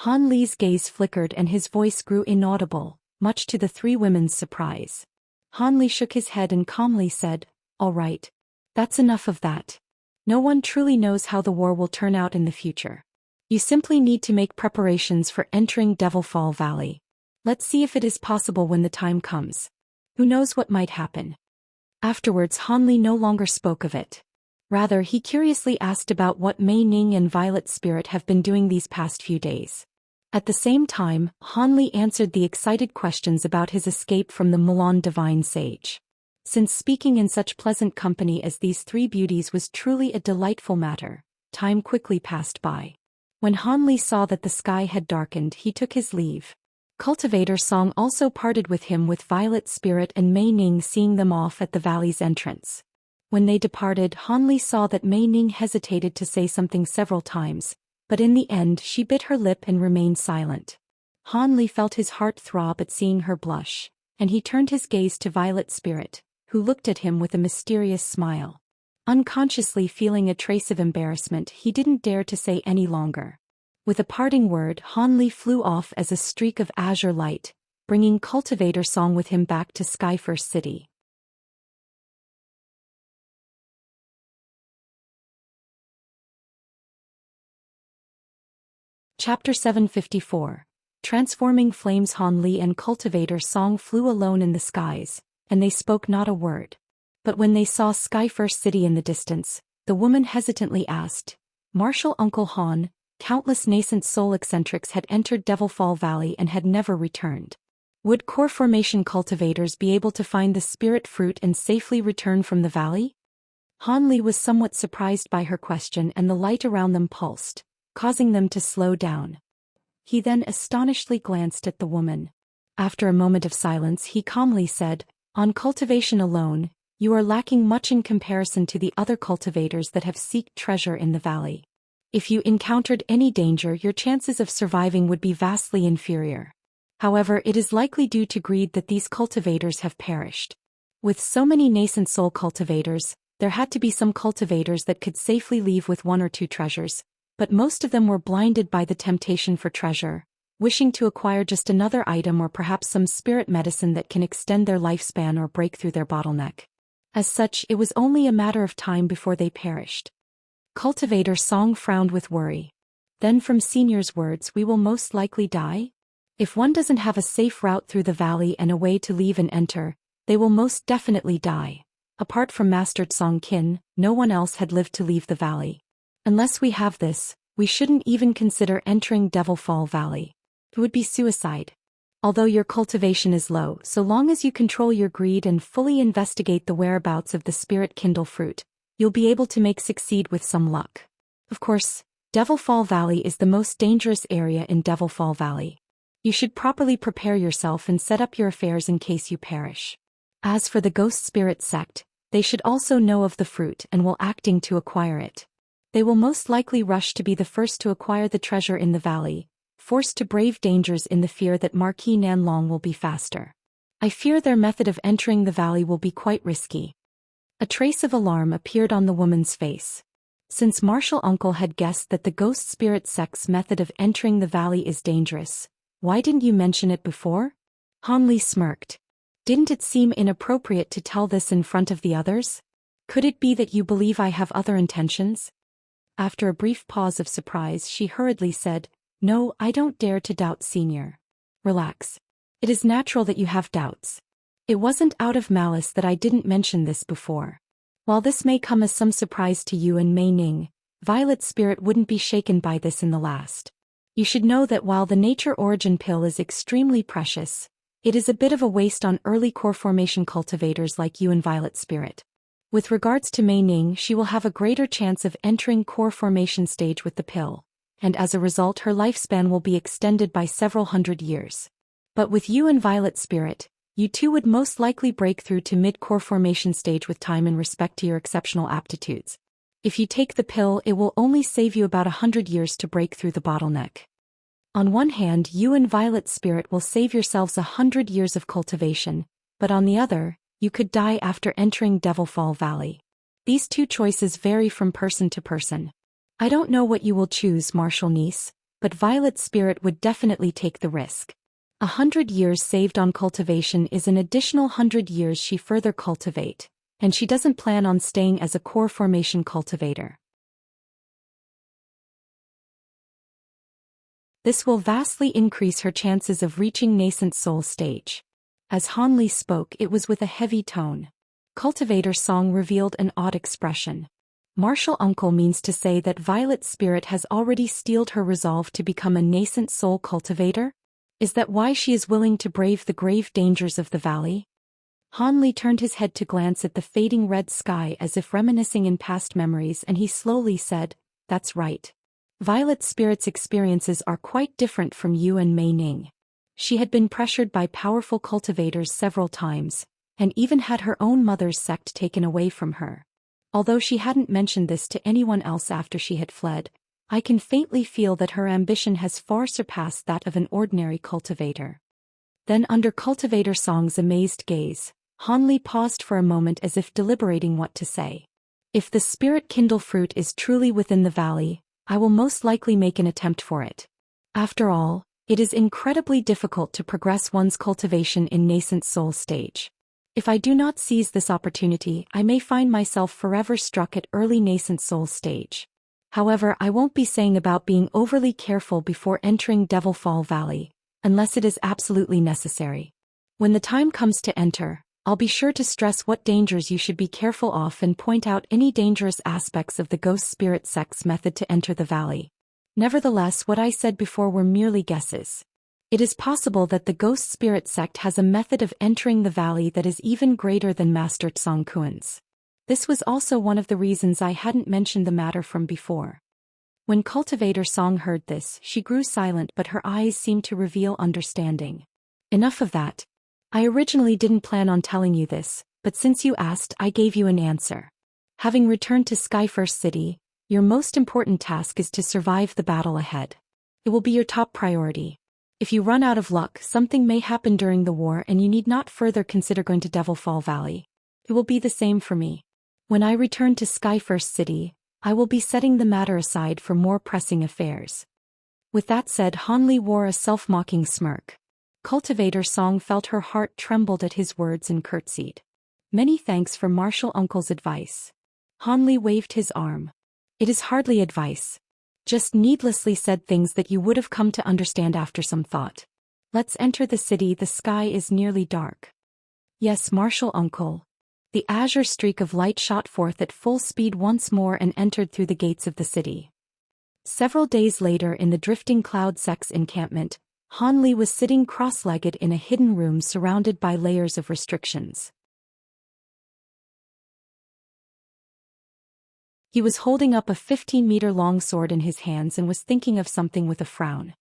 Han Li's gaze flickered and his voice grew inaudible, much to the three women's surprise. Han Li shook his head and calmly said, "All right. That's enough of that. No one truly knows how the war will turn out in the future. You simply need to make preparations for entering Devilfall Valley. Let's see if it is possible when the time comes. Who knows what might happen?" Afterwards, Han Li no longer spoke of it. Rather, he curiously asked about what Mei Ning and Violet Spirit have been doing these past few days. At the same time, Han Li answered the excited questions about his escape from the Milan Divine Sage. Since speaking in such pleasant company as these three beauties was truly a delightful matter, time quickly passed by. When Han Li saw that the sky had darkened, he took his leave. Cultivator Song also parted with him, with Violet Spirit and Mei Ning seeing them off at the valley's entrance. When they departed, Han Li saw that Mei Ning hesitated to say something several times, but in the end she bit her lip and remained silent. Han Li felt his heart throb at seeing her blush, and he turned his gaze to Violet Spirit, who looked at him with a mysterious smile. Unconsciously feeling a trace of embarrassment, he didn't dare to say any longer. With a parting word, Han Li flew off as a streak of azure light, bringing Cultivator Song with him back to Skyfirst City. Chapter 754. Transforming Flames. Han Li and Cultivator Song flew alone in the skies, and they spoke not a word. But when they saw Skyfirst City in the distance, the woman hesitantly asked, "Marshal Uncle Han, countless nascent soul eccentrics had entered Devilfall Valley and had never returned. Would core formation cultivators be able to find the spirit fruit and safely return from the valley?" Han Li was somewhat surprised by her question, and the light around them pulsed, causing them to slow down. He then astonishedly glanced at the woman. After a moment of silence, he calmly said, "On cultivation alone, you are lacking much in comparison to the other cultivators that have sought treasure in the valley. If you encountered any danger, your chances of surviving would be vastly inferior. However, it is likely due to greed that these cultivators have perished. With so many nascent soul cultivators, there had to be some cultivators that could safely leave with one or two treasures, but most of them were blinded by the temptation for treasure, wishing to acquire just another item or perhaps some spirit medicine that can extend their lifespan or break through their bottleneck. As such, it was only a matter of time before they perished." Cultivator Song frowned with worry. "Then from Senior's words, we will most likely die? If one doesn't have a safe route through the valley and a way to leave and enter, they will most definitely die. Apart from Master Song Qin, no one else had lived to leave the valley. Unless we have this, we shouldn't even consider entering Devilfall Valley. It would be suicide. Although your cultivation is low, so long as you control your greed and fully investigate the whereabouts of the Spirit Kindle fruit, you'll be able to make succeed with some luck. Of course, Devilfall Valley is the most dangerous area in Devilfall Valley. You should properly prepare yourself and set up your affairs in case you perish. As for the Ghost Spirit sect, they should also know of the fruit and will acting to acquire it. They will most likely rush to be the first to acquire the treasure in the valley, forced to brave dangers in the fear that Marquis Nanlong will be faster. I fear their method of entering the valley will be quite risky. A trace of alarm appeared on the woman's face. Since Martial Uncle had guessed that the Ghost Spirit sect's method of entering the valley is dangerous, why didn't you mention it before? Han Li smirked. Didn't it seem inappropriate to tell this in front of the others? Could it be that you believe I have other intentions? After a brief pause of surprise, she hurriedly said, No, I don't dare to doubt, Senior. Relax. It is natural that you have doubts. It wasn't out of malice that I didn't mention this before. While this may come as some surprise to you and Mei Ning, Violet's spirit wouldn't be shaken by this in the last. You should know that while the Nature Origin Pill is extremely precious, it is a bit of a waste on early core formation cultivators like you and Violet Spirit. With regards to Mei Ning, she will have a greater chance of entering core formation stage with the pill, and as a result her lifespan will be extended by several hundred years. But with you and Violet Spirit, you two would most likely break through to mid-core formation stage with time in respect to your exceptional aptitudes. If you take the pill, it will only save you about 100 years to break through the bottleneck. On one hand, you and Violet Spirit will save yourselves 100 years of cultivation, but on the other, you could die after entering Devilfall Valley. These two choices vary from person to person. I don't know what you will choose, Martial Niece, but Violet Spirit would definitely take the risk. 100 years saved on cultivation is an additional 100 years she further cultivate, and she doesn't plan on staying as a core formation cultivator. This will vastly increase her chances of reaching nascent soul stage. As Han Li spoke, it was with a heavy tone. Cultivator Song revealed an odd expression. Martial Uncle means to say that Violet Spirit has already steeled her resolve to become a nascent soul cultivator? Is that why she is willing to brave the grave dangers of the valley? Han Li turned his head to glance at the fading red sky as if reminiscing in past memories, and he slowly said, That's right. Violet Spirit's experiences are quite different from you and Mei Ning. She had been pressured by powerful cultivators several times, and even had her own mother's sect taken away from her. Although she hadn't mentioned this to anyone else after she had fled, I can faintly feel that her ambition has far surpassed that of an ordinary cultivator. Then under Cultivator Song's amazed gaze, Han Li paused for a moment as if deliberating what to say. If the Spirit Kindle fruit is truly within the valley, I will most likely make an attempt for it. After all, it is incredibly difficult to progress one's cultivation in nascent soul stage. If I do not seize this opportunity, I may find myself forever stuck at early nascent soul stage. However, I won't be saying about being overly careful before entering Devilfall Valley, unless it is absolutely necessary. When the time comes to enter, I'll be sure to stress what dangers you should be careful of and point out any dangerous aspects of the Ghost Spirit sect's method to enter the valley. Nevertheless, what I said before were merely guesses. It is possible that the Ghost Spirit sect has a method of entering the valley that is even greater than Master Tsong Kuan's. This was also one of the reasons I hadn't mentioned the matter from before. When Cultivator Song heard this, she grew silent, but her eyes seemed to reveal understanding. Enough of that. I originally didn't plan on telling you this, but since you asked, I gave you an answer. Having returned to Skyfirst City, your most important task is to survive the battle ahead. It will be your top priority. If you run out of luck, something may happen during the war and you need not further consider going to Devilfall Valley. It will be the same for me. When I return to Skyfirst City, I will be setting the matter aside for more pressing affairs. With that said, Han Li wore a self-mocking smirk. Cultivator Song felt her heart trembled at his words and curtsied. Many thanks for Martial Uncle's advice. Han Li waved his arm. It is hardly advice. Just needlessly said things that you would have come to understand after some thought. Let's enter the city, the sky is nearly dark. Yes, Martial Uncle. The azure streak of light shot forth at full speed once more and entered through the gates of the city. Several days later in the Drifting Cloud Sect's encampment, Han Li was sitting cross-legged in a hidden room surrounded by layers of restrictions. He was holding up a 15-meter-long sword in his hands and was thinking of something with a frown.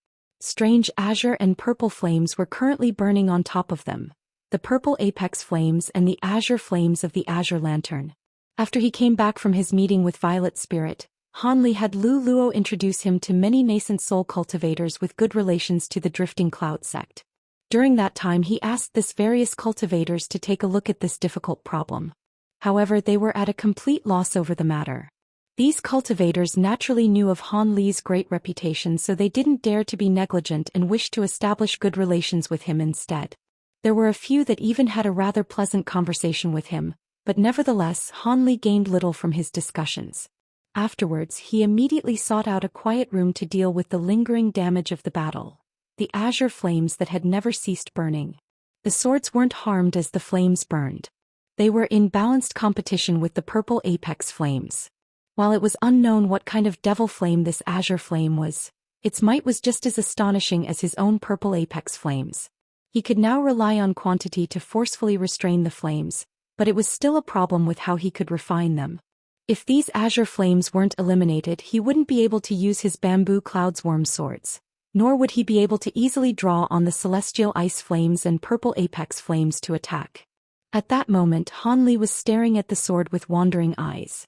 Strange azure and purple flames were currently burning on top of them. The purple apex flames and the azure flames of the azure lantern. After he came back from his meeting with Violet Spirit, Hanli had Lu Luo introduce him to many nascent soul cultivators with good relations to the Drifting Cloud sect. During that time he asked this various cultivators to take a look at this difficult problem. However, they were at a complete loss over the matter. These cultivators naturally knew of Han Li's great reputation, so they didn't dare to be negligent and wished to establish good relations with him instead. There were a few that even had a rather pleasant conversation with him, but nevertheless Han Li gained little from his discussions. Afterwards he immediately sought out a quiet room to deal with the lingering damage of the battle. The azure flames that had never ceased burning. The swords weren't harmed as the flames burned. They were in balanced competition with the purple apex flames. While it was unknown what kind of devil flame this azure flame was, its might was just as astonishing as his own purple apex flames. He could now rely on quantity to forcefully restrain the flames, but it was still a problem with how he could refine them. If these azure flames weren't eliminated, he wouldn't be able to use his bamboo cloudsworm swords, nor would he be able to easily draw on the celestial ice flames and purple apex flames to attack. At that moment Han Li was staring at the sword with wandering eyes.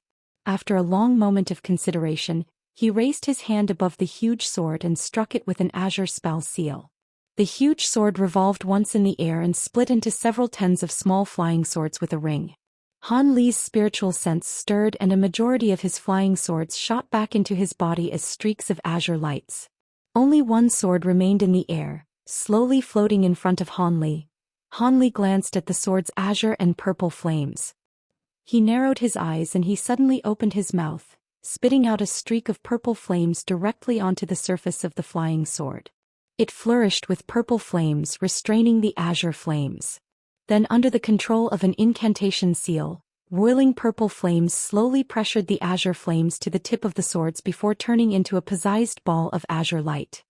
After a long moment of consideration, he raised his hand above the huge sword and struck it with an azure spell seal. The huge sword revolved once in the air and split into several tens of small flying swords with a ring. Han Li's spiritual sense stirred and a majority of his flying swords shot back into his body as streaks of azure lights. Only one sword remained in the air, slowly floating in front of Han Li. Han Li glanced at the sword's azure and purple flames. He narrowed his eyes and he suddenly opened his mouth, spitting out a streak of purple flames directly onto the surface of the flying sword. It flourished with purple flames, restraining the azure flames. Then, under the control of an incantation seal, roiling purple flames slowly pressured the azure flames to the tip of the swords before turning into a possessed ball of azure light.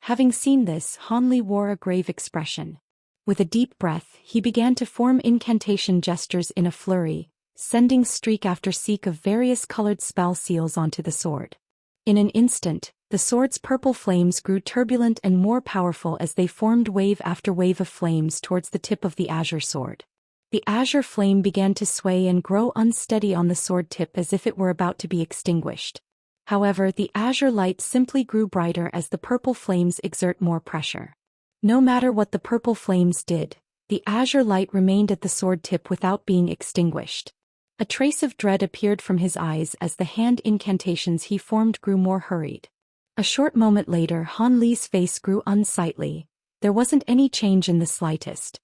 Having seen this, Han Li wore a grave expression. With a deep breath, he began to form incantation gestures in a flurry, sending streak after streak of various colored spell seals onto the sword. In an instant, the sword's purple flames grew turbulent and more powerful as they formed wave after wave of flames towards the tip of the azure sword. The azure flame began to sway and grow unsteady on the sword tip as if it were about to be extinguished. However, the azure light simply grew brighter as the purple flames exert more pressure. No matter what the purple flames did, the azure light remained at the sword tip without being extinguished. A trace of dread appeared from his eyes as the hand incantations he formed grew more hurried. A short moment later Han Li's face grew unsightly. There wasn't any change in the slightest.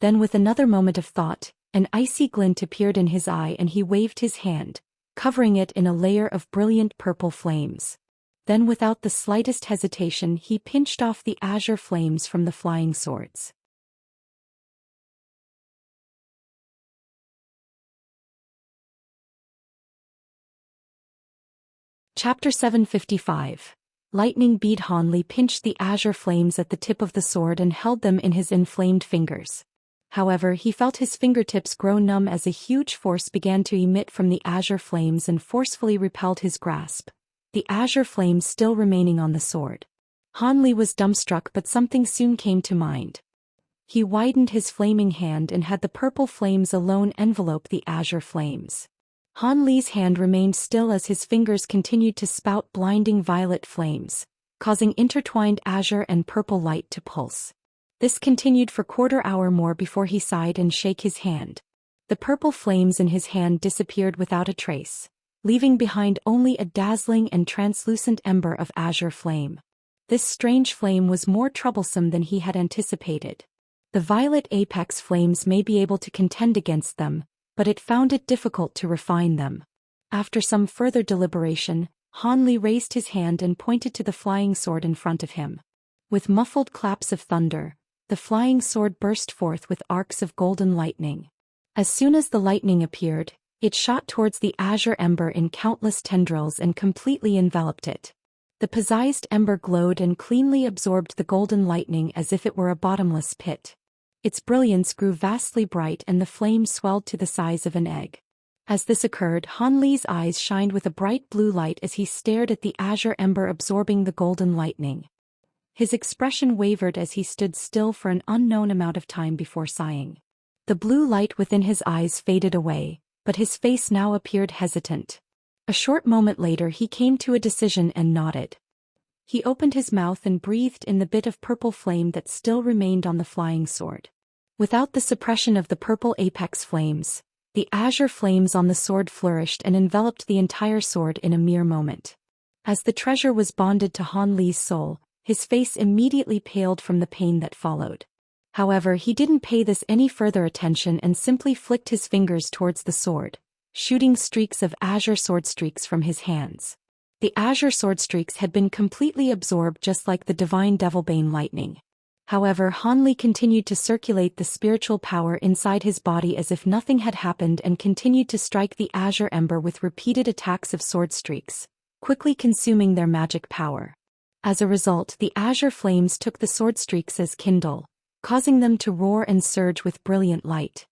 Then with another moment of thought, an icy glint appeared in his eye and he waved his hand, covering it in a layer of brilliant purple flames. Then without the slightest hesitation he pinched off the azure flames from the flying swords. Chapter 755. Lightning Bead. Han Li pinched the azure flames at the tip of the sword and held them in his inflamed fingers. However, he felt his fingertips grow numb as a huge force began to emit from the azure flames and forcefully repelled his grasp, the azure flames still remaining on the sword. Han Li was dumbstruck, but something soon came to mind. He widened his flaming hand and had the purple flames alone envelope the azure flames. Han Li's hand remained still as his fingers continued to spout blinding violet flames, causing intertwined azure and purple light to pulse. This continued for quarter hour more before he sighed and shook his hand. The purple flames in his hand disappeared without a trace, leaving behind only a dazzling and translucent ember of azure flame. This strange flame was more troublesome than he had anticipated. The violet apex flames may be able to contend against them, but it found it difficult to refine them. After some further deliberation, Han Li raised his hand and pointed to the flying sword in front of him. With muffled claps of thunder, the flying sword burst forth with arcs of golden lightning. As soon as the lightning appeared, it shot towards the azure ember in countless tendrils and completely enveloped it. The possessed ember glowed and cleanly absorbed the golden lightning as if it were a bottomless pit. Its brilliance grew vastly bright and the flame swelled to the size of an egg. As this occurred, Han Li's eyes shined with a bright blue light as he stared at the azure ember absorbing the golden lightning. His expression wavered as he stood still for an unknown amount of time before sighing. The blue light within his eyes faded away, but his face now appeared hesitant. A short moment later he came to a decision and nodded. He opened his mouth and breathed in the bit of purple flame that still remained on the flying sword. Without the suppression of the purple apex flames, the azure flames on the sword flourished and enveloped the entire sword in a mere moment. As the treasure was bonded to Han Li's soul, his face immediately paled from the pain that followed. However, he didn't pay this any further attention and simply flicked his fingers towards the sword, shooting streaks of azure sword streaks from his hands. The azure sword streaks had been completely absorbed just like the divine Devilbane lightning. However, Han Li continued to circulate the spiritual power inside his body as if nothing had happened and continued to strike the azure ember with repeated attacks of sword streaks, quickly consuming their magic power. As a result, the azure flames took the sword streaks as Kindle, causing them to roar and surge with brilliant light.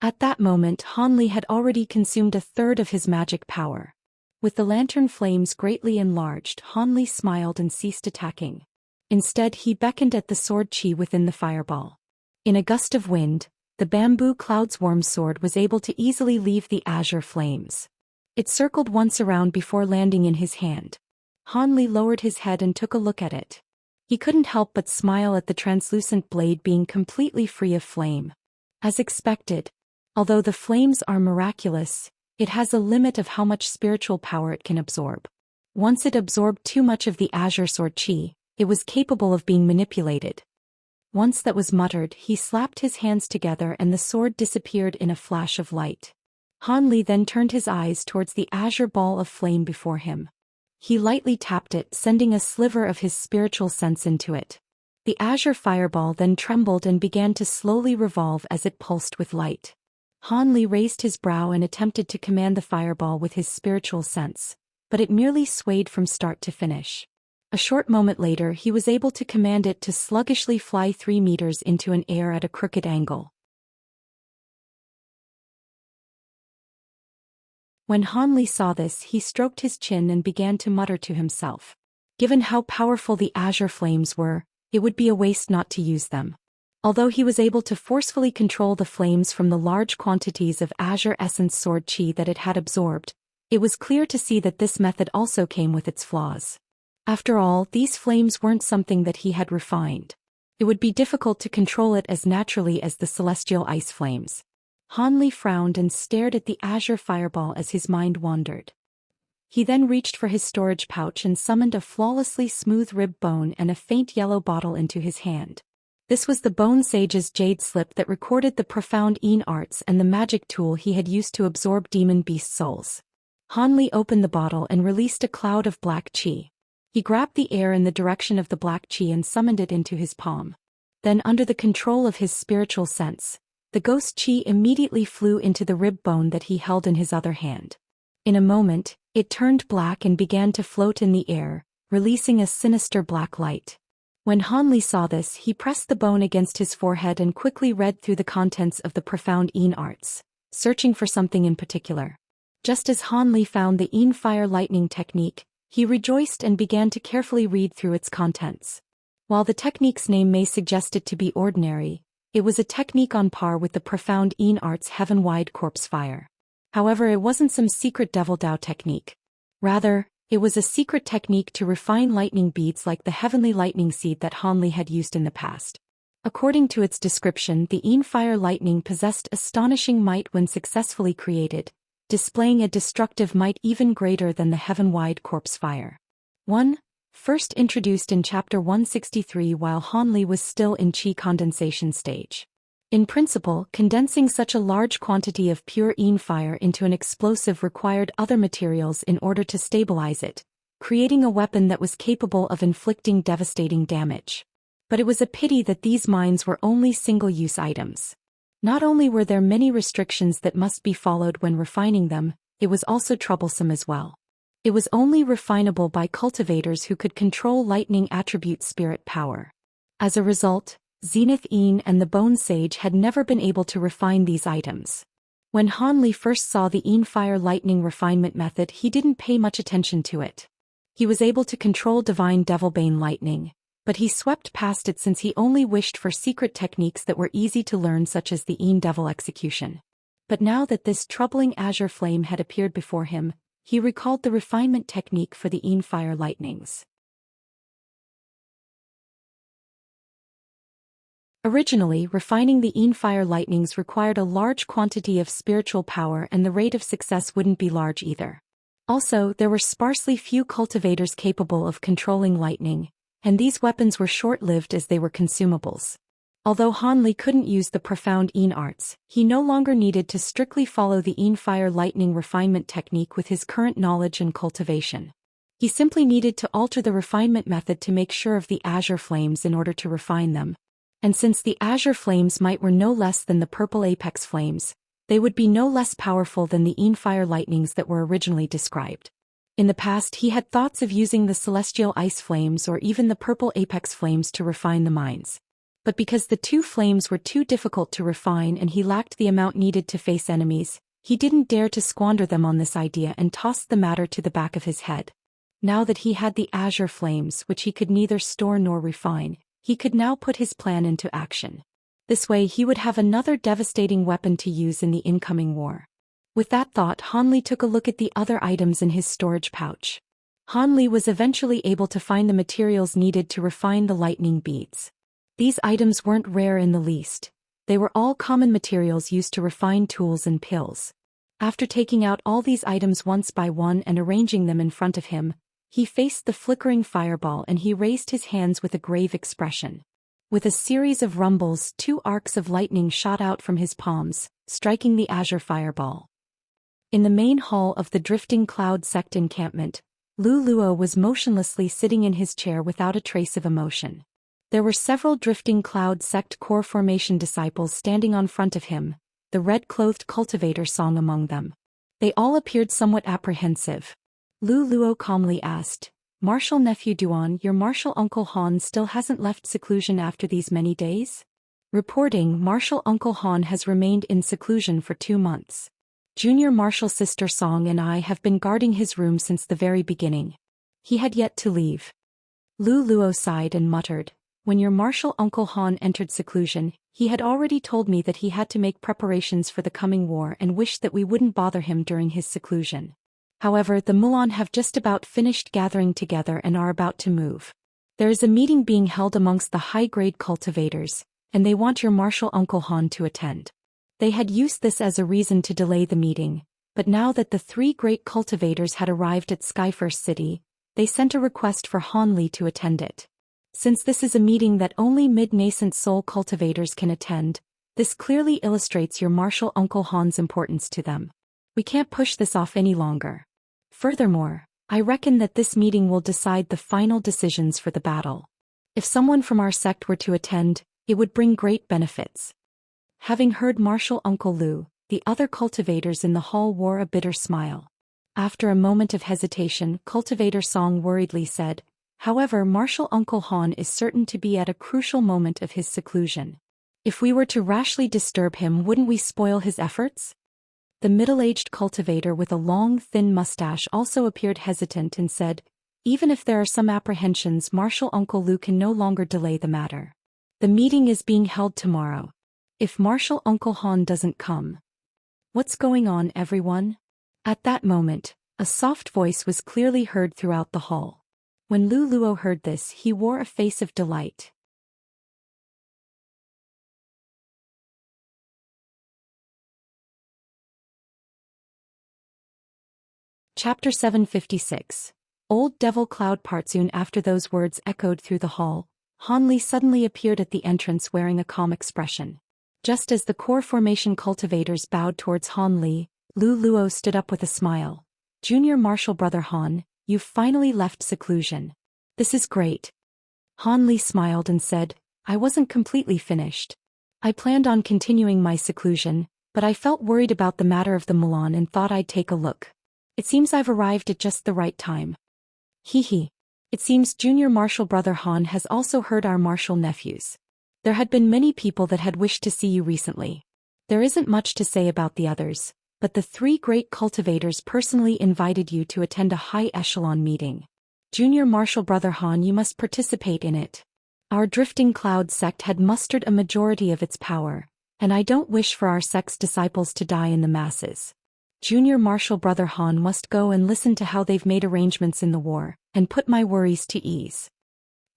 At that moment, Han Li had already consumed a third of his magic power. With the lantern flames greatly enlarged, Han Li smiled and ceased attacking. Instead, he beckoned at the sword chi within the fireball. In a gust of wind, the bamboo Cloudsworm sword was able to easily leave the azure flames. It circled once around before landing in his hand. Han Li lowered his head and took a look at it. He couldn't help but smile at the translucent blade being completely free of flame. As expected, although the flames are miraculous, it has a limit of how much spiritual power it can absorb. Once it absorbed too much of the azure sword chi, it was capable of being manipulated. Once that was muttered, he slapped his hands together and the sword disappeared in a flash of light. Han Li then turned his eyes towards the azure ball of flame before him. He lightly tapped it, sending a sliver of his spiritual sense into it. The azure fireball then trembled and began to slowly revolve as it pulsed with light. Han Li raised his brow and attempted to command the fireball with his spiritual sense, but it merely swayed from start to finish. A short moment later he was able to command it to sluggishly fly 3 meters into an air at a crooked angle. When Han Li saw this, he stroked his chin and began to mutter to himself. Given how powerful the azure flames were, it would be a waste not to use them. Although he was able to forcefully control the flames from the large quantities of azure essence sword chi that it had absorbed, it was clear to see that this method also came with its flaws. After all, these flames weren't something that he had refined. It would be difficult to control it as naturally as the celestial ice flames. Han Li frowned and stared at the azure fireball as his mind wandered. He then reached for his storage pouch and summoned a flawlessly smooth rib bone and a faint yellow bottle into his hand. This was the Bone Sage's jade slip that recorded the profound Een arts and the magic tool he had used to absorb demon beast souls. Han Li opened the bottle and released a cloud of black chi. He grabbed the air in the direction of the black chi and summoned it into his palm. Then, under the control of his spiritual sense, the ghost chi immediately flew into the rib bone that he held in his other hand. In a moment, it turned black and began to float in the air, releasing a sinister black light. When Han Li saw this, he pressed the bone against his forehead and quickly read through the contents of the profound Een arts, searching for something in particular. Just as Han Li found the Een fire lightning technique, he rejoiced and began to carefully read through its contents. While the technique's name may suggest it to be ordinary, it was a technique on par with the profound Een arts heaven-wide corpse fire. However, it wasn't some secret devil Dao technique. Rather, it was a secret technique to refine lightning beads like the heavenly lightning seed that Han Li had used in the past. According to its description, the Een fire lightning possessed astonishing might when successfully created, displaying a destructive might even greater than the heaven-wide corpse fire. 1. First introduced in Chapter 163 while Han Li was still in Qi condensation stage. In principle, condensing such a large quantity of pure Een fire into an explosive required other materials in order to stabilize it, creating a weapon that was capable of inflicting devastating damage. But it was a pity that these mines were only single-use items. Not only were there many restrictions that must be followed when refining them, it was also troublesome as well. It was only refinable by cultivators who could control lightning attribute spirit power. As a result, Zenith Een and the Bone Sage had never been able to refine these items. When Han Li first saw the Een fire lightning refinement method, he didn't pay much attention to it. He was able to control divine Devilbane lightning, but he swept past it since he only wished for secret techniques that were easy to learn, such as the Een Devil execution. But now that this troubling azure flame had appeared before him, he recalled the refinement technique for the Een Fire Lightnings. Originally, refining the Een Fire Lightnings required a large quantity of spiritual power, and the rate of success wouldn't be large either. Also, there were sparsely few cultivators capable of controlling lightning, and these weapons were short-lived as they were consumables. Although Han Li couldn't use the profound Een arts, he no longer needed to strictly follow the Een Fire Lightning refinement technique with his current knowledge and cultivation. He simply needed to alter the refinement method to make sure of the azure flames in order to refine them. And since the azure flames were no less than the purple apex flames, they would be no less powerful than the Een Fire Lightnings that were originally described. In the past, he had thoughts of using the celestial ice flames or even the purple apex flames to refine the mines. But because the two flames were too difficult to refine and he lacked the amount needed to face enemies, he didn't dare to squander them on this idea and tossed the matter to the back of his head. Now that he had the azure flames, which he could neither store nor refine, he could now put his plan into action. This way he would have another devastating weapon to use in the incoming war. With that thought, Han Li took a look at the other items in his storage pouch. Han Li was eventually able to find the materials needed to refine the lightning beads. These items weren't rare in the least. They were all common materials used to refine tools and pills. After taking out all these items one by one and arranging them in front of him, he faced the flickering fireball and he raised his hands with a grave expression. With a series of rumbles, 2 arcs of lightning shot out from his palms, striking the azure fireball. In the main hall of the Drifting Cloud Sect encampment, Lu Luo was motionlessly sitting in his chair without a trace of emotion. There were several Drifting Cloud Sect core formation disciples standing on front of him, the red-clothed cultivator Song among them. They all appeared somewhat apprehensive. Lu Luo calmly asked, "Martial Nephew Duan, your martial uncle Han still hasn't left seclusion after these many days?" Reporting, Martial Uncle Han has remained in seclusion for 2 months. Junior Martial Sister Song and I have been guarding his room since the very beginning. He had yet to leave. Lu Luo sighed and muttered, "When your martial uncle Han entered seclusion, he had already told me that he had to make preparations for the coming war and wished that we wouldn't bother him during his seclusion. However, the Mulan have just about finished gathering together and are about to move. There is a meeting being held amongst the high-grade cultivators, and they want your martial uncle Han to attend." They had used this as a reason to delay the meeting, but now that the 3 great cultivators had arrived at Skyfirst City, they sent a request for Han Li to attend it. Since this is a meeting that only mid-nascent soul cultivators can attend, this clearly illustrates your martial uncle Han's importance to them. We can't push this off any longer. Furthermore, I reckon that this meeting will decide the final decisions for the battle. If someone from our sect were to attend, it would bring great benefits. Having heard Martial Uncle Lu, the other cultivators in the hall wore a bitter smile. After a moment of hesitation, Cultivator Song worriedly said, "However, Martial Uncle Han is certain to be at a crucial moment of his seclusion. If we were to rashly disturb him, wouldn't we spoil his efforts?" The middle-aged cultivator with a long, thin mustache also appeared hesitant and said, "Even if there are some apprehensions, Martial Uncle Lu can no longer delay the matter. The meeting is being held tomorrow. If Martial Uncle Han doesn't come..." "What's going on, everyone?" At that moment, a soft voice was clearly heard throughout the hall. When Lu Luo heard this, he wore a face of delight. Chapter 756. Old Devil Cloudpar. Soon after those words echoed through the hall, Han Li suddenly appeared at the entrance wearing a calm expression. Just as the core formation cultivators bowed towards Han Li, Lu Luo stood up with a smile. "Junior Martial Brother Han, you've finally left seclusion. This is great." Han Li smiled and said, "I wasn't completely finished. I planned on continuing my seclusion, but I felt worried about the matter of the Mulan and thought I'd take a look. It seems I've arrived at just the right time." "Hee. It seems Junior Martial Brother Han has also heard our martial nephews. There had been many people that had wished to see you recently. There isn't much to say about the others, but the 3 great cultivators personally invited you to attend a high echelon meeting. Junior Martial Brother Han, you must participate in it. Our drifting cloud sect had mustered a majority of its power, and I don't wish for our sect's disciples to die in the masses. Junior Marshal Brother Han must go and listen to how they've made arrangements in the war, and put my worries to ease.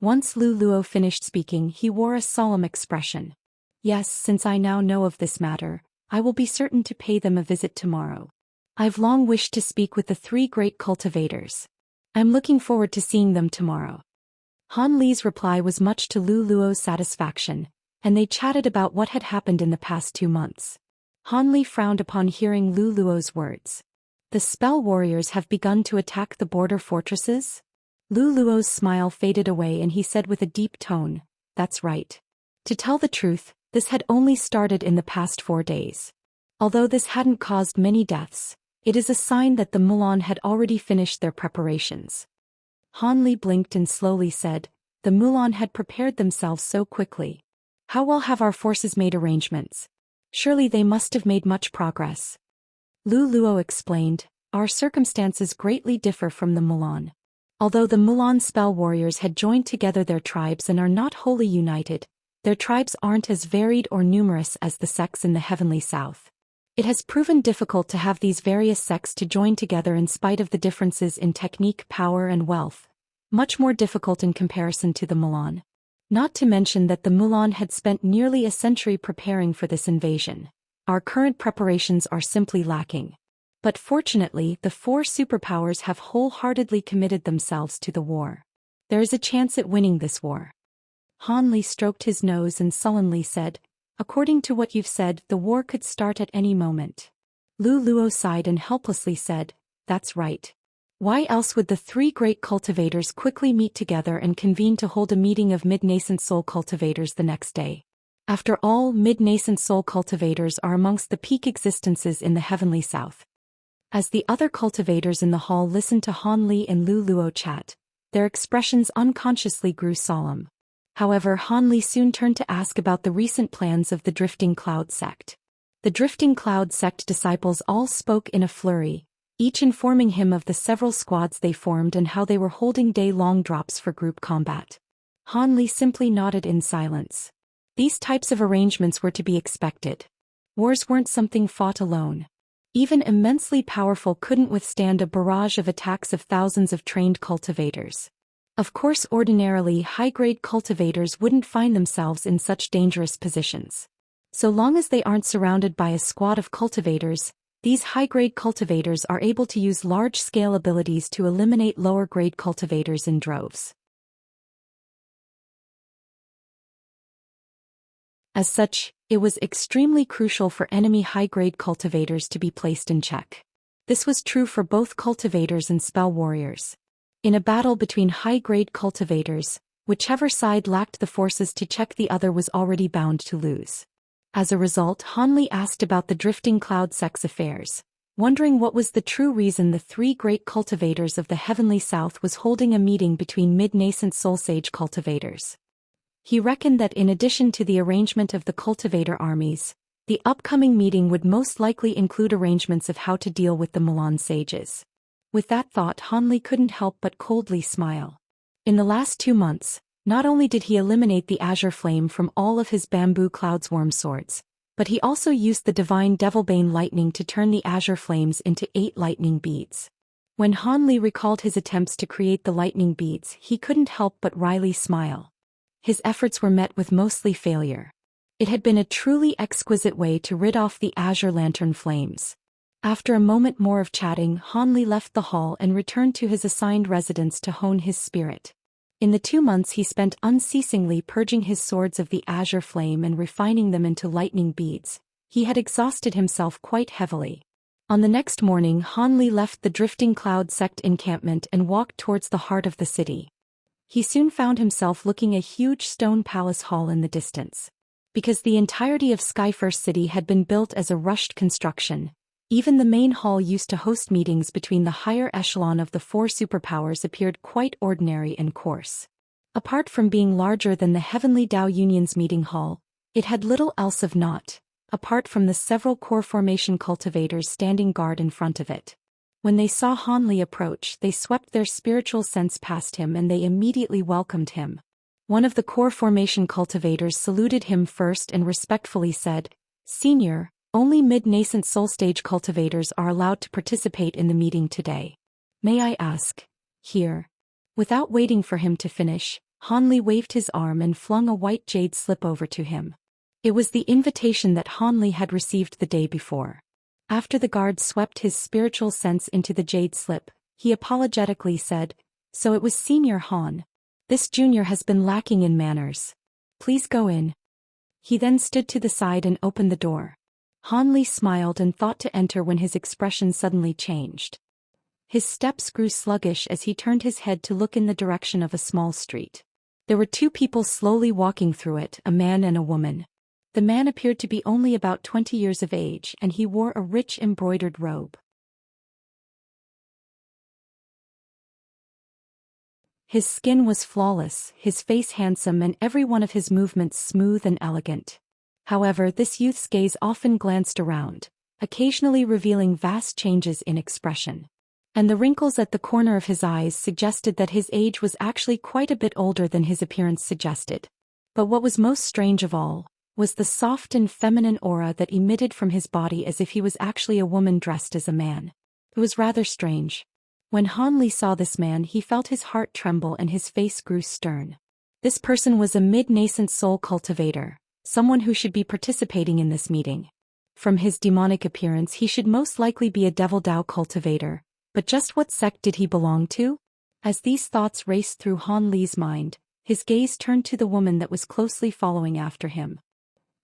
Once Lu Luo finished speaking, he wore a solemn expression. Yes, since I now know of this matter, I will be certain to pay them a visit tomorrow. I've long wished to speak with the 3 great cultivators. I'm looking forward to seeing them tomorrow. Han Li's reply was much to Lu Luo's satisfaction, and they chatted about what had happened in the past 2 months. Han Li frowned upon hearing Lu Luo's words. The spell warriors have begun to attack the border fortresses? Lu Luo's smile faded away and he said with a deep tone, That's right. To tell the truth, this had only started in the past 4 days. Although this hadn't caused many deaths, it is a sign that the Mulan had already finished their preparations. Han Li blinked and slowly said, The Mulan had prepared themselves so quickly. How well have our forces made arrangements? Surely they must have made much progress. Lu Luo explained, Our circumstances greatly differ from the Mulan. Although the Mulan spell warriors had joined together their tribes and are not wholly united, their tribes aren't as varied or numerous as the sects in the Heavenly South. It has proven difficult to have these various sects to join together in spite of the differences in technique, power and wealth. Much more difficult in comparison to the Mulan. Not to mention that the Mulan had spent nearly a century preparing for this invasion. Our current preparations are simply lacking. But fortunately, the 4 superpowers have wholeheartedly committed themselves to the war. There is a chance at winning this war. Han Li stroked his nose and sullenly said, According to what you've said, the war could start at any moment. Lu Luo sighed and helplessly said, That's right. Why else would the 3 great cultivators quickly meet together and convene to hold a meeting of mid-nascent soul cultivators the next day? After all, mid-nascent soul cultivators are amongst the peak existences in the Heavenly South. As the other cultivators in the hall listened to Han Li and Lu Luo chat, their expressions unconsciously grew solemn. However, Han Li soon turned to ask about the recent plans of the Drifting Cloud sect. The Drifting Cloud sect disciples all spoke in a flurry, each informing him of the several squads they formed and how they were holding day-long drops for group combat. Han Li simply nodded in silence. These types of arrangements were to be expected. Wars weren't something fought alone. Even immensely powerful couldn't withstand a barrage of attacks of thousands of trained cultivators. Of course, ordinarily high-grade cultivators wouldn't find themselves in such dangerous positions. So long as they aren't surrounded by a squad of cultivators, these high-grade cultivators are able to use large-scale abilities to eliminate lower-grade cultivators in droves. As such, it was extremely crucial for enemy high-grade cultivators to be placed in check. This was true for both cultivators and spell warriors. In a battle between high-grade cultivators, whichever side lacked the forces to check the other was already bound to lose. As a result, Han Li asked about the Drifting Cloud sect's affairs, wondering what was the true reason the 3 great cultivators of the Heavenly South was holding a meeting between mid-nascent soul sage cultivators. He reckoned that in addition to the arrangement of the cultivator armies, the upcoming meeting would most likely include arrangements of how to deal with the Mulan sages. With that thought, Han Li couldn't help but coldly smile. In the last 2 months, not only did he eliminate the azure flame from all of his bamboo cloudsworm swords, but he also used the divine Devilbane lightning to turn the azure flames into 8 lightning beads. When Han Li recalled his attempts to create the lightning beads, he couldn't help but wryly smile. His efforts were met with mostly failure. It had been a truly exquisite way to rid off the azure lantern flames. After a moment more of chatting, Han Li left the hall and returned to his assigned residence to hone his spirit. In the 2 months he spent unceasingly purging his swords of the azure flame and refining them into lightning beads, he had exhausted himself quite heavily. On the next morning, Han Li left the Drifting Cloud sect encampment and walked towards the heart of the city. He soon found himself looking a huge stone palace hall in the distance. Because the entirety of Skyfirst City had been built as a rushed construction, even the main hall used to host meetings between the higher echelon of the 4 superpowers appeared quite ordinary and coarse. Apart from being larger than the Heavenly Dao Union's meeting hall, it had little else of note, apart from the several core formation cultivators standing guard in front of it. When they saw Han Li approach, they swept their spiritual sense past him and they immediately welcomed him. One of the core formation cultivators saluted him first and respectfully said, "Senior, only mid-nascent soul stage cultivators are allowed to participate in the meeting today. May I ask?" "Here." Without waiting for him to finish, Hanli waved his arm and flung a white jade slip over to him. It was the invitation that Hanli had received the day before. After the guard swept his spiritual sense into the jade slip, he apologetically said, "So it was Senior Han. This junior has been lacking in manners. Please go in." He then stood to the side and opened the door. Hanli smiled and thought to enter when his expression suddenly changed. His steps grew sluggish as he turned his head to look in the direction of a small street. There were two people slowly walking through it, a man and a woman. The man appeared to be only about 20 years of age, and he wore a rich embroidered robe. His skin was flawless, his face handsome, and every one of his movements smooth and elegant. However, this youth's gaze often glanced around, occasionally revealing vast changes in expression. And the wrinkles at the corner of his eyes suggested that his age was actually quite a bit older than his appearance suggested. But what was most strange of all was the soft and feminine aura that emitted from his body, as if he was actually a woman dressed as a man. It was rather strange. When Hanli saw this man, he felt his heart tremble and his face grew stern. This person was a mid-nascent soul cultivator, someone who should be participating in this meeting. From his demonic appearance, he should most likely be a Devil Dao cultivator, but just what sect did he belong to? As these thoughts raced through Hanli's mind, his gaze turned to the woman that was closely following after him.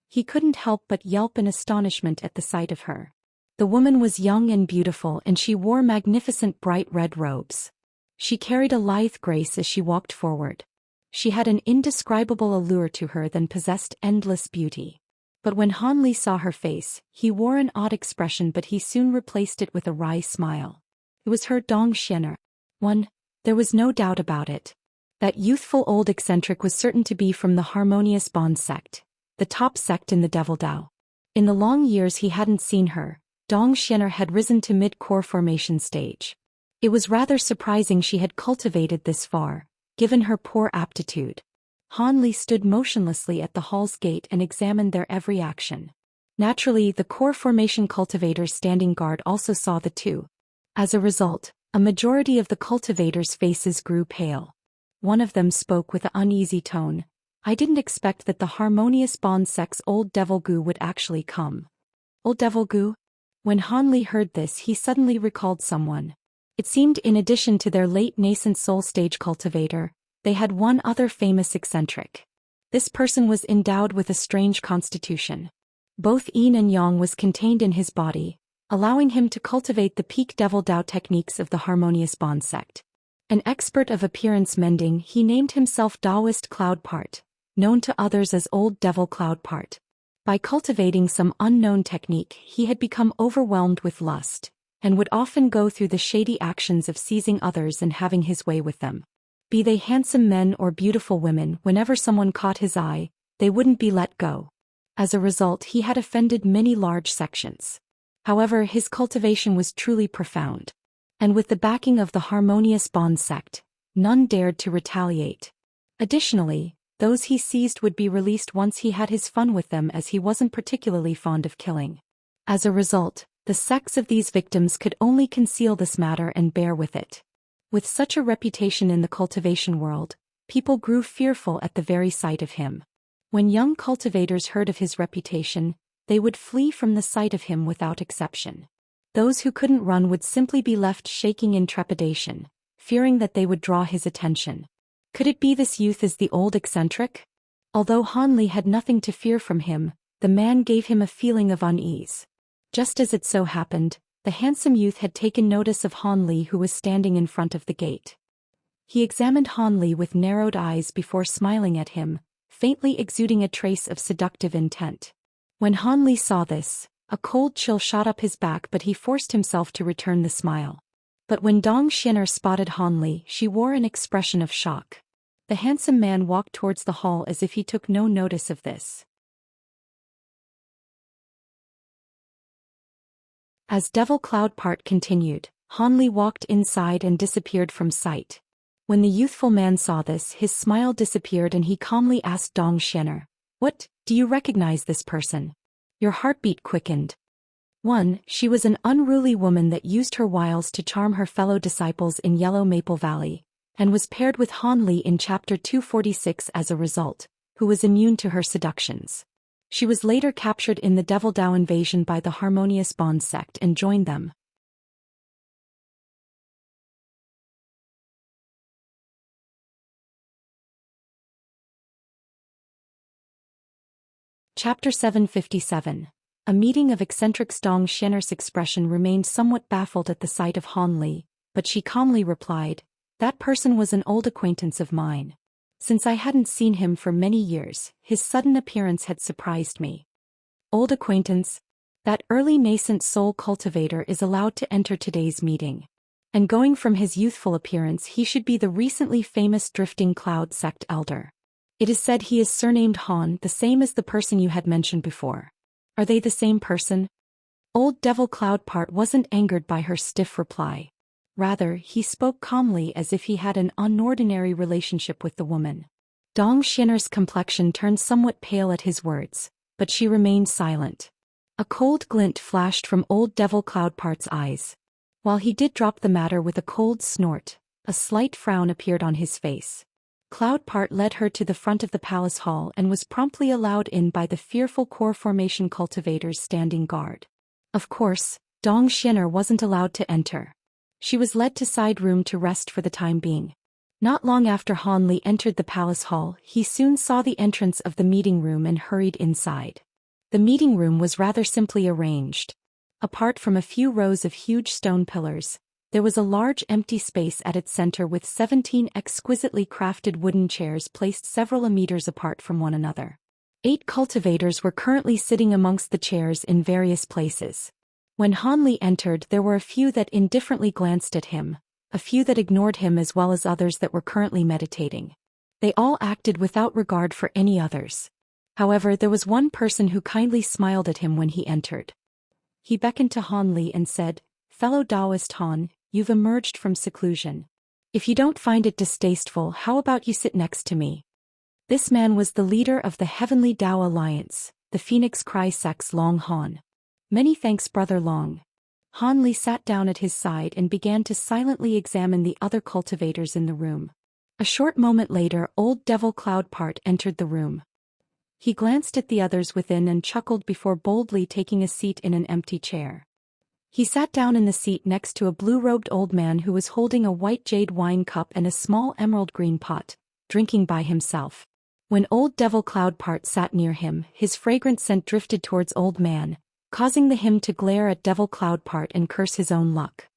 He couldn't help but yelp in astonishment at the sight of her. The woman was young and beautiful, and she wore magnificent bright red robes. She carried a lithe grace as she walked forward. She had an indescribable allure to her that possessed endless beauty. But when Hanli saw her face, he wore an odd expression, but he soon replaced it with a wry smile. It was her Zhou Xian. There was no doubt about it. That youthful old eccentric was certain to be from the Harmonious Bond sect, the top sect in the Devil Dao. In the long years he hadn't seen her, Zhou Xian had risen to mid-core formation stage. It was rather surprising she had cultivated this far, given her poor aptitude. Hanli stood motionlessly at the hall's gate and examined their every action. Naturally, the core formation cultivators standing guard also saw the two. As a result, a majority of the cultivators' faces grew pale. One of them spoke with an uneasy tone. "I didn't expect that the Harmonious Bond sect's old devil goo would actually come." Old devil goo? When Hanli heard this, he suddenly recalled someone. It seemed in addition to their late nascent soul stage cultivator, they had one other famous eccentric. This person was endowed with a strange constitution. Both yin and yang was contained in his body, allowing him to cultivate the peak Devil Dao techniques of the Harmonious Bond sect. An expert of appearance mending, he named himself Daoist Cloudpar, known to others as Old Devil Cloudpar. By cultivating some unknown technique, he had become overwhelmed with lust, and would often go through the shady actions of seizing others and having his way with them. Be they handsome men or beautiful women, whenever someone caught his eye, they wouldn't be let go. As a result, he had offended many large sections. However, his cultivation was truly profound. And with the backing of the Harmonious Bond sect, none dared to retaliate. Additionally, those he seized would be released once he had his fun with them, as he wasn't particularly fond of killing. As a result, the sects of these victims could only conceal this matter and bear with it. With such a reputation in the cultivation world, people grew fearful at the very sight of him. When young cultivators heard of his reputation, they would flee from the sight of him without exception. Those who couldn't run would simply be left shaking in trepidation, fearing that they would draw his attention. Could it be this youth is the old eccentric? Although Hanli had nothing to fear from him, the man gave him a feeling of unease. Just as it so happened, the handsome youth had taken notice of Hanli, who was standing in front of the gate. He examined Hanli with narrowed eyes before smiling at him, faintly exuding a trace of seductive intent. When Hanli saw this, a cold chill shot up his back, but he forced himself to return the smile. But when Zhou Xian spotted Hanli, she wore an expression of shock. The handsome man walked towards the hall as if he took no notice of this. As Devil Cloudpar continued, Hanli walked inside and disappeared from sight. When the youthful man saw this, his smile disappeared and he calmly asked Zhou Xian, "What, do you recognize this person?" Your heartbeat quickened. 1. She was an unruly woman that used her wiles to charm her fellow disciples in Yellow Maple Valley, and was paired with Han Li in Chapter 246 as a result, who was immune to her seductions. She was later captured in the Devil Dao invasion by the Harmonious Bond sect and joined them. Chapter 757. A meeting of Eccentrics. Zhou Xian's expression remained somewhat baffled at the sight of Han Li, but she calmly replied, "That person was an old acquaintance of mine. Since I hadn't seen him for many years, his sudden appearance had surprised me." Old acquaintance? That early nascent soul cultivator is allowed to enter today's meeting. And going from his youthful appearance, he should be the recently famous Drifting Cloud sect elder. It is said he is surnamed Han, the same as the person you had mentioned before. Are they the same person? Old Devil Cloudpar wasn't angered by her stiff reply. Rather, he spoke calmly as if he had an unordinary relationship with the woman. Zhou Xian's complexion turned somewhat pale at his words, but she remained silent. A cold glint flashed from Old Devil Cloudpart's eyes. While he did drop the matter with a cold snort, a slight frown appeared on his face. Cloudpart led her to the front of the palace hall and was promptly allowed in by the fearful core formation cultivators standing guard. Of course, Zhou Xian wasn't allowed to enter. She was led to side room to rest for the time being. Not long after Han Li entered the palace hall, he soon saw the entrance of the meeting room and hurried inside. The meeting room was rather simply arranged. Apart from a few rows of huge stone pillars, there was a large empty space at its center with 17 exquisitely crafted wooden chairs placed several meters apart from one another. 8 cultivators were currently sitting amongst the chairs in various places. When Han Li entered, there were a few that indifferently glanced at him, a few that ignored him, as well as others that were currently meditating. They all acted without regard for any others. However, there was one person who kindly smiled at him when he entered. He beckoned to Han Li and said, "Fellow Daoist Han, you've emerged from seclusion. If you don't find it distasteful, how about you sit next to me?" This man was the leader of the Heavenly Dao Alliance, the Phoenix Cry sect's Long Han. "Many thanks, Brother Long." Han Li sat down at his side and began to silently examine the other cultivators in the room. A short moment later, Old Devil Cloudpart entered the room. He glanced at the others within and chuckled before boldly taking a seat in an empty chair. He sat down in the seat next to a blue-robed old man who was holding a white jade wine cup and a small emerald green pot, drinking by himself. When Old Devil Cloudpart sat near him, his fragrant scent drifted towards Old Man, causing him to glare at Devil Cloudpart and curse his own luck.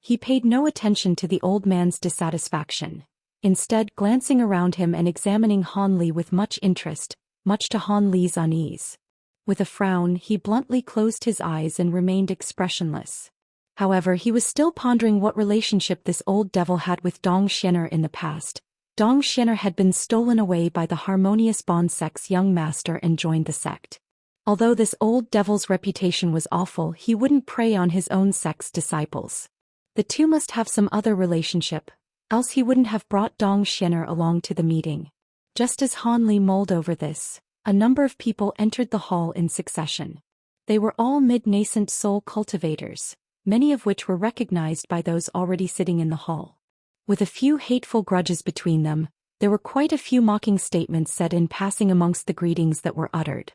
He paid no attention to the old man's dissatisfaction, instead glancing around him and examining Han Li with much interest, much to Han Li's unease. With a frown, he bluntly closed his eyes and remained expressionless. However, he was still pondering what relationship this old devil had with Zhou Xian in the past. Zhou Xian had been stolen away by the Harmonious Bond sect's young master and joined the sect. Although this old devil's reputation was awful, he wouldn't prey on his own sect's disciples. The two must have some other relationship, else he wouldn't have brought Zhou Xian along to the meeting. Just as Han Li mulled over this, a number of people entered the hall in succession. They were all mid-nascent soul cultivators, many of which were recognized by those already sitting in the hall. With a few hateful grudges between them, there were quite a few mocking statements said in passing amongst the greetings that were uttered.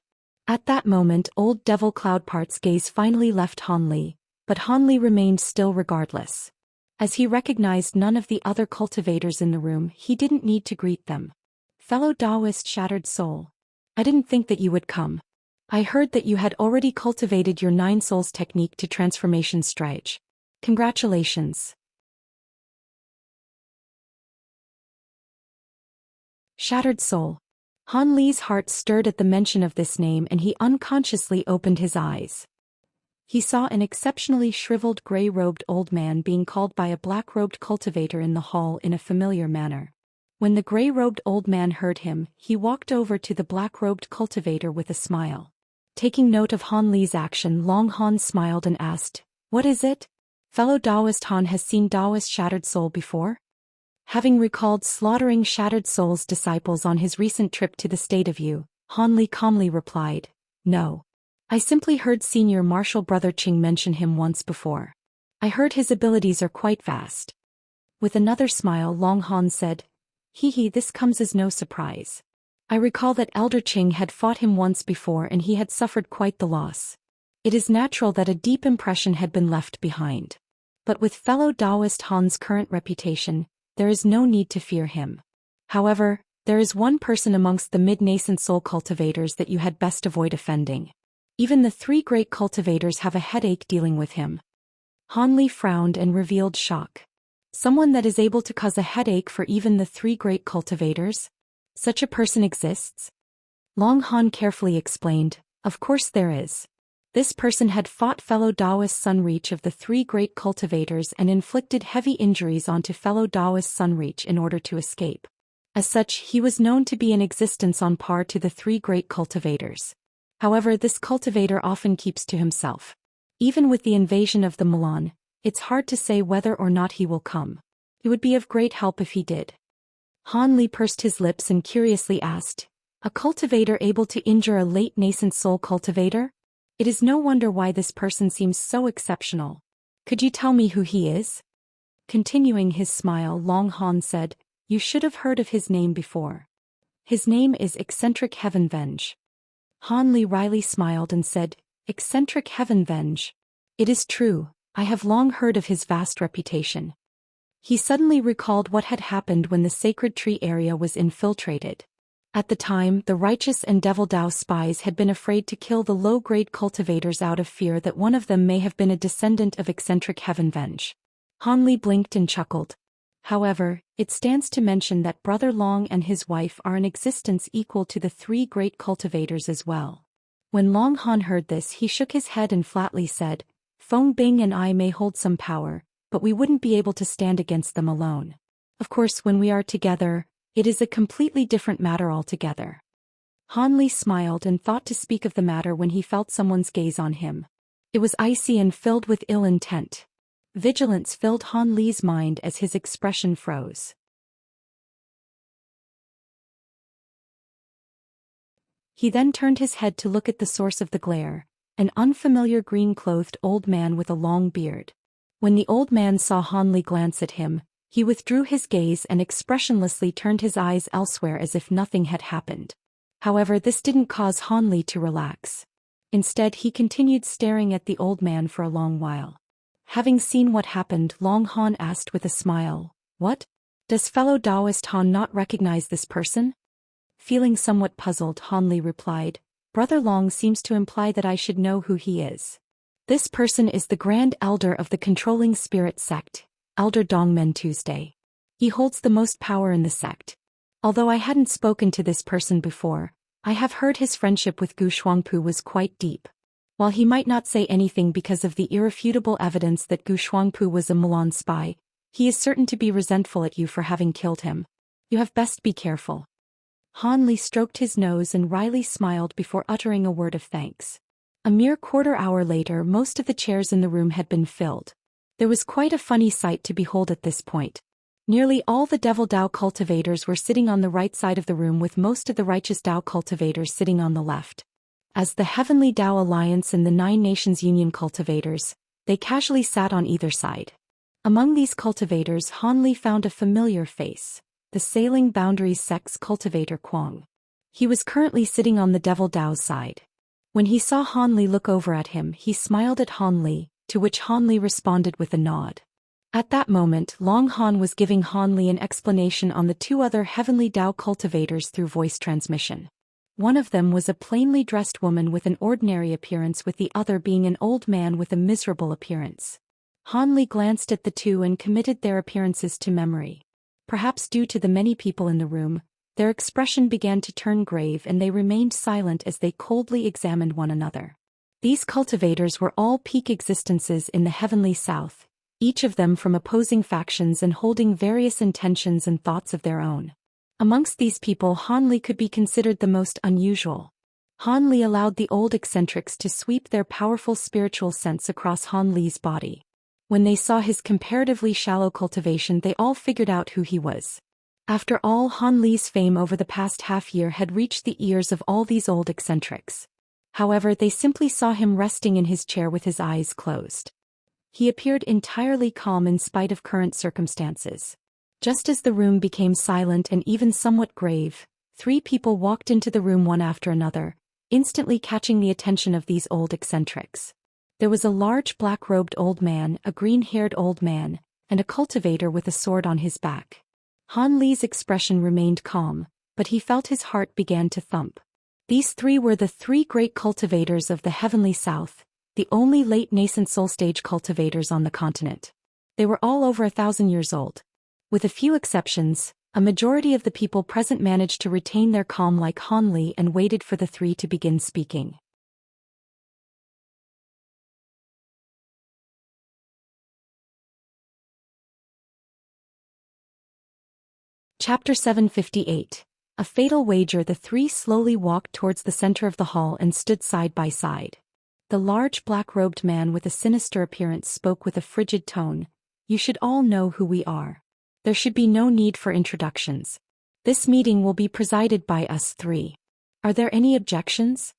At that moment, Old Devil Cloudpart's gaze finally left Han Li, but Han Li remained still regardless. As he recognized none of the other cultivators in the room, he didn't need to greet them. "Fellow Daoist Shattered Soul, I didn't think that you would come. I heard that you had already cultivated your 9 souls technique to transformation stage. Congratulations." Shattered Soul. Han Li's heart stirred at the mention of this name and he unconsciously opened his eyes. He saw an exceptionally shriveled gray-robed old man being called by a black-robed cultivator in the hall in a familiar manner. When the gray-robed old man heard him, he walked over to the black-robed cultivator with a smile. Taking note of Han Li's action, Long Han smiled and asked, "What is it? Fellow Daoist Han has seen Daoist Shattered Soul before?" Having recalled slaughtering Shattered Soul's disciples on his recent trip to the State of Yu, Han Li calmly replied, "No. I simply heard Senior Marshal Brother Qing mention him once before. I heard his abilities are quite vast." With another smile, Long Han said, "Hee, this comes as no surprise. I recall that Elder Qing had fought him once before and he had suffered quite the loss. It is natural that a deep impression had been left behind. But with fellow Daoist Han's current reputation, there is no need to fear him. However, there is one person amongst the mid-nascent soul cultivators that you had best avoid offending. Even the 3 great cultivators have a headache dealing with him." Han Li frowned and revealed shock. Someone that is able to cause a headache for even the 3 great cultivators? Such a person exists? Long Han carefully explained, "Of course there is. This person had fought fellow Daoist Sunreach of the 3 great cultivators and inflicted heavy injuries onto fellow Daoist Sunreach in order to escape. As such, he was known to be in existence on par to the 3 great cultivators. However, this cultivator often keeps to himself. Even with the invasion of the Milan, it's hard to say whether or not he will come. It would be of great help if he did." Han Li pursed his lips and curiously asked, "A cultivator able to injure a late nascent soul cultivator? It is no wonder why this person seems so exceptional. Could you tell me who he is?" Continuing his smile, Long Han said, "You should have heard of his name before. His name is Eccentric Heavenvenge." Han Li wryly smiled and said, "Eccentric Heavenvenge. It is true, I have long heard of his vast reputation." He suddenly recalled what had happened when the Sacred Tree area was infiltrated. At the time, the Righteous and Devil Dao spies had been afraid to kill the low-grade cultivators out of fear that one of them may have been a descendant of Eccentric Heavenvenge. Han Li blinked and chuckled. However, it stands to mention that Brother Long and his wife are in existence equal to the 3 great cultivators as well. When Long Han heard this, he shook his head and flatly said, "Feng Bing and I may hold some power, but we wouldn't be able to stand against them alone. Of course, when we are together, it is a completely different matter altogether." Han Li smiled and thought to speak of the matter when he felt someone's gaze on him. It was icy and filled with ill intent. Vigilance filled Han Li's mind as his expression froze. He then turned his head to look at the source of the glare, an unfamiliar green-clothed old man with a long beard. When the old man saw Han Li glance at him, he withdrew his gaze and expressionlessly turned his eyes elsewhere as if nothing had happened. However, this didn't cause Han Li to relax. Instead, he continued staring at the old man for a long while. Having seen what happened, Long Han asked with a smile, "What? Does fellow Daoist Han not recognize this person?" Feeling somewhat puzzled, Han Li replied, "Brother Long seems to imply that I should know who he is. This person is the Grand Elder of the Controlling Spirit Sect, Elder Dongmen Tuesday. He holds the most power in the sect. Although I hadn't spoken to this person before, I have heard his friendship with Gu Shuangpu was quite deep. While he might not say anything because of the irrefutable evidence that Gu Shuangpu was a Milan spy, he is certain to be resentful at you for having killed him. You have best be careful." Han Li stroked his nose and wryly smiled before uttering a word of thanks. A mere quarter-hour later, most of the chairs in the room had been filled. There was quite a funny sight to behold at this point. Nearly all the Devil Dao cultivators were sitting on the right side of the room, with most of the Righteous Dao cultivators sitting on the left. As the Heavenly Dao Alliance and the 9 Nations Union cultivators, they casually sat on either side. Among these cultivators, Han Li found a familiar face, the Sailing Boundaries Sect's cultivator Quang. He was currently sitting on the Devil Dao's side. When he saw Han Li look over at him, he smiled at Han Li, to which Han Li responded with a nod. At that moment, Long Han was giving Han Li an explanation on the 2 other Heavenly Dao cultivators through voice transmission. One of them was a plainly dressed woman with an ordinary appearance, with the other being an old man with a miserable appearance. Han Li glanced at the 2 and committed their appearances to memory. Perhaps due to the many people in the room, their expression began to turn grave and they remained silent as they coldly examined one another. These cultivators were all peak existences in the Heavenly South, each of them from opposing factions and holding various intentions and thoughts of their own. Amongst these people, Han Li could be considered the most unusual. Han Li allowed the old eccentrics to sweep their powerful spiritual sense across Han Li's body. When they saw his comparatively shallow cultivation, they all figured out who he was. After all, Han Li's fame over the past half-year had reached the ears of all these old eccentrics. However, they simply saw him resting in his chair with his eyes closed. He appeared entirely calm in spite of current circumstances. Just as the room became silent and even somewhat grave, 3 people walked into the room one after another, instantly catching the attention of these old eccentrics. There was a large black-robed old man, a green-haired old man, and a cultivator with a sword on his back. Han Li's expression remained calm, but he felt his heart began to thump. These 3 were the 3 great cultivators of the heavenly south, the only late-nascent soul-stage cultivators on the continent. They were all over 1,000 years old. With a few exceptions, a majority of the people present managed to retain their calm like Han Li and waited for the 3 to begin speaking. Chapter 758. A Fatal Wager. The 3 slowly walked towards the center of the hall and stood side by side. The large black-robed man with a sinister appearance spoke with a frigid tone. "You should all know who we are. There should be no need for introductions. This meeting will be presided by us 3. Are there any objections?"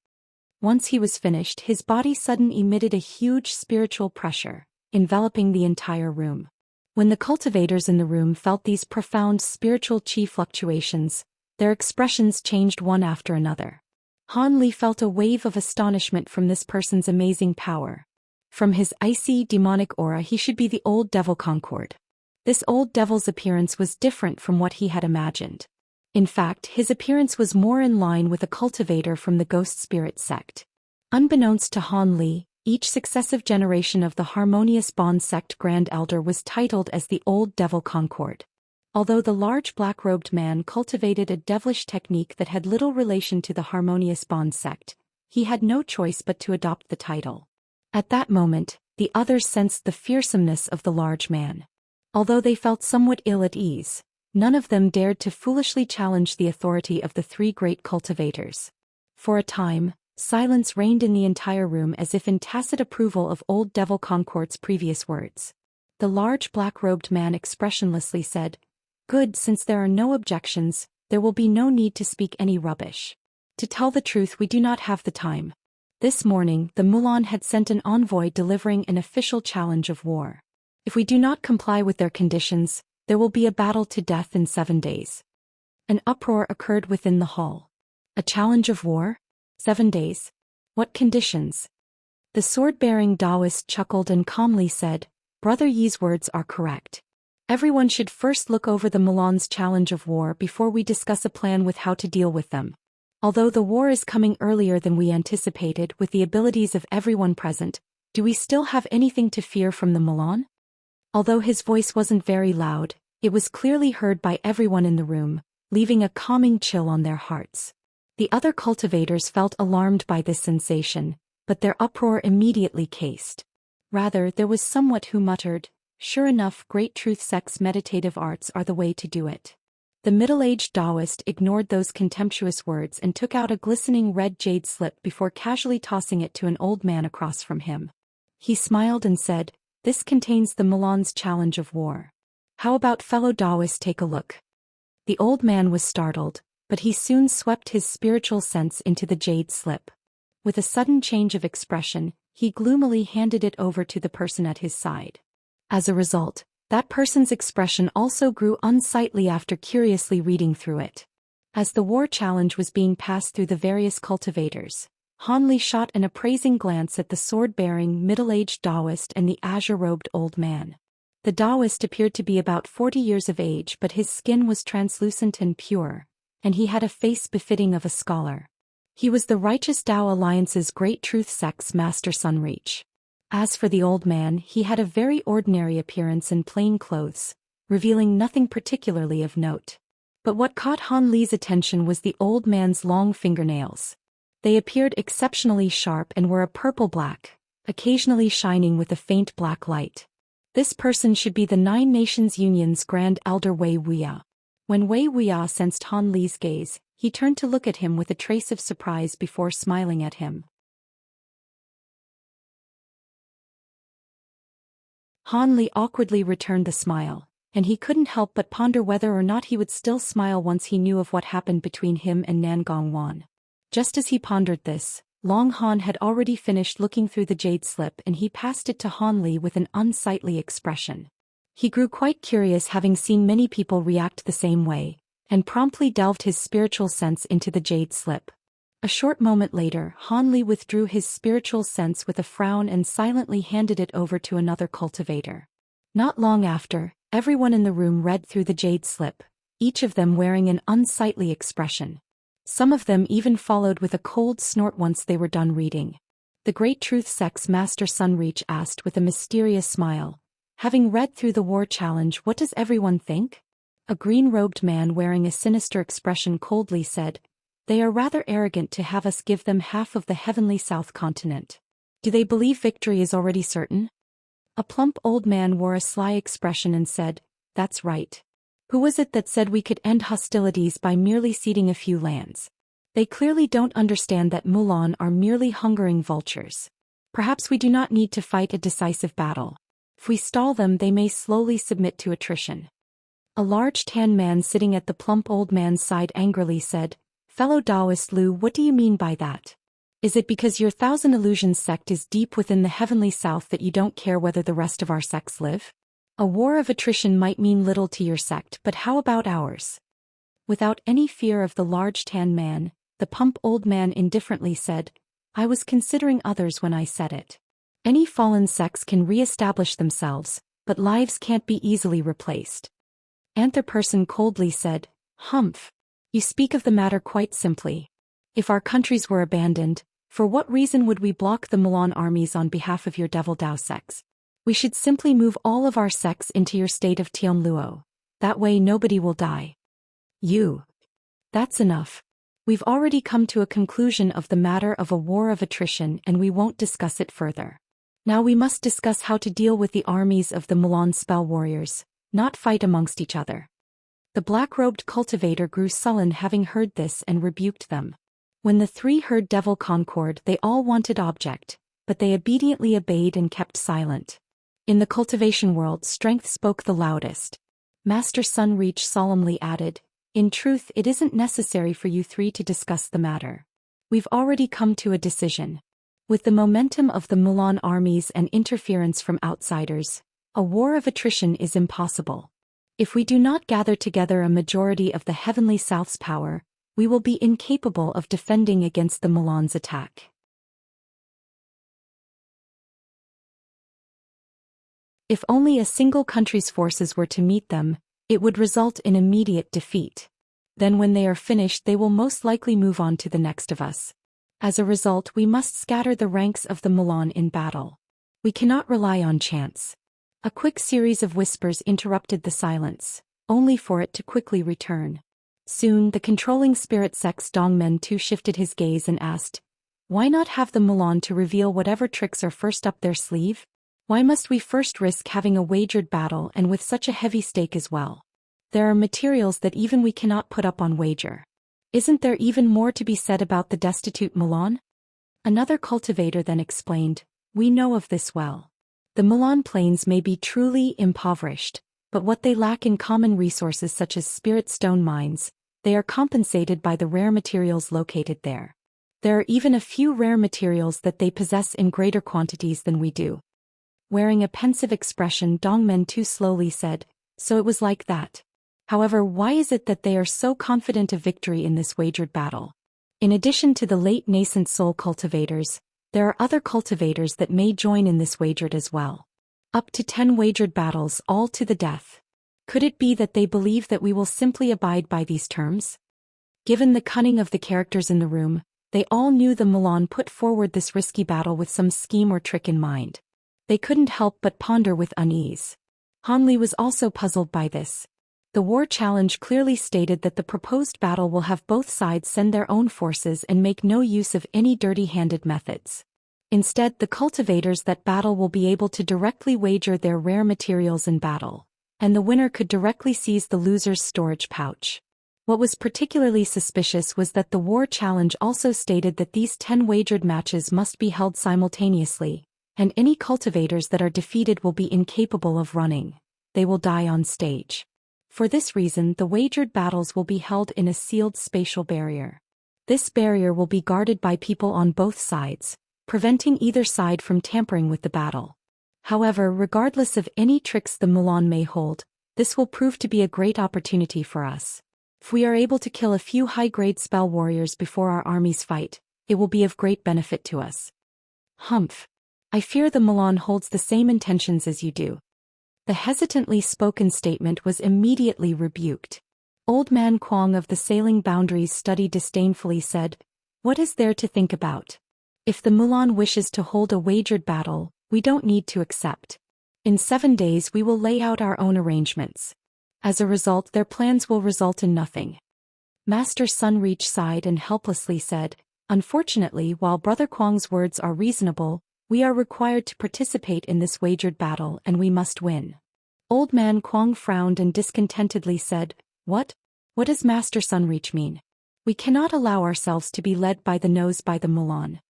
Once he was finished, his body suddenly emitted a huge spiritual pressure, enveloping the entire room. When the cultivators in the room felt these profound spiritual chi fluctuations, their expressions changed one after another. Han Li felt a wave of astonishment from this person's amazing power. From his icy, demonic aura, he should be the old devil Concord. This old devil's appearance was different from what he had imagined. In fact, his appearance was more in line with a cultivator from the ghost spirit sect. Unbeknownst to Han Li, each successive generation of the Harmonious Bond sect Grand Elder was titled as the Old Devil Concord. Although the large black-robed man cultivated a devilish technique that had little relation to the Harmonious Bond sect, he had no choice but to adopt the title. At that moment, the others sensed the fearsomeness of the large man. Although they felt somewhat ill at ease, none of them dared to foolishly challenge the authority of the 3 great cultivators. For a time, silence reigned in the entire room as if in tacit approval of Old Devil Concord's previous words. The large black-robed man expressionlessly said, "Good, since there are no objections, there will be no need to speak any rubbish. To tell the truth, we do not have the time." This morning, the Mulan had sent an envoy delivering an official challenge of war. If we do not comply with their conditions, there will be a battle to death in 7 days. An uproar occurred within the hall. A challenge of war? 7 days? What conditions? The sword-bearing Daoist chuckled and calmly said, "Brother Yi's words are correct. Everyone should first look over the Mulan's challenge of war before we discuss a plan with how to deal with them. Although the war is coming earlier than we anticipated with the abilities of everyone present, do we still have anything to fear from the Mulan?" Although his voice wasn't very loud, it was clearly heard by everyone in the room, leaving a calming chill on their hearts. The other cultivators felt alarmed by this sensation, but their uproar immediately cased. Rather, there was somewhat who muttered, "Sure enough, great truth sect's meditative arts are the way to do it." The middle-aged Daoist ignored those contemptuous words and took out a glistening red jade slip before casually tossing it to an old man across from him. He smiled and said, "This contains the Mulan's challenge of war. How about fellow Daoists take a look?" The old man was startled, but he soon swept his spiritual sense into the jade slip. With a sudden change of expression, he gloomily handed it over to the person at his side. As a result, that person's expression also grew unsightly after curiously reading through it. As the war challenge was being passed through the various cultivators, Han Li shot an appraising glance at the sword-bearing middle-aged Daoist and the azure-robed old man. The Daoist appeared to be about 40 years of age, but his skin was translucent and pure, and he had a face befitting of a scholar. He was the Righteous Tao Alliance's Great Truth Sect's Master Sunreach. As for the old man, he had a very ordinary appearance in plain clothes, revealing nothing particularly of note. But what caught Han Li's attention was the old man's long fingernails. They appeared exceptionally sharp and were a purple-black, occasionally shining with a faint black light. This person should be the 9 Nations Union's Grand Elder Wei Wuxia. When Wei Wuxia sensed Han Li's gaze, he turned to look at him with a trace of surprise before smiling at him. Han Li awkwardly returned the smile, and he couldn't help but ponder whether or not he would still smile once he knew of what happened between him and Nangong Wan. Just as he pondered this, Long Han had already finished looking through the jade slip and he passed it to Han Li with an unsightly expression. He grew quite curious, having seen many people react the same way, and promptly delved his spiritual sense into the jade slip. A short moment later, Han Li withdrew his spiritual sense with a frown and silently handed it over to another cultivator. Not long after, everyone in the room read through the jade slip, each of them wearing an unsightly expression. Some of them even followed with a cold snort once they were done reading. The Great Truth Sect's Master Sunreach asked with a mysterious smile, "Having read through the war challenge, what does everyone think?" A green-robed man wearing a sinister expression coldly said, "They are rather arrogant to have us give them half of the heavenly South continent. Do they believe victory is already certain?" A plump old man wore a sly expression and said, "That's right. Who was it that said we could end hostilities by merely ceding a few lands? They clearly don't understand that Mulan are merely hungering vultures. Perhaps we do not need to fight a decisive battle. If we stall them, they may slowly submit to attrition." A large tan man sitting at the plump old man's side angrily said, "Fellow Daoist Lu, what do you mean by that? Is it because your Thousand Illusions sect is deep within the heavenly South that you don't care whether the rest of our sects live? A war of attrition might mean little to your sect, but how about ours?" Without any fear of the large tan man, the plump old man indifferently said, "I was considering others when I said it. Any fallen sects can re-establish themselves, but lives can't be easily replaced." Anther person coldly said, "Humph. You speak of the matter quite simply. If our countries were abandoned, for what reason would we block the Mulan armies on behalf of your Devil Dao sects? We should simply move all of our sects into your state of Tianluo. That way nobody will die." That's enough. We've already come to a conclusion of the matter of a war of attrition and we won't discuss it further. Now we must discuss how to deal with the armies of the Mulan spell warriors, not fight amongst each other. The black-robed cultivator grew sullen having heard this and rebuked them. When the three heard Devil Concord, they all wanted object, but they obediently obeyed and kept silent. In the cultivation world, strength spoke the loudest. Master Sunreach solemnly added, "In truth, it isn't necessary for you three to discuss the matter. We've already come to a decision. With the momentum of the Mulan armies and interference from outsiders, a war of attrition is impossible. If we do not gather together a majority of the Heavenly South's power, we will be incapable of defending against the Mulan's attack. If only a single country's forces were to meet them, it would result in immediate defeat. Then when they are finished, they will most likely move on to the next of us. As a result, we must scatter the ranks of the Mulan in battle. We cannot rely on chance." A quick series of whispers interrupted the silence, only for it to quickly return. Soon, the controlling spirit sect's Dongmen too shifted his gaze and asked, "Why not have the Mulan to reveal whatever tricks are first up their sleeve? Why must we first risk having a wagered battle and with such a heavy stake as well? There are materials that even we cannot put up on wager. Isn't there even more to be said about the destitute Mulan?" Another cultivator then explained, "We know of this well. The Mulan plains may be truly impoverished, but what they lack in common resources such as spirit stone mines, they are compensated by the rare materials located there. There are even a few rare materials that they possess in greater quantities than we do." Wearing a pensive expression, Dongmen too slowly said, "So it was like that. However, why is it that they are so confident of victory in this wagered battle? In addition to the late nascent soul cultivators, there are other cultivators that may join in this wagered as well. Up to 10 wagered battles, all to the death. Could it be that they believe that we will simply abide by these terms?" Given the cunning of the characters in the room, they all knew the Mulan put forward this risky battle with some scheme or trick in mind. They couldn't help but ponder with unease. Han Li was also puzzled by this. The war challenge clearly stated that the proposed battle will have both sides send their own forces and make no use of any dirty-handed methods. Instead, the cultivators that battle will be able to directly wager their rare materials in battle, and the winner could directly seize the loser's storage pouch. What was particularly suspicious was that the war challenge also stated that these 10 wagered matches must be held simultaneously, and any cultivators that are defeated will be incapable of running. They will die on stage. For this reason, the wagered battles will be held in a sealed spatial barrier. This barrier will be guarded by people on both sides, preventing either side from tampering with the battle. However, regardless of any tricks the Mulan may hold, this will prove to be a great opportunity for us. If we are able to kill a few high-grade spell warriors before our armies fight, it will be of great benefit to us. Humph. I fear the Mulan holds the same intentions as you do. The hesitantly spoken statement was immediately rebuked. Old Man Kwong of the Sailing Boundaries Study disdainfully said, "What is there to think about? If the Mulan wishes to hold a wagered battle, we don't need to accept. In 7 days we will lay out our own arrangements. As a result, their plans will result in nothing." Master Sunreach sighed and helplessly said, "Unfortunately, while Brother Kwong's words are reasonable, we are required to participate in this wagered battle and we must win." Old Man Kwong frowned and discontentedly said, "What? What does Master Sunreach mean? We cannot allow ourselves to be led by the nose by the Mulan."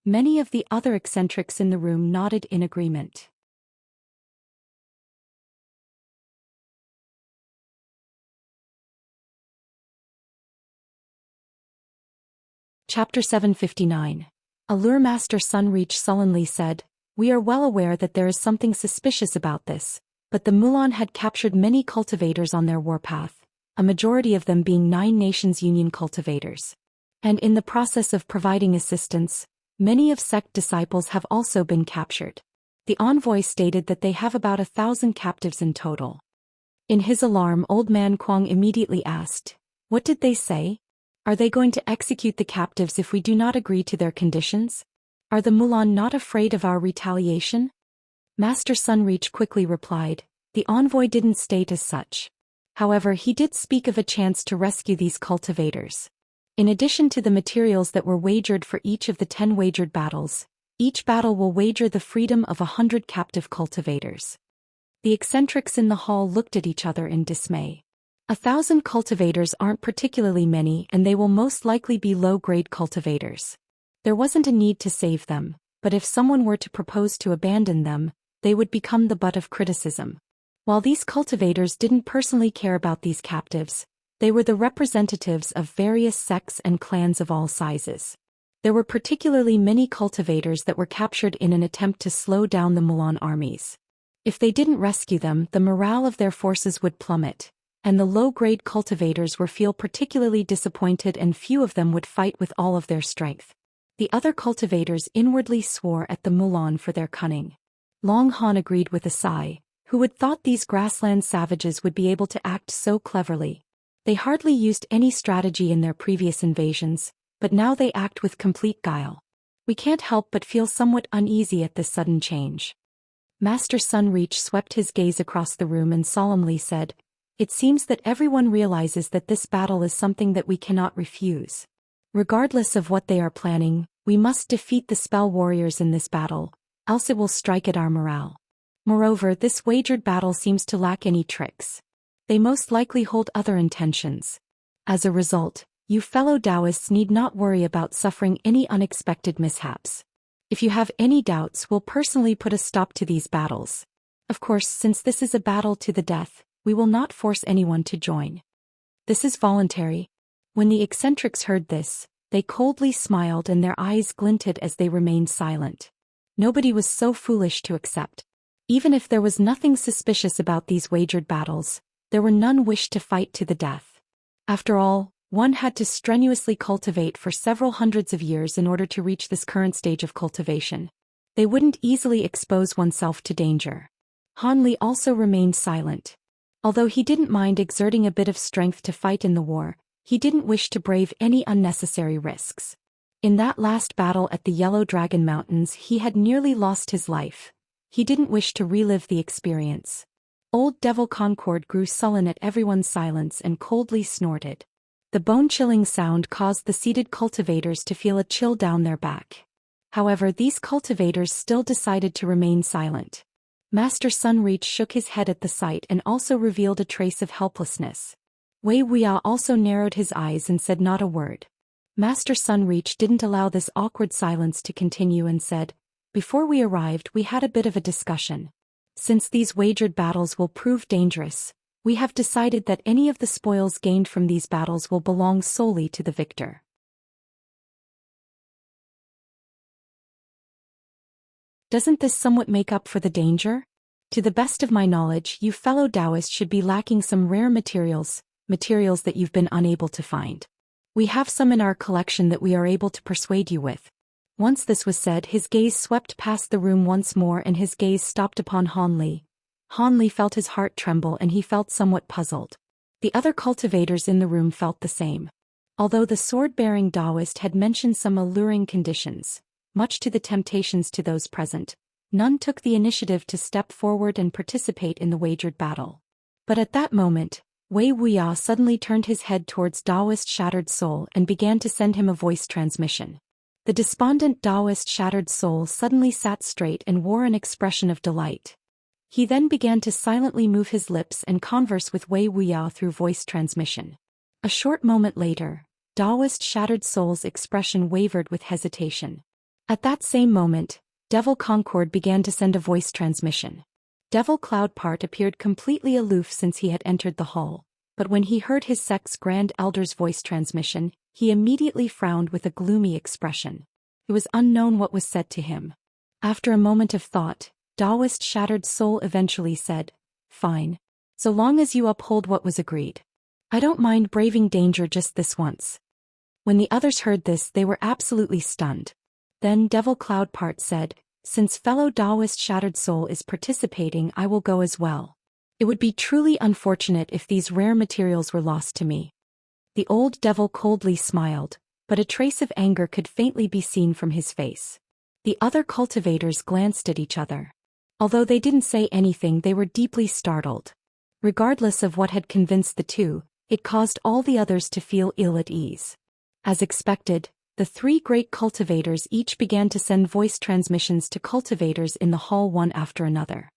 Many of the other eccentrics in the room nodded in agreement. Chapter 759. Allure. Master Sunreach sullenly said, "We are well aware that there is something suspicious about this, but the Mulan had captured many cultivators on their warpath, a majority of them being 9 Nations Union cultivators. And in the process of providing assistance, many of sect disciples have also been captured. The envoy stated that they have about 1,000 captives in total." In his alarm, Old Man Kwong immediately asked, "What did they say? Are they going to execute the captives if we do not agree to their conditions? Are the Mulan not afraid of our retaliation?" Master Sunreach quickly replied, "The envoy didn't state as such. However, he did speak of a chance to rescue these cultivators. In addition to the materials that were wagered for each of the 10 wagered battles, each battle will wager the freedom of 100 captive cultivators." The eccentrics in the hall looked at each other in dismay. 1,000 cultivators aren't particularly many, and they will most likely be low-grade cultivators. There wasn't a need to save them, but if someone were to propose to abandon them, they would become the butt of criticism. While these cultivators didn't personally care about these captives, they were the representatives of various sects and clans of all sizes. There were particularly many cultivators that were captured in an attempt to slow down the Mulan armies. If they didn't rescue them, the morale of their forces would plummet, and the low-grade cultivators would feel particularly disappointed, and few of them would fight with all of their strength. The other cultivators inwardly swore at the Mulan for their cunning. Long Han agreed with a sigh. Who would thought these grassland savages would be able to act so cleverly? They hardly used any strategy in their previous invasions, but now they act with complete guile. We can't help but feel somewhat uneasy at this sudden change. Master Sunreach swept his gaze across the room and solemnly said, "It seems that everyone realizes that this battle is something that we cannot refuse. Regardless of what they are planning, we must defeat the spell warriors in this battle, else it will strike at our morale. Moreover, this wagered battle seems to lack any tricks. They most likely hold other intentions. As a result, you fellow Daoists need not worry about suffering any unexpected mishaps. If you have any doubts, we'll personally put a stop to these battles. Of course, since this is a battle to the death, we will not force anyone to join. This is voluntary." When the eccentrics heard this, they coldly smiled and their eyes glinted as they remained silent. Nobody was so foolish to accept. Even if there was nothing suspicious about these wagered battles, there were none wished to fight to the death. After all, one had to strenuously cultivate for several hundreds of years in order to reach this current stage of cultivation. They wouldn't easily expose oneself to danger. Han Li also remained silent. Although he didn't mind exerting a bit of strength to fight in the war, he didn't wish to brave any unnecessary risks. In that last battle at the Yellow Dragon Mountains, he had nearly lost his life. He didn't wish to relive the experience. Old Devil Concord grew sullen at everyone's silence and coldly snorted. The bone-chilling sound caused the seated cultivators to feel a chill down their back. However, these cultivators still decided to remain silent. Master Sunreach shook his head at the sight and also revealed a trace of helplessness. Wei Wuya also narrowed his eyes and said not a word. Master Sunreach didn't allow this awkward silence to continue and said, Before we arrived, we had a bit of a discussion. Since these wagered battles will prove dangerous, we have decided that any of the spoils gained from these battles will belong solely to the victor. Doesn't this somewhat make up for the danger? To the best of my knowledge, you fellow Daoists should be lacking some rare materials that you've been unable to find. We have some in our collection that we are able to persuade you with. Once this was said, his gaze swept past the room once more and his gaze stopped upon Han Li. Han Li felt his heart tremble and he felt somewhat puzzled. The other cultivators in the room felt the same. Although the sword-bearing Daoist had mentioned some alluring conditions, much to the temptations to those present, none took the initiative to step forward and participate in the wagered battle. But at that moment, Wuxia suddenly turned his head towards Daoist Shattered Soul and began to send him a voice transmission. The despondent Daoist Shattered Soul suddenly sat straight and wore an expression of delight. He then began to silently move his lips and converse with Wuxia through voice transmission. A short moment later, Daoist Shattered Soul's expression wavered with hesitation. At that same moment, Devil Concord began to send a voice transmission. Devil Cloudpar appeared completely aloof since he had entered the hall, but when he heard his sect's Grand Elder's voice transmission, he immediately frowned with a gloomy expression. It was unknown what was said to him. After a moment of thought, Daoist Shattered Soul eventually said, "Fine. So long as you uphold what was agreed. I don't mind braving danger just this once." When the others heard this, they were absolutely stunned. Then Devil Cloudpart said, "Since fellow Daoist Shattered Soul is participating, I will go as well. It would be truly unfortunate if these rare materials were lost to me." The old devil coldly smiled, but a trace of anger could faintly be seen from his face. The other cultivators glanced at each other. Although they didn't say anything, they were deeply startled. Regardless of what had convinced the two, it caused all the others to feel ill at ease. As expected, the three great cultivators each began to send voice transmissions to cultivators in the hall one after another.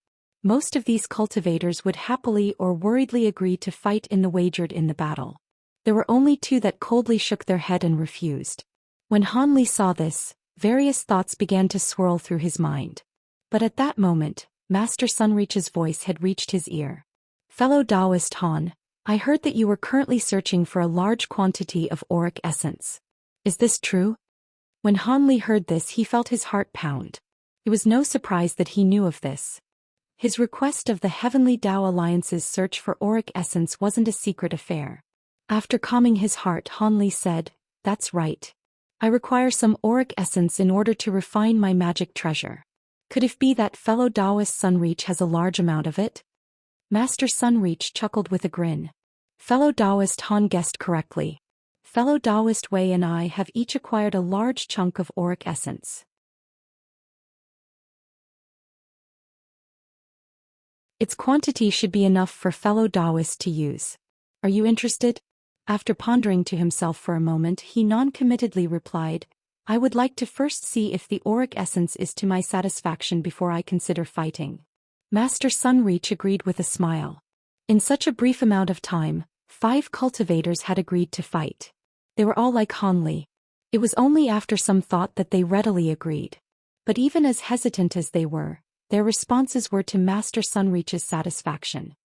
Most of these cultivators would happily or worriedly agree to fight in the wagered in the battle. There were only two that coldly shook their head and refused. When Han Li saw this, various thoughts began to swirl through his mind. But at that moment, Master Sunreach's voice had reached his ear. "Fellow Daoist Han, I heard that you were currently searching for a large quantity of Auric essence. Is this true?" When Han Li heard this, he felt his heart pound. It was no surprise that he knew of this. His request of the Heavenly Dao Alliance's search for Auric essence wasn't a secret affair. After calming his heart, Han Li said, "That's right. I require some Auric essence in order to refine my magic treasure. Could it be that fellow Daoist Sunreach has a large amount of it?" Master Sunreach chuckled with a grin. "Fellow Daoist Han guessed correctly. Fellow Daoist Wei and I have each acquired a large chunk of Auric essence. Its quantity should be enough for fellow Daoist to use. Are you interested?" After pondering to himself for a moment, he non-committedly replied, "I would like to first see if the Auric essence is to my satisfaction before I consider fighting." Master Sunreach agreed with a smile. In such a brief amount of time, 5 cultivators had agreed to fight. They were all like Han Li. It was only after some thought that they readily agreed. But even as hesitant as they were, their responses were to Master Sunreach's satisfaction.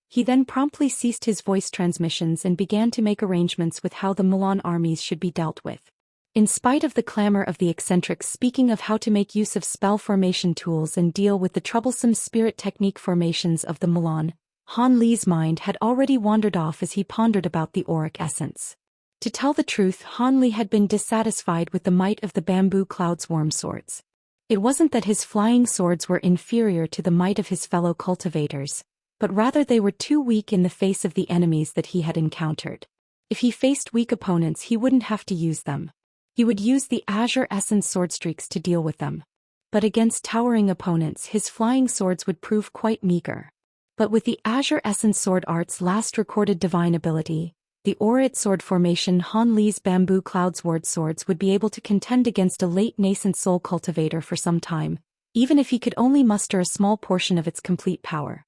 He then promptly ceased his voice transmissions and began to make arrangements with how the Milan armies should be dealt with. In spite of the clamor of the Eccentrics speaking of how to make use of spell formation tools and deal with the troublesome spirit technique formations of the Milan, Han Li's mind had already wandered off as he pondered about the Auric essence. To tell the truth, Han Li had been dissatisfied with the might of the bamboo Cloudswarm swords. It wasn't that his flying swords were inferior to the might of his fellow cultivators, but rather they were too weak in the face of the enemies that he had encountered. If he faced weak opponents, he wouldn't have to use them. He would use the Azure Essence swordstreaks to deal with them. But against towering opponents, his flying swords would prove quite meager. But with the Azure Essence Sword Art's last recorded divine ability, the Auric Sword formation, Han Li's bamboo Cloudsword swords would be able to contend against a late nascent soul cultivator for some time, even if he could only muster a small portion of its complete power.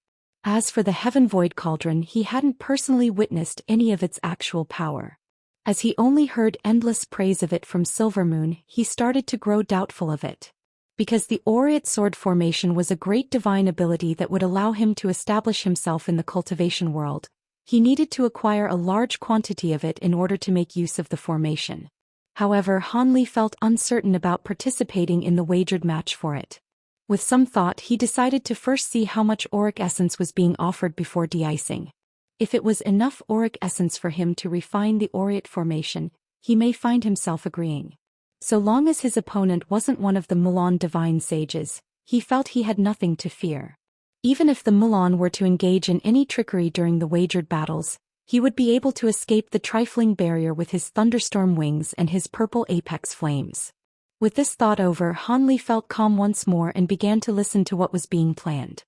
As for the Heaven Void Cauldron, he hadn't personally witnessed any of its actual power. As he only heard endless praise of it from Silvermoon, he started to grow doubtful of it. Because the Aureate sword formation was a great divine ability that would allow him to establish himself in the cultivation world, he needed to acquire a large quantity of it in order to make use of the formation. However, Han Li felt uncertain about participating in the wagered match for it. With some thought, he decided to first see how much Auric essence was being offered before de-icing. If it was enough Auric essence for him to refine the Aureate formation, he may find himself agreeing. So long as his opponent wasn't one of the Mulan divine sages, he felt he had nothing to fear. Even if the Mulan were to engage in any trickery during the wagered battles, he would be able to escape the trifling barrier with his thunderstorm wings and his purple apex flames. With this thought over, Han Li felt calm once more and began to listen to what was being planned.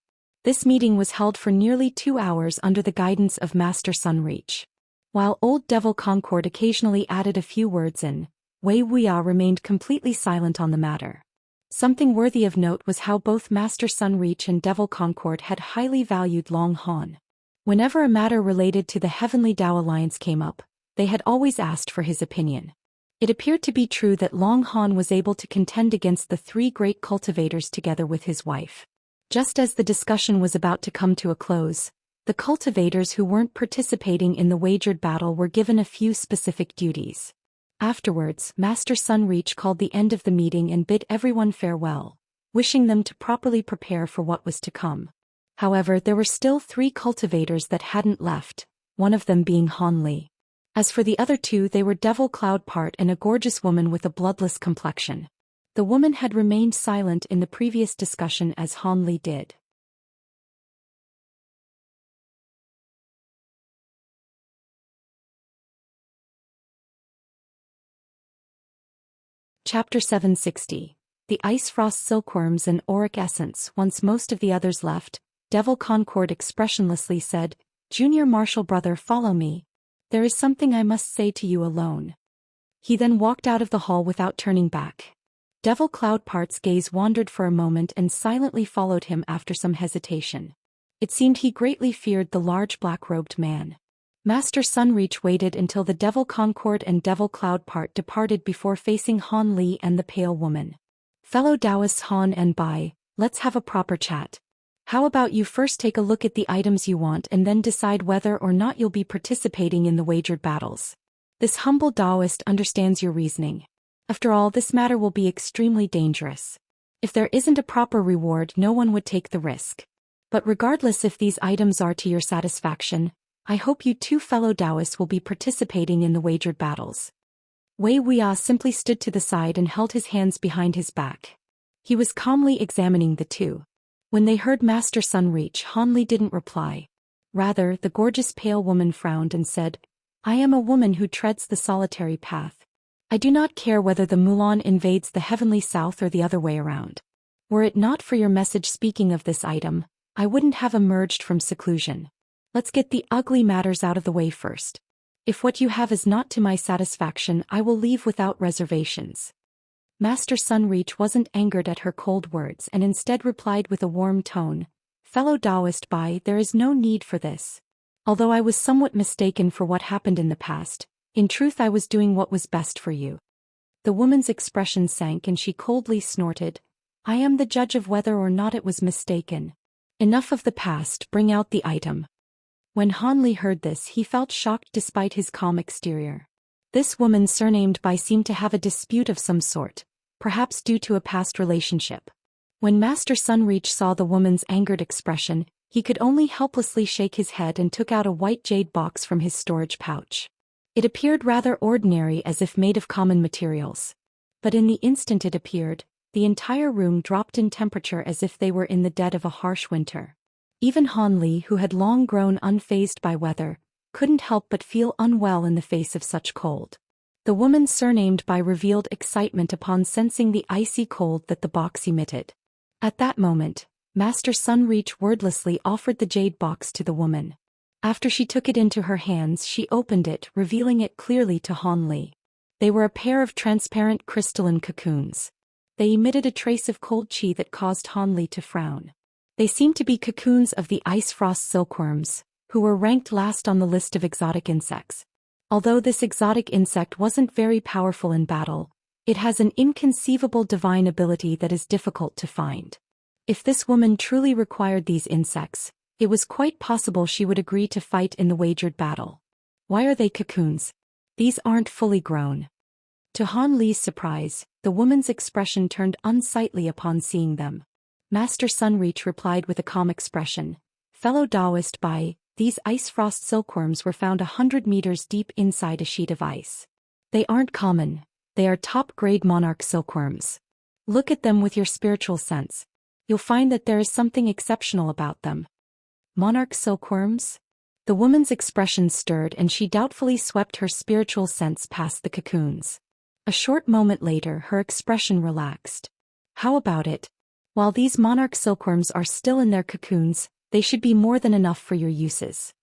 This meeting was held for nearly 2 hours under the guidance of Master Sunreach. While Old Devil Concord occasionally added a few words in, Wei Wuya remained completely silent on the matter. Something worthy of note was how both Master Sunreach and Devil Concord had highly valued Long Han. Whenever a matter related to the Heavenly Dao Alliance came up, they had always asked for his opinion. It appeared to be true that Long Han was able to contend against the 3 great cultivators together with his wife. Just as the discussion was about to come to a close, the cultivators who weren't participating in the wagered battle were given a few specific duties. Afterwards, Master Sunreach called the end of the meeting and bid everyone farewell, wishing them to properly prepare for what was to come. However, there were still 3 cultivators that hadn't left, one of them being Han Li. As for the other 2, they were Devil Cloudpar and a gorgeous woman with a bloodless complexion. The woman had remained silent in the previous discussion as Han Li did. Chapter 760. The Icefrost Silkworms and Auric Essence. Once most of the others left, Devil Concord expressionlessly said, "Junior Marshal Brother, follow me. There is something I must say to you alone." He then walked out of the hall without turning back. Devil Cloudpart's gaze wandered for a moment and silently followed him after some hesitation. It seemed he greatly feared the large black-robed man. Master Sunreach waited until the Devil Concord and Devil Cloudpart departed before facing Han Li and the pale woman. "Fellow Daoists Han and Bai, let's have a proper chat. How about you first take a look at the items you want and then decide whether or not you'll be participating in the wagered battles. This humble Daoist understands your reasoning. After all, this matter will be extremely dangerous. If there isn't a proper reward, no one would take the risk. But regardless if these items are to your satisfaction, I hope you 2 fellow Daoists will be participating in the wagered battles." Wei Wuya simply stood to the side and held his hands behind his back. He was calmly examining the 2. When they heard Master Sunreach, Han Li didn't reply. Rather, the gorgeous pale woman frowned and said, "I am a woman who treads the solitary path. I do not care whether the Mulan invades the heavenly south or the other way around. Were it not for your message speaking of this item, I wouldn't have emerged from seclusion. Let's get the ugly matters out of the way first. If what you have is not to my satisfaction, I will leave without reservations." Master Sunreach wasn't angered at her cold words and instead replied with a warm tone, "Fellow Daoist Bai, there is no need for this. Although I was somewhat mistaken for what happened in the past, in truth I was doing what was best for you." The woman's expression sank and she coldly snorted, "I am the judge of whether or not it was mistaken. Enough of the past, bring out the item." When Han Li heard this, he felt shocked despite his calm exterior. This woman surnamed Bai seemed to have a dispute of some sort, perhaps due to a past relationship. When Master Sunreach saw the woman's angered expression, he could only helplessly shake his head and took out a white jade box from his storage pouch. It appeared rather ordinary, as if made of common materials. But in the instant it appeared, the entire room dropped in temperature as if they were in the dead of a harsh winter. Even Han Li, who had long grown unfazed by weather, couldn't help but feel unwell in the face of such cold. The woman surnamed Bai revealed excitement upon sensing the icy cold that the box emitted. At that moment, Master Sunreach wordlessly offered the jade box to the woman. After she took it into her hands, she opened it, revealing it clearly to Han Li. They were a pair of transparent crystalline cocoons. They emitted a trace of cold chi that caused Han Li to frown. They seemed to be cocoons of the Icefrost silkworms, who were ranked last on the list of exotic insects. Although this exotic insect wasn't very powerful in battle, It has an inconceivable divine ability that is difficult to find. If this woman truly required these insects, it was quite possible she would agree to fight in the wagered battle. Why are they cocoons? These aren't fully grown. To Han Li's surprise, the woman's expression turned unsightly upon seeing them. Master Sunreach replied with a calm expression. Fellow Daoist these Icefrost silkworms were found 100 meters deep inside a sheet of ice. They aren't common. They are top-grade monarch silkworms. Look at them with your spiritual sense. You'll find that there is something exceptional about them. Monarch silkworms? The woman's expression stirred and she doubtfully swept her spiritual sense past the cocoons. A short moment later her expression relaxed. How about it? While these monarch silkworms are still in their cocoons, they should be more than enough for your uses.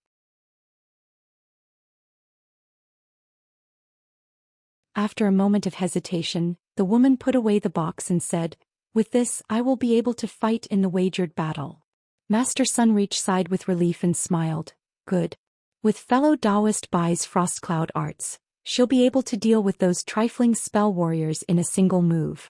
After a moment of hesitation, the woman put away the box and said, "With this, I will be able to fight in the wagered battle." Master Sunreach sighed with relief and smiled. Good. With fellow Daoist Bai's frost cloud arts, she'll be able to deal with those trifling spell warriors in a single move.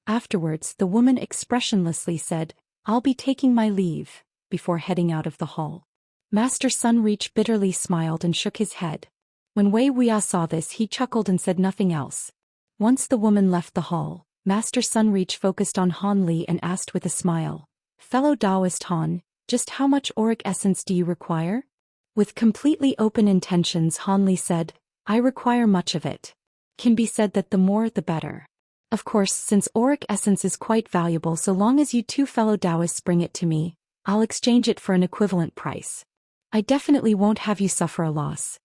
Afterwards, the woman expressionlessly said, "I'll be taking my leave," before heading out of the hall. Master Sunreach bitterly smiled and shook his head. When Wuxia saw this, he chuckled and said nothing else. Once the woman left the hall, Master Sunreach focused on Han Li and asked with a smile, "Fellow Daoist Han, just how much auric essence do you require?" With completely open intentions, Han Li said, "I require much of it. Can be said that the more the better. Of course, since auric essence is quite valuable, so long as you two fellow Daoists bring it to me, I'll exchange it for an equivalent price. I definitely won't have you suffer a loss."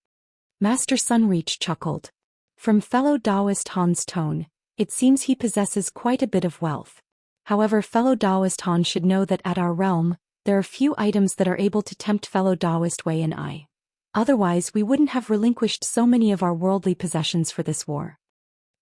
Master Sunreach chuckled. From fellow Daoist Han's tone, it seems he possesses quite a bit of wealth. However, fellow Daoist Han should know that at our realm, there are few items that are able to tempt fellow Daoist Wei and I. Otherwise we wouldn't have relinquished so many of our worldly possessions for this war.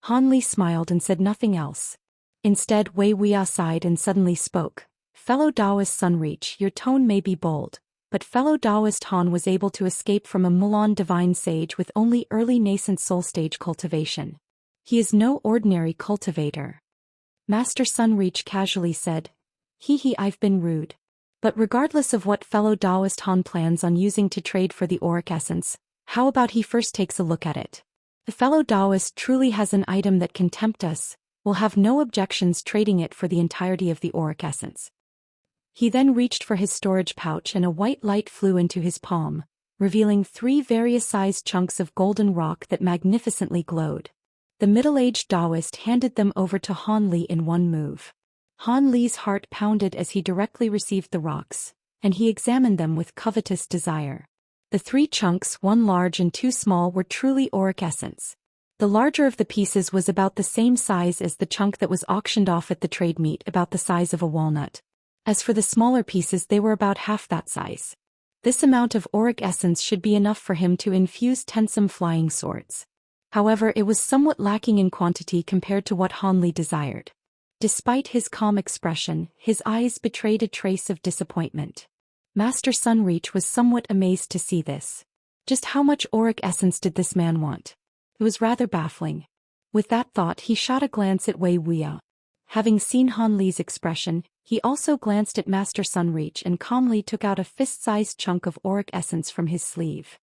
Han Li smiled and said nothing else. Instead, Wuxia sighed and suddenly spoke. "Fellow Daoist Sunreach, your tone may be bold, but fellow Daoist Han was able to escape from a Mulan divine sage with only early nascent soul stage cultivation. He is no ordinary cultivator." Master Sunreach casually said, I've been rude. But regardless of what fellow Daoist Han plans on using to trade for the auric essence, how about he first takes a look at it? If fellow Daoist truly has an item that can tempt us, we'll have no objections trading it for the entirety of the auric essence. He then reached for his storage pouch and a white light flew into his palm, revealing 3 various-sized chunks of golden rock that magnificently glowed. The middle-aged Daoist handed them over to Han Li in one move. Han Li's heart pounded as he directly received the rocks, and he examined them with covetous desire. The 3 chunks, 1 large and 2 small, were truly auric essence. The larger of the pieces was about the same size as the chunk that was auctioned off at the trade meet, about the size of a walnut. As for the smaller pieces, they were about half that size. This amount of auric essence should be enough for him to infuse 10 flying swords. However, it was somewhat lacking in quantity compared to what Han Li desired. Despite his calm expression, his eyes betrayed a trace of disappointment. Master Sunreach was somewhat amazed to see this. Just how much auric essence did this man want? It was rather baffling. With that thought, he shot a glance at Wuxia. Having seen Han Li's expression, he also glanced at Master Sunreach and calmly took out a fist-sized chunk of auric essence from his sleeve.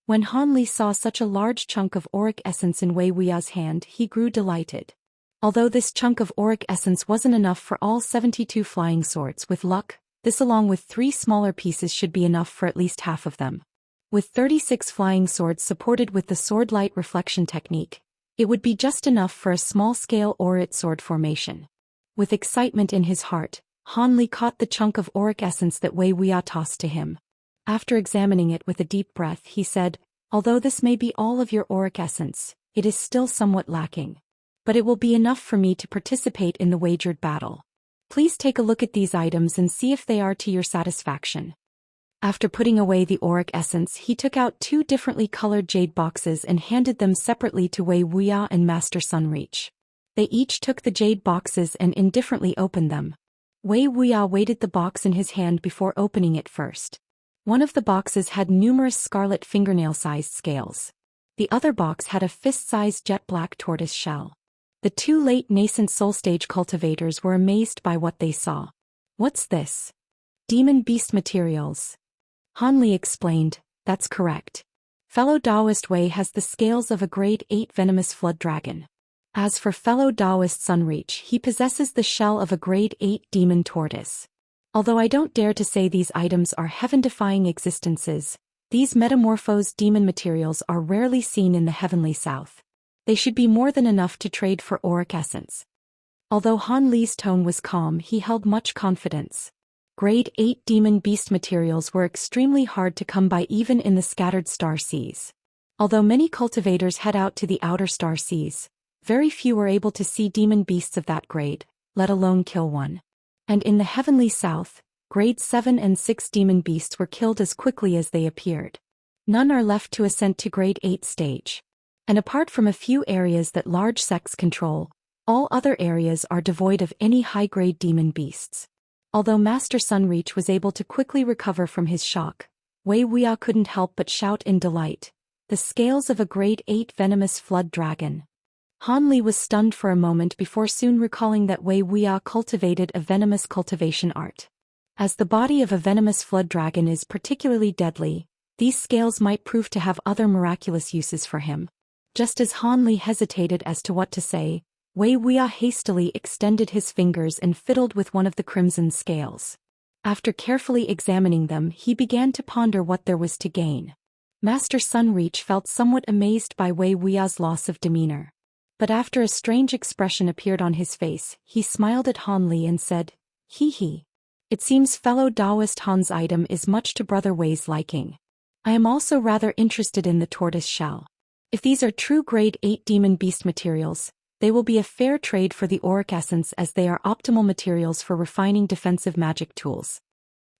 When Han Li saw such a large chunk of auric essence in Wuxia's hand, he grew delighted. Although this chunk of auric essence wasn't enough for all 72 flying swords, with luck, this along with 3 smaller pieces should be enough for at least half of them. With 36 flying swords supported with the sword light reflection technique, it would be just enough for a small-scale aurite sword formation. With excitement in his heart, Han Li caught the chunk of auric essence that Wuxia tossed to him. After examining it with a deep breath, he said, "Although this may be all of your auric essence, it is still somewhat lacking. But it will be enough for me to participate in the wagered battle. Please take a look at these items and see if they are to your satisfaction." After putting away the auric essence, he took out 2 differently colored jade boxes and handed them separately to Wuxia and Master Sunreach. They each took the jade boxes and indifferently opened them. Wuxia weighted the box in his hand before opening it first. One of the boxes had numerous scarlet fingernail-sized scales. The other box had a fist-sized jet-black tortoise shell. The two late nascent soul stage cultivators were amazed by what they saw. "What's this?" "Demon beast materials." Han Li explained, "That's correct. Fellow Daoist Wei has the scales of a grade 8 venomous flood dragon. As for fellow Daoist Sunreach, he possesses the shell of a grade 8 demon tortoise. Although I don't dare to say these items are heaven-defying existences, these metamorphosed demon materials are rarely seen in the heavenly south. They should be more than enough to trade for auric essence." Although Han Li's tone was calm, he held much confidence. Grade 8 demon beast materials were extremely hard to come by even in the scattered star seas. Although many cultivators head out to the outer star seas, very few were able to see demon beasts of that grade, let alone kill one. And in the heavenly south, grade 7 and 6 demon beasts were killed as quickly as they appeared. None are left to ascend to grade 8 stage. And apart from a few areas that large sects control, all other areas are devoid of any high-grade demon beasts. Although Master Sunreach was able to quickly recover from his shock, Wei Wuya couldn't help but shout in delight, "The scales of a grade 8 venomous flood dragon." Han Li was stunned for a moment before soon recalling that Wei Wuya cultivated a venomous cultivation art. As the body of a venomous flood dragon is particularly deadly, these scales might prove to have other miraculous uses for him. Just as Han Li hesitated as to what to say, Wei Wuya hastily extended his fingers and fiddled with one of the crimson scales. After carefully examining them, he began to ponder what there was to gain. Master Sunreach felt somewhat amazed by Wei Wuya's loss of demeanor. But after a strange expression appeared on his face, he smiled at Han Li and said, "Hee hee. It seems fellow Daoist Han's item is much to Brother Wei's liking. I am also rather interested in the tortoise shell. If these are true grade 8 demon beast materials, they will be a fair trade for the auric essence as they are optimal materials for refining defensive magic tools."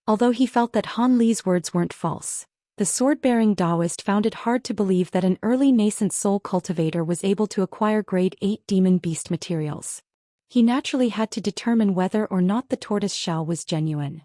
Although he felt that Han Li's words weren't false, the sword-bearing Daoist found it hard to believe that an early nascent soul cultivator was able to acquire grade 8 demon beast materials. He naturally had to determine whether or not the tortoise shell was genuine.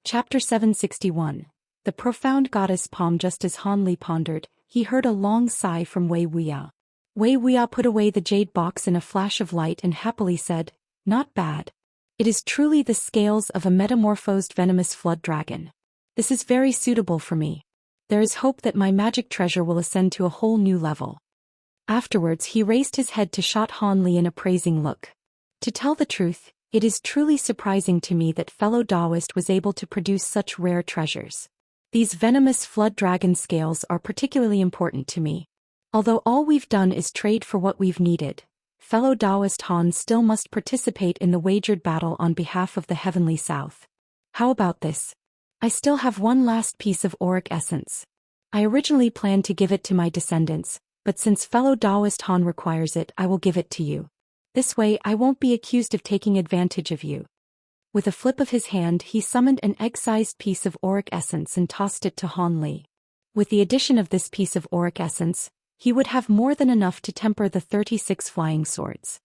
Chapter 761. The profound goddess palm. Just as Han Li pondered, he heard a long sigh from Wei Wuya. Wei Wuya put away the jade box in a flash of light and happily said, "Not bad. It is truly the scales of a metamorphosed venomous flood dragon. This is very suitable for me. There is hope that my magic treasure will ascend to a whole new level." Afterwards he raised his head to shot Han Li an appraising look. "To tell the truth, it is truly surprising to me that fellow Daoist was able to produce such rare treasures. These venomous flood dragon scales are particularly important to me. Although all we've done is trade for what we've needed, fellow Daoist Han still must participate in the wagered battle on behalf of the heavenly south. How about this? I still have one last piece of auric essence. I originally planned to give it to my descendants, but since fellow Daoist Han requires it, I will give it to you. This way I won't be accused of taking advantage of you." With a flip of his hand he summoned an egg-sized piece of auric essence and tossed it to Han Li. With the addition of this piece of auric essence, he would have more than enough to temper the 36 flying swords.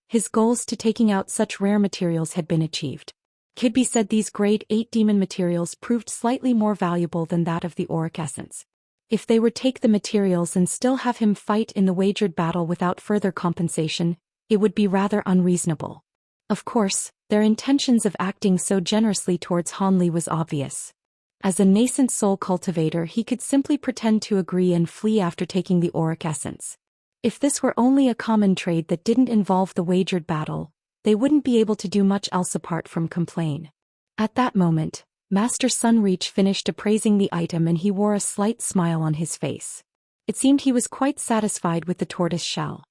His goals to taking out such rare materials had been achieved. Could be said these grade 8 demon materials proved slightly more valuable than that of the auric essence. If they would take the materials and still have him fight in the wagered battle without further compensation, it would be rather unreasonable. Of course, their intentions of acting so generously towards Han Li was obvious. As a nascent soul cultivator he could simply pretend to agree and flee after taking the auric essence. If this were only a common trade that didn't involve the wagered battle, they wouldn't be able to do much else apart from complain. At that moment, Master Sunreach finished appraising the item and he wore a slight smile on his face. It seemed he was quite satisfied with the tortoise shell.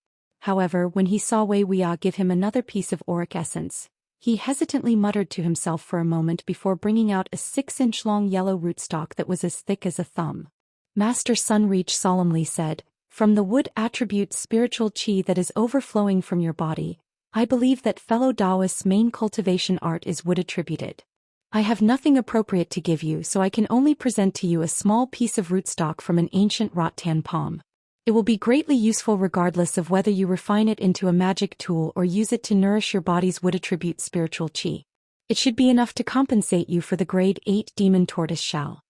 However, when he saw Wei Wuya give him another piece of auric essence, he hesitantly muttered to himself for a moment before bringing out a 6-inch-long yellow rootstock that was as thick as a thumb. Master Sunreach solemnly said, "From the wood attribute spiritual chi that is overflowing from your body, I believe that fellow Daoist's main cultivation art is wood attributed. I have nothing appropriate to give you, so I can only present to you a small piece of rootstock from an ancient rattan palm. It will be greatly useful regardless of whether you refine it into a magic tool or use it to nourish your body's wood attribute spiritual qi. It should be enough to compensate you for the grade 8 demon tortoise shell.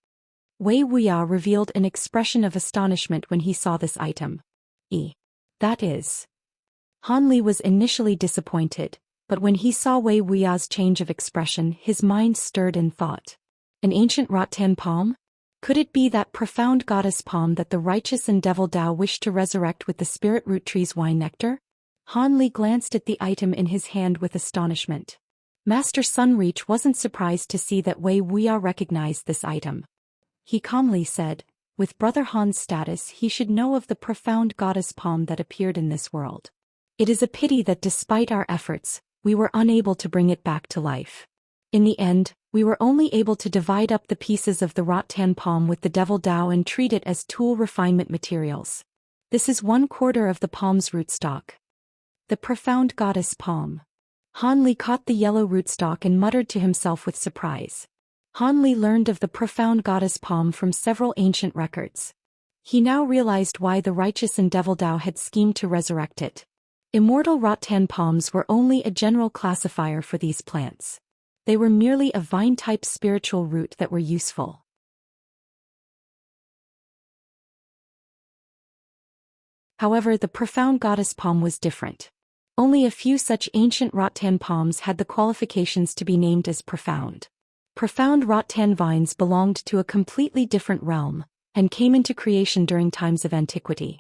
Wei Wuya revealed an expression of astonishment when he saw this item. That is. Han Li was initially disappointed, but when he saw Wei Wuya's change of expression, his mind stirred in thought. An ancient rattan palm? Could it be that profound goddess palm that the righteous and devil Dao wished to resurrect with the spirit root tree's wine nectar? Han Li glanced at the item in his hand with astonishment. Master Sunreach wasn't surprised to see that Wei Wuya recognized this item. He calmly said, with Brother Han's status he should know of the profound goddess palm that appeared in this world. It is a pity that despite our efforts, we were unable to bring it back to life. In the end, we were only able to divide up the pieces of the rattan palm with the devil Dao and treat it as tool refinement materials. This is 1/4 of the palm's rootstock. The profound goddess palm. Han Li caught the yellow rootstock and muttered to himself with surprise. Han Li learned of the profound goddess palm from several ancient records. He now realized why the righteous and devil Dao had schemed to resurrect it. Immortal rattan palms were only a general classifier for these plants. They were merely a vine-type spiritual root that were useful. However, the profound goddess palm was different. Only a few such ancient rattan palms had the qualifications to be named as profound. Profound rattan vines belonged to a completely different realm, and came into creation during times of antiquity.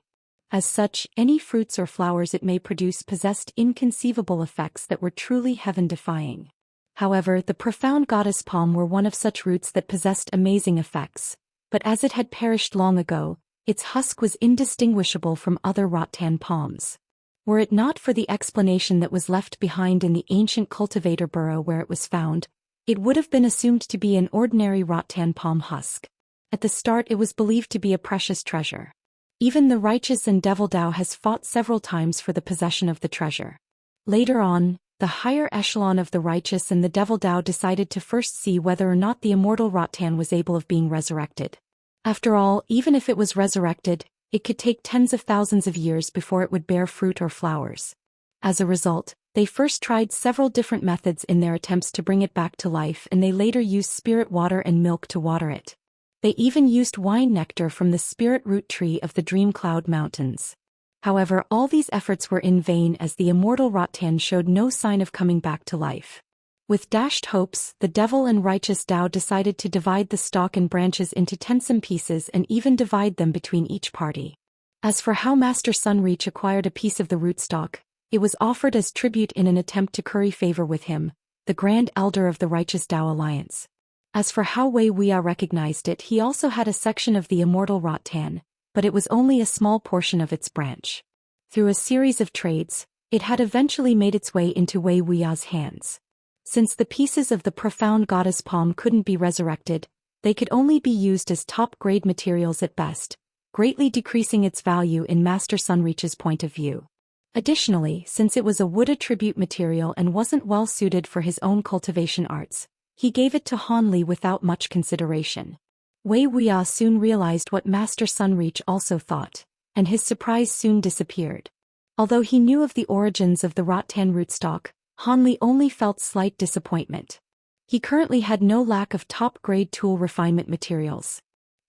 As such, any fruits or flowers it may produce possessed inconceivable effects that were truly heaven-defying. However, the profound goddess palm were one of such roots that possessed amazing effects, but as it had perished long ago, its husk was indistinguishable from other rattan palms. Were it not for the explanation that was left behind in the ancient cultivator burrow where it was found, it would have been assumed to be an ordinary rattan palm husk. At the start it was believed to be a precious treasure. Even the righteous and devil Dao has fought several times for the possession of the treasure. Later on, the higher echelon of the righteous and the devil Dao decided to first see whether or not the immortal rattan was able of being resurrected. After all, even if it was resurrected, it could take tens of thousands of years before it would bear fruit or flowers. As a result, they first tried several different methods in their attempts to bring it back to life, and they later used spirit water and milk to water it. They even used wine nectar from the spirit root tree of the Dream Cloud Mountains. However, all these efforts were in vain as the immortal rattan showed no sign of coming back to life. With dashed hopes, the devil and righteous Dao decided to divide the stalk and branches into tensome pieces and even divide them between each party. As for how Master Sunreach acquired a piece of the rootstock, it was offered as tribute in an attempt to curry favor with him, the Grand Elder of the Righteous Dao Alliance. As for how Wei Wuya recognized it, he also had a section of the immortal rattan, but it was only a small portion of its branch. Through a series of trades, it had eventually made its way into Wei Wuya's hands. Since the pieces of the profound goddess palm couldn't be resurrected, they could only be used as top-grade materials at best, greatly decreasing its value in Master Sunreach's point of view. Additionally, since it was a wood attribute material and wasn't well suited for his own cultivation arts, he gave it to Han Li without much consideration. Wei Wuya soon realized what Master Sunreach also thought, and his surprise soon disappeared. Although he knew of the origins of the rattan rootstock, Han Li only felt slight disappointment. He currently had no lack of top-grade tool refinement materials.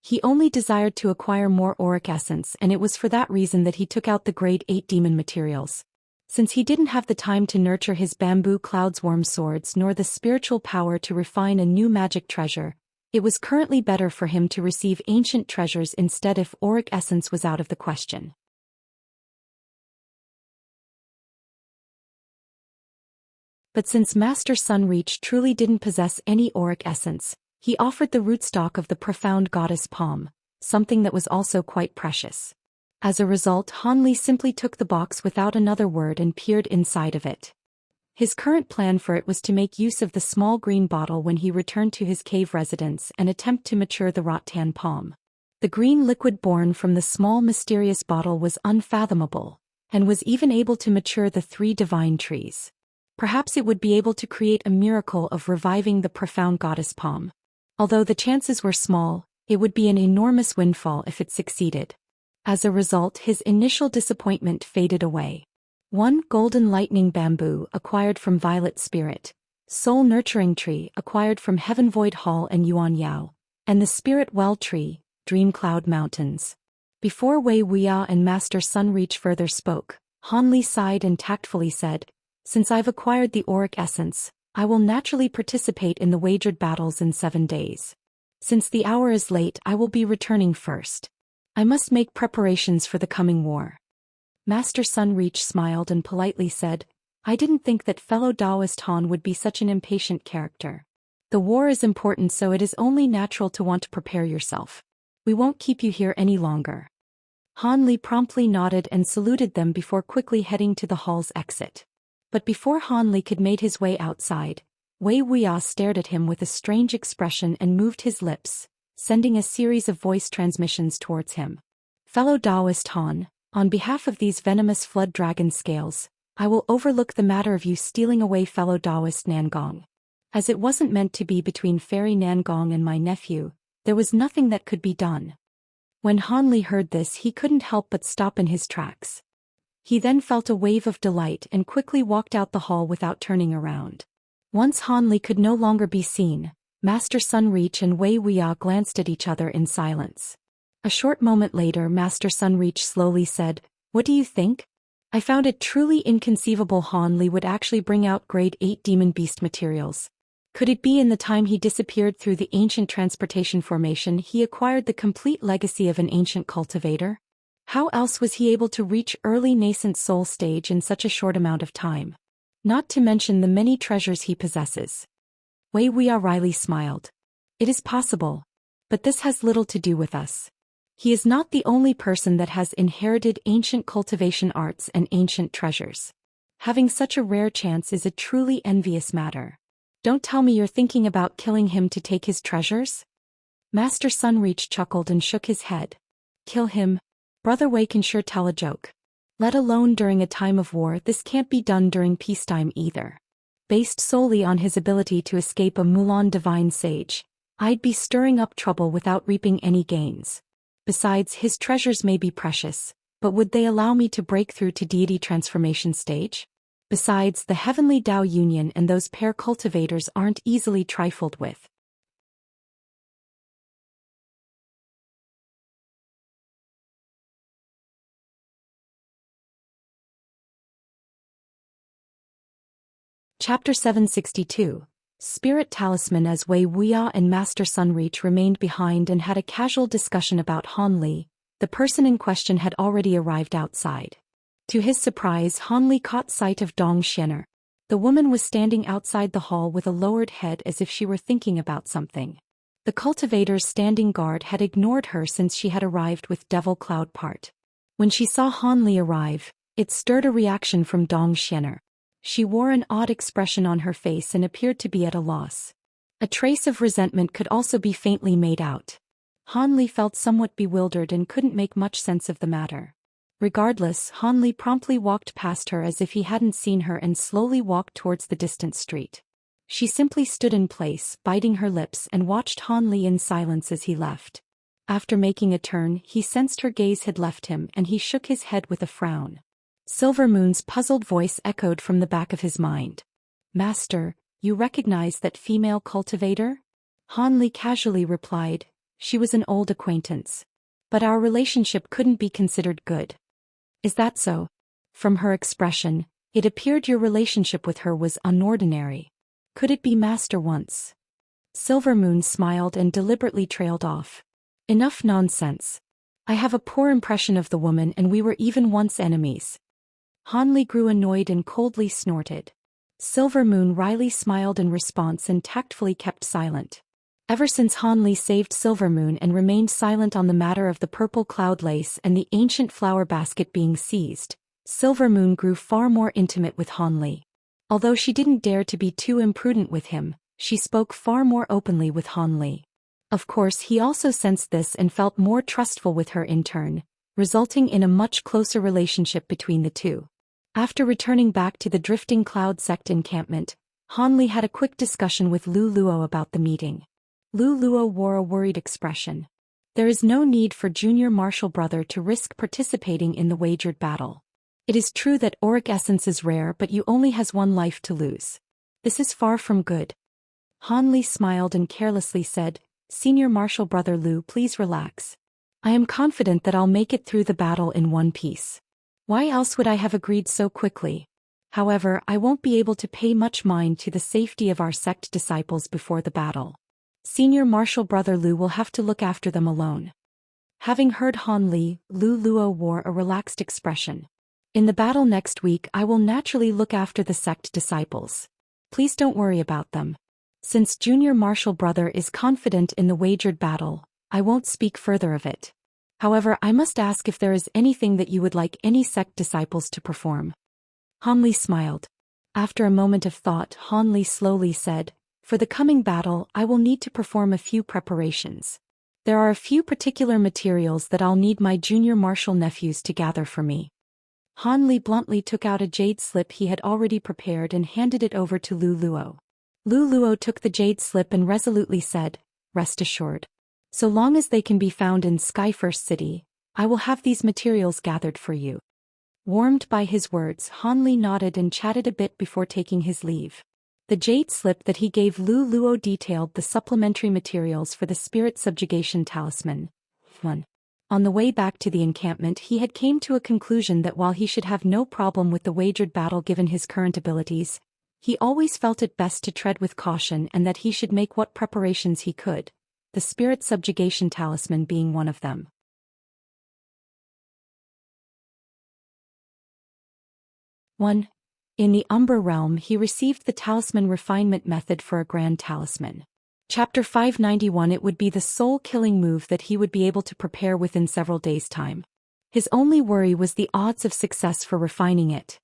He only desired to acquire more Auric essence, and it was for that reason that he took out the grade 8 demon materials. Since he didn't have the time to nurture his bamboo cloudsworm swords nor the spiritual power to refine a new magic treasure, it was currently better for him to receive ancient treasures instead if Auric essence was out of the question. But since Master Sunreach truly didn't possess any Auric essence, he offered the rootstock of the profound goddess palm, something that was also quite precious. As a result, Han Li simply took the box without another word and peered inside of it. His current plan for it was to make use of the small green bottle when he returned to his cave residence and attempt to mature the rattan palm. The green liquid born from the small mysterious bottle was unfathomable, and was even able to mature the 3 divine trees. Perhaps it would be able to create a miracle of reviving the profound goddess palm. Although the chances were small, it would be an enormous windfall if it succeeded. As a result, his initial disappointment faded away. One golden lightning bamboo acquired from Violet Spirit, soul nurturing tree acquired from Heaven Void Hall and Yuan Yao, and the Spirit Well tree, Dream Cloud Mountains. Before Wei Wuya and Master Sunreach further spoke, Han Li sighed and tactfully said, "Since I've acquired the Auric essence, I will naturally participate in the wagered battles in 7 days. Since the hour is late, I will be returning first. I must make preparations for the coming war." Master Sunreach smiled and politely said, "I didn't think that fellow Daoist Han would be such an impatient character. The war is important, so it is only natural to want to prepare yourself. We won't keep you here any longer." Han Li promptly nodded and saluted them before quickly heading to the hall's exit. But before Han Li could make his way outside, Wei Wuya stared at him with a strange expression and moved his lips, sending a series of voice transmissions towards him. "Fellow Daoist Han, on behalf of these venomous flood dragon scales, I will overlook the matter of you stealing away fellow Daoist Nangong. As it wasn't meant to be between Fairy Nangong and my nephew, there was nothing that could be done." When Han Li heard this, he couldn't help but stop in his tracks. He then felt a wave of delight and quickly walked out the hall without turning around. Once Han Li could no longer be seen, Master Sunreach and Wei Wuya glanced at each other in silence. A short moment later, Master Sunreach slowly said, "What do you think? I found it truly inconceivable Han Li would actually bring out grade 8 demon beast materials. Could it be in the time he disappeared through the ancient transportation formation he acquired the complete legacy of an ancient cultivator? How else was he able to reach early nascent soul stage in such a short amount of time? Not to mention the many treasures he possesses." Wei Wuya wryly smiled. "It is possible. But this has little to do with us. He is not the only person that has inherited ancient cultivation arts and ancient treasures. Having such a rare chance is a truly envious matter. Don't tell me you're thinking about killing him to take his treasures?" Master Sunreach chuckled and shook his head. "Kill him? Brother Wei can sure tell a joke. Let alone during a time of war, this can't be done during peacetime either. Based solely on his ability to escape a Mulan divine sage, I'd be stirring up trouble without reaping any gains. Besides, his treasures may be precious, but would they allow me to break through to deity transformation stage? Besides, the Heavenly Dao Union and those pair cultivators aren't easily trifled with." Chapter 762. Spirit Talisman. As Wei Wuya and Master Sunreach remained behind and had a casual discussion about Han Li, the person in question had already arrived outside. To his surprise, Han Li caught sight of Zhou Xian. The woman was standing outside the hall with a lowered head as if she were thinking about something. The cultivator's standing guard had ignored her since she had arrived with Devil Cloudpar. When she saw Han Li arrive, it stirred a reaction from Zhou Xian. She wore an odd expression on her face and appeared to be at a loss. A trace of resentment could also be faintly made out. Han Li felt somewhat bewildered and couldn't make much sense of the matter. Regardless, Han Li promptly walked past her as if he hadn't seen her and slowly walked towards the distant street. She simply stood in place, biting her lips, and watched Han Li in silence as he left. After making a turn, he sensed her gaze had left him and he shook his head with a frown. Silver Moon's puzzled voice echoed from the back of his mind. "Master, you recognize that female cultivator?" Han Li casually replied, "She was an old acquaintance. But our relationship couldn't be considered good." "Is that so?" From her expression, it appeared your relationship with her was unordinary. "Could it be Master once?" Silver Moon smiled and deliberately trailed off. "Enough nonsense. I have a poor impression of the woman and we were even once enemies." Han Li grew annoyed and coldly snorted. Silver Moon wryly smiled in response and tactfully kept silent. Ever since Han Li saved Silver Moon and remained silent on the matter of the purple cloud lace and the ancient flower basket being seized, Silver Moon grew far more intimate with Han Li. Although she didn't dare to be too imprudent with him, she spoke far more openly with Han Li. Of course, he also sensed this and felt more trustful with her in turn, resulting in a much closer relationship between the two. After returning back to the Drifting Cloud Sect encampment, Han Li had a quick discussion with Lu Luo about the meeting. Lu Luo wore a worried expression. There is no need for Junior Marshal Brother to risk participating in the wagered battle. It is true that Auric essence is rare, but you only has one life to lose. This is far from good. Han Li smiled and carelessly said, Senior Marshal Brother Lu, please relax. I am confident that I'll make it through the battle in one piece. Why else would I have agreed so quickly? However, I won't be able to pay much mind to the safety of our sect disciples before the battle. Senior Marshal Brother Lu will have to look after them alone. Having heard Han Li, Lu Luo wore a relaxed expression. In the battle next week, I will naturally look after the sect disciples. Please don't worry about them. Since Junior Marshal Brother is confident in the wagered battle, I won't speak further of it. However, I must ask if there is anything that you would like any sect disciples to perform. Han Li smiled. After a moment of thought, Han Li slowly said, For the coming battle, I will need to perform a few preparations. There are a few particular materials that I'll need my junior marshal nephews to gather for me. Han Li bluntly took out a jade slip he had already prepared and handed it over to Lu Luo. Lu Luo took the jade slip and resolutely said, Rest assured. So long as they can be found in Skyfirst City, I will have these materials gathered for you. Warmed by his words, Han Li nodded and chatted a bit before taking his leave. The jade slip that he gave Lu Luo detailed the supplementary materials for the Spirit Subjugation Talisman. 1. On the way back to the encampment, he had came to a conclusion that while he should have no problem with the wagered battle given his current abilities, he always felt it best to tread with caution and that he should make what preparations he could, the Spirit Subjugation Talisman being one of them. 1. In the Umber Realm, he received the Talisman Refinement Method for a Grand Talisman. Chapter 591. It would be the soul-killing move that he would be able to prepare within several days' time. His only worry was the odds of success for refining it.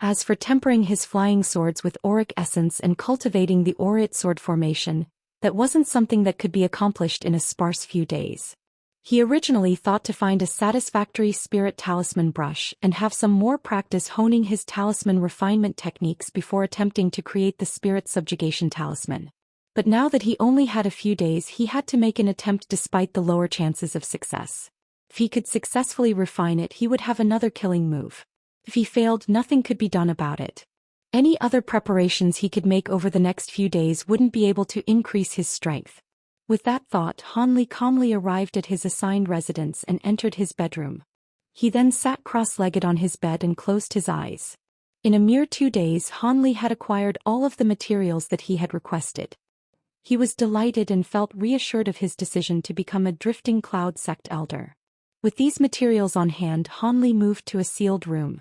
As for tempering his flying swords with auric essence and cultivating the aurit sword formation, that wasn't something that could be accomplished in a sparse few days. He originally thought to find a satisfactory spirit talisman brush and have some more practice honing his talisman refinement techniques before attempting to create the spirit subjugation talisman. But now that he only had a few days, he had to make an attempt despite the lower chances of success. If he could successfully refine it, he would have another killing move. If he failed, nothing could be done about it. Any other preparations he could make over the next few days wouldn't be able to increase his strength. With that thought, Han Li calmly arrived at his assigned residence and entered his bedroom. He then sat cross-legged on his bed and closed his eyes. In a mere 2 days, Han Li had acquired all of the materials that he had requested. He was delighted and felt reassured of his decision to become a drifting cloud sect elder. With these materials on hand, Han Li moved to a sealed room.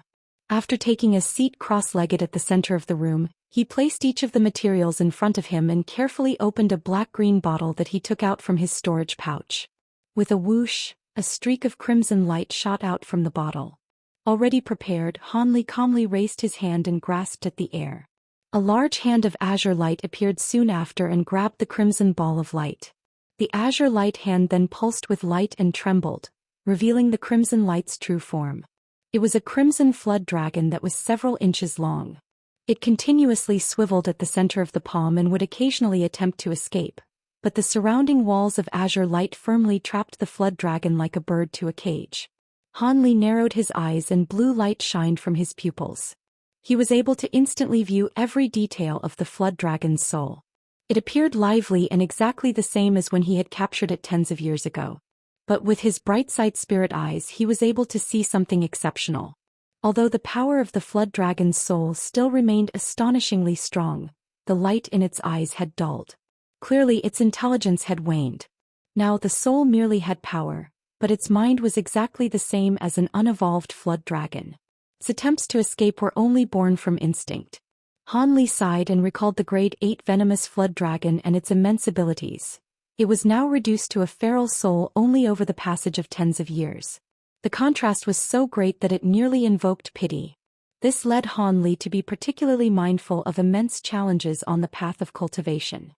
After taking a seat cross-legged at the center of the room, he placed each of the materials in front of him and carefully opened a black-green bottle that he took out from his storage pouch. With a whoosh, a streak of crimson light shot out from the bottle. Already prepared, Han Li calmly raised his hand and grasped at the air. A large hand of azure light appeared soon after and grabbed the crimson ball of light. The azure light hand then pulsed with light and trembled, revealing the crimson light's true form. It was a crimson flood dragon that was several inches long. It continuously swiveled at the center of the palm and would occasionally attempt to escape, but the surrounding walls of azure light firmly trapped the flood dragon like a bird to a cage. Han Li narrowed his eyes and blue light shined from his pupils. He was able to instantly view every detail of the flood dragon's soul. It appeared lively and exactly the same as when he had captured it tens of years ago. But with his bright-side spirit eyes, he was able to see something exceptional. Although the power of the flood dragon's soul still remained astonishingly strong, the light in its eyes had dulled. Clearly its intelligence had waned. Now the soul merely had power, but its mind was exactly the same as an unevolved flood dragon. Its attempts to escape were only born from instinct. Han Li sighed and recalled the Grade 8 venomous flood dragon and its immense abilities. It was now reduced to a feral soul only over the passage of tens of years. The contrast was so great that it nearly invoked pity. This led Han Li to be particularly mindful of immense challenges on the path of cultivation.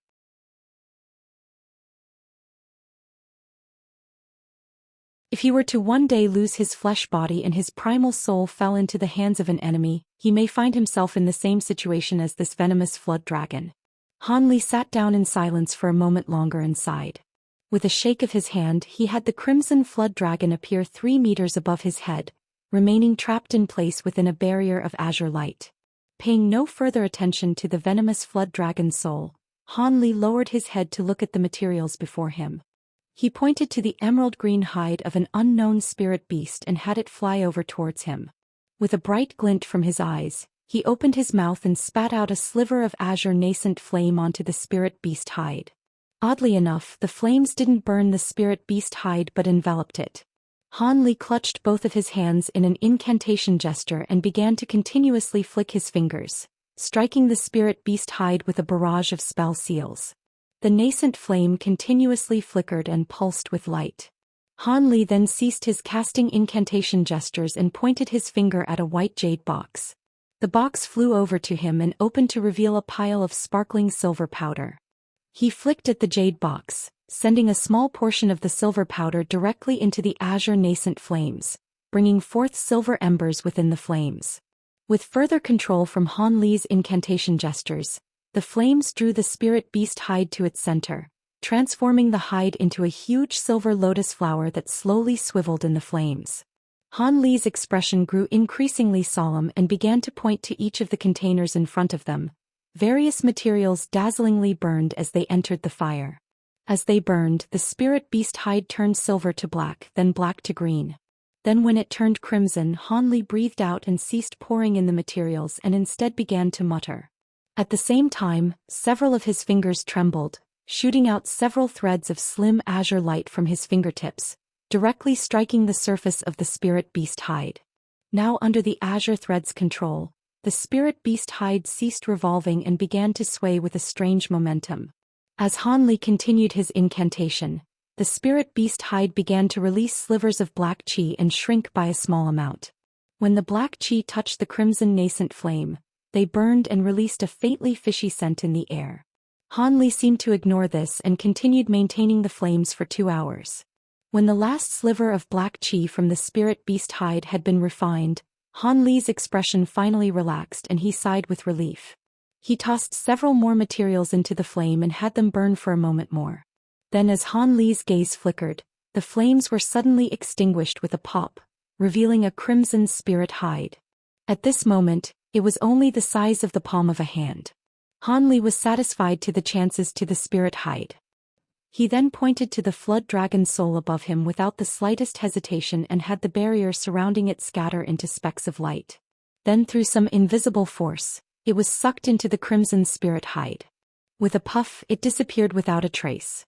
If he were to one day lose his flesh body and his primal soul fell into the hands of an enemy, he may find himself in the same situation as this venomous flood dragon. Han Li sat down in silence for a moment longer and sighed. With a shake of his hand, he had the crimson flood dragon appear 3 meters above his head, remaining trapped in place within a barrier of azure light. Paying no further attention to the venomous flood dragon's soul, Han Li lowered his head to look at the materials before him. He pointed to the emerald green hide of an unknown spirit beast and had it fly over towards him. With a bright glint from his eyes, he opened his mouth and spat out a sliver of azure nascent flame onto the spirit beast hide. Oddly enough, the flames didn't burn the spirit beast hide but enveloped it. Han Li clutched both of his hands in an incantation gesture and began to continuously flick his fingers, striking the spirit beast hide with a barrage of spell seals. The nascent flame continuously flickered and pulsed with light. Han Li then ceased his casting incantation gestures and pointed his finger at a white jade box. The box flew over to him and opened to reveal a pile of sparkling silver powder. He flicked at the jade box, sending a small portion of the silver powder directly into the azure nascent flames, bringing forth silver embers within the flames. With further control from Han Li's incantation gestures, the flames drew the spirit beast hide to its center, transforming the hide into a huge silver lotus flower that slowly swiveled in the flames. Han Li's expression grew increasingly solemn and began to point to each of the containers in front of them. Various materials dazzlingly burned as they entered the fire. As they burned, the spirit beast hide turned silver to black, then black to green. Then when it turned crimson, Han Li breathed out and ceased pouring in the materials and instead began to mutter. At the same time, several of his fingers trembled, shooting out several threads of slim azure light from his fingertips, directly striking the surface of the spirit beast hide. Now under the azure thread's control, the spirit beast hide ceased revolving and began to sway with a strange momentum. As Han Li continued his incantation, the spirit beast hide began to release slivers of black qi and shrink by a small amount. When the black qi touched the crimson nascent flame, they burned and released a faintly fishy scent in the air. Han Li seemed to ignore this and continued maintaining the flames for 2 hours. When the last sliver of black qi from the spirit beast hide had been refined, Han Li's expression finally relaxed and he sighed with relief. He tossed several more materials into the flame and had them burn for a moment more. Then as Han Li's gaze flickered, the flames were suddenly extinguished with a pop, revealing a crimson spirit hide. At this moment, it was only the size of the palm of a hand. Han Li was satisfied to the chances to the spirit hide. He then pointed to the flood dragon soul above him without the slightest hesitation and had the barrier surrounding it scatter into specks of light. Then through some invisible force, it was sucked into the crimson spirit hide. With a puff, it disappeared without a trace.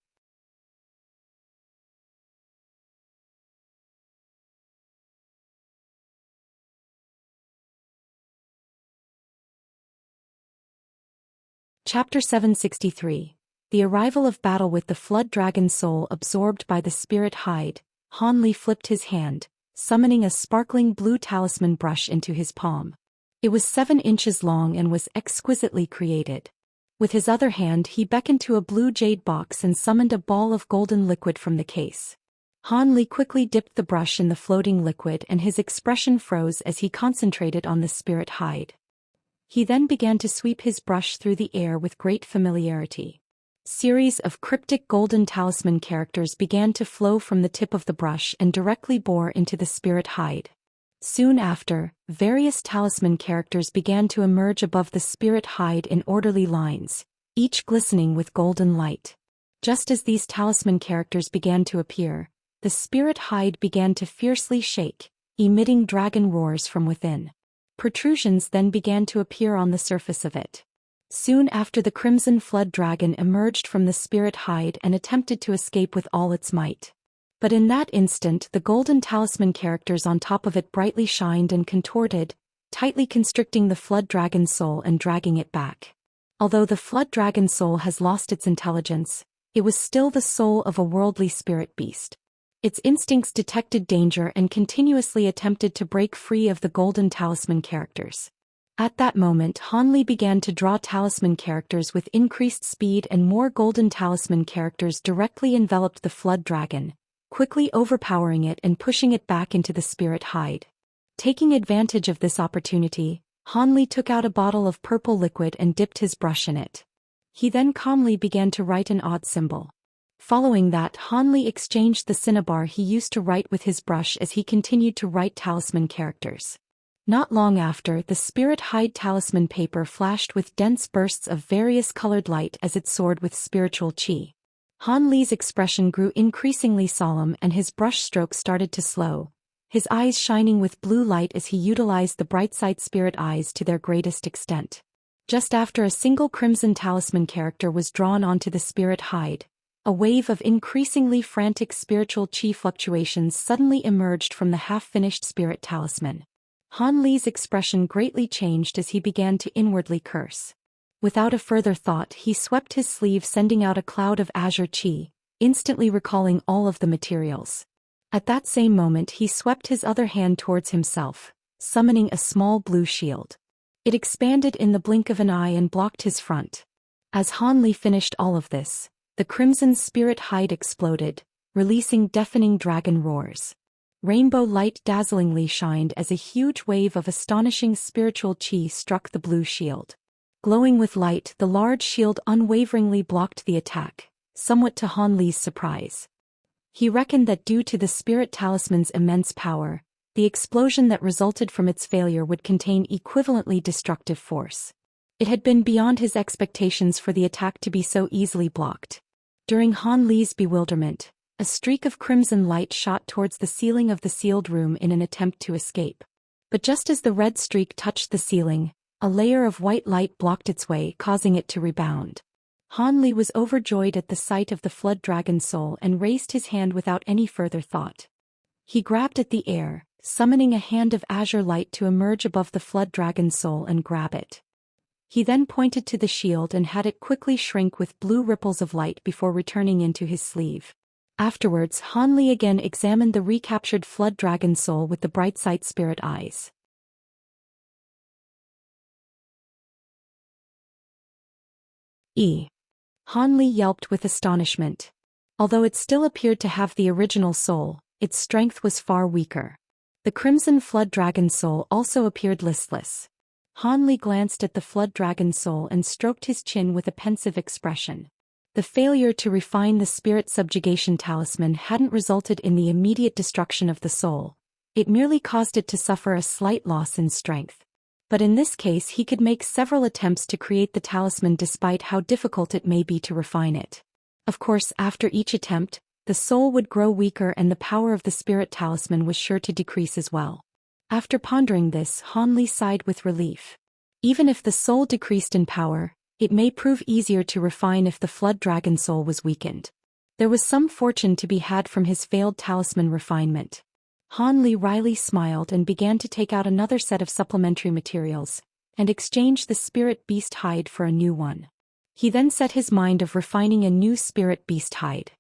Chapter 763. The arrival of battle with the flood dragon soul absorbed by the spirit hide. Han Li flipped his hand, summoning a sparkling blue talisman brush into his palm. It was 7 inches long and was exquisitely created. With his other hand he beckoned to a blue jade box and summoned a ball of golden liquid from the case. Han Li quickly dipped the brush in the floating liquid and his expression froze as he concentrated on the spirit hide. He then began to sweep his brush through the air with great familiarity. Series of cryptic golden talisman characters began to flow from the tip of the brush and directly bore into the spirit hide. Soon after, various talisman characters began to emerge above the spirit hide in orderly lines, each glistening with golden light. Just as these talisman characters began to appear, the spirit hide began to fiercely shake, emitting dragon roars from within. Protrusions then began to appear on the surface of it. Soon after, the crimson flood dragon emerged from the spirit hide and attempted to escape with all its might. But in that instant the golden talisman characters on top of it brightly shined and contorted, tightly constricting the flood dragon soul and dragging it back. Although the flood dragon soul has lost its intelligence, it was still the soul of a worldly spirit beast. Its instincts detected danger and continuously attempted to break free of the golden talisman characters. At that moment Han Li began to draw talisman characters with increased speed, and more golden talisman characters directly enveloped the flood dragon, quickly overpowering it and pushing it back into the spirit hide. Taking advantage of this opportunity, Han Li took out a bottle of purple liquid and dipped his brush in it. He then calmly began to write an odd symbol. Following that, Hanli exchanged the cinnabar he used to write with his brush as he continued to write talisman characters. Not long after, the spirit hide talisman paper flashed with dense bursts of various colored light as it soared with spiritual qi. Hanli's expression grew increasingly solemn and his brush strokes started to slow, his eyes shining with blue light as he utilized the brightside spirit eyes to their greatest extent. Just after a single crimson talisman character was drawn onto the spirit hide, a wave of increasingly frantic spiritual qi fluctuations suddenly emerged from the half-finished spirit talisman. Hanli's expression greatly changed as he began to inwardly curse. Without a further thought, he swept his sleeve, sending out a cloud of azure qi, instantly recalling all of the materials. At that same moment, he swept his other hand towards himself, summoning a small blue shield. It expanded in the blink of an eye and blocked his front. As Hanli finished all of this, the crimson spirit hide exploded, releasing deafening dragon roars. Rainbow light dazzlingly shined as a huge wave of astonishing spiritual qi struck the blue shield. Glowing with light, the large shield unwaveringly blocked the attack, somewhat to Hanli's surprise. He reckoned that due to the spirit talisman's immense power, the explosion that resulted from its failure would contain equivalently destructive force. It had been beyond his expectations for the attack to be so easily blocked. During Hanli's bewilderment, a streak of crimson light shot towards the ceiling of the sealed room in an attempt to escape. But just as the red streak touched the ceiling, a layer of white light blocked its way, causing it to rebound. Hanli was overjoyed at the sight of the flood dragon soul and raised his hand without any further thought. He grabbed at the air, summoning a hand of azure light to emerge above the flood dragon soul and grab it. He then pointed to the shield and had it quickly shrink with blue ripples of light before returning into his sleeve. Afterwards, Hanli again examined the recaptured flood dragon soul with the bright sight spirit eyes. Hanli yelped with astonishment. Although it still appeared to have the original soul, its strength was far weaker. The crimson flood dragon soul also appeared listless. Hanli glanced at the flood dragon soul and stroked his chin with a pensive expression. The failure to refine the spirit subjugation talisman hadn't resulted in the immediate destruction of the soul, it merely caused it to suffer a slight loss in strength. But in this case he could make several attempts to create the talisman despite how difficult it may be to refine it. Of course, after each attempt, the soul would grow weaker and the power of the spirit talisman was sure to decrease as well. After pondering this, Hanli sighed with relief. Even if the soul decreased in power, it may prove easier to refine if the flood dragon soul was weakened. There was some fortune to be had from his failed talisman refinement. Hanli wryly smiled and began to take out another set of supplementary materials, and exchange the spirit beast hide for a new one. He then set his mind of refining a new spirit beast hide.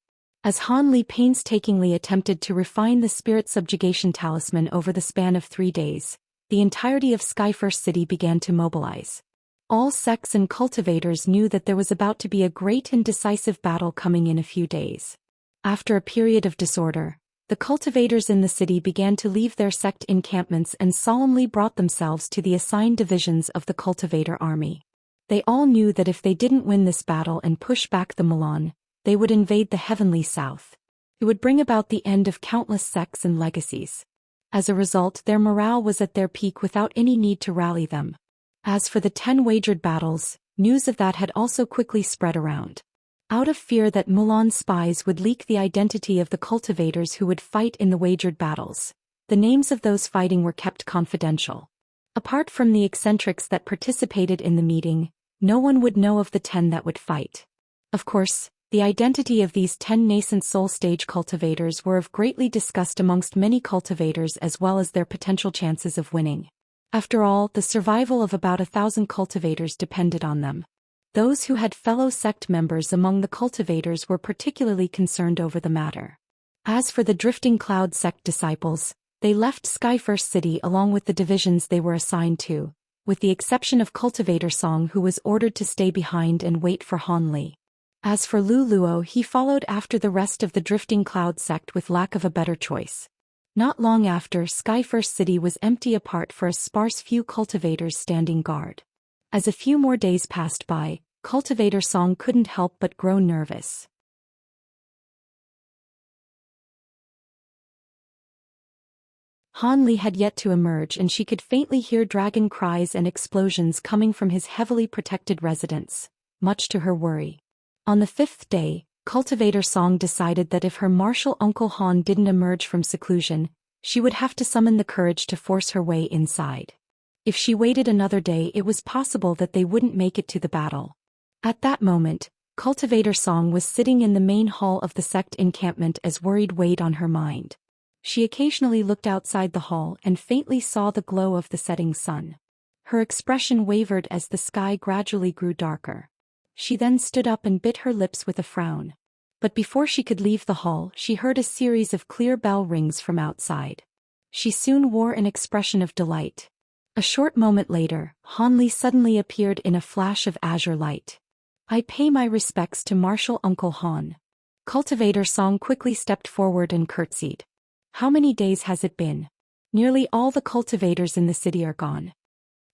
As Hanli painstakingly attempted to refine the spirit subjugation talisman over the span of 3 days, the entirety of Skyfirst City began to mobilize. All sects and cultivators knew that there was about to be a great and decisive battle coming in a few days. After a period of disorder, the cultivators in the city began to leave their sect encampments and solemnly brought themselves to the assigned divisions of the cultivator army. They all knew that if they didn't win this battle and push back the Milan, they would invade the heavenly south. It would bring about the end of countless sects and legacies. As a result, their morale was at their peak without any need to rally them. As for the 10 wagered battles, news of that had also quickly spread around. Out of fear that Milan spies would leak the identity of the cultivators who would fight in the wagered battles, the names of those fighting were kept confidential. Apart from the eccentrics that participated in the meeting, no one would know of the 10 that would fight. Of course, the identity of these 10 nascent soul stage cultivators were of greatly discussed amongst many cultivators as well as their potential chances of winning. After all, the survival of about 1,000 cultivators depended on them. Those who had fellow sect members among the cultivators were particularly concerned over the matter. As for the Drifting Cloud sect disciples, they left Skyfirst City along with the divisions they were assigned to, with the exception of Cultivator Song, who was ordered to stay behind and wait for Hanli. As for Lu Luo, he followed after the rest of the Drifting Cloud sect with lack of a better choice. Not long after, Skyfirst City was empty apart for a sparse few cultivators standing guard. As a few more days passed by, Cultivator Song couldn't help but grow nervous. Han Li had yet to emerge and she could faintly hear dragon cries and explosions coming from his heavily protected residence, much to her worry. On the 5th day, Cultivator Song decided that if her martial uncle Han didn't emerge from seclusion, she would have to summon the courage to force her way inside. If she waited another day, it was possible that they wouldn't make it to the battle. At that moment, Cultivator Song was sitting in the main hall of the sect encampment as worried weighed on her mind. She occasionally looked outside the hall and faintly saw the glow of the setting sun. Her expression wavered as the sky gradually grew darker. She then stood up and bit her lips with a frown. But before she could leave the hall, she heard a series of clear bell rings from outside. She soon wore an expression of delight. A short moment later, Han Li suddenly appeared in a flash of azure light. "I pay my respects to Martial Uncle Han." Cultivator Song quickly stepped forward and curtsied. "How many days has it been? Nearly all the cultivators in the city are gone."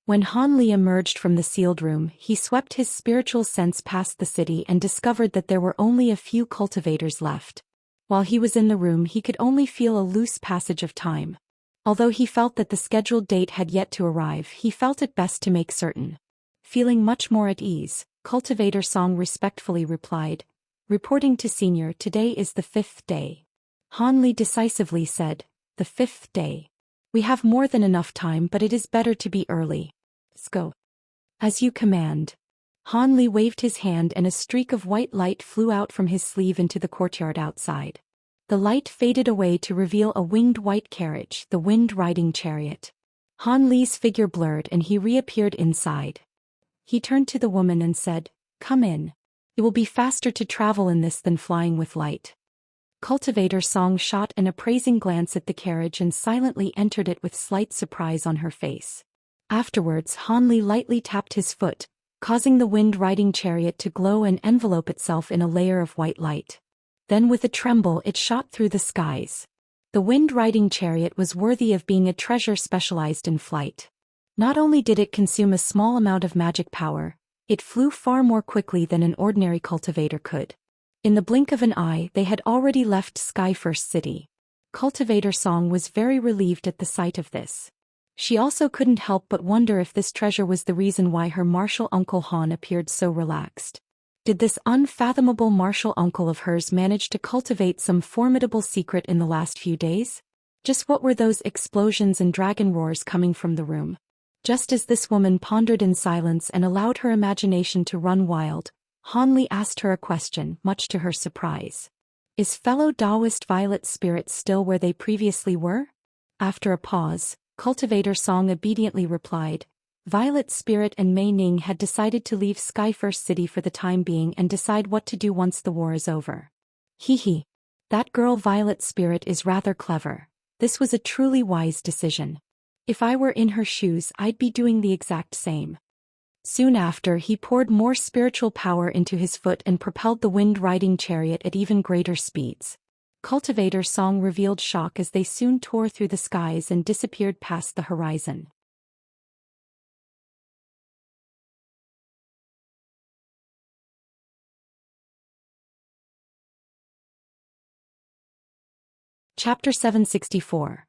When Han Li emerged from the sealed room, he swept his spiritual sense past the city and discovered that there were only a few cultivators left. While he was in the room, he could only feel a loose passage of time. Although he felt that the scheduled date had yet to arrive, he felt it best to make certain. Feeling much more at ease, Cultivator Song respectfully replied, "Reporting to Senior, today is the 5th day." Han Li decisively said, "The 5th day. We have more than enough time, but it is better to be early. Let's go." "As you command." Han Li waved his hand and a streak of white light flew out from his sleeve into the courtyard outside. The light faded away to reveal a winged white carriage, the wind-riding chariot. Han Li's figure blurred and he reappeared inside. He turned to the woman and said, "Come in. It will be faster to travel in this than flying with light." Cultivator Song shot an appraising glance at the carriage and silently entered it with slight surprise on her face. Afterwards, Han Li lightly tapped his foot, causing the wind-riding chariot to glow and envelope itself in a layer of white light. Then with a tremble it shot through the skies. The wind-riding chariot was worthy of being a treasure specialized in flight. Not only did it consume a small amount of magic power, it flew far more quickly than an ordinary cultivator could. In the blink of an eye, they had already left Skyfirst City. Cultivator Song was very relieved at the sight of this. She also couldn't help but wonder if this treasure was the reason why her martial uncle Han appeared so relaxed. Did this unfathomable martial uncle of hers manage to cultivate some formidable secret in the last few days? Just what were those explosions and dragon roars coming from the room? Just as this woman pondered in silence and allowed her imagination to run wild, Han Li asked her a question, much to her surprise. "Is fellow Daoist Violet spirits still where they previously were?" After a pause, Cultivator Song obediently replied, "Violet Spirit and Mei Ning had decided to leave Skyfirst City for the time being and decide what to do once the war is over." Hee. That girl Violet Spirit is rather clever. This was a truly wise decision. If I were in her shoes, I'd be doing the exact same. Soon after, he poured more spiritual power into his foot and propelled the wind-riding chariot at even greater speeds. Cultivator Song revealed shock as they soon tore through the skies and disappeared past the horizon. Chapter 764.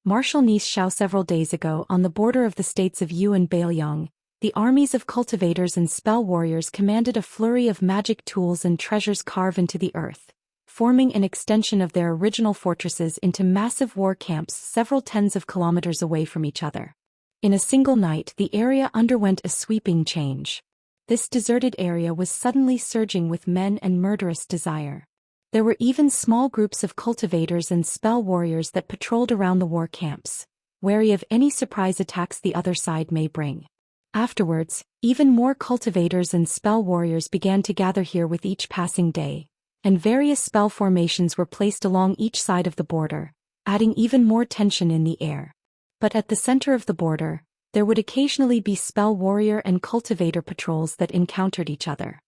Martial niece Xiao. Several days ago, on the border of the states of Yu and Bailiang, the armies of cultivators and spell warriors commanded a flurry of magic tools and treasures carved into the earth, forming an extension of their original fortresses into massive war camps several tens of kilometers away from each other. In a single night, the area underwent a sweeping change. This deserted area was suddenly surging with men and murderous desire. There were even small groups of cultivators and spell warriors that patrolled around the war camps, wary of any surprise attacks the other side may bring. Afterwards, even more cultivators and spell warriors began to gather here with each passing day, and various spell formations were placed along each side of the border, adding even more tension in the air. But at the center of the border, there would occasionally be spell warrior and cultivator patrols that encountered each other.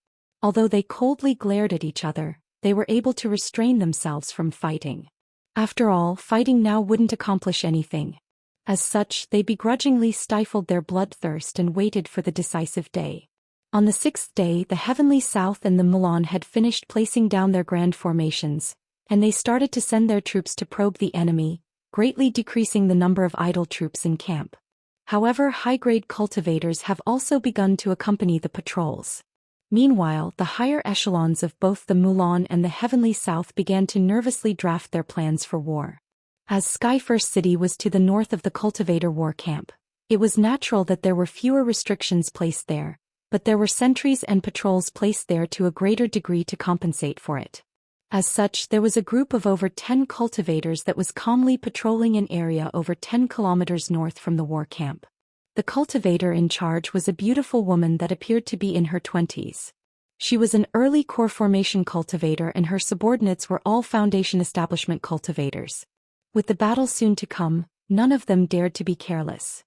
Although they coldly glared at each other, they were able to restrain themselves from fighting. After all, fighting now wouldn't accomplish anything. As such, they begrudgingly stifled their bloodthirst and waited for the decisive day. On the 6th day, the Heavenly South and the Milan had finished placing down their grand formations, and they started to send their troops to probe the enemy, greatly decreasing the number of idle troops in camp. However, high-grade cultivators have also begun to accompany the patrols. Meanwhile, the higher echelons of both the Mulan and the Heavenly South began to nervously draft their plans for war. As Skyfirst City was to the north of the cultivator war camp, it was natural that there were fewer restrictions placed there, but there were sentries and patrols placed there to a greater degree to compensate for it. As such, there was a group of over 10 cultivators that was calmly patrolling an area over 10 kilometers north from the war camp. The cultivator in charge was a beautiful woman that appeared to be in her 20s. She was an early core formation cultivator and her subordinates were all Foundation establishment cultivators. With the battle soon to come, none of them dared to be careless.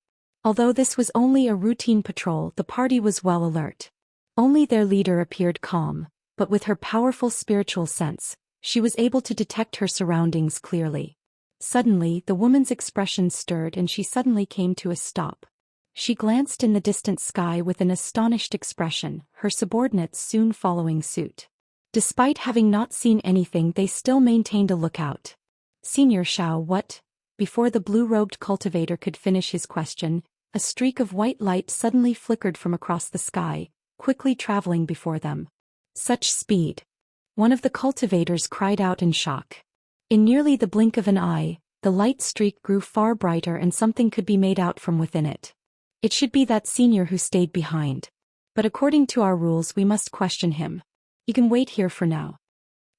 Although this was only a routine patrol, the party was well alert. Only their leader appeared calm, but with her powerful spiritual sense, she was able to detect her surroundings clearly. Suddenly, the woman's expression stirred and she suddenly came to a stop. She glanced in the distant sky with an astonished expression, her subordinates soon following suit. Despite having not seen anything, they still maintained a lookout. "Senior Xiao, what?" Before the blue-robed cultivator could finish his question, a streak of white light suddenly flickered from across the sky, quickly traveling before them. "Such speed!" One of the cultivators cried out in shock. In nearly the blink of an eye, the light streak grew far brighter and something could be made out from within it. "It should be that senior who stayed behind. But according to our rules we must question him. You can wait here for now."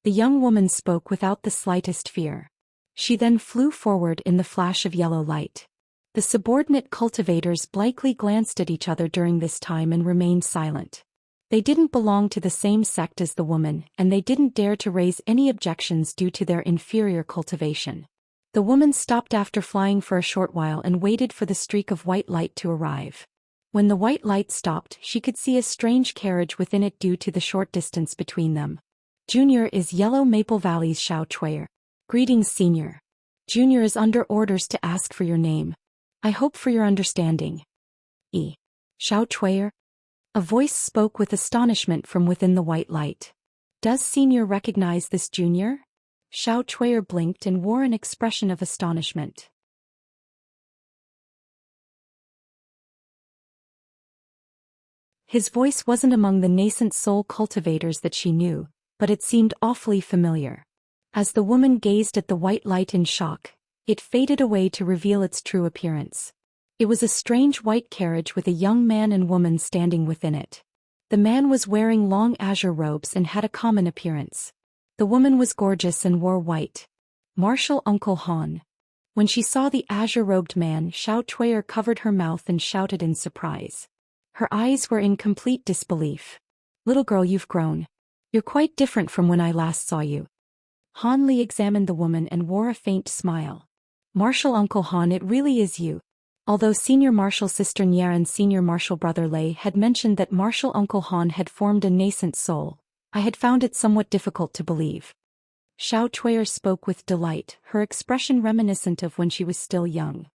The young woman spoke without the slightest fear. She then flew forward in the flash of yellow light. The subordinate cultivators blankly glanced at each other during this time and remained silent. They didn't belong to the same sect as the woman, and they didn't dare to raise any objections due to their inferior cultivation. The woman stopped after flying for a short while and waited for the streak of white light to arrive. When the white light stopped, she could see a strange carriage within it due to the short distance between them. "Junior is Yellow Maple Valley's Xiao Chuyer. Greetings, Senior. Junior is under orders to ask for your name. I hope for your understanding." Xiao Chuyer? A voice spoke with astonishment from within the white light. "Does Senior recognize this Junior?" Xiao Chuyer blinked and wore an expression of astonishment. His voice wasn't among the nascent soul cultivators that she knew, but it seemed awfully familiar. As the woman gazed at the white light in shock, it faded away to reveal its true appearance. It was a strange white carriage with a young man and woman standing within it. The man was wearing long azure robes and had a common appearance. The woman was gorgeous and wore white. Martial Uncle Han. When she saw the azure-robed man, Xiao Chuyer covered her mouth and shouted in surprise. Her eyes were in complete disbelief. "Little girl, you've grown. You're quite different from when I last saw you." Han Li examined the woman and wore a faint smile. "Martial Uncle Han, it really is you." Although Senior Martial Sister Nier and Senior Martial Brother Lei had mentioned that Martial Uncle Han had formed a nascent soul, I had found it somewhat difficult to believe. Xiao Chuyer spoke with delight, her expression reminiscent of when she was still young.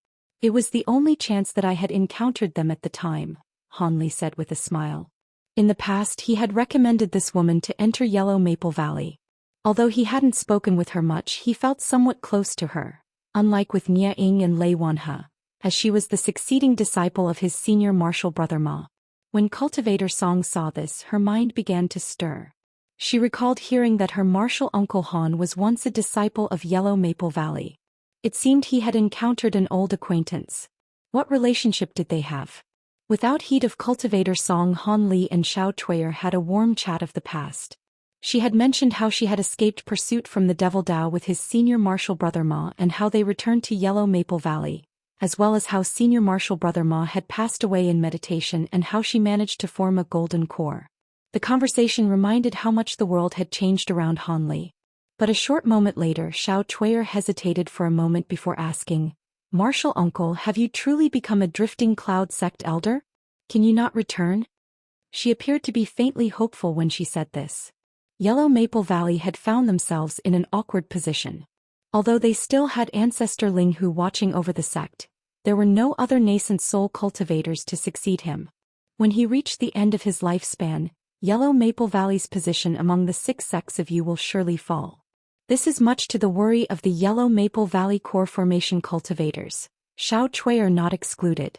"It was the only chance that I had encountered them at the time," Han Li said with a smile. In the past he had recommended this woman to enter Yellow Maple Valley. Although he hadn't spoken with her much, he felt somewhat close to her, unlike with Nie Ying and Lei Wanhe, as she was the succeeding disciple of his senior martial brother Ma. When Cultivator Song saw this, her mind began to stir. She recalled hearing that her martial uncle Han was once a disciple of Yellow Maple Valley. It seemed he had encountered an old acquaintance. What relationship did they have? Without heed of Cultivator Song, Han Li and Xiao Chuyer had a warm chat of the past. She had mentioned how she had escaped pursuit from the Devil Dao with his senior martial brother Ma and how they returned to Yellow Maple Valley, as well as how senior martial brother Ma had passed away in meditation and how she managed to form a golden core. The conversation reminded how much the world had changed around Han Li. But a short moment later, Xiao Chuyer hesitated for a moment before asking, "Martial uncle, have you truly become a drifting cloud sect elder? Can you not return?" She appeared to be faintly hopeful when she said this. Yellow Maple Valley had found themselves in an awkward position. Although they still had ancestor Ling Hu watching over the sect, there were no other nascent soul cultivators to succeed him. When he reached the end of his lifespan, Yellow Maple Valley's position among the 6 sects of you will surely fall. This is much to the worry of the Yellow Maple Valley Core Formation cultivators, Xiao Chuier not excluded.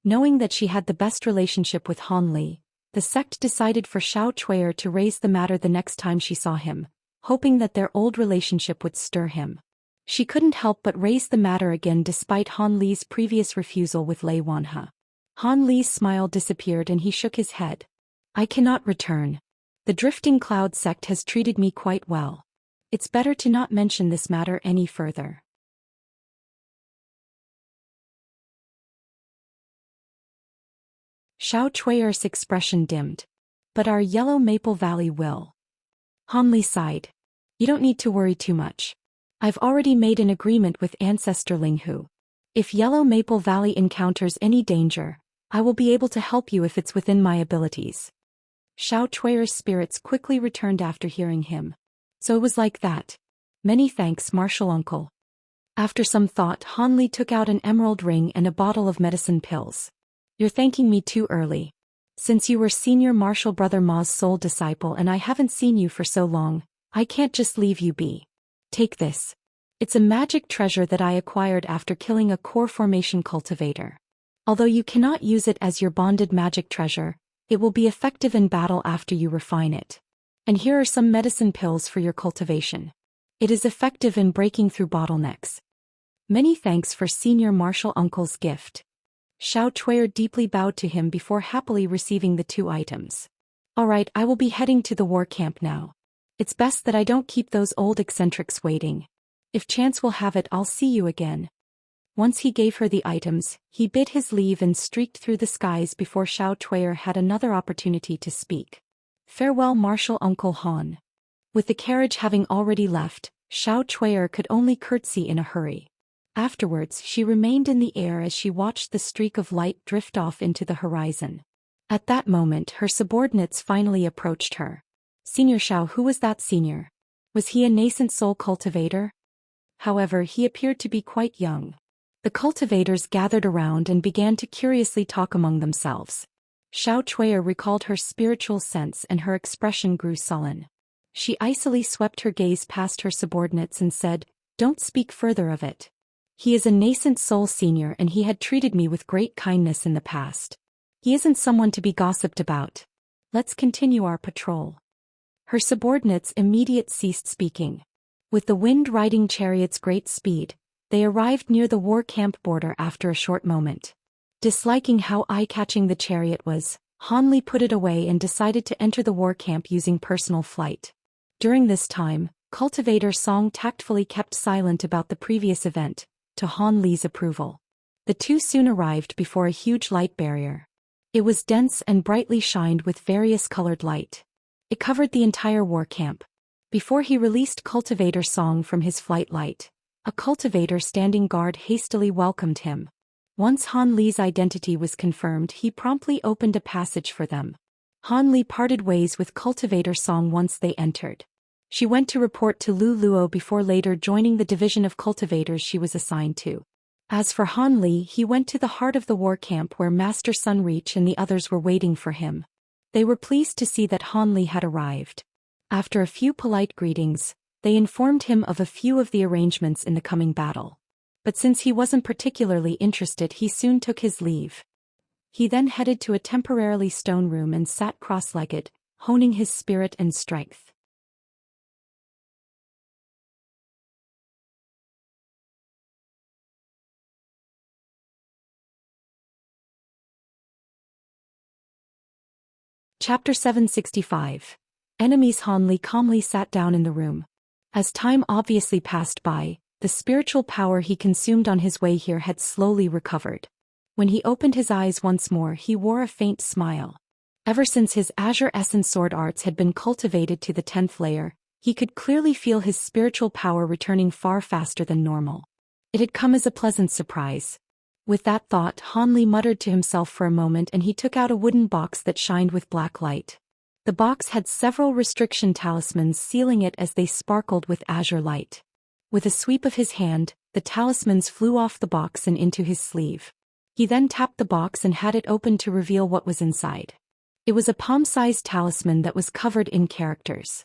Knowing that she had the best relationship with Han Li, the sect decided for Xiao Chuier to raise the matter the next time she saw him, hoping that their old relationship would stir him. She couldn't help but raise the matter again despite Han Li's previous refusal with Lei Wanhe. Han Li's smile disappeared and he shook his head. I cannot return. The Drifting Cloud sect has treated me quite well. It's better to not mention this matter any further. Xiao Chuier's expression dimmed. But our Yellow Maple Valley will. Han Li sighed. You don't need to worry too much. I've already made an agreement with Ancestor Linghu. If Yellow Maple Valley encounters any danger, I will be able to help you if it's within my abilities. Xiao Chuier's spirits quickly returned after hearing him. So it was like that. Many thanks, Martial Uncle. After some thought, Han Li took out an emerald ring and a bottle of medicine pills. You're thanking me too early. Since you were Senior Martial Brother Ma's sole disciple and I haven't seen you for so long, I can't just leave you be. Take this. It's a magic treasure that I acquired after killing a core formation cultivator. Although you cannot use it as your bonded magic treasure, it will be effective in battle after you refine it. And here are some medicine pills for your cultivation. It is effective in breaking through bottlenecks. Many thanks for Senior Martial Uncle's gift. Xiao Chuier deeply bowed to him before happily receiving the 2 items. Alright, I will be heading to the war camp now. It's best that I don't keep those old eccentrics waiting. If chance will have it, I'll see you again. Once he gave her the items, he bid his leave and streaked through the skies before Xiao Chuier had another opportunity to speak. Farewell, Martial Uncle Han. With the carriage having already left, Xiao Chuier could only curtsy in a hurry. Afterwards, she remained in the air as she watched the streak of light drift off into the horizon. At that moment, her subordinates finally approached her. Senior Xiao, who was that senior? Was he a nascent soul cultivator? However, he appeared to be quite young. The cultivators gathered around and began to curiously talk among themselves. Xiao Chuier recalled her spiritual sense and her expression grew sullen. She icily swept her gaze past her subordinates and said, Don't speak further of it. He is a nascent soul senior and he had treated me with great kindness in the past. He isn't someone to be gossiped about. Let's continue our patrol. Her subordinates immediately ceased speaking. With the wind riding chariot's great speed, they arrived near the war camp border after a short moment. Disliking how eye-catching the chariot was, Han Li put it away and decided to enter the war camp using personal flight. During this time, Cultivator Song tactfully kept silent about the previous event, to Han Li's approval. The 2 soon arrived before a huge light barrier. It was dense and brightly shined with various colored light. It covered the entire war camp. Before he released Cultivator Song from his flight light, a cultivator standing guard hastily welcomed him. Once Han Li's identity was confirmed, he promptly opened a passage for them. Han Li parted ways with Cultivator Song once they entered. She went to report to Lu Luo before later joining the division of cultivators she was assigned to. As for Han Li, he went to the heart of the war camp where Master Sunreach and the others were waiting for him. They were pleased to see that Han Li had arrived. After a few polite greetings, they informed him of a few of the arrangements in the coming battle. But since he wasn't particularly interested, he soon took his leave. He then headed to a temporarily stone room and sat cross-legged, honing his spirit and strength. Chapter 765. Enemies. Han Li calmly sat down in the room. As time obviously passed by, the spiritual power he consumed on his way here had slowly recovered. When he opened his eyes once more, he wore a faint smile. Ever since his Azure Essence sword arts had been cultivated to the 10th layer, he could clearly feel his spiritual power returning far faster than normal. It had come as a pleasant surprise. With that thought, Han Li muttered to himself for a moment and he took out a wooden box that shined with black light. The box had several restriction talismans sealing it as they sparkled with azure light. With a sweep of his hand, the talismans flew off the box and into his sleeve. He then tapped the box and had it open to reveal what was inside. It was a palm-sized talisman that was covered in characters.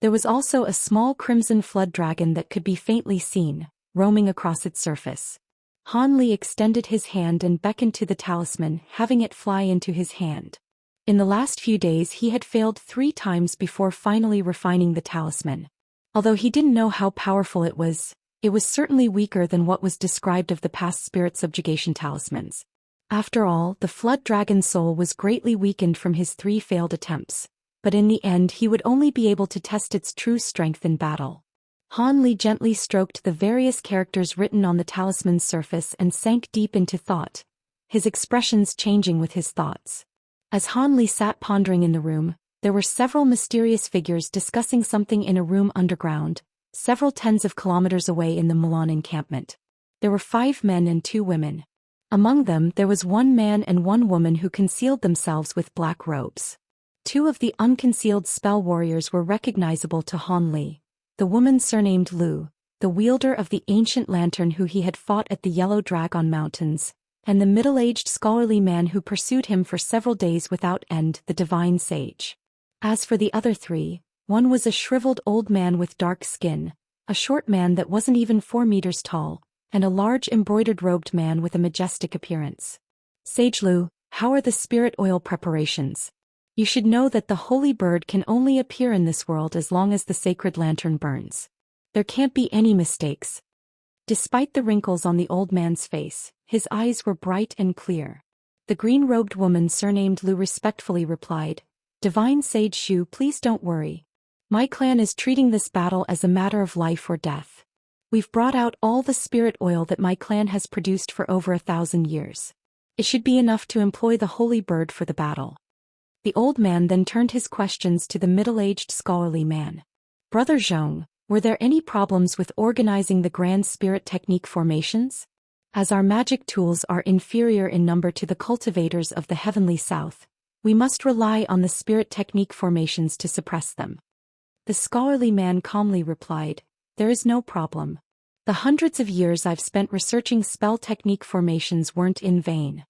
There was also a small crimson flood dragon that could be faintly seen, roaming across its surface. Han Li extended his hand and beckoned to the talisman, having it fly into his hand. In the last few days he had failed 3 times before finally refining the talisman. Although he didn't know how powerful it was certainly weaker than what was described of the past spirit subjugation talismans. After all, the flood dragon's soul was greatly weakened from his 3 failed attempts, but in the end he would only be able to test its true strength in battle. Han Li gently stroked the various characters written on the talisman's surface and sank deep into thought, his expressions changing with his thoughts. As Han Li sat pondering in the room, there were several mysterious figures discussing something in a room underground, several tens of kilometers away in the Mulan encampment. There were 5 men and 2 women. Among them there was 1 man and 1 woman who concealed themselves with black robes. 2 of the unconcealed spell warriors were recognizable to Han Li. The woman surnamed Lu, the wielder of the ancient lantern who he had fought at the Yellow Dragon Mountains, and the middle-aged scholarly man who pursued him for several days without end, the divine sage. As for the other 3, one was a shriveled old man with dark skin, a short man that wasn't even 4 meters tall, and a large embroidered-robed man with a majestic appearance. Sage Lu, how are the spirit oil preparations? You should know that the holy bird can only appear in this world as long as the sacred lantern burns. There can't be any mistakes. Despite the wrinkles on the old man's face, his eyes were bright and clear. The green-robed woman surnamed Lu respectfully replied, "Divine Sage Xu, please don't worry. My clan is treating this battle as a matter of life or death. We've brought out all the spirit oil that my clan has produced for over 1,000 years. It should be enough to employ the holy bird for the battle." The old man then turned his questions to the middle-aged scholarly man. "Brother Zhong, were there any problems with organizing the grand spirit technique formations? As our magic tools are inferior in number to the cultivators of the heavenly south, we must rely on the spirit technique formations to suppress them." The scholarly man calmly replied, "There is no problem. The hundreds of years I've spent researching spell technique formations weren't in vain.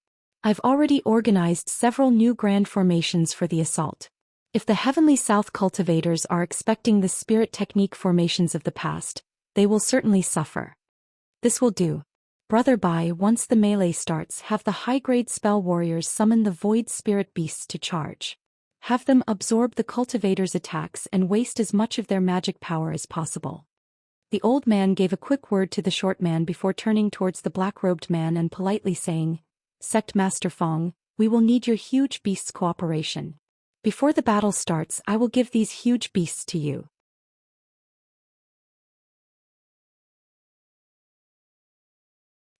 I've already organized several new grand formations for the assault. If the Heavenly South cultivators are expecting the spirit technique formations of the past, they will certainly suffer. This will do. Brother Bai, once the melee starts, have the high-grade spell warriors summon the void spirit beasts to charge. Have them absorb the cultivators' attacks and waste as much of their magic power as possible." The old man gave a quick word to the short man before turning towards the black-robed man and politely saying, "Sect Master Fong, we will need your huge beasts' cooperation. Before the battle starts, I will give these huge beasts to you.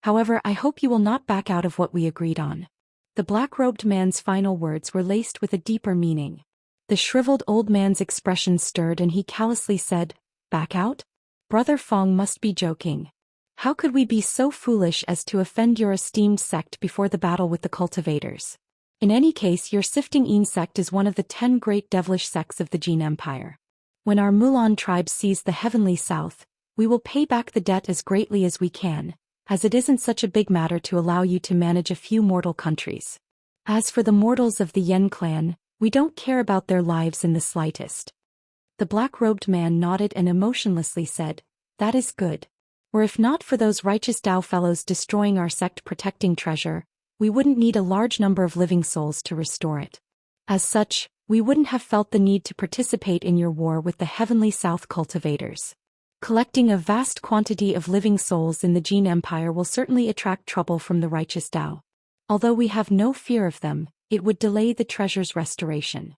However, I hope you will not back out of what we agreed on." The black-robed man's final words were laced with a deeper meaning. The shriveled old man's expression stirred and he callously said, "Back out? Brother Fong must be joking. How could we be so foolish as to offend your esteemed sect before the battle with the cultivators? In any case, your Sifting Een sect is one of the 10 great devilish sects of the Jin Empire. When our Mulan tribe sees the heavenly south, we will pay back the debt as greatly as we can, as it isn't such a big matter to allow you to manage a few mortal countries. As for the mortals of the Yen clan, we don't care about their lives in the slightest." The black-robed man nodded and emotionlessly said, "That is good. Or if not for those righteous Dao fellows destroying our sect protecting treasure, we wouldn't need a large number of living souls to restore it. As such, we wouldn't have felt the need to participate in your war with the Heavenly South cultivators. Collecting a vast quantity of living souls in the Jin Empire will certainly attract trouble from the righteous Dao. Although we have no fear of them, it would delay the treasure's restoration."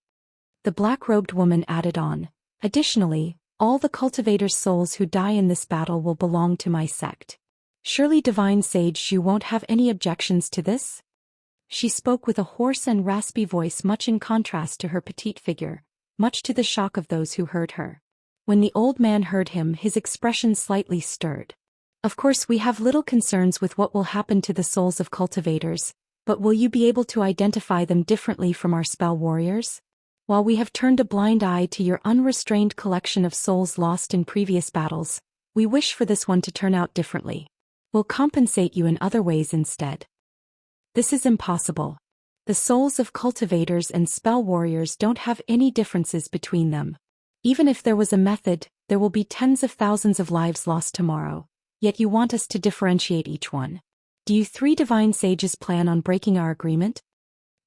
The black-robed woman added on, "Additionally, all the cultivators' souls who die in this battle will belong to my sect. Surely Divine Sage Xu won't have any objections to this?" She spoke with a hoarse and raspy voice much in contrast to her petite figure, much to the shock of those who heard her. When the old man heard him, his expression slightly stirred. "Of course we have little concerns with what will happen to the souls of cultivators, but will you be able to identify them differently from our spell warriors? While we have turned a blind eye to your unrestrained collection of souls lost in previous battles, we wish for this one to turn out differently. We'll compensate you in other ways instead." "This is impossible. The souls of cultivators and spell warriors don't have any differences between them. Even if there was a method, there will be tens of thousands of lives lost tomorrow, yet you want us to differentiate each one. Do you three divine sages plan on breaking our agreement?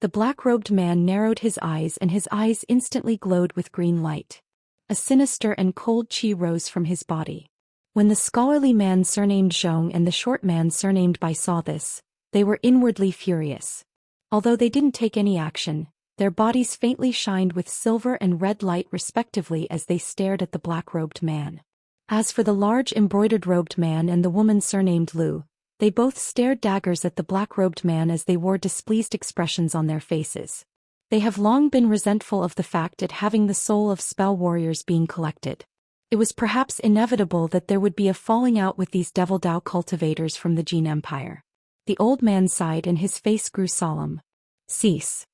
The black-robed man narrowed his eyes and his eyes instantly glowed with green light. A sinister and cold chi rose from his body. When the scholarly man surnamed Zhong and the short man surnamed Bai saw this, they were inwardly furious. Although they didn't take any action, their bodies faintly shined with silver and red light respectively as they stared at the black-robed man. As for the large embroidered-robed man and the woman surnamed Lu, they both stared daggers at the black-robed man as they wore displeased expressions on their faces. They have long been resentful of the fact at having the soul of spell warriors being collected. It was perhaps inevitable that there would be a falling out with these Devil Dao cultivators from the Jin Empire. The old man sighed and his face grew solemn. Cease.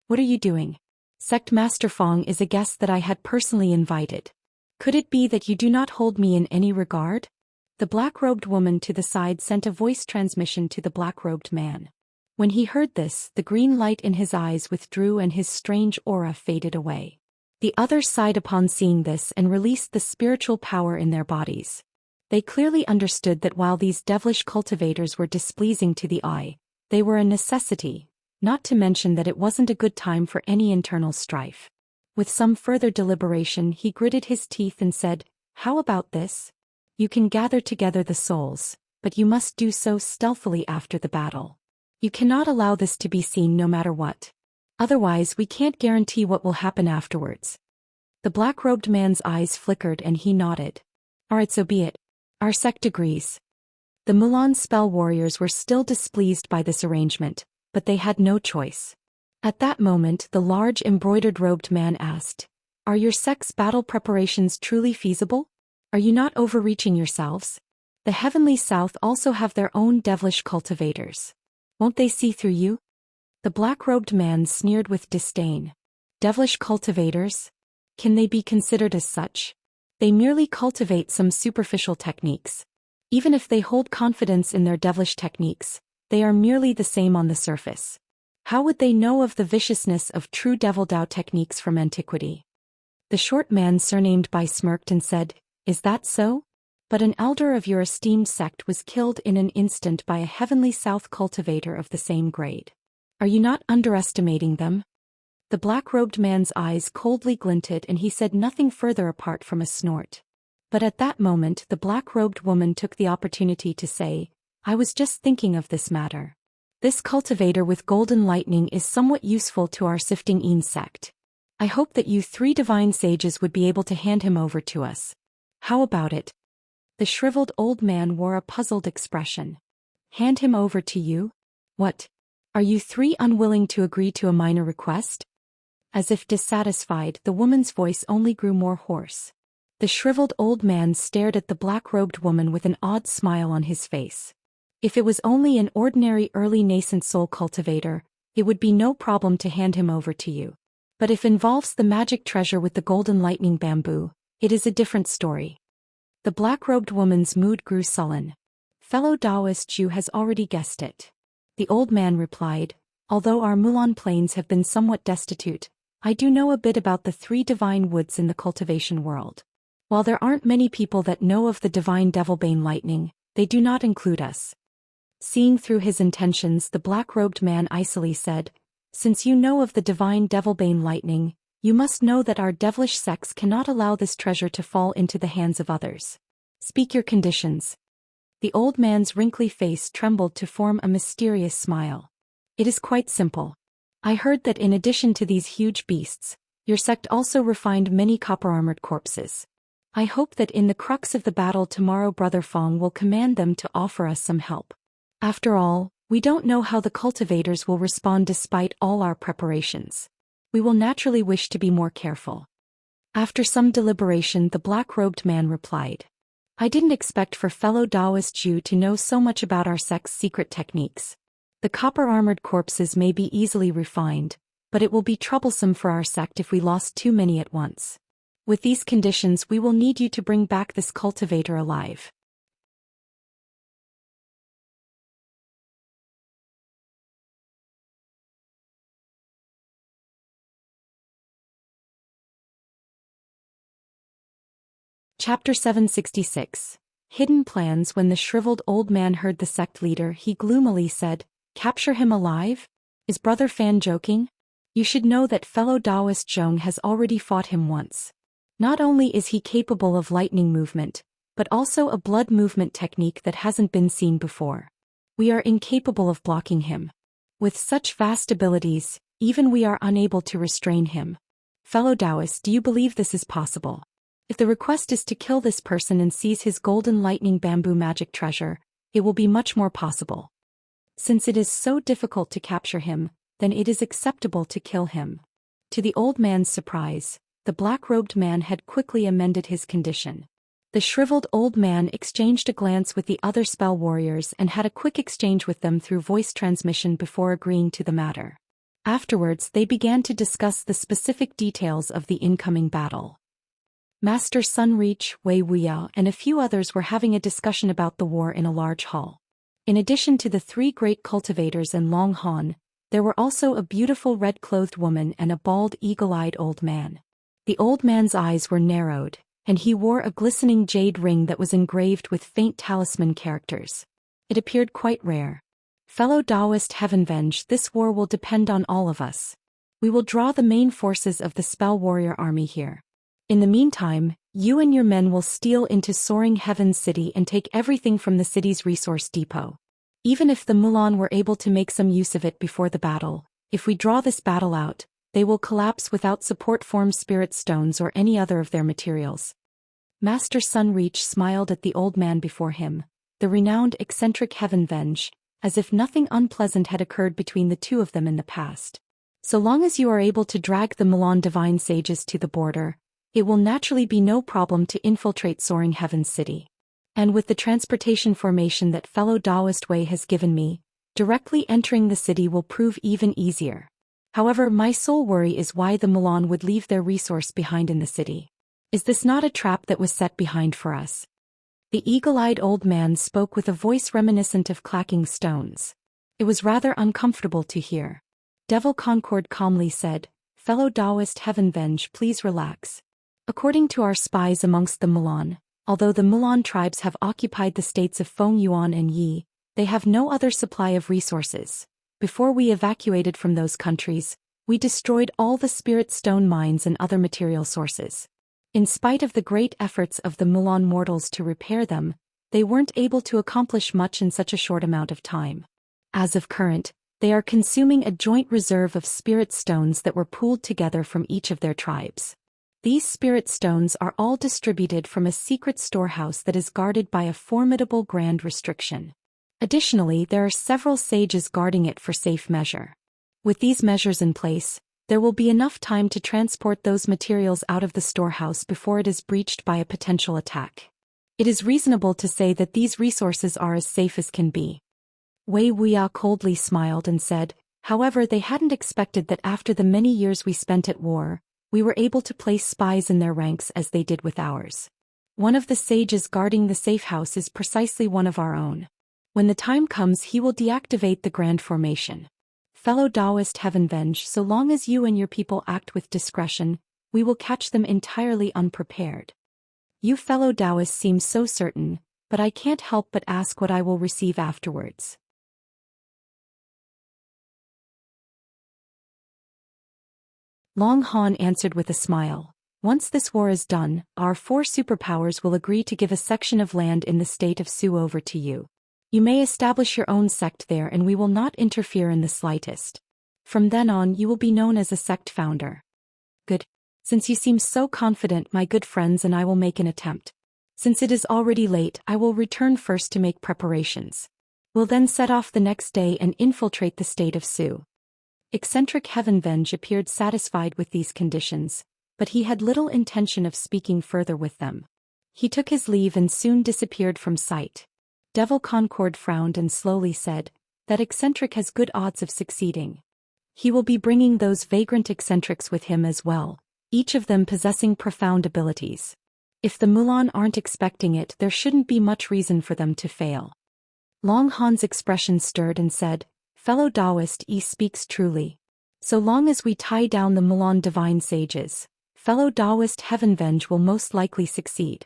What are you doing? Sect Master Fong is a guest that I had personally invited. Could it be that you do not hold me in any regard? The black-robed woman to the side sent a voice transmission to the black-robed man. When he heard this, the green light in his eyes withdrew and his strange aura faded away. The others sighed upon seeing this and released the spiritual power in their bodies. They clearly understood that while these devilish cultivators were displeasing to the eye, they were a necessity, not to mention that it wasn't a good time for any internal strife. With some further deliberation he gritted his teeth and said, "How about this? You can gather together the souls, but you must do so stealthily after the battle. You cannot allow this to be seen no matter what. Otherwise we can't guarantee what will happen afterwards." The black-robed man's eyes flickered and he nodded. "Alright, so be it. Our sect agrees." The Mulan spell warriors were still displeased by this arrangement, but they had no choice. At that moment the large embroidered-robed man asked, "Are your sect's battle preparations truly feasible? Are you not overreaching yourselves? The Heavenly South also have their own devilish cultivators. Won't they see through you?" The black-robed man sneered with disdain. "Devilish cultivators? Can they be considered as such? They merely cultivate some superficial techniques. Even if they hold confidence in their devilish techniques, they are merely the same on the surface. How would they know of the viciousness of true Devil Dao techniques from antiquity?" The short man surnamed Bai smirked and said, "Is that so? But an elder of your esteemed sect was killed in an instant by a Heavenly South cultivator of the same grade. Are you not underestimating them?" The black-robed man's eyes coldly glinted and he said nothing further apart from a snort. But at that moment the black-robed woman took the opportunity to say, "I was just thinking of this matter. This cultivator with golden lightning is somewhat useful to our Sifting Een sect. I hope that you three divine sages would be able to hand him over to us. How about it?" The shriveled old man wore a puzzled expression. "Hand him over to you? What? Are you three unwilling to agree to a minor request?" As if dissatisfied, the woman's voice only grew more hoarse. The shriveled old man stared at the black-robed woman with an odd smile on his face. If it was only an ordinary early nascent soul cultivator, it would be no problem to hand him over to you. But if involves the magic treasure with the golden lightning bamboo, it is a different story. The black-robed woman's mood grew sullen. "Fellow Daoist Zhu has already guessed it." The old man replied, "Although our Mulan plains have been somewhat destitute, I do know a bit about the three divine woods in the cultivation world. While there aren't many people that know of the divine Devilbane lightning, they do not include us." Seeing through his intentions, the black-robed man icily said, "Since you know of the divine Devilbane lightning, you must know that our devilish sects cannot allow this treasure to fall into the hands of others. Speak your conditions." The old man's wrinkly face trembled to form a mysterious smile. "It is quite simple. I heard that in addition to these huge beasts, your sect also refined many copper-armored corpses. I hope that in the crux of the battle tomorrow Brother Fong will command them to offer us some help. After all, we don't know how the cultivators will respond despite all our preparations. We will naturally wish to be more careful." After some deliberation the black-robed man replied, "I didn't expect for fellow Daoist Zhu to know so much about our sect's secret techniques. The copper-armored corpses may be easily refined, but it will be troublesome for our sect if we lost too many at once. With these conditions we will need you to bring back this cultivator alive." Chapter 766. Hidden Plans. When the shriveled old man heard the sect leader, he gloomily said, "Capture him alive? Is Brother Fan joking? You should know that fellow Daoist Zhong has already fought him once. Not only is he capable of lightning movement, but also a blood movement technique that hasn't been seen before. We are incapable of blocking him. With such vast abilities, even we are unable to restrain him. Fellow Daoist, do you believe this is possible? If the request is to kill this person and seize his golden lightning bamboo magic treasure, it will be much more possible. Since it is so difficult to capture him, then it is acceptable to kill him." To the old man's surprise, the black-robed man had quickly amended his condition. The shriveled old man exchanged a glance with the other spell warriors and had a quick exchange with them through voice transmission before agreeing to the matter. Afterwards, they began to discuss the specific details of the incoming battle. Master Sunreach, Wei Wuya, and a few others were having a discussion about the war in a large hall. In addition to the three great cultivators and Long Han, there were also a beautiful red-clothed woman and a bald, eagle-eyed old man. The old man's eyes were narrowed, and he wore a glistening jade ring that was engraved with faint talisman characters. It appeared quite rare. "Fellow Daoist Heavenvenge, this war will depend on all of us. We will draw the main forces of the spell warrior army here. In the meantime, you and your men will steal into Soaring Heaven City and take everything from the city's resource depot. Even if the Mulan were able to make some use of it before the battle, if we draw this battle out, they will collapse without support form spirit stones or any other of their materials." Master Sunreach smiled at the old man before him, the renowned eccentric Heavenvenge, as if nothing unpleasant had occurred between the two of them in the past. "So long as you are able to drag the Mulan divine sages to the border, it will naturally be no problem to infiltrate Soaring Heaven City. And with the transportation formation that fellow Daoist Wei has given me, directly entering the city will prove even easier. However, my sole worry is why the Mulan would leave their resource behind in the city. Is this not a trap that was set behind for us?" The eagle-eyed old man spoke with a voice reminiscent of clacking stones. It was rather uncomfortable to hear. Devil Concord calmly said, "Fellow Daoist Heavenvenge, please relax. According to our spies amongst the Mulan, although the Mulan tribes have occupied the states of Feng Yuan and Yi, they have no other supply of resources. Before we evacuated from those countries, we destroyed all the spirit stone mines and other material sources. In spite of the great efforts of the Mulan mortals to repair them, they weren't able to accomplish much in such a short amount of time. As of current, they are consuming a joint reserve of spirit stones that were pooled together from each of their tribes. These spirit stones are all distributed from a secret storehouse that is guarded by a formidable grand restriction. Additionally, there are several sages guarding it for safe measure. With these measures in place, there will be enough time to transport those materials out of the storehouse before it is breached by a potential attack. It is reasonable to say that these resources are as safe as can be." Wei Wuya coldly smiled and said, "However, they hadn't expected that after the many years we spent at war, we were able to place spies in their ranks as they did with ours. One of the sages guarding the safe house is precisely one of our own. When the time comes, he will deactivate the grand formation. Fellow Daoist Heavenvenge, so long as you and your people act with discretion, we will catch them entirely unprepared. You fellow Daoists seem so certain, but I can't help but ask what I will receive afterwards." Long Han answered with a smile. "Once this war is done, our 4 superpowers will agree to give a section of land in the state of Su over to you. You may establish your own sect there and we will not interfere in the slightest. From then on you will be known as a sect founder." "Good. Since you seem so confident, my good friends, and I will make an attempt. Since it is already late, I will return first to make preparations. We'll then set off the next day and infiltrate the state of Su." Eccentric Heavenvenge appeared satisfied with these conditions, but he had little intention of speaking further with them. He took his leave and soon disappeared from sight. Devil Concord frowned and slowly said, "That eccentric has good odds of succeeding. He will be bringing those vagrant eccentrics with him as well, each of them possessing profound abilities. If the Mulan aren't expecting it, there shouldn't be much reason for them to fail." Long Han's expression stirred and said, "Fellow Daoist, he speaks truly. So long as we tie down the Mulan divine sages, fellow Daoist Heavenvenge will most likely succeed.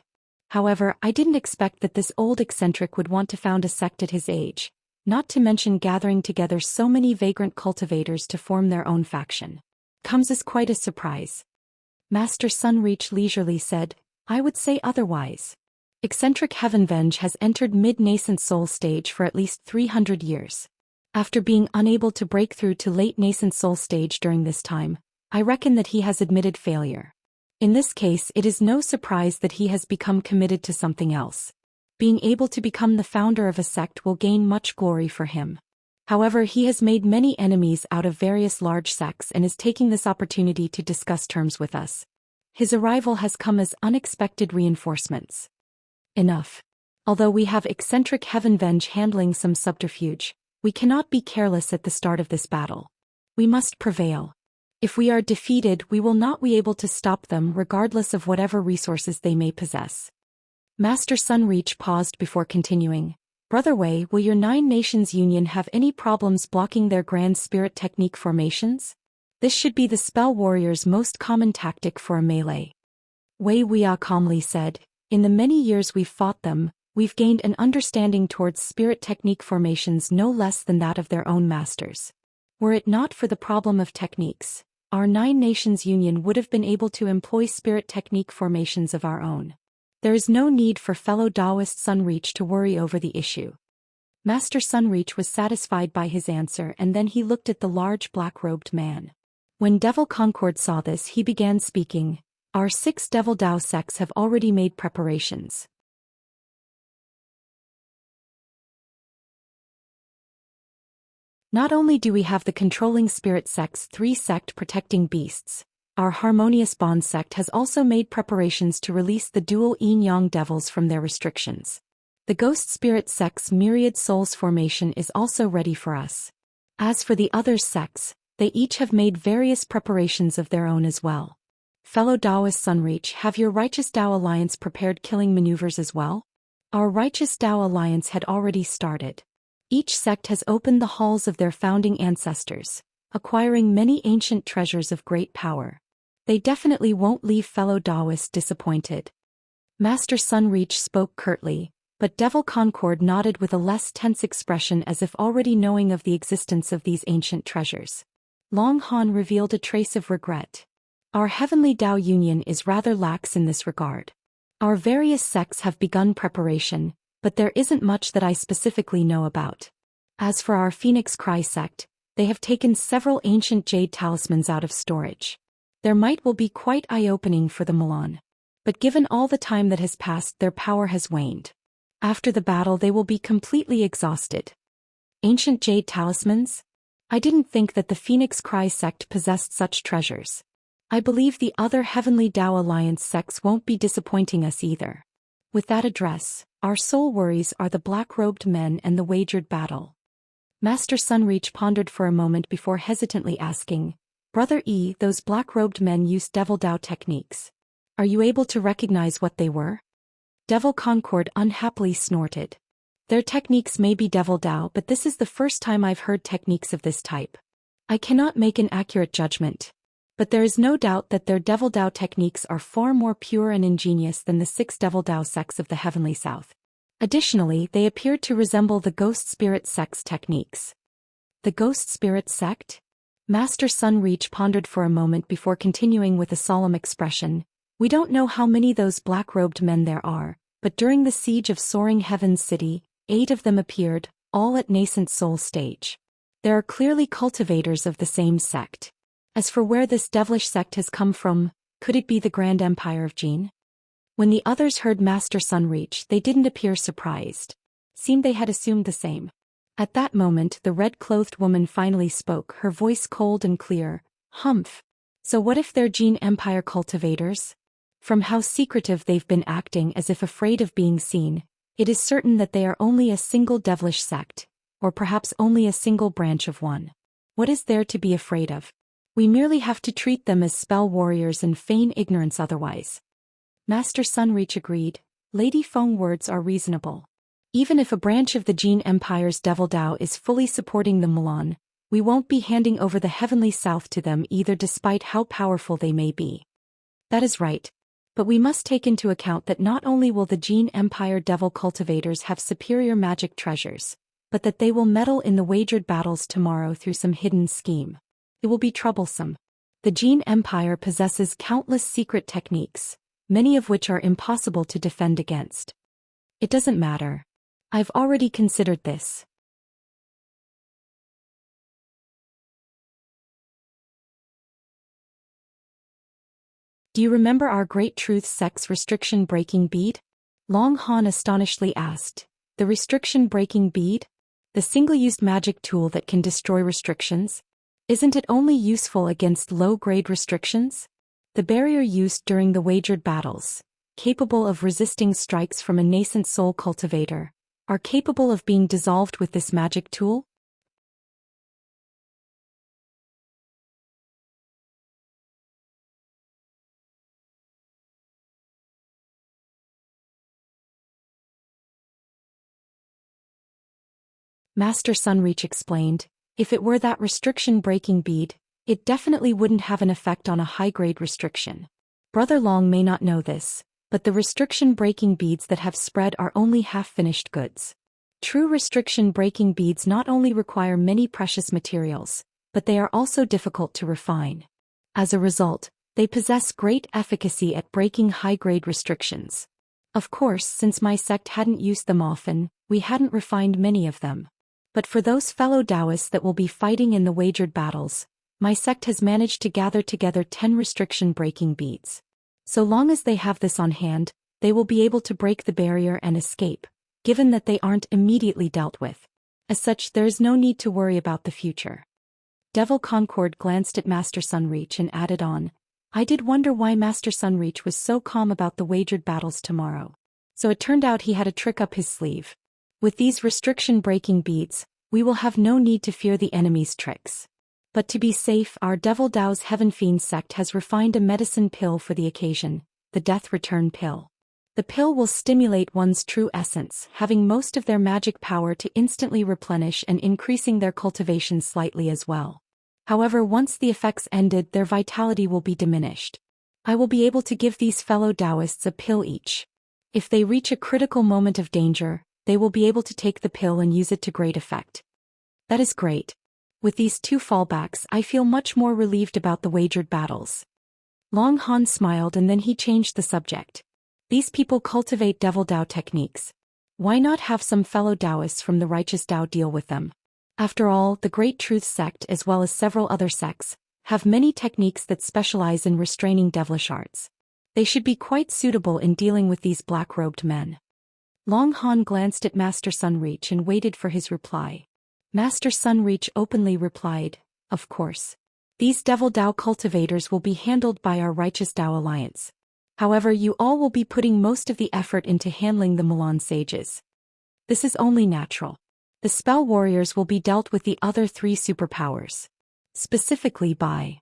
However, I didn't expect that this old eccentric would want to found a sect at his age, not to mention gathering together so many vagrant cultivators to form their own faction. Comes as quite a surprise. Master Sunreach leisurely said, I would say otherwise. Eccentric Heavenvenge has entered mid-nascent soul stage for at least 300 years. After being unable to break through to late nascent soul stage during this time, I reckon that he has admitted failure. In this case, it is no surprise that he has become committed to something else. Being able to become the founder of a sect will gain much glory for him. However, he has made many enemies out of various large sects and is taking this opportunity to discuss terms with us. His arrival has come as unexpected reinforcements. Enough. Although we have eccentric Heavenvenge handling some subterfuge, we cannot be careless at the start of this battle. We must prevail. If we are defeated, we will not be able to stop them regardless of whatever resources they may possess. Master Sunreach paused before continuing. Brother Wei, will your 9 Nations Union have any problems blocking their Grand Spirit Technique formations? This should be the Spell Warrior's most common tactic for a melee. Wei Wuxia calmly said, in the many years we've fought them, we've gained an understanding towards Spirit Technique formations no less than that of their own masters. Were it not for the problem of techniques, our 9 Nations Union would have been able to employ Spirit Technique formations of our own. There is no need for fellow Daoist Sunreach to worry over the issue. Master Sunreach was satisfied by his answer, and then he looked at the large black-robed man. When Devil Concord saw this, he began speaking. Our 6 Devil Dao sects have already made preparations. Not only do we have the Controlling Spirit Sect's 3 sect protecting beasts, our Harmonious Bond sect has also made preparations to release the dual yin-yang devils from their restrictions. The Ghost Spirit sect's Myriad Souls formation is also ready for us. As for the other sects, they each have made various preparations of their own as well. Fellow Daoist Sunreach, have your Righteous Dao Alliance prepared killing maneuvers as well? Our Righteous Dao Alliance had already started. Each sect has opened the halls of their founding ancestors, acquiring many ancient treasures of great power. They definitely won't leave fellow Daoists disappointed. Master Sunreach spoke curtly, but Devil Concord nodded with a less tense expression as if already knowing of the existence of these ancient treasures. Long Han revealed a trace of regret. Our Heavenly Dao Union is rather lax in this regard. Our various sects have begun preparation, but there isn't much that I specifically know about. As for our Phoenix Cry sect, they have taken several ancient jade talismans out of storage. Their might will be quite eye-opening for the Milan. But given all the time that has passed, their power has waned. After the battle they will be completely exhausted. Ancient jade talismans? I didn't think that the Phoenix Cry sect possessed such treasures. I believe the other Heavenly Dao Alliance sects won't be disappointing us either. With that address, our sole worries are the black-robed men and the wagered battle. Master Sunreach pondered for a moment before hesitantly asking, Brother E, those black-robed men used Devil Dao techniques. Are you able to recognize what they were? Devil Concord unhappily snorted. Their techniques may be Devil Dao, but this is the first time I've heard techniques of this type. I cannot make an accurate judgment. But there is no doubt that their Devil Dao techniques are far more pure and ingenious than the 6 Devil Dao sects of the Heavenly South. Additionally, they appeared to resemble the Ghost Spirit sect's techniques. The Ghost Spirit sect? Master Sunreach pondered for a moment before continuing with a solemn expression. We don't know how many those black-robed men there are, but during the siege of Soaring Heaven's City, 8 of them appeared, all at nascent soul stage. There are clearly cultivators of the same sect. As for where this devilish sect has come from, could it be the Grand Empire of Jin? When the others heard Master Sunreach, they didn't appear surprised. Seemed they had assumed the same. At that moment, the red-clothed woman finally spoke, her voice cold and clear. Humph. So what if they're Jin Empire cultivators? From how secretive they've been acting as if afraid of being seen, it is certain that they are only a single devilish sect, or perhaps only a single branch of one. What is there to be afraid of? We merely have to treat them as spell warriors and feign ignorance otherwise. Master Sunreach agreed. Lady Feng's words are reasonable. Even if a branch of the Jin Empire's Devil Dao is fully supporting the Milan, we won't be handing over the Heavenly South to them either, despite how powerful they may be. That is right. But we must take into account that not only will the Jin Empire Devil cultivators have superior magic treasures, but that they will meddle in the wagered battles tomorrow through some hidden scheme. It will be troublesome. The Jin Empire possesses countless secret techniques, many of which are impossible to defend against. It doesn't matter. I've already considered this. Do you remember our Great Truth Sect's restriction-breaking bead? Long Han astonishedly asked. The restriction-breaking bead? The single-use magic tool that can destroy restrictions? Isn't it only useful against low-grade restrictions? The barrier used during the wagered battles, capable of resisting strikes from a nascent soul cultivator, are capable of being dissolved with this magic tool? Master Sunreach explained, if it were that restriction-breaking bead, it definitely wouldn't have an effect on a high-grade restriction. Brother Long may not know this, but the restriction-breaking beads that have spread are only half-finished goods. True restriction-breaking beads not only require many precious materials, but they are also difficult to refine. As a result, they possess great efficacy at breaking high-grade restrictions. Of course, since my sect hadn't used them often, we hadn't refined many of them. But for those fellow Daoists that will be fighting in the wagered battles, my sect has managed to gather together 10 restriction-breaking beads. So long as they have this on hand, they will be able to break the barrier and escape, given that they aren't immediately dealt with. As such, there is no need to worry about the future. Devil Concord glanced at Master Sunreach and added on, I did wonder why Master Sunreach was so calm about the wagered battles tomorrow. So it turned out he had a trick up his sleeve. With these restriction-breaking beads, we will have no need to fear the enemy's tricks. But to be safe, our Devil Dao's Heaven Fiend sect has refined a medicine pill for the occasion, the Death Return Pill. The pill will stimulate one's true essence, having most of their magic power to instantly replenish and increasing their cultivation slightly as well. However, once the effects ended, their vitality will be diminished. I will be able to give these fellow Daoists a pill each. If they reach a critical moment of danger, they will be able to take the pill and use it to great effect. That is great. With these 2 fallbacks, I feel much more relieved about the wagered battles. Long Han smiled and then he changed the subject. These people cultivate Devil Dao techniques. Why not have some fellow Daoists from the Righteous Dao deal with them? After all, the Great Truth Sect as well as several other sects, have many techniques that specialize in restraining devilish arts. They should be quite suitable in dealing with these black-robed men. Long Han glanced at Master Sunreach and waited for his reply. Master Sunreach openly replied, of course. These Devil Dao cultivators will be handled by our Righteous Dao Alliance. However, you all will be putting most of the effort into handling the Milan sages. This is only natural. The spell warriors will be dealt with the other 3 superpowers. Specifically by.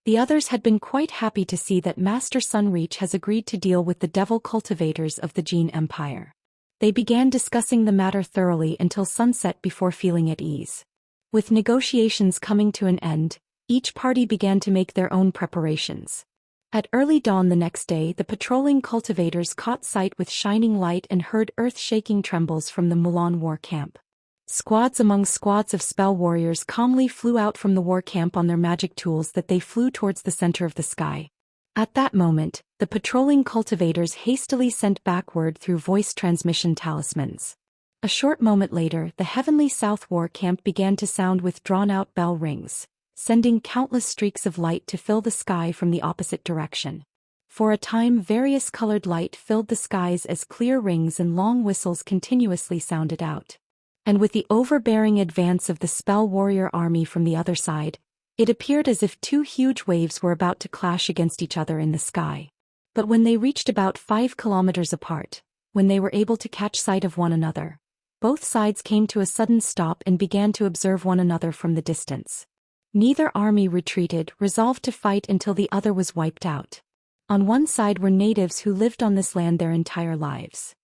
The others had been quite happy to see that Master Sunreach has agreed to deal with the devil cultivators of the Jin Empire. They began discussing the matter thoroughly until sunset before feeling at ease. With negotiations coming to an end, each party began to make their own preparations. At early dawn the next day, the patrolling cultivators caught sight with shining light and heard earth-shaking trembles from the Mulan war camp. Squads among squads of spell warriors calmly flew out from the war camp on their magic tools that they flew towards the center of the sky. At that moment, the patrolling cultivators hastily sent back word through voice transmission talismans. A short moment later, the heavenly South war camp began to sound with drawn-out bell rings, sending countless streaks of light to fill the sky from the opposite direction. For a time, various colored light filled the skies as clear rings and long whistles continuously sounded out. And with the overbearing advance of the spell warrior army from the other side, it appeared as if 2 huge waves were about to clash against each other in the sky. But when they reached about 5 kilometers apart, when they were able to catch sight of one another, both sides came to a sudden stop and began to observe one another from the distance. Neither army retreated, resolved to fight until the other was wiped out. On one side were natives who lived on this land their entire lives.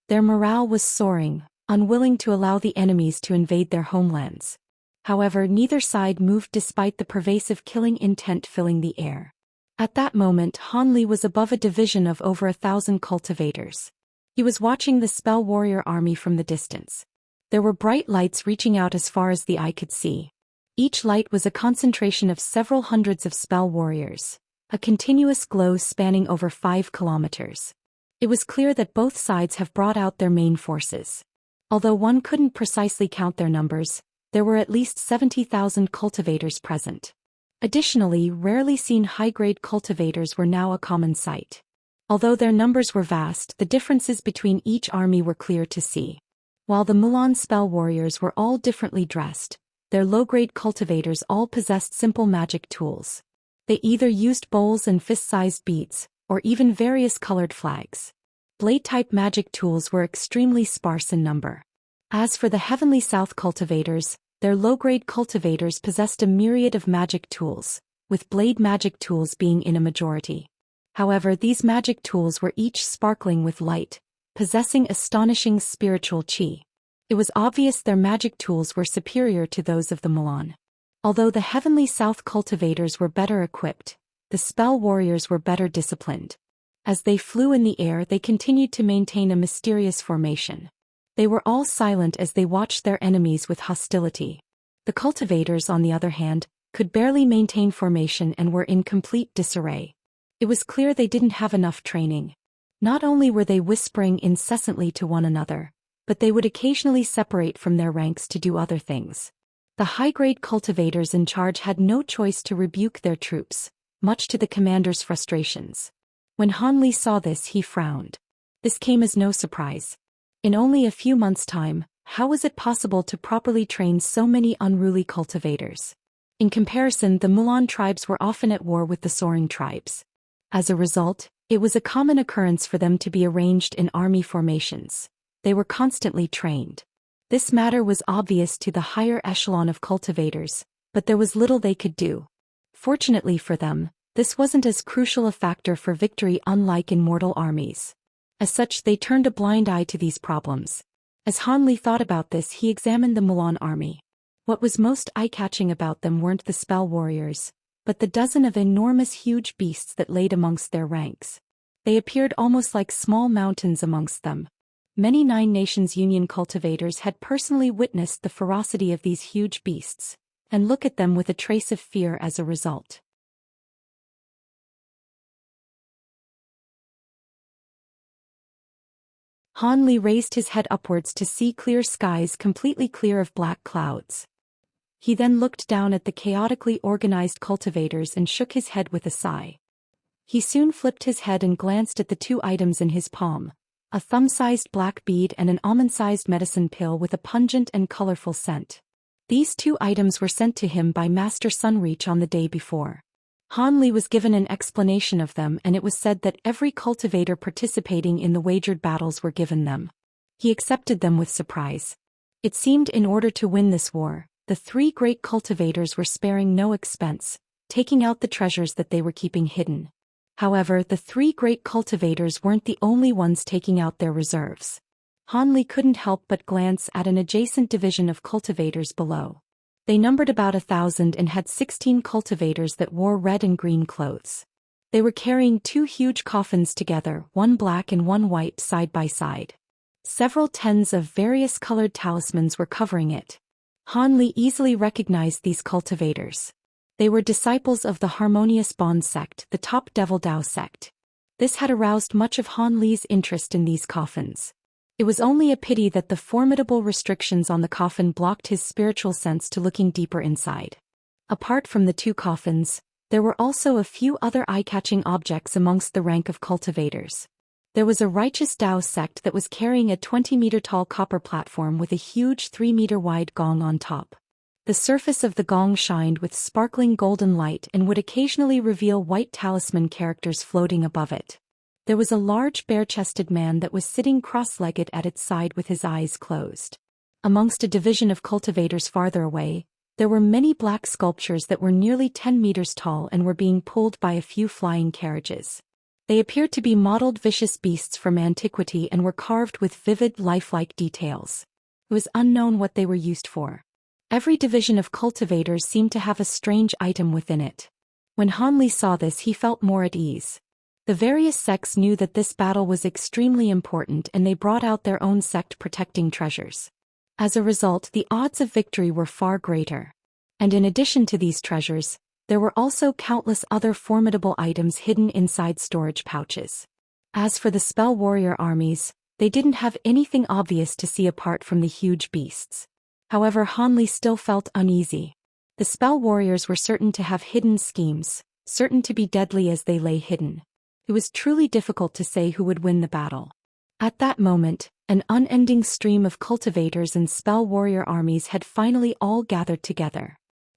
Their morale was soaring, unwilling to allow the enemies to invade their homelands. However, neither side moved despite the pervasive killing intent filling the air. At that moment, Han Li was above a division of over 1,000 cultivators. He was watching the spell warrior army from the distance. There were bright lights reaching out as far as the eye could see. Each light was a concentration of several hundreds of spell warriors, a continuous glow spanning over 5 kilometers. It was clear that both sides have brought out their main forces. Although one couldn't precisely count their numbers, there were at least 70,000 cultivators present. Additionally, rarely seen high-grade cultivators were now a common sight. Although their numbers were vast, the differences between each army were clear to see. While the Mulan spell warriors were all differently dressed, their low-grade cultivators all possessed simple magic tools. They either used bowls and fist-sized beads, or even various colored flags. Blade-type magic tools were extremely sparse in number. As for the Heavenly South cultivators, their low-grade cultivators possessed a myriad of magic tools, with blade magic tools being in a majority. However, these magic tools were each sparkling with light, possessing astonishing spiritual qi. It was obvious their magic tools were superior to those of the Mulan. Although the Heavenly South cultivators were better equipped, the spell warriors were better disciplined. As they flew in the air, they continued to maintain a mysterious formation. They were all silent as they watched their enemies with hostility. The cultivators, on the other hand, could barely maintain formation and were in complete disarray. It was clear they didn't have enough training. Not only were they whispering incessantly to one another, but they would occasionally separate from their ranks to do other things. The high-grade cultivators in charge had no choice to rebuke their troops, much to the commander's frustrations. When Han Li saw this, he frowned. This came as no surprise. In only a few months' time, how was it possible to properly train so many unruly cultivators? In comparison, the Mulan tribes were often at war with the Soaring tribes. As a result, it was a common occurrence for them to be arranged in army formations. They were constantly trained. This matter was obvious to the higher echelon of cultivators, but there was little they could do. Fortunately for them, this wasn't as crucial a factor for victory, unlike in mortal armies. As such, they turned a blind eye to these problems. As Han Li thought about this, he examined the Mulan army. What was most eye-catching about them weren't the spell warriors, but the dozen of enormous huge beasts that laid amongst their ranks. They appeared almost like small mountains amongst them. Many Nine Nations Union cultivators had personally witnessed the ferocity of these huge beasts, and look at them with a trace of fear as a result. Han Li raised his head upwards to see clear skies completely clear of black clouds. He then looked down at the chaotically organized cultivators and shook his head with a sigh. He soon flipped his head and glanced at the 2 items in his palm, a thumb-sized black bead and an almond-sized medicine pill with a pungent and colorful scent. These 2 items were sent to him by Master Sunreach on the day before. Han Li was given an explanation of them, and it was said that every cultivator participating in the wagered battles were given them. He accepted them with surprise. It seemed in order to win this war, the 3 great cultivators were sparing no expense, taking out the treasures that they were keeping hidden. However, the 3 great cultivators weren't the only ones taking out their reserves. Han Li couldn't help but glance at an adjacent division of cultivators below. They numbered about 1,000 and had 16 cultivators that wore red and green clothes. They were carrying 2 huge coffins together, one black and one white, side by side. Several tens of various colored talismans were covering it. Han Li easily recognized these cultivators. They were disciples of the Harmonious Bond sect, the top Devil Dao sect. This had aroused much of Han Li's interest in these coffins. It was only a pity that the formidable restrictions on the coffin blocked his spiritual sense to looking deeper inside. Apart from the 2 coffins, there were also a few other eye-catching objects amongst the rank of cultivators. There was a righteous Dao sect that was carrying a 20-meter-tall copper platform with a huge 3-meter-wide gong on top. The surface of the gong shined with sparkling golden light and would occasionally reveal white talisman characters floating above it. There was a large bare-chested man that was sitting cross-legged at its side with his eyes closed. Amongst a division of cultivators farther away, there were many black sculptures that were nearly 10 meters tall and were being pulled by a few flying carriages. They appeared to be modeled vicious beasts from antiquity and were carved with vivid, lifelike details. It was unknown what they were used for. Every division of cultivators seemed to have a strange item within it. When Han Li saw this, he felt more at ease. The various sects knew that this battle was extremely important, and they brought out their own sect protecting treasures. As a result, the odds of victory were far greater. And in addition to these treasures, there were also countless other formidable items hidden inside storage pouches. As for the spell warrior armies, they didn't have anything obvious to see apart from the huge beasts. However, Han Li still felt uneasy. The spell warriors were certain to have hidden schemes, certain to be deadly as they lay hidden. It was truly difficult to say who would win the battle. At that moment, an unending stream of cultivators and spell warrior armies had finally all gathered together.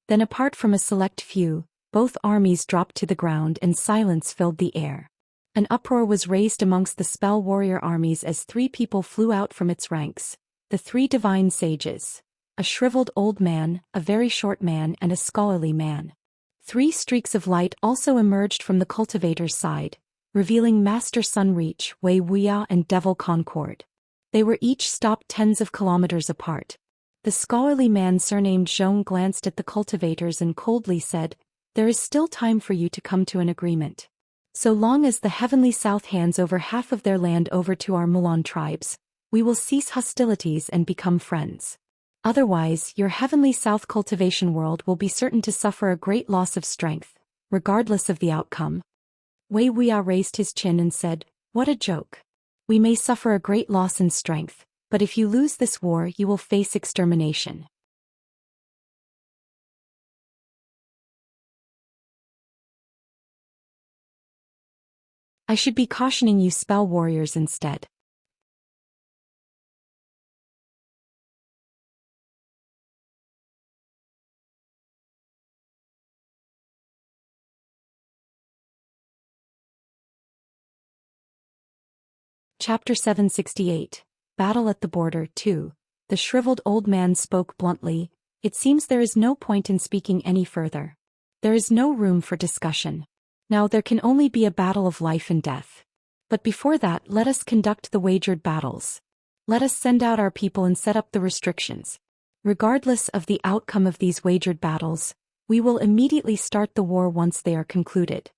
Then, apart from a select few, both armies dropped to the ground and silence filled the air. An uproar was raised amongst the spell warrior armies as 3 people flew out from its ranks, the 3 divine sages. A shriveled old man, a very short man, and a scholarly man. 3 streaks of light also emerged from the cultivator's side, revealing Master Sunreach, Wei Wuya, and Devil Concord. They were each stopped tens of kilometers apart. The scholarly man surnamed Zhong glanced at the cultivators and coldly said, "There is still time for you to come to an agreement. So long as the Heavenly South hands over half of their land over to our Mulan tribes, we will cease hostilities and become friends. Otherwise, your Heavenly South cultivation world will be certain to suffer a great loss of strength, regardless of the outcome." Wei Wuya raised his chin and said, "What a joke. We may suffer a great loss in strength, but if you lose this war, you will face extermination." I should be cautioning you spell warriors instead. Chapter 768. Battle at the Border 2. The shriveled old man spoke bluntly, "It seems there is no point in speaking any further. There is no room for discussion. Now there can only be a battle of life and death. But before that, let us conduct the wagered battles. Let us send out our people and set up the restrictions. Regardless of the outcome of these wagered battles, we will immediately start the war once they are concluded."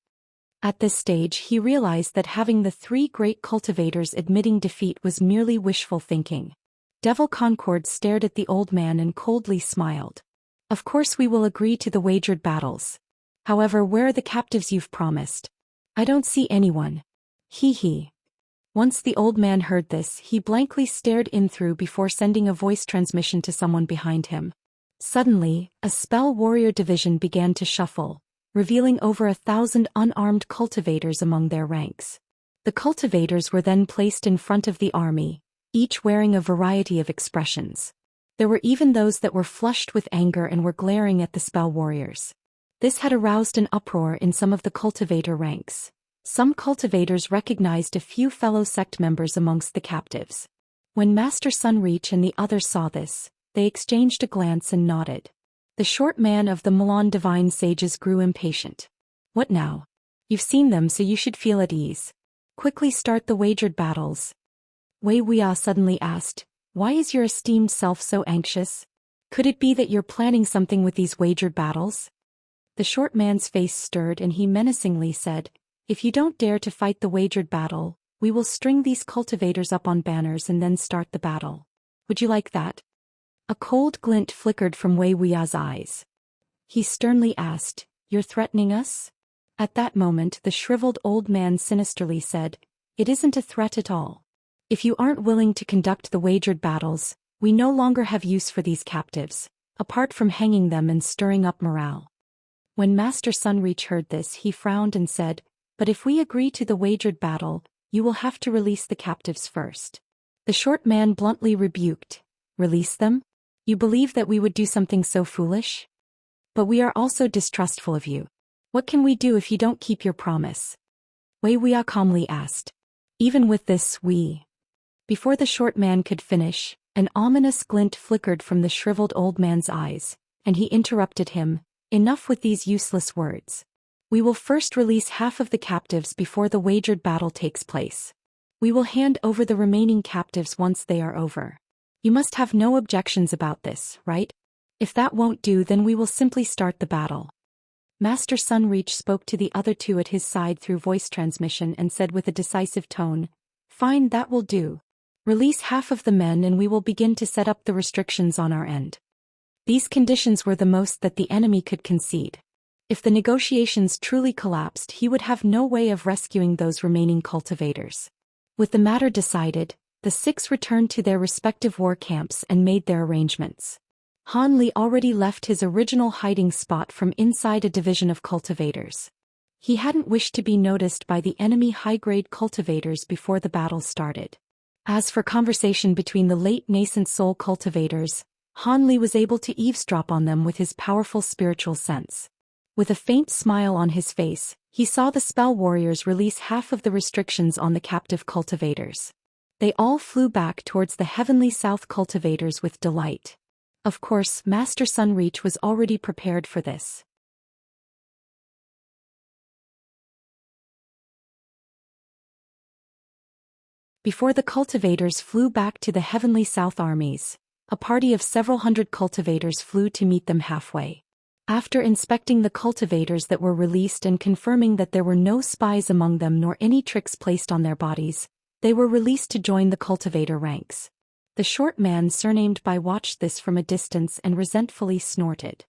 At this stage, he realized that having the 3 great cultivators admitting defeat was merely wishful thinking. Devil Concord stared at the old man and coldly smiled. "Of course we will agree to the wagered battles. However, where are the captives you've promised? I don't see anyone." He. Once the old man heard this, he blankly stared in through before sending a voice transmission to someone behind him. Suddenly, a spell warrior division began to shuffle, revealing over 1,000 unarmed cultivators among their ranks. The cultivators were then placed in front of the army, each wearing a variety of expressions. There were even those that were flushed with anger and were glaring at the spell warriors. This had aroused an uproar in some of the cultivator ranks. Some cultivators recognized a few fellow sect members amongst the captives. When Master Sunreach and the others saw this, they exchanged a glance and nodded. The short man of the Milan Divine Sages grew impatient. "What now? You've seen them, so you should feel at ease. Quickly start the wagered battles." Wei Wuya suddenly asked, "Why is your esteemed self so anxious? Could it be that you're planning something with these wagered battles?" The short man's face stirred and he menacingly said, "If you don't dare to fight the wagered battle, we will string these cultivators up on banners and then start the battle. Would you like that?" A cold glint flickered from Wei Wuya's eyes. He sternly asked, "You're threatening us?" At that moment, the shriveled old man sinisterly said, "It isn't a threat at all. If you aren't willing to conduct the wagered battles, we no longer have use for these captives, apart from hanging them and stirring up morale." When Master Sunreach heard this, he frowned and said, "But if we agree to the wagered battle, you will have to release the captives first." The short man bluntly rebuked, "Release them? You believe that we would do something so foolish? But we are also distrustful of you. What can we do if you don't keep your promise?" Wei Wuya calmly asked. "Even with this, we—" Before the short man could finish, an ominous glint flickered from the shriveled old man's eyes, and he interrupted him, "Enough with these useless words. We will first release half of the captives before the wagered battle takes place. We will hand over the remaining captives once they are over. You must have no objections about this, right?" If that won't do, then we will simply start the battle. Master Sunreach spoke to the other two at his side through voice transmission and said with a decisive tone, "Fine, that will do. Release half of the men and we will begin to set up the restrictions on our end." These conditions were the most that the enemy could concede. If the negotiations truly collapsed, he would have no way of rescuing those remaining cultivators. With the matter decided, the six returned to their respective war camps and made their arrangements. Han Li already left his original hiding spot from inside a division of cultivators. He hadn't wished to be noticed by the enemy high-grade cultivators before the battle started. As for conversation between the late nascent soul cultivators, Han Li was able to eavesdrop on them with his powerful spiritual sense. With a faint smile on his face, he saw the spell warriors release half of the restrictions on the captive cultivators. They all flew back towards the heavenly south cultivators with delight. Of course, Master Sunreach was already prepared for this. Before the cultivators flew back to the heavenly south armies, a party of several hundred cultivators flew to meet them halfway. After inspecting the cultivators that were released and confirming that there were no spies among them nor any tricks placed on their bodies, they were released to join the cultivator ranks. The short man surnamed Bai watched this from a distance and resentfully snorted.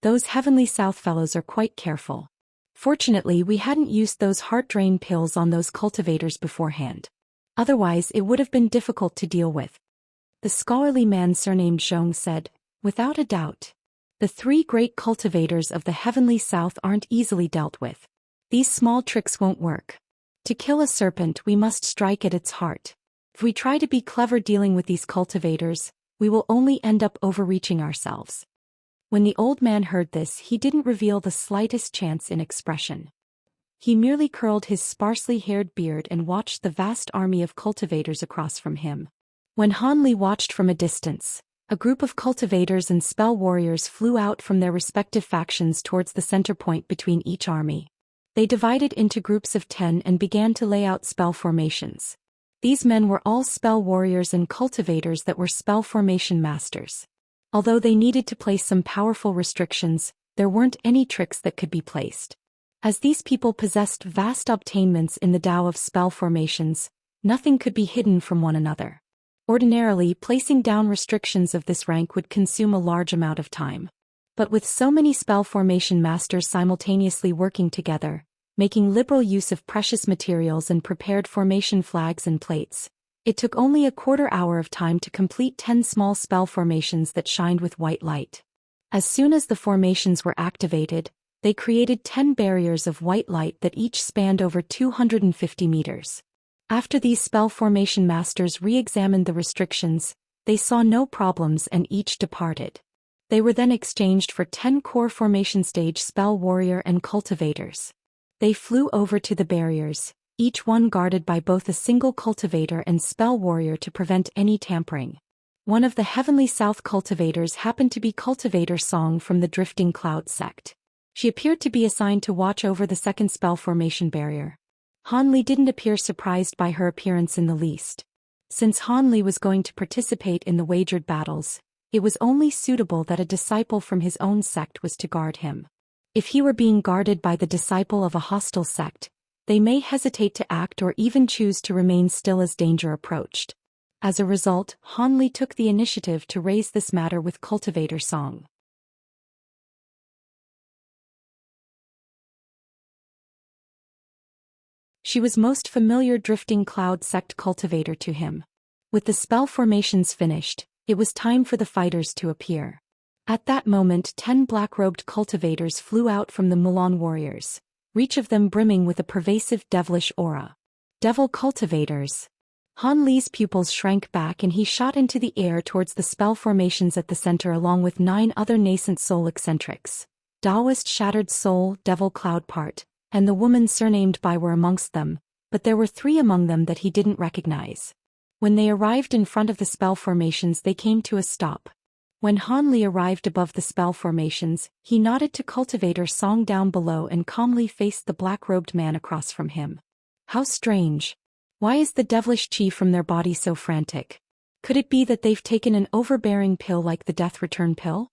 "Those heavenly south fellows are quite careful. Fortunately, we hadn't used those heart drain pills on those cultivators beforehand. Otherwise it would have been difficult to deal with." The scholarly man surnamed Zhong said, "Without a doubt. The three great cultivators of the heavenly south aren't easily dealt with. These small tricks won't work. To kill a serpent, we must strike at its heart. If we try to be clever dealing with these cultivators, we will only end up overreaching ourselves." When the old man heard this, he didn't reveal the slightest chance in expression. He merely curled his sparsely haired beard and watched the vast army of cultivators across from him. When Han Li watched from a distance, a group of cultivators and spell warriors flew out from their respective factions towards the center point between each army. They divided into groups of 10 and began to lay out spell formations. These men were all spell warriors and cultivators that were spell formation masters. Although they needed to place some powerful restrictions, there weren't any tricks that could be placed. As these people possessed vast obtainments in the Tao of spell formations, nothing could be hidden from one another. Ordinarily, placing down restrictions of this rank would consume a large amount of time. But with so many spell formation masters simultaneously working together, making liberal use of precious materials and prepared formation flags and plates, it took only a quarter hour of time to complete 10 small spell formations that shined with white light. As soon as the formations were activated, they created 10 barriers of white light that each spanned over 250 meters. After these spell formation masters re-examined the restrictions, they saw no problems and each departed. They were then exchanged for 10 core formation stage spell warrior and cultivators. They flew over to the barriers, each one guarded by both a single cultivator and spell warrior to prevent any tampering. One of the Heavenly South cultivators happened to be Cultivator Song from the Drifting Cloud sect. She appeared to be assigned to watch over the second spell formation barrier. Han Li didn't appear surprised by her appearance in the least. Since Han Li was going to participate in the wagered battles, it was only suitable that a disciple from his own sect was to guard him. If he were being guarded by the disciple of a hostile sect, they may hesitate to act or even choose to remain still as danger approached. As a result, Han Li took the initiative to raise this matter with Cultivator Song. She was most familiar Drifting Cloud sect cultivator to him. With the spell formations finished, it was time for the fighters to appear. At that moment 10 black-robed cultivators flew out from the Mulan warriors, each of them brimming with a pervasive devilish aura. Devil cultivators. Han Li's pupils shrank back and he shot into the air towards the spell formations at the center along with 9 other nascent soul eccentrics. Daoist Shattered Soul, Devil Cloudpar, and the woman surnamed Bai were amongst them, but there were 3 among them that he didn't recognize. When they arrived in front of the spell formations they came to a stop. When Han Li arrived above the spell formations, he nodded to Cultivator Song down below and calmly faced the black-robed man across from him. How strange. Why is the devilish chi from their body so frantic? Could it be that they've taken an overbearing pill like the death return pill?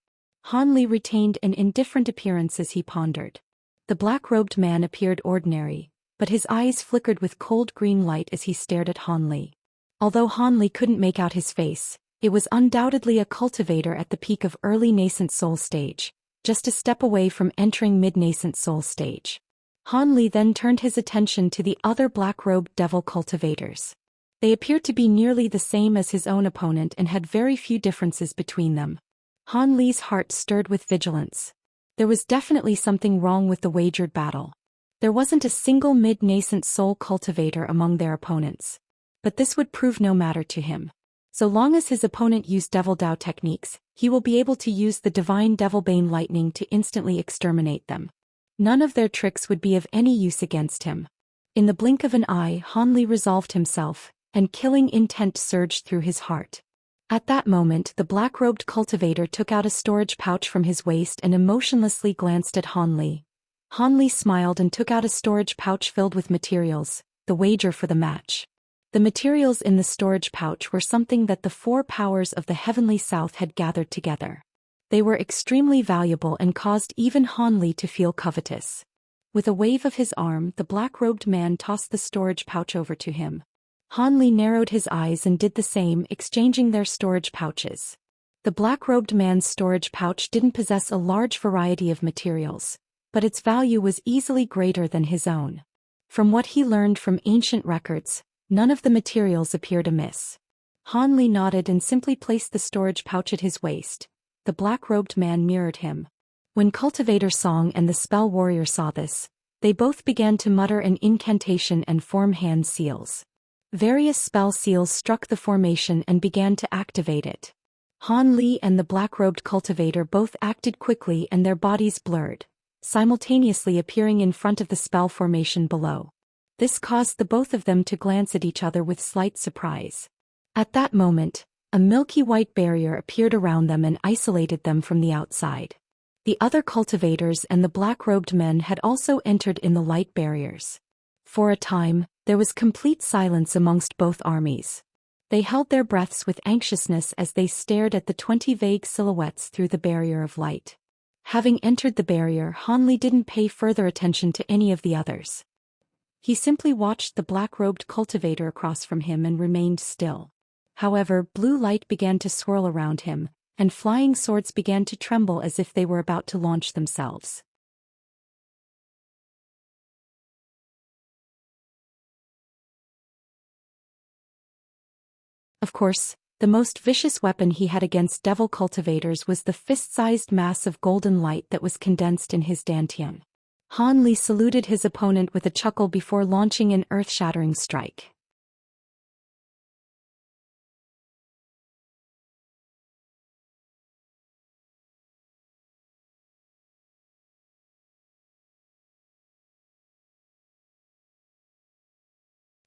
Han Li retained an indifferent appearance as he pondered. The black-robed man appeared ordinary, but his eyes flickered with cold green light as he stared at Han Li. Although Han Li couldn't make out his face, it was undoubtedly a cultivator at the peak of early nascent soul stage, just a step away from entering mid-nascent soul stage. Han Li then turned his attention to the other black-robed devil cultivators. They appeared to be nearly the same as his own opponent and had very few differences between them. Han Li's heart stirred with vigilance. There was definitely something wrong with the wagered battle. There wasn't a single mid-nascent soul cultivator among their opponents. But this would prove no matter to him. So long as his opponent used Devil Dao techniques, he will be able to use the divine Devilbane lightning to instantly exterminate them. None of their tricks would be of any use against him. In the blink of an eye, Han Li resolved himself, and killing intent surged through his heart. At that moment, the black-robed cultivator took out a storage pouch from his waist and emotionlessly glanced at Han Li. Han Li smiled and took out a storage pouch filled with materials, the wager for the match. The materials in the storage pouch were something that the four powers of the heavenly south had gathered together. They were extremely valuable and caused even Han Li to feel covetous. With a wave of his arm, the black-robed man tossed the storage pouch over to him. Han Li narrowed his eyes and did the same, exchanging their storage pouches. The black-robed man's storage pouch didn't possess a large variety of materials, but its value was easily greater than his own. From what he learned from ancient records, none of the materials appeared amiss. Han Li nodded and simply placed the storage pouch at his waist. The black-robed man mirrored him. When Cultivator Song and the Spell Warrior saw this, they both began to mutter an incantation and form hand seals. Various spell seals struck the formation and began to activate it. Han Li and the black-robed cultivator both acted quickly and their bodies blurred, simultaneously appearing in front of the spell formation below. This caused the both of them to glance at each other with slight surprise. At that moment, a milky white barrier appeared around them and isolated them from the outside. The other cultivators and the black-robed men had also entered in the light barriers. For a time, there was complete silence amongst both armies. They held their breaths with anxiousness as they stared at the 20 vague silhouettes through the barrier of light. Having entered the barrier, Han Li didn't pay further attention to any of the others. He simply watched the black-robed cultivator across from him and remained still. However, blue light began to swirl around him, and flying swords began to tremble as if they were about to launch themselves. Of course, the most vicious weapon he had against devil cultivators was the fist-sized mass of golden light that was condensed in his dantian. Han Li saluted his opponent with a chuckle before launching an earth-shattering strike.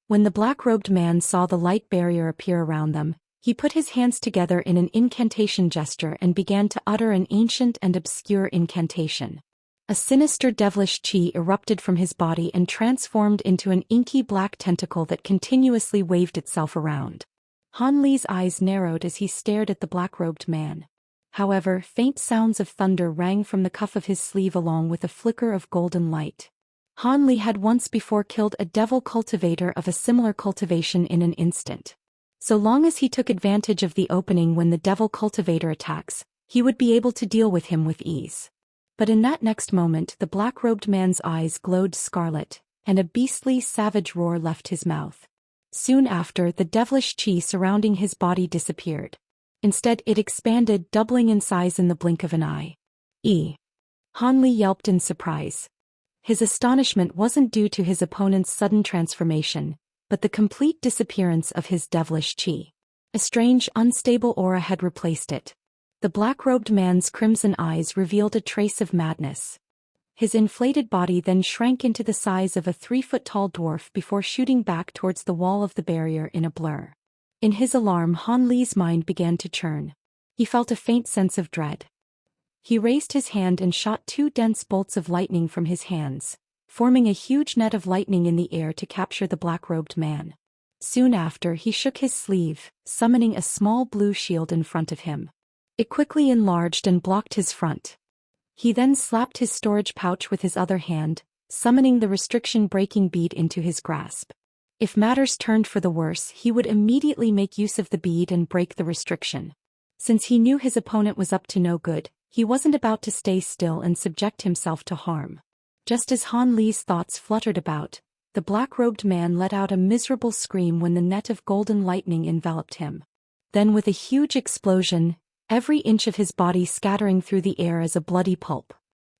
When the black-robed man saw the light barrier appear around them, he put his hands together in an incantation gesture and began to utter an ancient and obscure incantation. A sinister devilish chi erupted from his body and transformed into an inky black tentacle that continuously waved itself around. Han Li's eyes narrowed as he stared at the black-robed man. However, faint sounds of thunder rang from the cuff of his sleeve along with a flicker of golden light. Han Li had once before killed a devil cultivator of a similar cultivation in an instant. So long as he took advantage of the opening when the devil cultivator attacks, he would be able to deal with him with ease. But in that next moment the black-robed man's eyes glowed scarlet, and a beastly savage roar left his mouth. Soon after, the devilish chi surrounding his body disappeared. Instead it expanded, doubling in size in the blink of an eye. Han Li yelped in surprise. His astonishment wasn't due to his opponent's sudden transformation, but the complete disappearance of his devilish chi. A strange, unstable aura had replaced it. The black-robed man's crimson eyes revealed a trace of madness. His inflated body then shrank into the size of a 3-foot-tall dwarf before shooting back towards the wall of the barrier in a blur. In his alarm, Han Li's mind began to churn. He felt a faint sense of dread. He raised his hand and shot 2 dense bolts of lightning from his hands, forming a huge net of lightning in the air to capture the black-robed man. Soon after, he shook his sleeve, summoning a small blue shield in front of him. It quickly enlarged and blocked his front. He then slapped his storage pouch with his other hand, summoning the restriction-breaking bead into his grasp. If matters turned for the worse, he would immediately make use of the bead and break the restriction. Since he knew his opponent was up to no good, he wasn't about to stay still and subject himself to harm. Just as Han Li's thoughts fluttered about, the black-robed man let out a miserable scream when the net of golden lightning enveloped him. Then with a huge explosion, every inch of his body scattering through the air as a bloody pulp,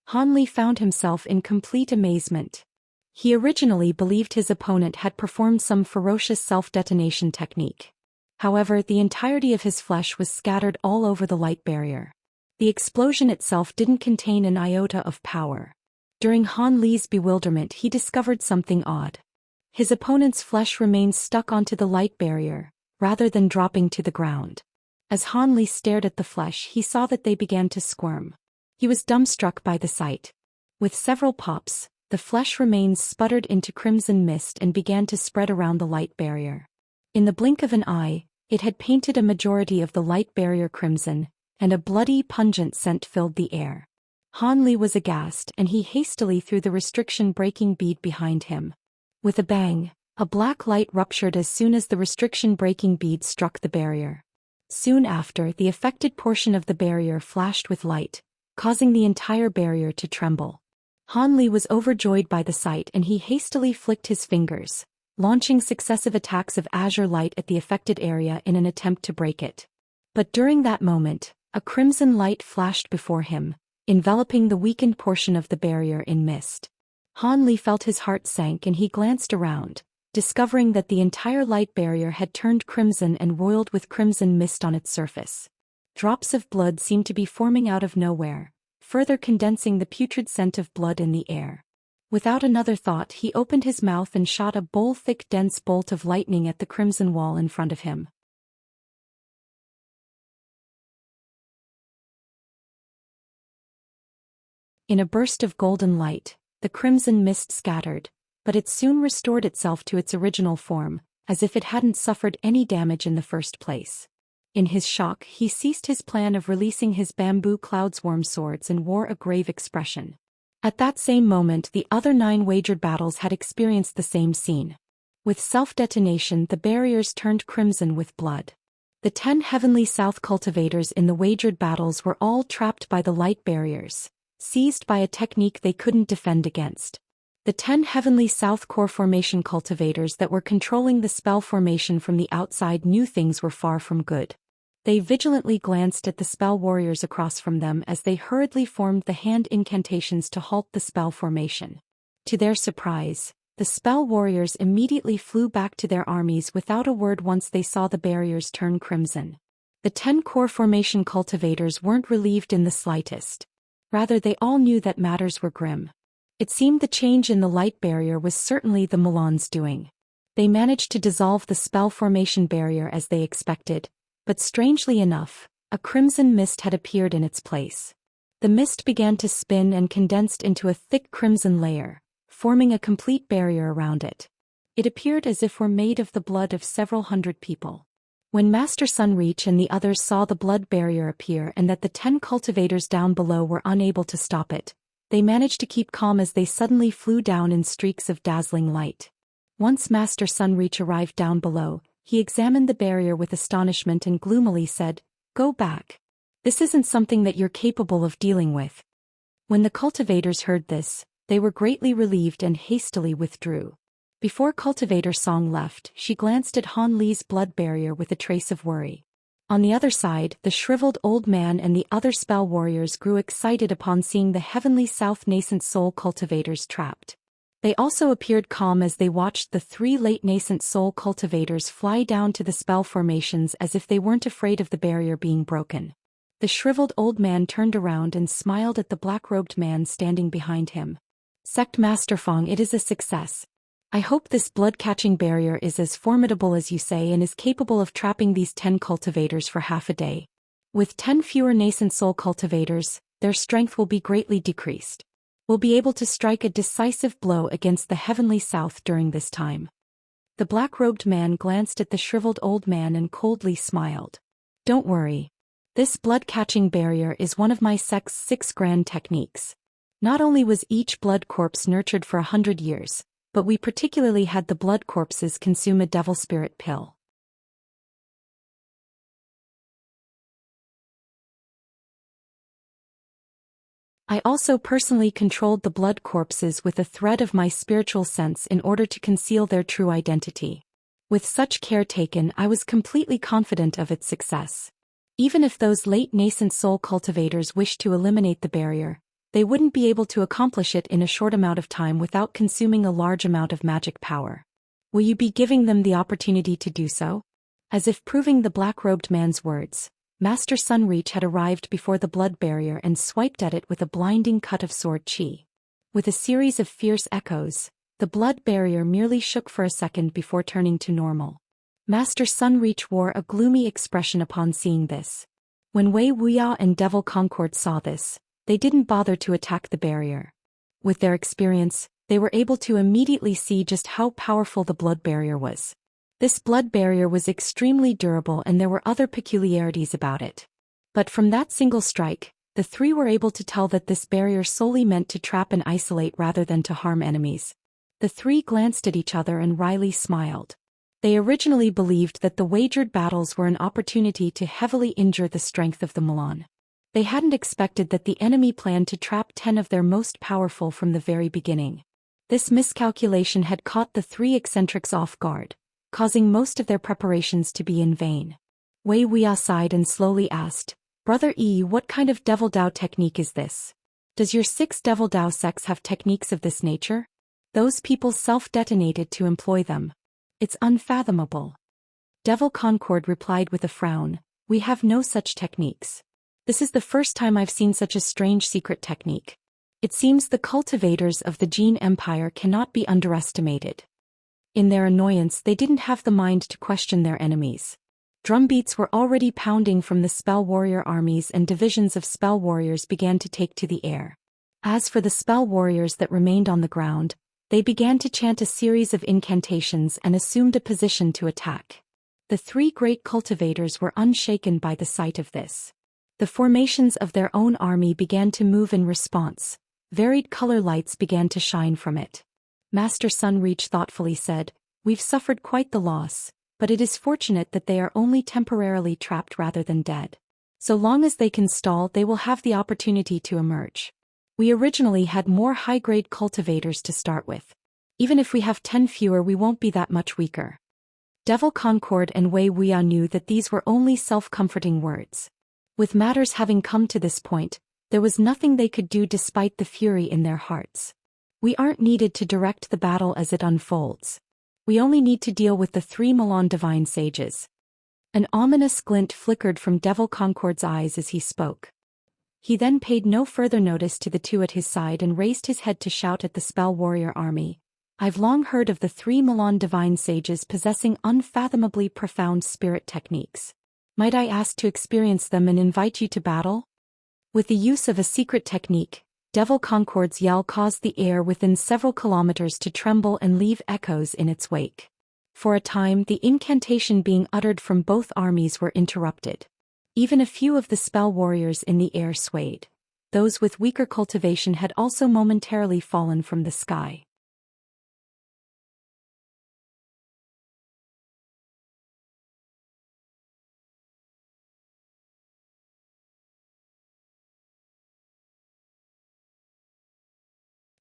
Han Li found himself in complete amazement. He originally believed his opponent had performed some ferocious self-detonation technique. However, the entirety of his flesh was scattered all over the light barrier. The explosion itself didn't contain an iota of power. During Han Li's bewilderment, he discovered something odd. His opponent's flesh remained stuck onto the light barrier, rather than dropping to the ground. As Han Li stared at the flesh, he saw that they began to squirm. He was dumbstruck by the sight. With several pops, the flesh remains sputtered into crimson mist and began to spread around the light barrier. In the blink of an eye, it had painted a majority of the light barrier crimson, and a bloody, pungent scent filled the air. Han Li was aghast, and he hastily threw the restriction-breaking bead behind him. With a bang, a black light ruptured as soon as the restriction-breaking bead struck the barrier. Soon after, the affected portion of the barrier flashed with light, causing the entire barrier to tremble. Han Li was overjoyed by the sight, and he hastily flicked his fingers, launching successive attacks of azure light at the affected area in an attempt to break it. But during that moment, a crimson light flashed before him, enveloping the weakened portion of the barrier in mist. Han Li felt his heart sank, and he glanced around, discovering that the entire light barrier had turned crimson and roiled with crimson mist on its surface. Drops of blood seemed to be forming out of nowhere, further condensing the putrid scent of blood in the air. Without another thought, he opened his mouth and shot a thick dense bolt of lightning at the crimson wall in front of him. In a burst of golden light, the crimson mist scattered, but it soon restored itself to its original form, as if it hadn't suffered any damage in the first place. In his shock, he ceased his plan of releasing his bamboo cloudswarm swords and wore a grave expression. At that same moment, the other 9 wagered battles had experienced the same scene. With self-detonation, the barriers turned crimson with blood. The 10 Heavenly South cultivators in the wagered battles were all trapped by the light barriers, seized by a technique they couldn't defend against. The 10 Heavenly South core formation cultivators that were controlling the spell formation from the outside knew things were far from good. They vigilantly glanced at the spell warriors across from them as they hurriedly formed the hand incantations to halt the spell formation. To their surprise, the spell warriors immediately flew back to their armies without a word once they saw the barriers turn crimson. The 10 core formation cultivators weren't relieved in the slightest. Rather, they all knew that matters were grim. It seemed the change in the light barrier was certainly the Milan's doing. They managed to dissolve the spell formation barrier as they expected, but strangely enough, a crimson mist had appeared in its place. The mist began to spin and condensed into a thick crimson layer, forming a complete barrier around it. It appeared as if were made of the blood of several hundred people. When Master Sunreach and the others saw the blood barrier appear and that the 10 cultivators down below were unable to stop it, they managed to keep calm as they suddenly flew down in streaks of dazzling light. Once Master Sunreach arrived down below, he examined the barrier with astonishment and gloomily said, "Go back. This isn't something that you're capable of dealing with." When the cultivators heard this, they were greatly relieved and hastily withdrew. Before Cultivator Song left, she glanced at Han Li's blood barrier with a trace of worry. On the other side, the shriveled old man and the other spell warriors grew excited upon seeing the Heavenly South nascent soul cultivators trapped. They also appeared calm as they watched the 3 late nascent soul cultivators fly down to the spell formations as if they weren't afraid of the barrier being broken. The shriveled old man turned around and smiled at the black-robed man standing behind him. "Sect Master Fong, it is a success. I hope this blood-catching barrier is as formidable as you say and is capable of trapping these 10 cultivators for half a day. With 10 fewer nascent soul cultivators, their strength will be greatly decreased. We'll be able to strike a decisive blow against the Heavenly South during this time." The black-robed man glanced at the shriveled old man and coldly smiled. "Don't worry. This blood-catching barrier is one of my sect's 6 grand techniques. Not only was each blood corpse nurtured for 100 years, but we particularly had the blood corpses consume a devil spirit pill. I also personally controlled the blood corpses with a thread of my spiritual sense in order to conceal their true identity. With such care taken, I was completely confident of its success. Even if those late nascent soul cultivators wished to eliminate the barrier, they wouldn't be able to accomplish it in a short amount of time without consuming a large amount of magic power. Will you be giving them the opportunity to do so? As if proving the black-robed man's words, Master Sunreach had arrived before the blood barrier and swiped at it with a blinding cut of sword chi. With a series of fierce echoes, the blood barrier merely shook for a second before turning to normal. Master Sunreach wore a gloomy expression upon seeing this. When Wuxia and Devil Concord saw this, they didn't bother to attack the barrier. With their experience, they were able to immediately see just how powerful the blood barrier was. This blood barrier was extremely durable and there were other peculiarities about it. But from that single strike, the three were able to tell that this barrier solely meant to trap and isolate rather than to harm enemies. The three glanced at each other and wryly smiled. They originally believed that the wagered battles were an opportunity to heavily injure the strength of the Milan. They hadn't expected that the enemy planned to trap 10 of their most powerful from the very beginning. This miscalculation had caught the three eccentrics off guard, causing most of their preparations to be in vain. Wuxia sighed and slowly asked, "Brother E, what kind of Devil Dao technique is this? Does your 6 Devil Dao sects have techniques of this nature? Those people self-detonated to employ them. It's unfathomable." Devil Concord replied with a frown, "We have no such techniques. This is the first time I've seen such a strange secret technique. It seems the cultivators of the Gene Empire cannot be underestimated." In their annoyance, they didn't have the mind to question their enemies. Drumbeats were already pounding from the spell warrior armies and divisions of spell warriors began to take to the air. As for the spell warriors that remained on the ground, they began to chant a series of incantations and assumed a position to attack. The three great cultivators were unshaken by the sight of this. The formations of their own army began to move in response. Varied color lights began to shine from it. Master Sunreach thoughtfully said, "We've suffered quite the loss, but it is fortunate that they are only temporarily trapped rather than dead. So long as they can stall, they will have the opportunity to emerge. We originally had more high-grade cultivators to start with. Even if we have 10 fewer, we won't be that much weaker." Devil Concord and Wuxia knew that these were only self-comforting words. With matters having come to this point, there was nothing they could do despite the fury in their hearts. We aren't needed to direct the battle as it unfolds. We only need to deal with the 3 Milan divine sages. An ominous glint flickered from Devil Concord's eyes as he spoke. He then paid no further notice to the two at his side and raised his head to shout at the spell warrior army, "I've long heard of the 3 Milan divine sages possessing unfathomably profound spirit techniques. Might I ask to experience them and invite you to battle?" With the use of a secret technique, Devil Concord's yell caused the air within several kilometers to tremble and leave echoes in its wake. For a time, the incantation being uttered from both armies were interrupted. Even a few of the spell warriors in the air swayed. Those with weaker cultivation had also momentarily fallen from the sky.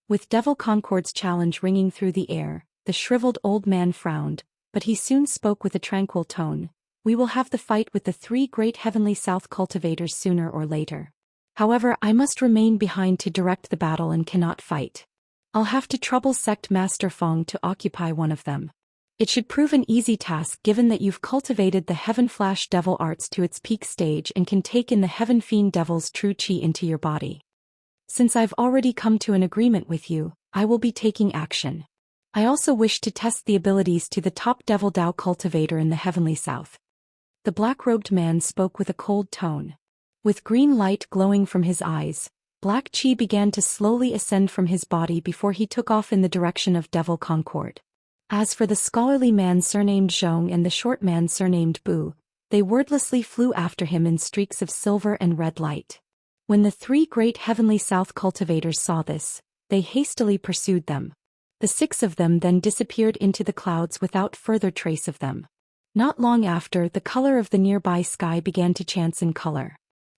With Devil Concord's challenge ringing through the air, the shriveled old man frowned, but he soon spoke with a tranquil tone, "We will have the fight with the 3 great Heavenly South cultivators sooner or later. However, I must remain behind to direct the battle and cannot fight. I'll have to trouble Sect Master Fong to occupy one of them. It should prove an easy task given that you've cultivated the Heavenflash devil arts to its peak stage and can take in the Heaven Fiend Devil's true chi into your body. Since I've already come to an agreement with you, I will be taking action. I also wish to test the abilities to the top Devil Dao cultivator in the Heavenly South." The black-robed man spoke with a cold tone. With green light glowing from his eyes, black chi began to slowly ascend from his body before he took off in the direction of Devil Concord. As for the scholarly man surnamed Zhong and the short man surnamed Bu, they wordlessly flew after him in streaks of silver and red light. When the three great Heavenly South cultivators saw this, they hastily pursued them. The 6 of them then disappeared into the clouds without further trace of them. Not long after, the color of the nearby sky began to change in color.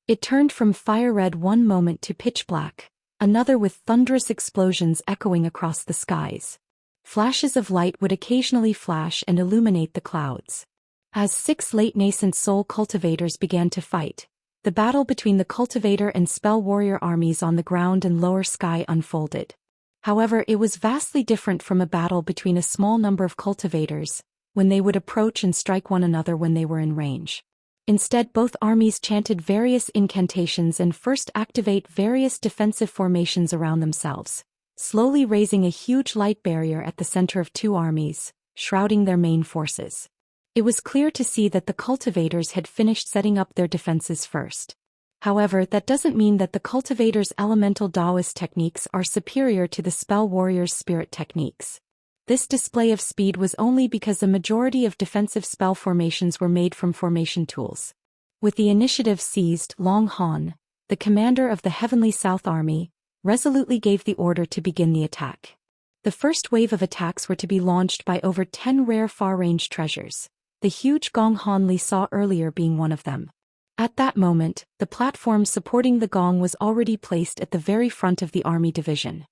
It turned from fire red one moment to pitch black, another with thunderous explosions echoing across the skies. Flashes of light would occasionally flash and illuminate the clouds. As 6 late nascent soul cultivators began to fight, the battle between the cultivator and spell warrior armies on the ground and lower sky unfolded. However, it was vastly different from a battle between a small number of cultivators, when they would approach and strike one another when they were in range. Instead, both armies chanted various incantations and first activate various defensive formations around themselves, slowly raising a huge light barrier at the center of 2 armies, shrouding their main forces. It was clear to see that the cultivators had finished setting up their defenses first. However, that doesn't mean that the cultivators' elemental Daoist techniques are superior to the spell warriors' spirit techniques. This display of speed was only because a majority of defensive spell formations were made from formation tools. With the initiative seized, Long Han, the commander of the Heavenly South Army, resolutely gave the order to begin the attack. The first wave of attacks were to be launched by over 10 rare far-range treasures, the huge gong Han Li saw earlier being one of them. At that moment, the platform supporting the gong was already placed at the very front of the army division.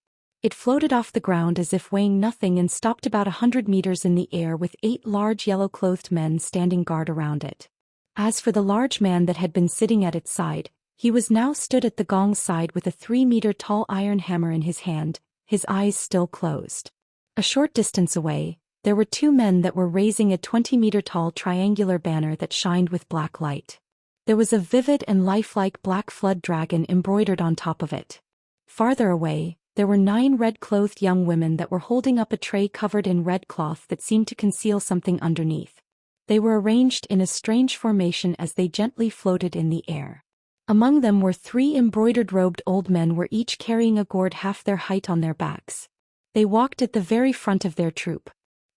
It floated off the ground as if weighing nothing and stopped about 100 meters in the air with 8 large yellow-clothed men standing guard around it. As for the large man that had been sitting at its side, he was now stood at the gong's side with a 3-meter-tall iron hammer in his hand, his eyes still closed. A short distance away, there were 2 men that were raising a 20-meter-tall triangular banner that shined with black light. There was a vivid and lifelike black flood dragon embroidered on top of it. Farther away, there were 9 red-clothed young women that were holding up a tray covered in red cloth that seemed to conceal something underneath. They were arranged in a strange formation as they gently floated in the air. Among them were 3 embroidered-robed old men were each carrying a gourd half their height on their backs. They walked at the very front of their troop.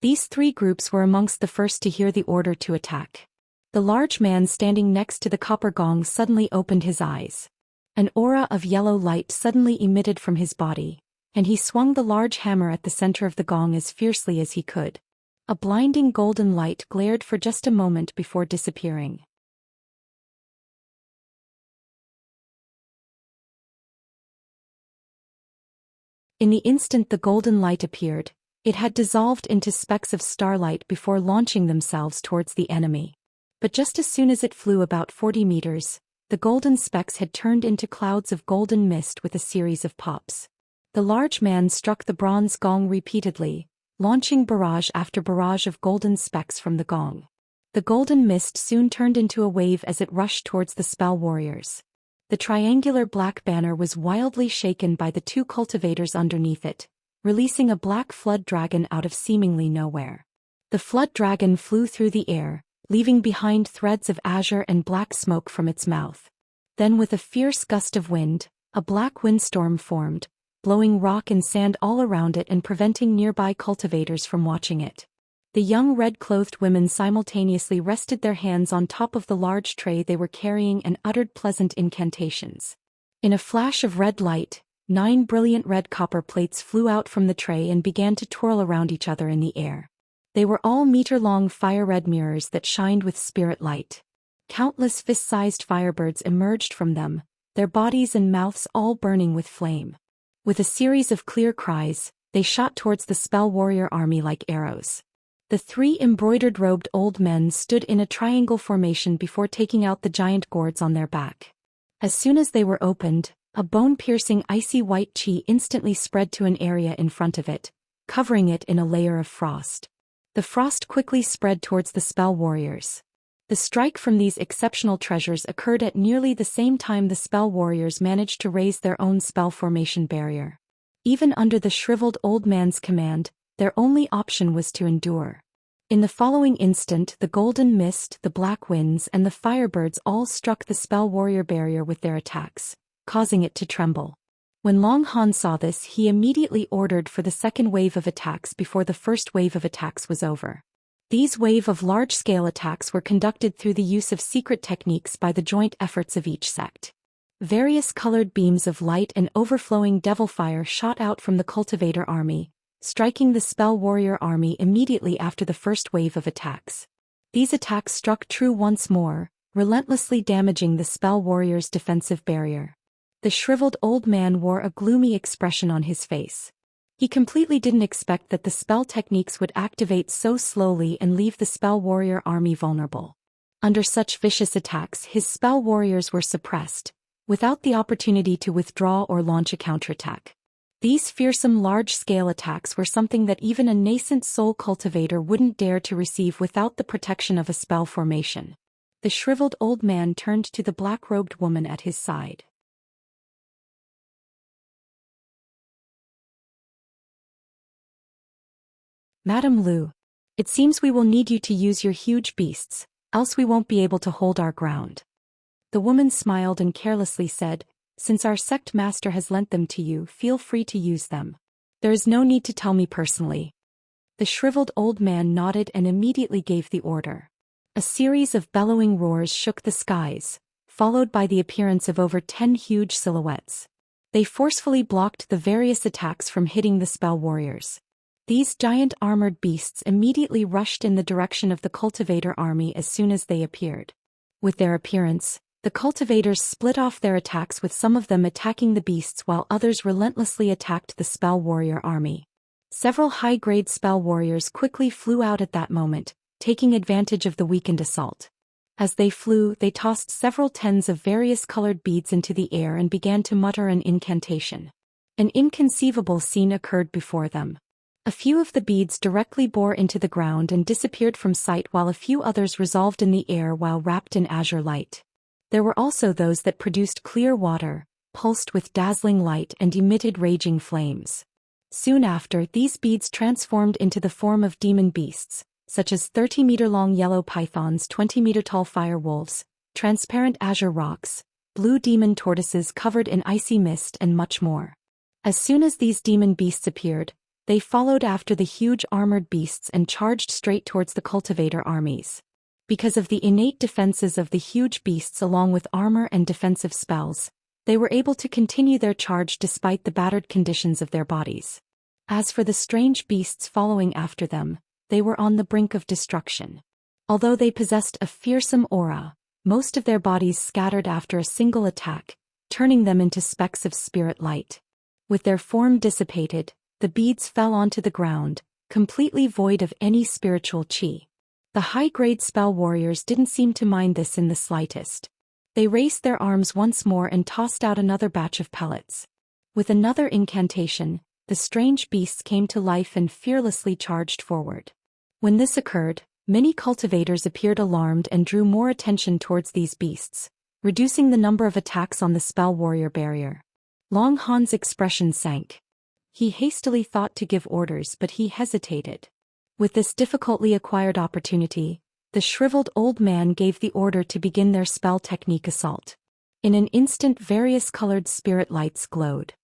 These 3 groups were amongst the first to hear the order to attack. The large man standing next to the copper gong suddenly opened his eyes. An aura of yellow light suddenly emitted from his body, and he swung the large hammer at the center of the gong as fiercely as he could. A blinding golden light glared for just a moment before disappearing. In the instant the golden light appeared, it had dissolved into specks of starlight before launching themselves towards the enemy. But just as soon as it flew about 40 meters, the golden specks had turned into clouds of golden mist with a series of pops. The large man struck the bronze gong repeatedly, launching barrage after barrage of golden specks from the gong. The golden mist soon turned into a wave as it rushed towards the spell warriors. The triangular black banner was wildly shaken by the 2 cultivators underneath it, releasing a black flood dragon out of seemingly nowhere. The flood dragon flew through the air, leaving behind threads of azure and black smoke from its mouth. Then with a fierce gust of wind, a black windstorm formed, blowing rock and sand all around it and preventing nearby cultivators from watching it. The young red-clothed women simultaneously rested their hands on top of the large tray they were carrying and uttered pleasant incantations. In a flash of red light, 9 brilliant red copper plates flew out from the tray and began to twirl around each other in the air. They were all meter-long fire-red mirrors that shined with spirit light. Countless fist-sized firebirds emerged from them, their bodies and mouths all burning with flame. With a series of clear cries, they shot towards the spell warrior army like arrows. The 3 embroidered-robed old men stood in a triangle formation before taking out the giant gourds on their back. As soon as they were opened, a bone-piercing icy white chi instantly spread to an area in front of it, covering it in a layer of frost. The frost quickly spread towards the spell warriors. The strike from these exceptional treasures occurred at nearly the same time the spell warriors managed to raise their own spell formation barrier. Even under the shriveled old man's command, their only option was to endure. In the following instant, the golden mist, the black winds, and the firebirds all struck the spell warrior barrier with their attacks, causing it to tremble. When Long Han saw this, he immediately ordered for the second wave of attacks before the first wave of attacks was over. These wave of large-scale attacks were conducted through the use of secret techniques by the joint efforts of each sect. Various colored beams of light and overflowing devil fire shot out from the cultivator army, striking the spell warrior army immediately after the first wave of attacks. These attacks struck true once more, relentlessly damaging the spell warrior's defensive barrier. The shriveled old man wore a gloomy expression on his face. He completely didn't expect that the spell techniques would activate so slowly and leave the spell warrior army vulnerable. Under such vicious attacks, his spell warriors were suppressed, without the opportunity to withdraw or launch a counterattack. These fearsome large-scale attacks were something that even a nascent soul cultivator wouldn't dare to receive without the protection of a spell formation. The shriveled old man turned to the black-robed woman at his side. Madame Lu, it seems we will need you to use your huge beasts, else we won't be able to hold our ground. The woman smiled and carelessly said, since our sect master has lent them to you, feel free to use them. There is no need to tell me personally. The shriveled old man nodded and immediately gave the order. A series of bellowing roars shook the skies, followed by the appearance of over 10 huge silhouettes. They forcefully blocked the various attacks from hitting the spell warriors. These giant armored beasts immediately rushed in the direction of the cultivator army as soon as they appeared. With their appearance, the cultivators split off their attacks, with some of them attacking the beasts while others relentlessly attacked the spell warrior army. Several high-grade spell warriors quickly flew out at that moment, taking advantage of the weakened assault. As they flew, they tossed several tens of various colored beads into the air and began to mutter an incantation. An inconceivable scene occurred before them. A few of the beads directly bore into the ground and disappeared from sight, while a few others resolved in the air while wrapped in azure light. There were also those that produced clear water, pulsed with dazzling light and emitted raging flames. Soon after, these beads transformed into the form of demon beasts, such as 30-meter-long yellow pythons, 20-meter-tall fire wolves, transparent azure rocks, blue demon tortoises covered in icy mist, and much more. As soon as these demon beasts appeared, they followed after the huge armored beasts and charged straight towards the cultivator armies. Because of the innate defenses of the huge beasts along with armor and defensive spells, they were able to continue their charge despite the battered conditions of their bodies. As for the strange beasts following after them, they were on the brink of destruction. Although they possessed a fearsome aura, most of their bodies scattered after a single attack, turning them into specks of spirit light. With their form dissipated, the beads fell onto the ground, completely void of any spiritual chi. The high-grade spell warriors didn't seem to mind this in the slightest. They raised their arms once more and tossed out another batch of pellets. With another incantation, the strange beasts came to life and fearlessly charged forward. When this occurred, many cultivators appeared alarmed and drew more attention towards these beasts, reducing the number of attacks on the spell warrior barrier. Long Han's expression sank. He hastily thought to give orders, but he hesitated. With this difficultly acquired opportunity, the shriveled old man gave the order to begin their spell technique assault. In an instant, various colored spirit lights glowed.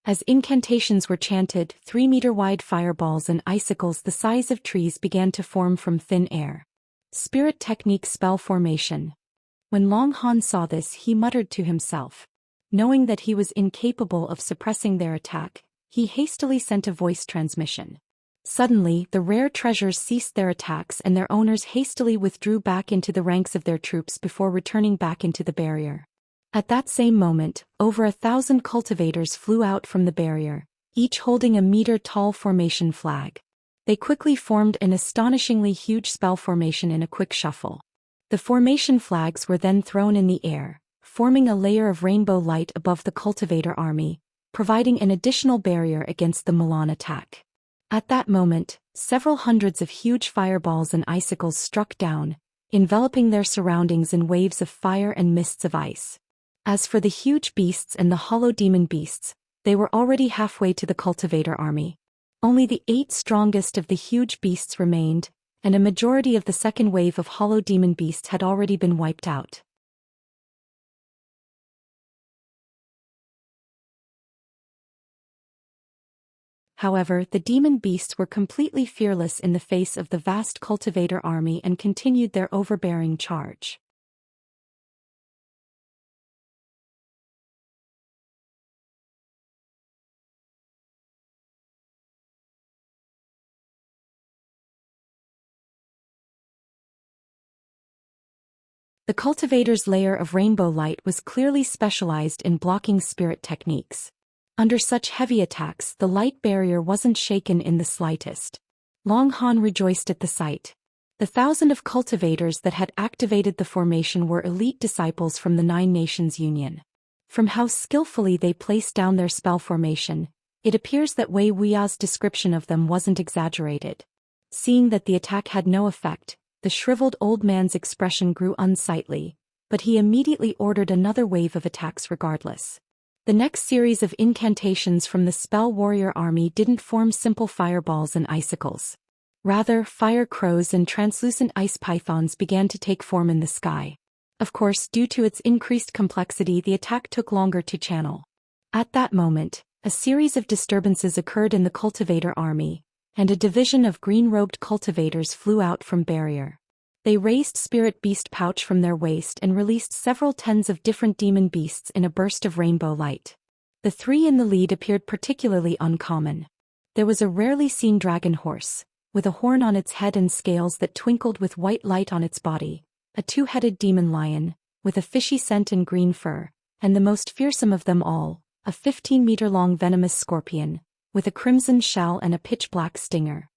As incantations were chanted, 3-meter-wide fireballs and icicles the size of trees began to form from thin air. Spirit technique spell formation. When Long Han saw this, he muttered to himself. Knowing that he was incapable of suppressing their attack, he hastily sent a voice transmission. Suddenly, the rare treasures ceased their attacks and their owners hastily withdrew back into the ranks of their troops before returning back into the barrier. At that same moment, over 1,000 cultivators flew out from the barrier, each holding a meter-tall formation flag. They quickly formed an astonishingly huge spell formation in a quick shuffle. The formation flags were then thrown in the air, forming a layer of rainbow light above the cultivator army, providing an additional barrier against the Milan attack. At that moment, several hundreds of huge fireballs and icicles struck down, enveloping their surroundings in waves of fire and mists of ice. As for the huge beasts and the hollow demon beasts, they were already halfway to the cultivator army. Only the 8 strongest of the huge beasts remained, and a majority of the second wave of hollow demon beasts had already been wiped out. However, the demon beasts were completely fearless in the face of the vast cultivator army and continued their overbearing charge. The cultivator's layer of rainbow light was clearly specialized in blocking spirit techniques. Under such heavy attacks, the light barrier wasn't shaken in the slightest. Long Han rejoiced at the sight. The 1,000 of cultivators that had activated the formation were elite disciples from the Nine Nations Union. From how skillfully they placed down their spell formation, it appears that Wei Wuya's description of them wasn't exaggerated. Seeing that the attack had no effect, the shriveled old man's expression grew unsightly, but he immediately ordered another wave of attacks regardless. The next series of incantations from the spell warrior army didn't form simple fireballs and icicles. Rather, fire crows and translucent ice pythons began to take form in the sky. Of course, due to its increased complexity, the attack took longer to channel. At that moment, a series of disturbances occurred in the cultivator army, and a division of green-robed cultivators flew out from barrier. They raised spirit beast pouch from their waist and released several tens of different demon beasts in a burst of rainbow light. The three in the lead appeared particularly uncommon. There was a rarely seen dragon horse, with a horn on its head and scales that twinkled with white light on its body, a two-headed demon lion, with a fishy scent and green fur, and the most fearsome of them all, a 15-meter-long venomous scorpion, with a crimson shell and a pitch-black stinger.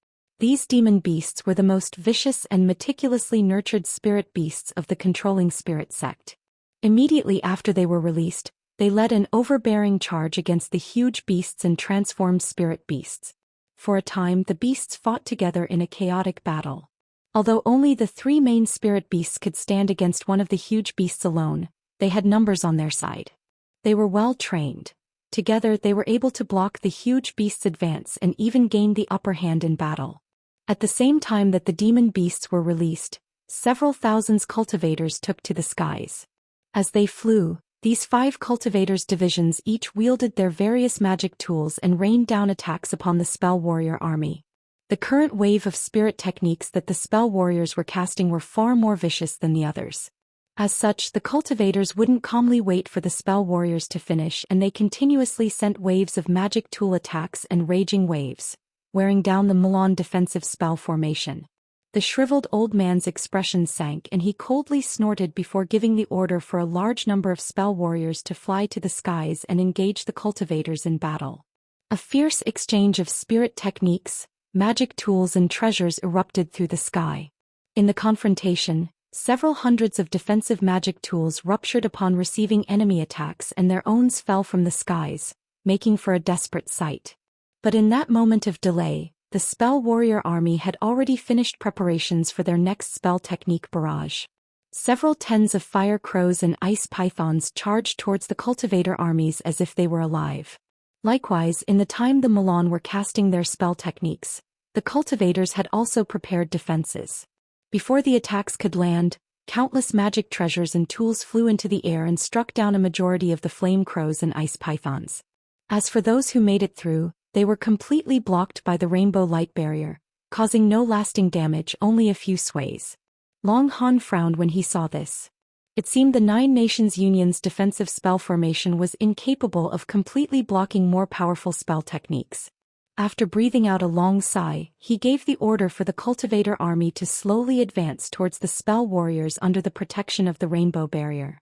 These demon beasts were the most vicious and meticulously nurtured spirit beasts of the controlling spirit sect. Immediately after they were released, they led an overbearing charge against the huge beasts and transformed spirit beasts. For a time, the beasts fought together in a chaotic battle. Although only the three main spirit beasts could stand against one of the huge beasts alone, they had numbers on their side. They were well trained. Together they were able to block the huge beast's advance and even gain the upper hand in battle. At the same time that the demon beasts were released, several thousands cultivators took to the skies. As they flew, these 5 cultivators' divisions each wielded their various magic tools and rained down attacks upon the spell warrior army. The current wave of spirit techniques that the spell warriors were casting were far more vicious than the others. As such, the cultivators wouldn't calmly wait for the spell warriors to finish, and they continuously sent waves of magic tool attacks and raging waves, wearing down the Milan defensive spell formation. The shriveled old man's expression sank and he coldly snorted before giving the order for a large number of spell warriors to fly to the skies and engage the cultivators in battle. A fierce exchange of spirit techniques, magic tools and treasures erupted through the sky. In the confrontation, several hundreds of defensive magic tools ruptured upon receiving enemy attacks and their owns fell from the skies, making for a desperate sight. But in that moment of delay, the spell warrior army had already finished preparations for their next spell technique barrage. Several tens of fire crows and ice pythons charged towards the cultivator armies as if they were alive. Likewise, in the time the Milan were casting their spell techniques, the cultivators had also prepared defenses. Before the attacks could land, countless magic treasures and tools flew into the air and struck down a majority of the flame crows and ice pythons. As for those who made it through, they were completely blocked by the rainbow light barrier, causing no lasting damage, only a few sways. Long Han frowned when he saw this. It seemed the Nine Nations Union's defensive spell formation was incapable of completely blocking more powerful spell techniques. After breathing out a long sigh, he gave the order for the cultivator army to slowly advance towards the spell warriors under the protection of the rainbow barrier.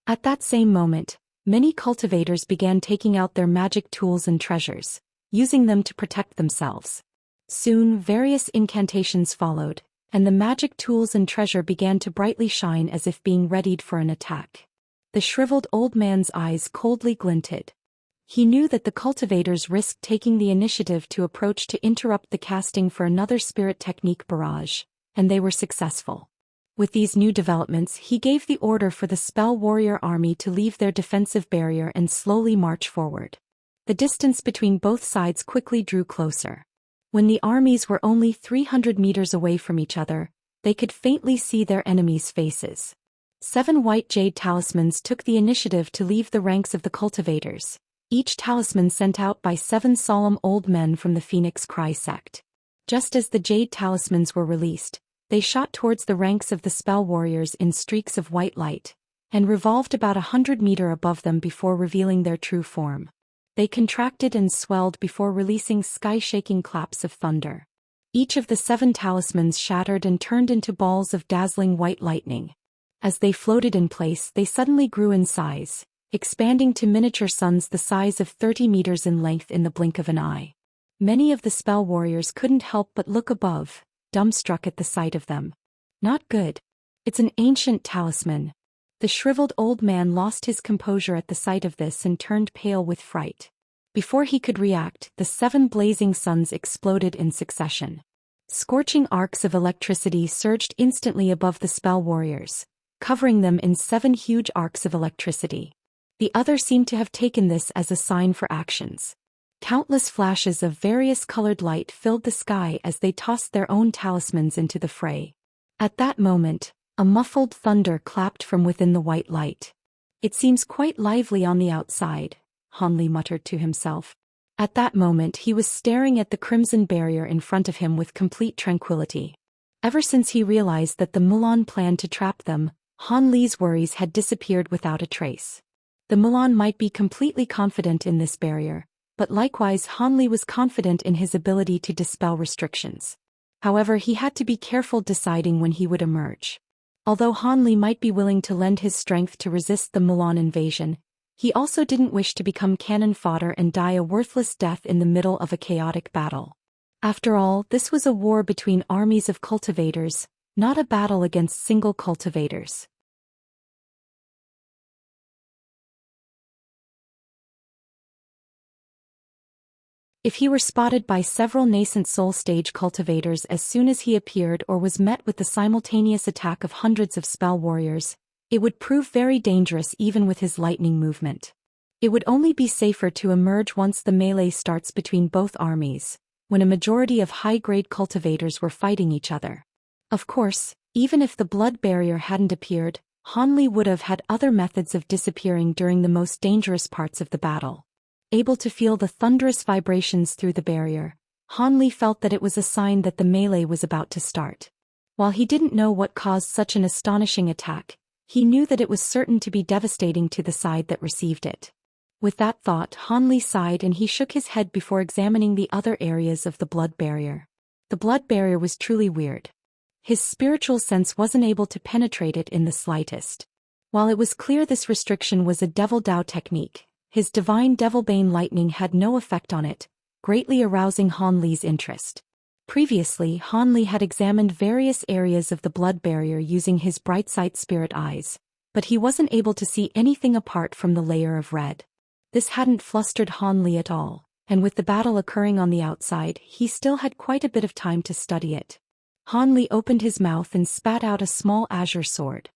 At that same moment, many cultivators began taking out their magic tools and treasures, using them to protect themselves. Soon, various incantations followed, and the magic tools and treasure began to brightly shine as if being readied for an attack. The shriveled old man's eyes coldly glinted. He knew that the cultivators risked taking the initiative to approach to interrupt the casting for another spirit technique barrage, and they were successful. With these new developments, he gave the order for the spell warrior army to leave their defensive barrier and slowly march forward. The distance between both sides quickly drew closer. When the armies were only 300 meters away from each other, they could faintly see their enemies' faces. 7 white jade talismans took the initiative to leave the ranks of the cultivators, each talisman sent out by 7 solemn old men from the Phoenix Cry sect. Just as the jade talismans were released, they shot towards the ranks of the spell warriors in streaks of white light, and revolved about 100 meters above them before revealing their true form. They contracted and swelled before releasing sky-shaking claps of thunder. Each of the 7 talismans shattered and turned into balls of dazzling white lightning. As they floated in place, they suddenly grew in size, expanding to miniature suns the size of 30 meters in length in the blink of an eye. Many of the spell warriors couldn't help but look above, dumbstruck at the sight of them. Not good. It's an ancient talisman. The shriveled old man lost his composure at the sight of this and turned pale with fright. Before he could react, the 7 blazing suns exploded in succession. Scorching arcs of electricity surged instantly above the spell warriors, covering them in 7 huge arcs of electricity. The other seemed to have taken this as a sign for actions. Countless flashes of various colored light filled the sky as they tossed their own talismans into the fray. At that moment, a muffled thunder clapped from within the white light. "It seems quite lively on the outside," Hanli muttered to himself. At that moment he was staring at the crimson barrier in front of him with complete tranquility. Ever since he realized that the Mulan planned to trap them, Hanli's worries had disappeared without a trace. The Mulan might be completely confident in this barrier, but likewise Hanli was confident in his ability to dispel restrictions. However, he had to be careful deciding when he would emerge. Although Hanli might be willing to lend his strength to resist the Mulan invasion, he also didn't wish to become cannon fodder and die a worthless death in the middle of a chaotic battle. After all, this was a war between armies of cultivators, not a battle against single cultivators. If he were spotted by several nascent soul stage cultivators as soon as he appeared or was met with the simultaneous attack of hundreds of spell warriors, it would prove very dangerous even with his lightning movement. It would only be safer to emerge once the melee starts between both armies, when a majority of high-grade cultivators were fighting each other. Of course, even if the blood barrier hadn't appeared, Hanli would have had other methods of disappearing during the most dangerous parts of the battle. Able to feel the thunderous vibrations through the barrier, Hanli felt that it was a sign that the melee was about to start. While he didn't know what caused such an astonishing attack, he knew that it was certain to be devastating to the side that received it. With that thought, Hanli sighed and he shook his head before examining the other areas of the blood barrier. The blood barrier was truly weird. His spiritual sense wasn't able to penetrate it in the slightest. While it was clear this restriction was a Devil Dao technique, his divine Devilbane lightning had no effect on it, greatly arousing Hanli's interest. Previously, Hanli had examined various areas of the blood barrier using his bright sight spirit eyes, but he wasn't able to see anything apart from the layer of red. This hadn't flustered Hanli at all, and with the battle occurring on the outside, he still had quite a bit of time to study it. Hanli opened his mouth and spat out a small azure sword.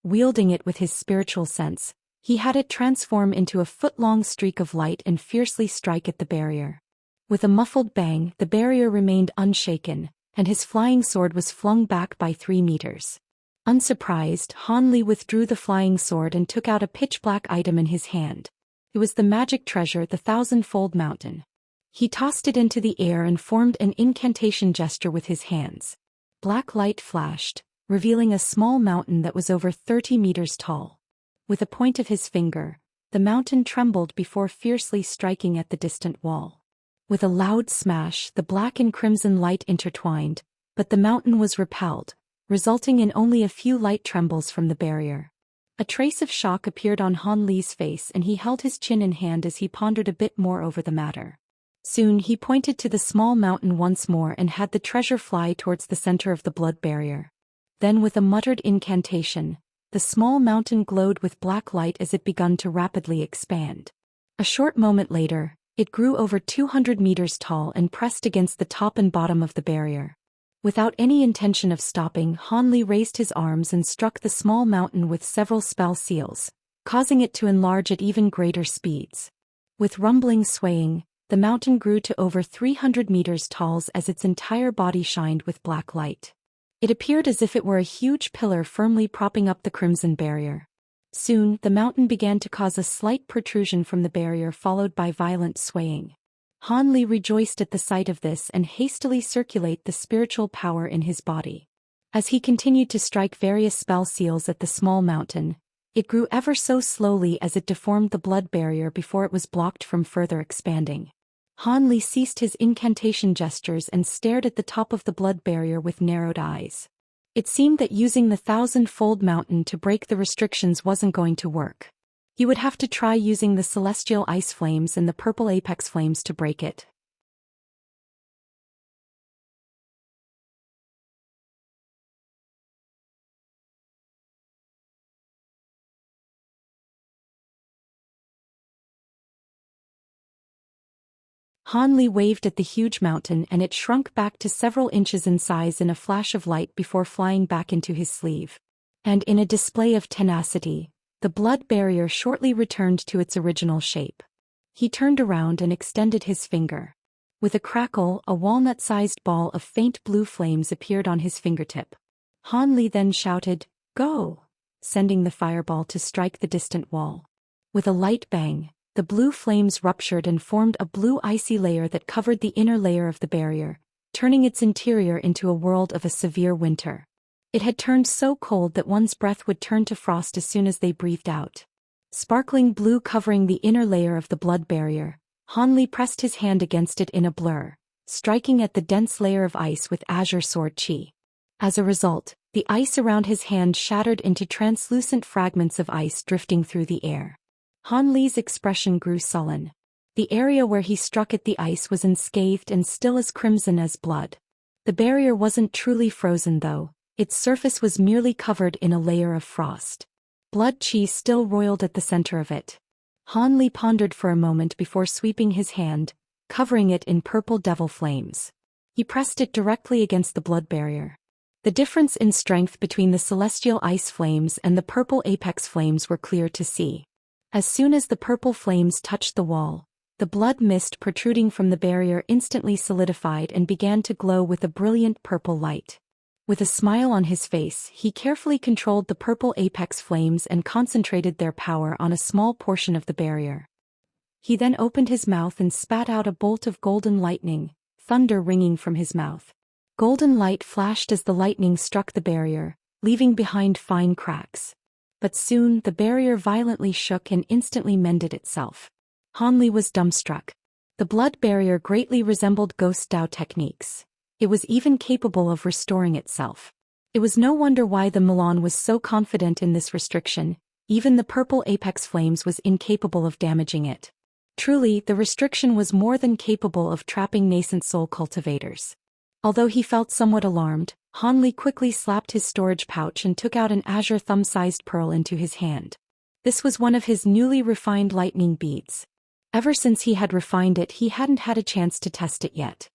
Wielding it with his spiritual sense, he had it transform into a foot-long streak of light and fiercely strike at the barrier. With a muffled bang, the barrier remained unshaken, and his flying sword was flung back by 3 meters. Unsurprised, Hanli withdrew the flying sword and took out a pitch-black item in his hand. It was the magic treasure, the thousand-fold mountain. He tossed it into the air and formed an incantation gesture with his hands. Black light flashed, revealing a small mountain that was over 30 meters tall. With a point of his finger, the mountain trembled before fiercely striking at the distant wall. With a loud smash, the black and crimson light intertwined, but the mountain was repelled, resulting in only a few light trembles from the barrier. A trace of shock appeared on Hanli's face and he held his chin in hand as he pondered a bit more over the matter. Soon he pointed to the small mountain once more and had the treasure fly towards the center of the blood barrier. Then with a muttered incantation, the small mountain glowed with black light as it began to rapidly expand. A short moment later, it grew over 200 meters tall and pressed against the top and bottom of the barrier. Without any intention of stopping, Hanli raised his arms and struck the small mountain with several spell seals, causing it to enlarge at even greater speeds. With rumbling swaying, the mountain grew to over 300 meters tall as its entire body shined with black light. It appeared as if it were a huge pillar firmly propping up the crimson barrier. Soon, the mountain began to cause a slight protrusion from the barrier followed by violent swaying. Han Li rejoiced at the sight of this and hastily circulated the spiritual power in his body. As he continued to strike various spell seals at the small mountain, it grew ever so slowly as it deformed the blood barrier before it was blocked from further expanding. Han Li ceased his incantation gestures and stared at the top of the blood barrier with narrowed eyes. It seemed that using the 1,000-fold mountain to break the restrictions wasn't going to work. He would have to try using the celestial ice flames and the purple apex flames to break it. Han Li waved at the huge mountain and it shrunk back to several inches in size in a flash of light before flying back into his sleeve. And in a display of tenacity, the blood barrier shortly returned to its original shape. He turned around and extended his finger. With a crackle, a walnut-sized ball of faint blue flames appeared on his fingertip. Han Li then shouted, "Go!" sending the fireball to strike the distant wall. With a light bang, the blue flames ruptured and formed a blue icy layer that covered the inner layer of the barrier, turning its interior into a world of a severe winter. It had turned so cold that one's breath would turn to frost as soon as they breathed out. Sparkling blue covering the inner layer of the blood barrier, Han Li pressed his hand against it in a blur, striking at the dense layer of ice with azure sword chi. As a result, the ice around his hand shattered into translucent fragments of ice drifting through the air. Han Li's expression grew sullen. The area where he struck at the ice was unscathed and still as crimson as blood. The barrier wasn't truly frozen though, its surface was merely covered in a layer of frost. Blood chi still roiled at the center of it. Han Li pondered for a moment before sweeping his hand, covering it in purple devil flames. He pressed it directly against the blood barrier. The difference in strength between the celestial ice flames and the purple apex flames were clear to see. As soon as the purple flames touched the wall, the blood mist protruding from the barrier instantly solidified and began to glow with a brilliant purple light. With a smile on his face, he carefully controlled the purple apex flames and concentrated their power on a small portion of the barrier. He then opened his mouth and spat out a bolt of golden lightning, thunder ringing from his mouth. Golden light flashed as the lightning struck the barrier, leaving behind fine cracks. But soon the barrier violently shook and instantly mended itself. Han Li was dumbstruck. The blood barrier greatly resembled ghost Dao techniques. It was even capable of restoring itself. It was no wonder why the Milan was so confident in this restriction, even the purple apex flames was incapable of damaging it. Truly, the restriction was more than capable of trapping nascent soul cultivators. Although he felt somewhat alarmed, Han Li quickly slapped his storage pouch and took out an azure thumb-sized pearl into his hand. This was one of his newly refined lightning beads. Ever since he had refined it, he hadn't had a chance to test it yet.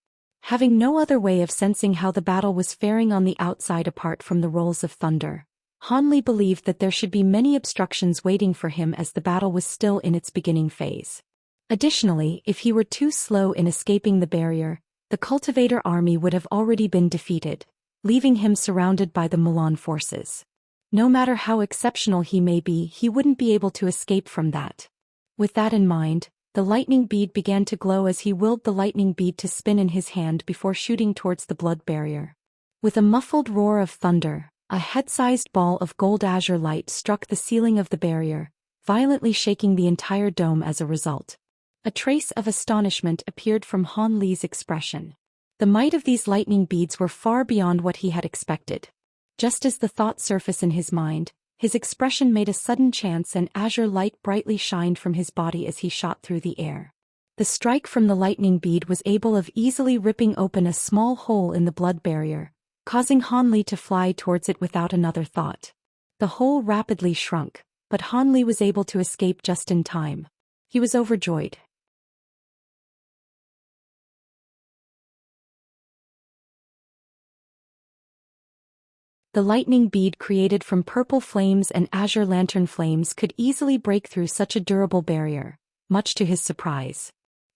Having no other way of sensing how the battle was faring on the outside apart from the rolls of thunder, Han Li believed that there should be many obstructions waiting for him as the battle was still in its beginning phase. Additionally, if he were too slow in escaping the barrier, the cultivator army would have already been defeated, leaving him surrounded by the Milan forces. No matter how exceptional he may be, he wouldn't be able to escape from that. With that in mind, the lightning bead began to glow as he willed the lightning bead to spin in his hand before shooting towards the blood barrier. With a muffled roar of thunder, a head-sized ball of gold azure light struck the ceiling of the barrier, violently shaking the entire dome as a result. A trace of astonishment appeared from Han Li's expression. The might of these lightning beads were far beyond what he had expected. Just as the thought surfaced in his mind, his expression made a sudden change and azure light brightly shined from his body as he shot through the air. The strike from the lightning bead was able of easily ripping open a small hole in the blood barrier, causing Han Li to fly towards it without another thought. The hole rapidly shrunk, but Han Li was able to escape just in time. He was overjoyed. The lightning bead created from purple flames and azure lantern flames could easily break through such a durable barrier, much to his surprise.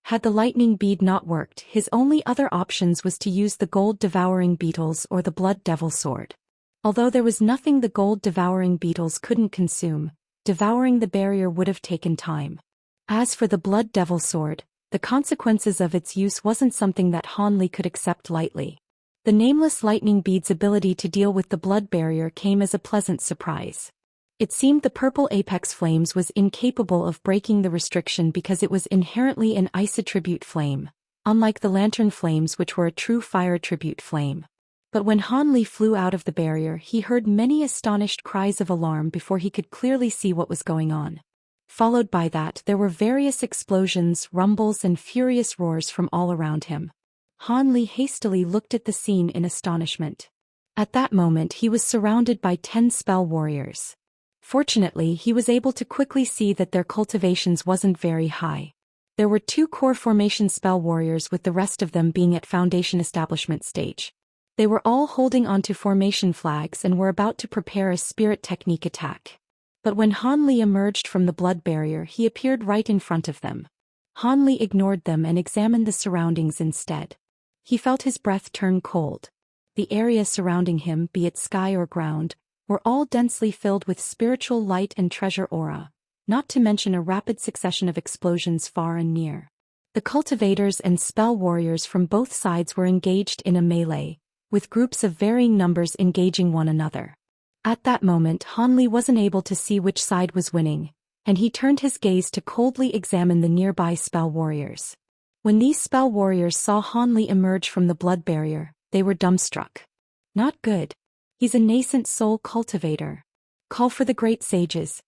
Had the lightning bead not worked, his only other options was to use the gold-devouring beetles or the blood devil sword. Although there was nothing the gold-devouring beetles couldn't consume, devouring the barrier would have taken time. As for the blood devil sword, the consequences of its use wasn't something that Han Li could accept lightly. The nameless lightning bead's ability to deal with the blood barrier came as a pleasant surprise. It seemed the purple apex flames was incapable of breaking the restriction because it was inherently an ice attribute flame, unlike the lantern flames which were a true fire attribute flame. But when Han Li flew out of the barrier, he heard many astonished cries of alarm before he could clearly see what was going on. Followed by that, there were various explosions, rumbles and furious roars from all around him. Han Li hastily looked at the scene in astonishment. At that moment he was surrounded by 10 spell warriors. Fortunately, he was able to quickly see that their cultivations wasn't very high. There were 2 core formation spell warriors with the rest of them being at foundation establishment stage. They were all holding onto formation flags and were about to prepare a spirit technique attack. But when Han Li emerged from the blood barrier, he appeared right in front of them. Han Li ignored them and examined the surroundings instead. He felt his breath turn cold. The area surrounding him, be it sky or ground, were all densely filled with spiritual light and treasure aura, not to mention a rapid succession of explosions far and near. The cultivators and spell warriors from both sides were engaged in a melee, with groups of varying numbers engaging one another. At that moment Han Li wasn't able to see which side was winning, and he turned his gaze to coldly examine the nearby spell warriors. When these spell warriors saw Han Li emerge from the blood barrier, they were dumbstruck. Not good. He's a nascent soul cultivator. Call for the great sages.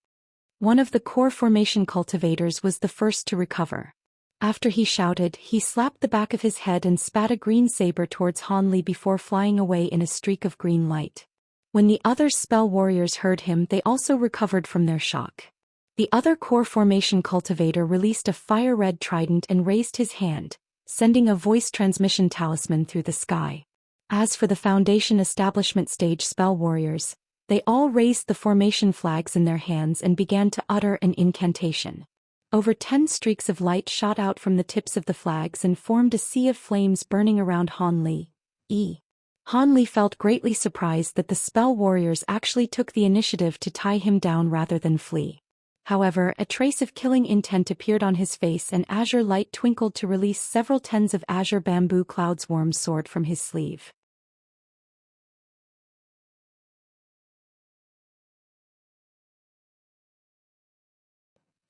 One of the core formation cultivators was the first to recover. After he shouted, he slapped the back of his head and spat a green saber towards Han Li before flying away in a streak of green light. When the other spell warriors heard him, they also recovered from their shock. The other core formation cultivator released a fire-red trident and raised his hand, sending a voice transmission talisman through the sky. As for the foundation establishment stage spell warriors, they all raised the formation flags in their hands and began to utter an incantation. Over 10 streaks of light shot out from the tips of the flags and formed a sea of flames burning around Han Li. Han Li felt greatly surprised that the spell warriors actually took the initiative to tie him down rather than flee. However, a trace of killing intent appeared on his face and azure light twinkled to release several tens of azure bamboo cloudsworms soared from his sleeve.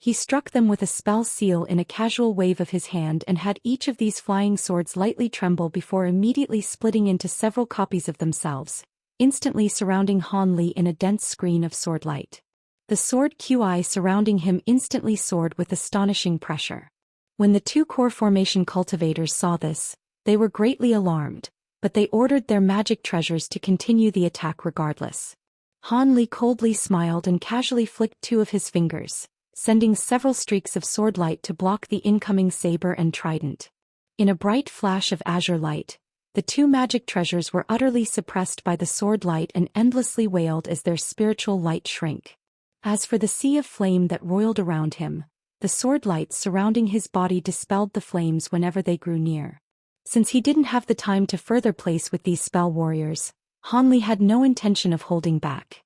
He struck them with a spell seal in a casual wave of his hand and had each of these flying swords lightly tremble before immediately splitting into several copies of themselves, instantly surrounding Han Li in a dense screen of sword light. The sword QI surrounding him instantly soared with astonishing pressure. When the 2 core formation cultivators saw this, they were greatly alarmed, but they ordered their magic treasures to continue the attack regardless. Han Li coldly smiled and casually flicked 2 of his fingers, sending several streaks of sword light to block the incoming saber and trident. In a bright flash of azure light, the 2 magic treasures were utterly suppressed by the sword light and endlessly wailed as their spiritual light shrank. As for the sea of flame that roiled around him, the sword lights surrounding his body dispelled the flames whenever they grew near. Since he didn't have the time to further place with these spell warriors, Han Li had no intention of holding back.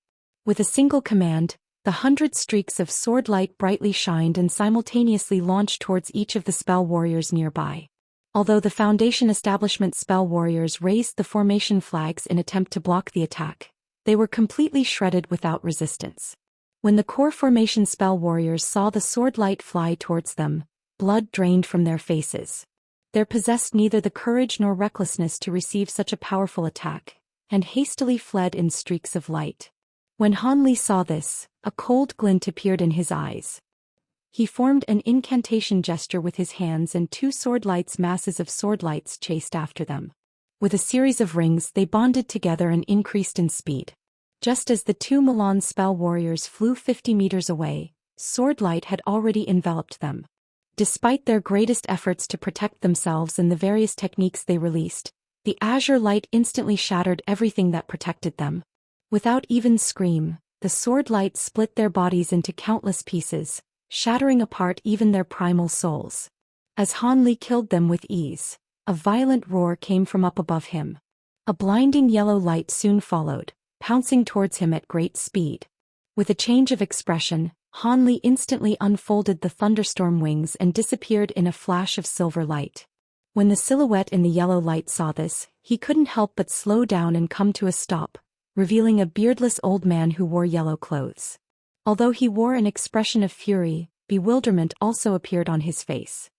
With a single command, the 100 streaks of sword light brightly shined and simultaneously launched towards each of the spell warriors nearby. Although the Foundation Establishment spell warriors raised the formation flags in attempt to block the attack, they were completely shredded without resistance. When the core formation spell warriors saw the sword light fly towards them, blood drained from their faces. They possessed neither the courage nor recklessness to receive such a powerful attack, and hastily fled in streaks of light. When Han Li saw this, a cold glint appeared in his eyes. He formed an incantation gesture with his hands and 2 masses of sword lights chased after them. With a series of rings they bonded together and increased in speed. Just as the 2 Milan spell warriors flew 50 meters away, sword light had already enveloped them. Despite their greatest efforts to protect themselves and the various techniques they released, the azure light instantly shattered everything that protected them. Without even scream, the sword light split their bodies into countless pieces, shattering apart even their primal souls. As Han Li killed them with ease, a violent roar came from up above him. A blinding yellow light soon followed, pouncing towards him at great speed. With a change of expression, Han Li instantly unfolded the thunderstorm wings and disappeared in a flash of silver light. When the silhouette in the yellow light saw this, he couldn't help but slow down and come to a stop, revealing a beardless old man who wore yellow clothes. Although he wore an expression of fury, bewilderment also appeared on his face.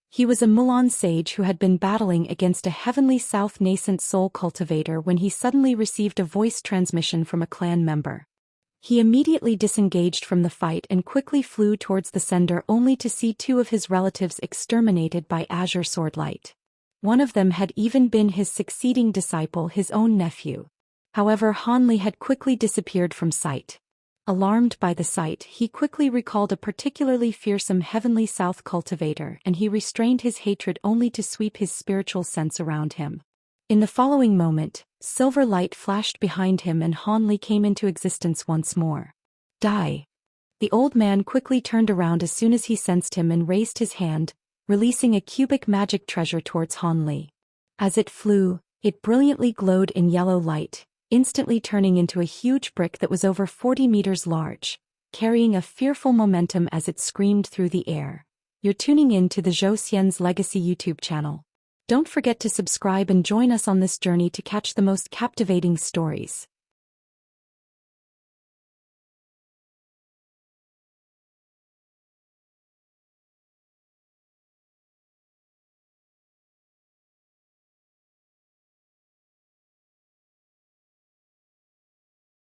He was a Mulan sage who had been battling against a Heavenly South nascent soul cultivator when he suddenly received a voice transmission from a clan member. He immediately disengaged from the fight and quickly flew towards the sender only to see two of his relatives exterminated by Azure Swordlight. One of them had even been his succeeding disciple, his own nephew. However, Han Li had quickly disappeared from sight. Alarmed by the sight, he quickly recalled a particularly fearsome Heavenly South cultivator and he restrained his hatred only to sweep his spiritual sense around him. In the following moment, silver light flashed behind him and Han Li came into existence once more. Die! The old man quickly turned around as soon as he sensed him and raised his hand, releasing a cubic magic treasure towards Han Li. As it flew, it brilliantly glowed in yellow light, instantly turning into a huge brick that was over 40 meters large, carrying a fearful momentum as it screamed through the air. You're tuning in to the Zhou Xian's Legacy YouTube channel. Don't forget to subscribe and join us on this journey to catch the most captivating stories.